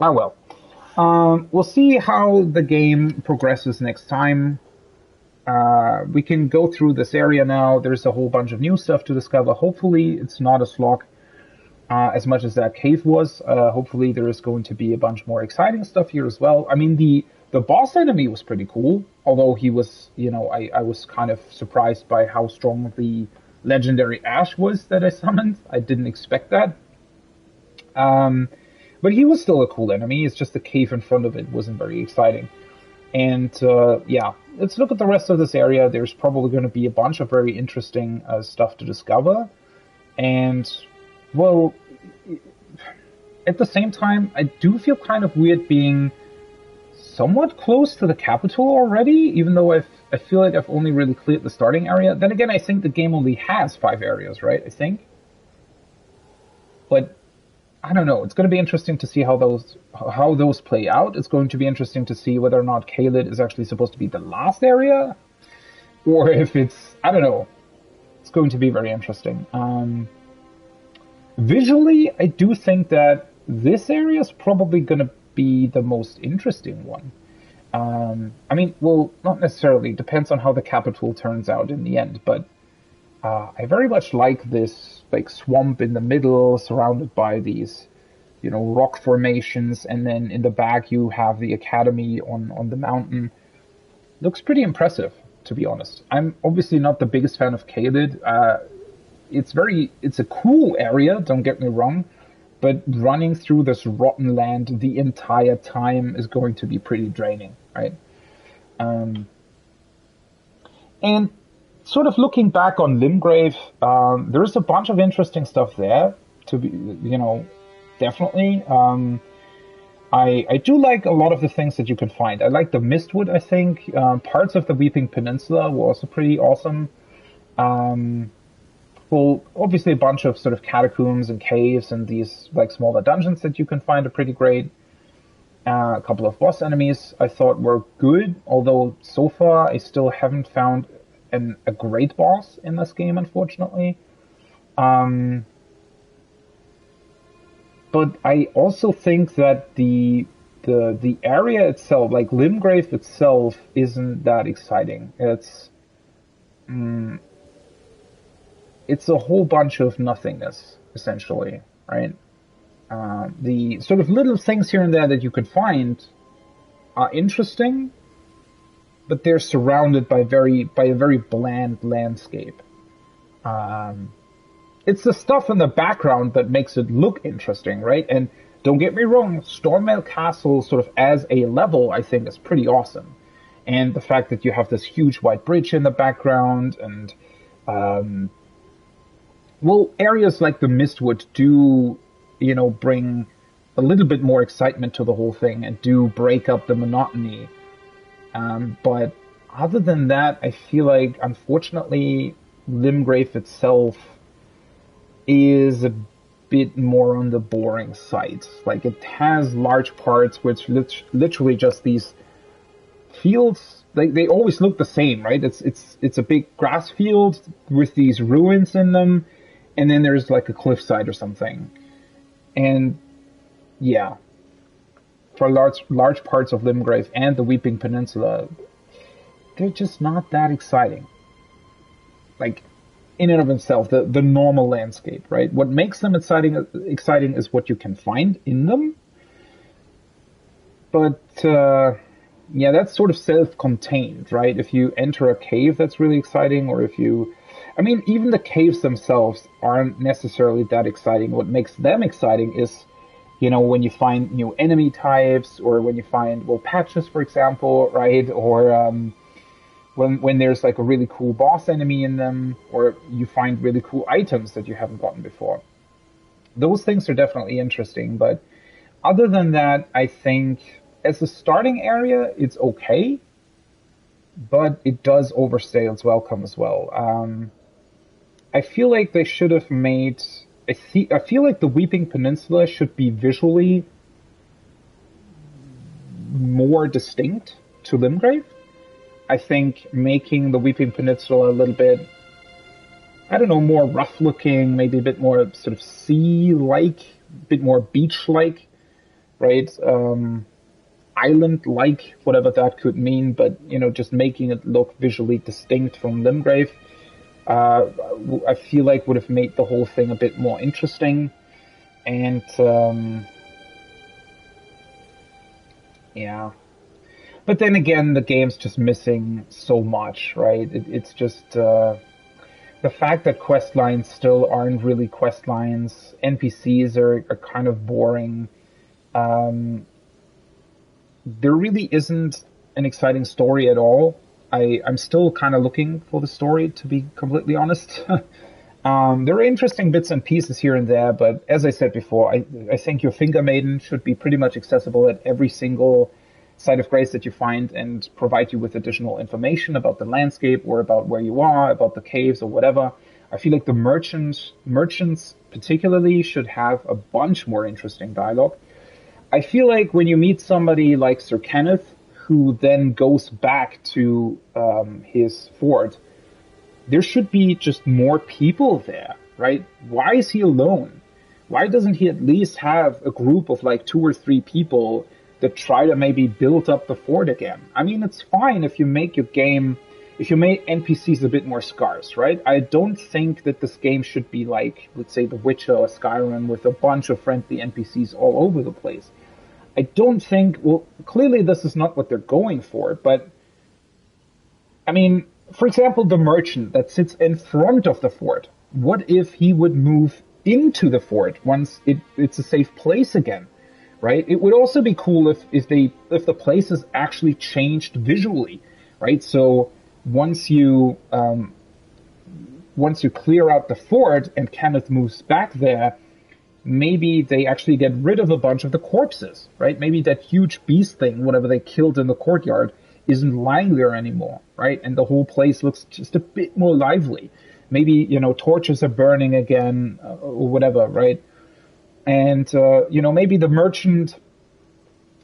Oh well. We'll see how the game progresses next time. We can go through this area now. There's a whole bunch of new stuff to discover. Hopefully it's not a slog as much as that cave was. Hopefully there is going to be a bunch more exciting stuff here as well. I mean, the boss enemy was pretty cool, although he was, you know, I was kind of surprised by how strong the legendary Ash was that I summoned. I didn't expect that. But he was still a cool enemy. It's just the cave in front of it wasn't very exciting. And yeah, let's look at the rest of this area. There's probably going to be a bunch of very interesting stuff to discover. And, well, at the same time, I do feel kind of weird being somewhat close to the capital already, even though I feel like I've only really cleared the starting area. Then again, I think the game only has 5 areas, right? I think. But I don't know. It's going to be interesting to see how those play out. It's going to be interesting to see whether or not Caelid is actually supposed to be the last area, or if it's, I don't know. It's going to be very interesting. Visually, I do think that this area is probably going to be the most interesting one. I mean, well, not necessarily. Depends on how the capital turns out in the end, but I very much like this like swamp in the middle, surrounded by these, rock formations, and then in the back you have the academy on the mountain. Looks pretty impressive, to be honest. I'm obviously not the biggest fan of Caelid. It's a cool area, don't get me wrong, but running through this rotten land the entire time is going to be pretty draining, right? And sort of looking back on Limgrave, there's a bunch of interesting stuff there to be, definitely. I do like a lot of the things that you can find. I like the Mistwood, I think. Parts of the Weeping Peninsula were also pretty awesome. Well, obviously a bunch of sort of catacombs and caves and these like smaller dungeons that you can find are pretty great. A couple of boss enemies I thought were good, although so far I still haven't found a great boss in this game, unfortunately. But I also think that the area itself, like Limgrave itself, isn't that exciting. It's a whole bunch of nothingness, essentially, right? The sort of little things here and there that you could find are interesting, but they're surrounded by a very bland landscape. It's the stuff in the background that makes it look interesting, right? And don't get me wrong, Stormvale Castle, sort of as a level, I think is pretty awesome. And the fact that you have this huge white bridge in the background, and areas like the Mistwood do, bring a little bit more excitement to the whole thing and do break up the monotony. But other than that, I feel like, unfortunately, Limgrave itself is a bit more on the boring side. Like, it has large parts which literally just these fields. They always look the same, right? It's a big grass field with these ruins in them, and then there's like a cliffside or something. And yeah, for large parts of Limgrave and the Weeping Peninsula, they're just not that exciting. Like, in and of itself, the normal landscape, right? What makes them exciting is what you can find in them. But yeah, that's sort of self-contained, right? If you enter a cave, that's really exciting, or even the caves themselves aren't necessarily that exciting. What makes them exciting is, when you find new enemy types, or when you find, patches, for example, right? Or when there's like a really cool boss enemy in them, or you find really cool items that you haven't gotten before. Those things are definitely interesting, but other than that, I think as a starting area, it's okay, but it does overstay its welcome as well. I feel like they should have made... I feel like the Weeping Peninsula should be visually more distinct to Limgrave. I think making the Weeping Peninsula a little bit, more rough-looking, maybe a bit more sort of sea-like, a bit more beach-like, right? Island-like, whatever that could mean, but, just making it look visually distinct from Limgrave, I feel like would have made the whole thing a bit more interesting. And, yeah. But then again, the game's just missing so much, right? It's just the fact that quest lines still aren't really quest lines. NPCs are kind of boring. There really isn't an exciting story at all. I'm still kind of looking for the story, to be completely honest. There are interesting bits and pieces here and there, but as I said before, I think your Finger Maiden should be pretty much accessible at every single site of grace that you find, and provide you with additional information about the landscape, or about where you are, about the caves, or whatever. I feel like the merchants particularly should have a bunch more interesting dialogue. I feel like when you meet somebody like Sir Kenneth, who then goes back to his fort, there should be just more people there, right? Why is he alone? Why doesn't he at least have a group of like 2 or 3 people that try to maybe build up the fort again? I mean, it's fine if you make your game, if you make NPCs a bit more scarce, right? I don't think that this game should be like, let's say, The Witcher or Skyrim with a bunch of friendly NPCs all over the place. I don't think, well, clearly this is not what they're going for, but I mean, for example, the merchant that sits in front of the fort, what if he would move into the fort once it's a safe place again, right? It would also be cool if the places actually changed visually, right? So once you clear out the fort and Kenneth moves back there, maybe they actually get rid of a bunch of the corpses, right? Maybe that huge beast thing, whatever they killed in the courtyard, isn't lying there anymore, right? And the whole place looks just a bit more lively. Maybe, you know, torches are burning again, or whatever, right? And, you know, maybe the merchant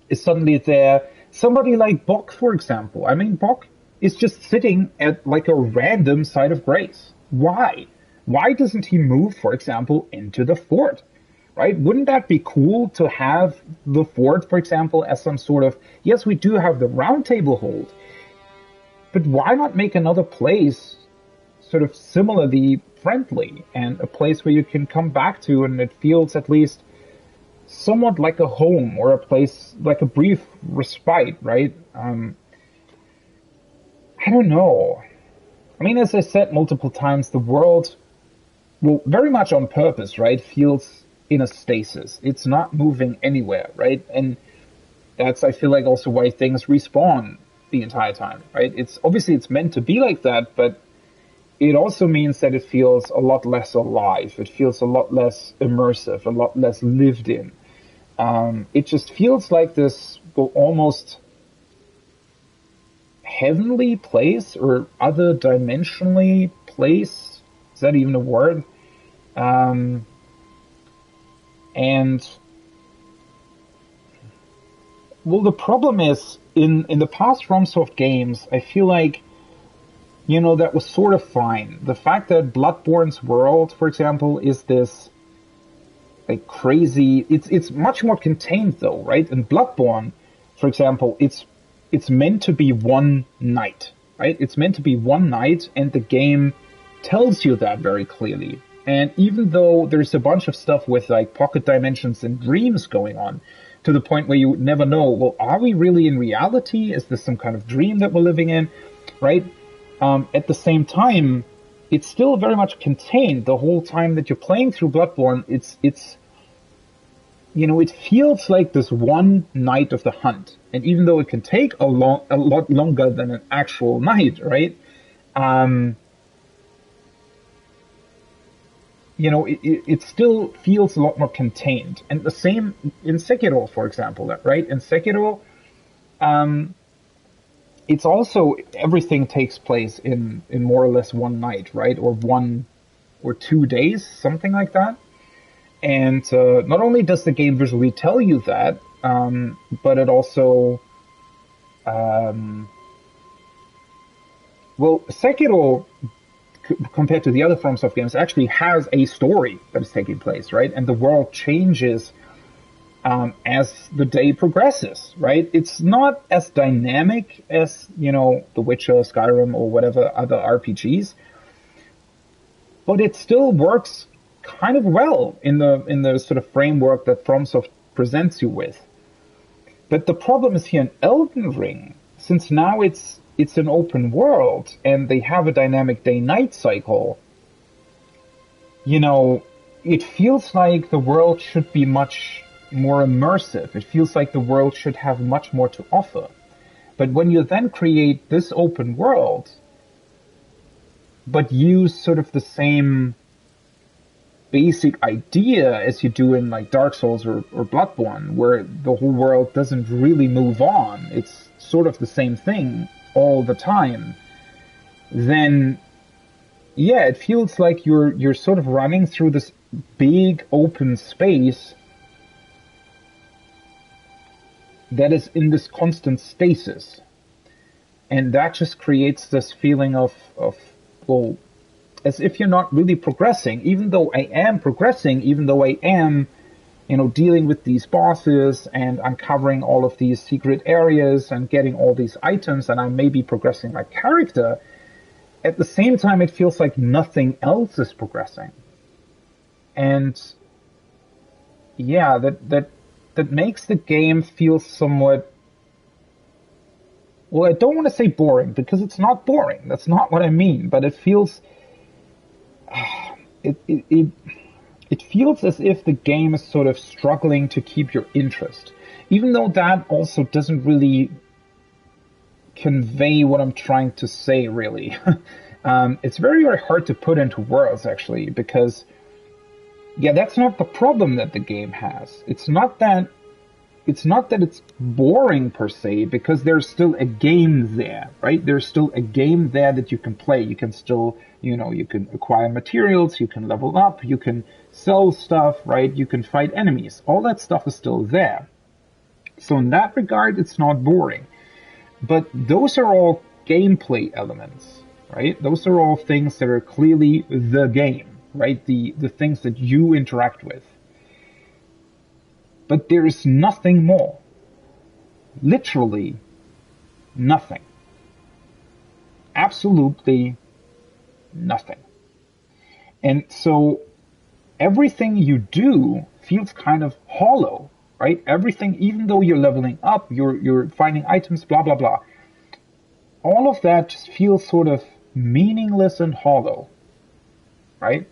is suddenly there. Somebody like Bock, for example. I mean, Bock is just sitting at like a random site of grace. Why? Why doesn't he move, for example, into the fort? Right? Wouldn't that be cool to have the fort, for example, as some sort of, yes, we do have the round table hold, but why not make another place sort of similarly friendly and a place where you can come back to and it feels at least somewhat like a home or a place like a brief respite, right? I don't know. I mean, as I said multiple times, the world, well, very much on purpose, right, feels in a stasis. It's not moving anywhere, right? And that's, I feel like, also why things respawn the entire time, right? It's obviously it's meant to be like that, but it also means that it feels a lot less alive. It feels a lot less immersive, a lot less lived in. It just feels like this almost heavenly place or other dimensionally place. Is that even a word? And well, the problem is in the past FromSoft games, I feel like, you know, that was sort of fine. The fact that Bloodborne's world, for example, is this like crazy, it's much more contained though, right? In Bloodborne, for example, it's meant to be one night, right? It's meant to be one night, and the game tells you that very clearly. And even though there's a bunch of stuff with like pocket dimensions and dreams going on, to the point where you would never know, well, are we really in reality? Is this some kind of dream that we're living in, right? At the same time, it's still very much contained the whole time that you're playing through Bloodborne. It's you know, it feels like this one night of the hunt. And even though it can take a lot longer than an actual night, right? You know, it still feels a lot more contained. And the same in Sekiro, for example, right? In Sekiro, it's also, everything takes place in more or less one night, right? Or 1 or 2 days, something like that. And not only does the game visually tell you that, but it also, well, Sekiro, compared to the other FromSoft games, actually has a story that is taking place, right? And the world changes as the day progresses, right? It's not as dynamic as, you know, The Witcher, Skyrim, or whatever other RPGs, but it still works kind of well in the sort of framework that FromSoft presents you with. But the problem is here in Elden Ring, since now it's an open world and they have a dynamic day-night cycle, you know, it feels like the world should be much more immersive. It feels like the world should have much more to offer. But when you then create this open world, but use sort of the same basic idea as you do in like Dark Souls or Bloodborne, where the whole world doesn't really move on, it's sort of the same thing all the time, then yeah, it feels like you're sort of running through this big open space that is in this constant stasis. And that just creates this feeling of, well, as if you're not really progressing, even though I am progressing, even though I am, dealing with these bosses and uncovering all of these secret areas and getting all these items, and I may be progressing my character. At the same time, it feels like nothing else is progressing. And yeah, that makes the game feel somewhat, well, I don't want to say boring, because it's not boring. That's not what I mean. But it feels, it feels as if the game is sort of struggling to keep your interest, even though that also doesn't really convey what I'm trying to say, really. It's very, very hard to put into words, actually, because, yeah, that's not the problem that the game has. It's not that it's boring per se, because there's still a game there, right? There's still a game there that you can play. You can still, you can acquire materials, you can level up, you can sell stuff, right? You can fight enemies. All that stuff is still there. So in that regard, it's not boring. But those are all gameplay elements, right? Those are all things that are clearly the game, right? The things that you interact with. But there is nothing more. Literally nothing. Absolutely nothing. And so everything you do feels kind of hollow, right? Everything, even though you're leveling up, you're finding items, blah, blah, blah. All of that just feels sort of meaningless and hollow, right?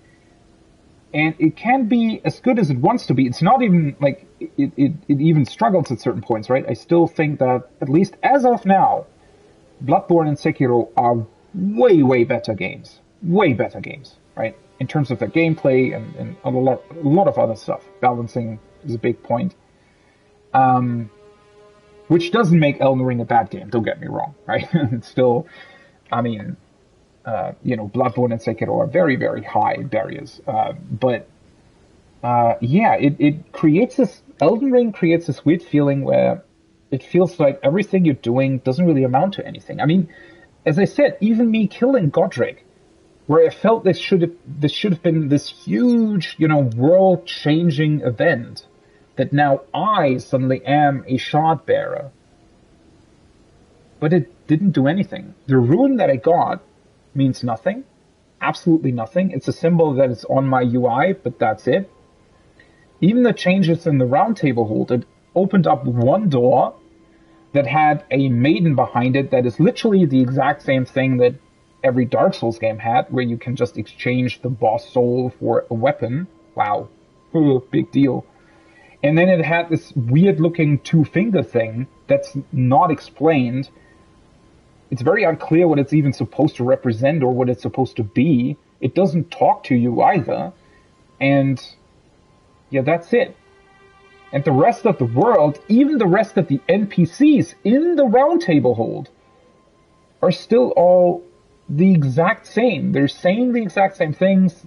And it can be as good as it wants to be. It's not even like it even struggles at certain points, right? I still think that, at least as of now, Bloodborne and Sekiro are way, way better games. Way better games, right? In terms of the gameplay and a lot of other stuff. Balancing is a big point. Which doesn't make Elden Ring a bad game, don't get me wrong, right? It's still, I mean, Bloodborne and Sekiro are very, very high barriers. But it creates this, Elden Ring creates this weird feeling where it feels like everything you're doing doesn't really amount to anything. I mean, as I said, even me killing Godric, where I felt this should have been this huge, world-changing event, that now I suddenly am a shard bearer. But it didn't do anything. The rune that I got means nothing. Absolutely nothing. It's a symbol that is on my UI, but that's it. Even the changes in the round table hold, it opened up one door that had a maiden behind it that is literally the exact same thing that every Dark Souls game had, where you can just exchange the boss soul for a weapon. Wow. Big deal. And then it had this weird-looking two-finger thing that's not explained. It's very unclear what it's even supposed to represent or what it's supposed to be. It doesn't talk to you either. And yeah, that's it. And the rest of the world, even the rest of the NPCs in the Round Table Hold, are still all the exact same. They're saying the exact same things.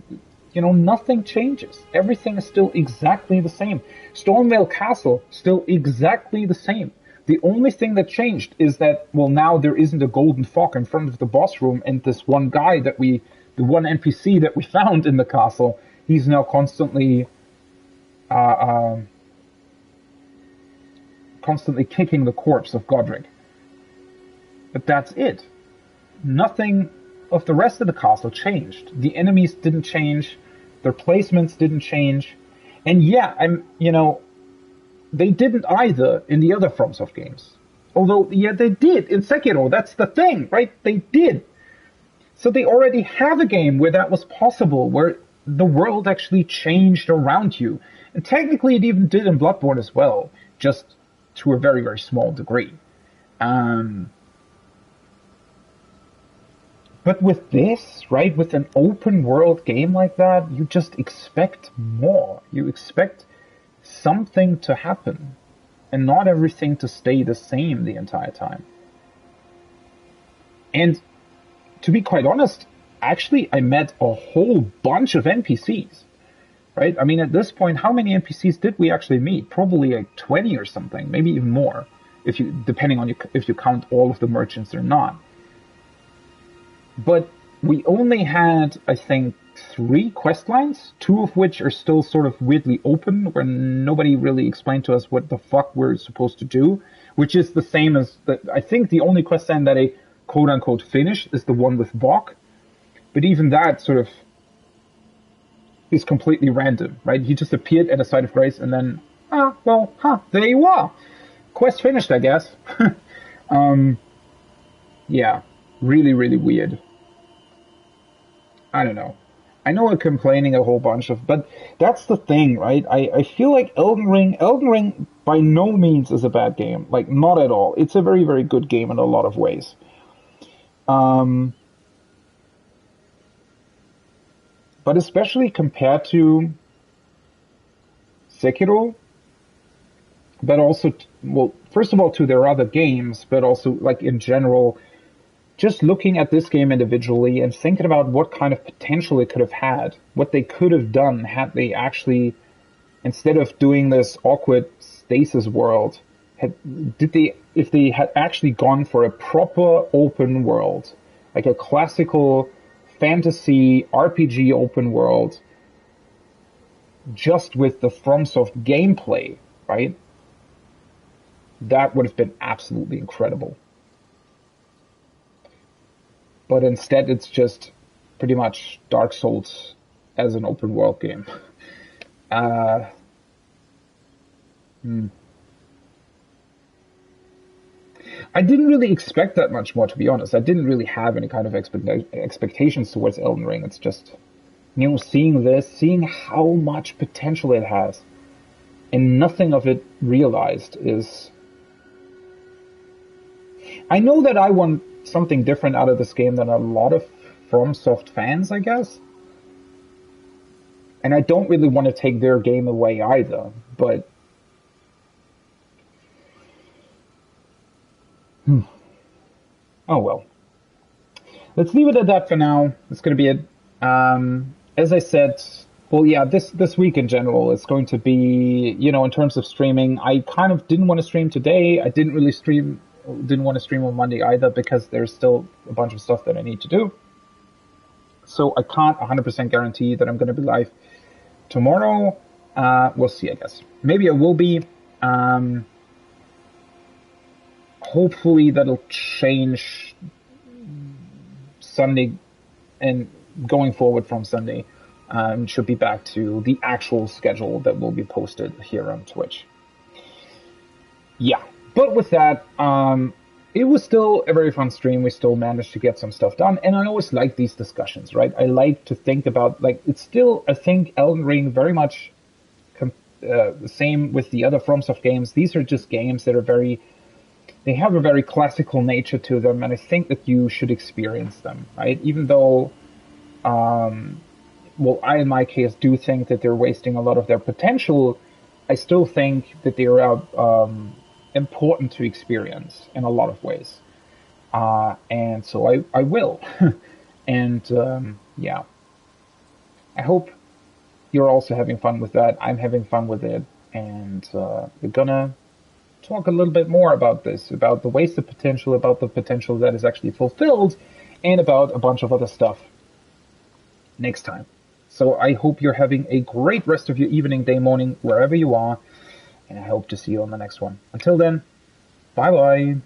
Nothing changes. Everything is still exactly the same. Stormvale Castle, still exactly the same. The only thing that changed is that, well, now there isn't a golden fog in front of the boss room, and this one guy the one NPC that we found in the castle, he's now constantly kicking the corpse of Godric. But that's it. Nothing of the rest of the castle changed. The enemies didn't change. Their placements didn't change. And yeah, they didn't either in the other FromSoft games. Although, yeah, they did in Sekiro. That's the thing, right? They did. So they already have a game where that was possible, where the world actually changed around you. And technically it even did in Bloodborne as well, just to a very, very small degree. But with this, right, with an open world game like that, you just expect more. You expect something to happen, and not everything to stay the same the entire time. And to be quite honest, actually I met a whole bunch of NPCs, right? I mean, at this point, how many NPCs did we actually meet? Probably like 20 or something, maybe even more, depending on if you count all of the merchants or not. But we only had, I think, 3 quest lines, 2 of which are still sort of weirdly open, where nobody really explained to us what the fuck we're supposed to do, which is the same as I think the only quest line that I quote unquote finished is the one with Vok. But even that sort of is completely random, right? He just appeared at a site of grace and then, there you are. Quest finished, I guess. Yeah, really, really weird. I don't know. I know I'm complaining a whole bunch but that's the thing, right? I feel like Elden Ring by no means is a bad game. Like, not at all. It's a very, very good game in a lot of ways. But especially compared to Sekiro, but also, first of all, to their other games, but also, like, in general, just looking at this game individually and thinking about what kind of potential it could have had, what they could have done had they actually, instead of doing this awkward stasis world, if they had actually gone for a proper open world, like a classical fantasy RPG open world, just with the FromSoft gameplay, right? That would have been absolutely incredible. But instead, it's just pretty much Dark Souls as an open world game. I didn't really expect that much more, to be honest. I didn't really have any kind of expectations towards Elden Ring. It's just, seeing how much potential it has, and nothing of it realized is... I know that I want something different out of this game than a lot of FromSoft fans, I guess. And I don't really want to take their game away either, but... Oh well. Let's leave it at that for now. It's going to be it. As I said, this week in general, it's going to be, in terms of streaming, I kind of didn't want to stream today. I didn't want to stream on Monday either, because there's still a bunch of stuff that I need to do. So I can't 100% guarantee that I'm going to be live tomorrow. We'll see, I guess. Maybe I will be. Hopefully that'll change Sunday, and going forward from Sunday, should be back to the actual schedule that will be posted here on Twitch. Yeah, but with that, it was still a very fun stream. We still managed to get some stuff done, and I always like these discussions, right? I like to think about, it's still, I think, Elden Ring very much the same with the other FromSoft games. These are just games that are they have a very classical nature to them, and I think that you should experience them, right? Even though, I, in my case, do think that they're wasting a lot of their potential, I still think that they are important to experience in a lot of ways. And so I will. And, yeah. I hope you're also having fun with that. I'm having fun with it. And we're gonna talk a little bit more about this, about the wasted potential, about the potential that is actually fulfilled, and about a bunch of other stuff next time. So I hope you're having a great rest of your evening, day, morning, wherever you are, and I hope to see you on the next one. Until then, bye-bye.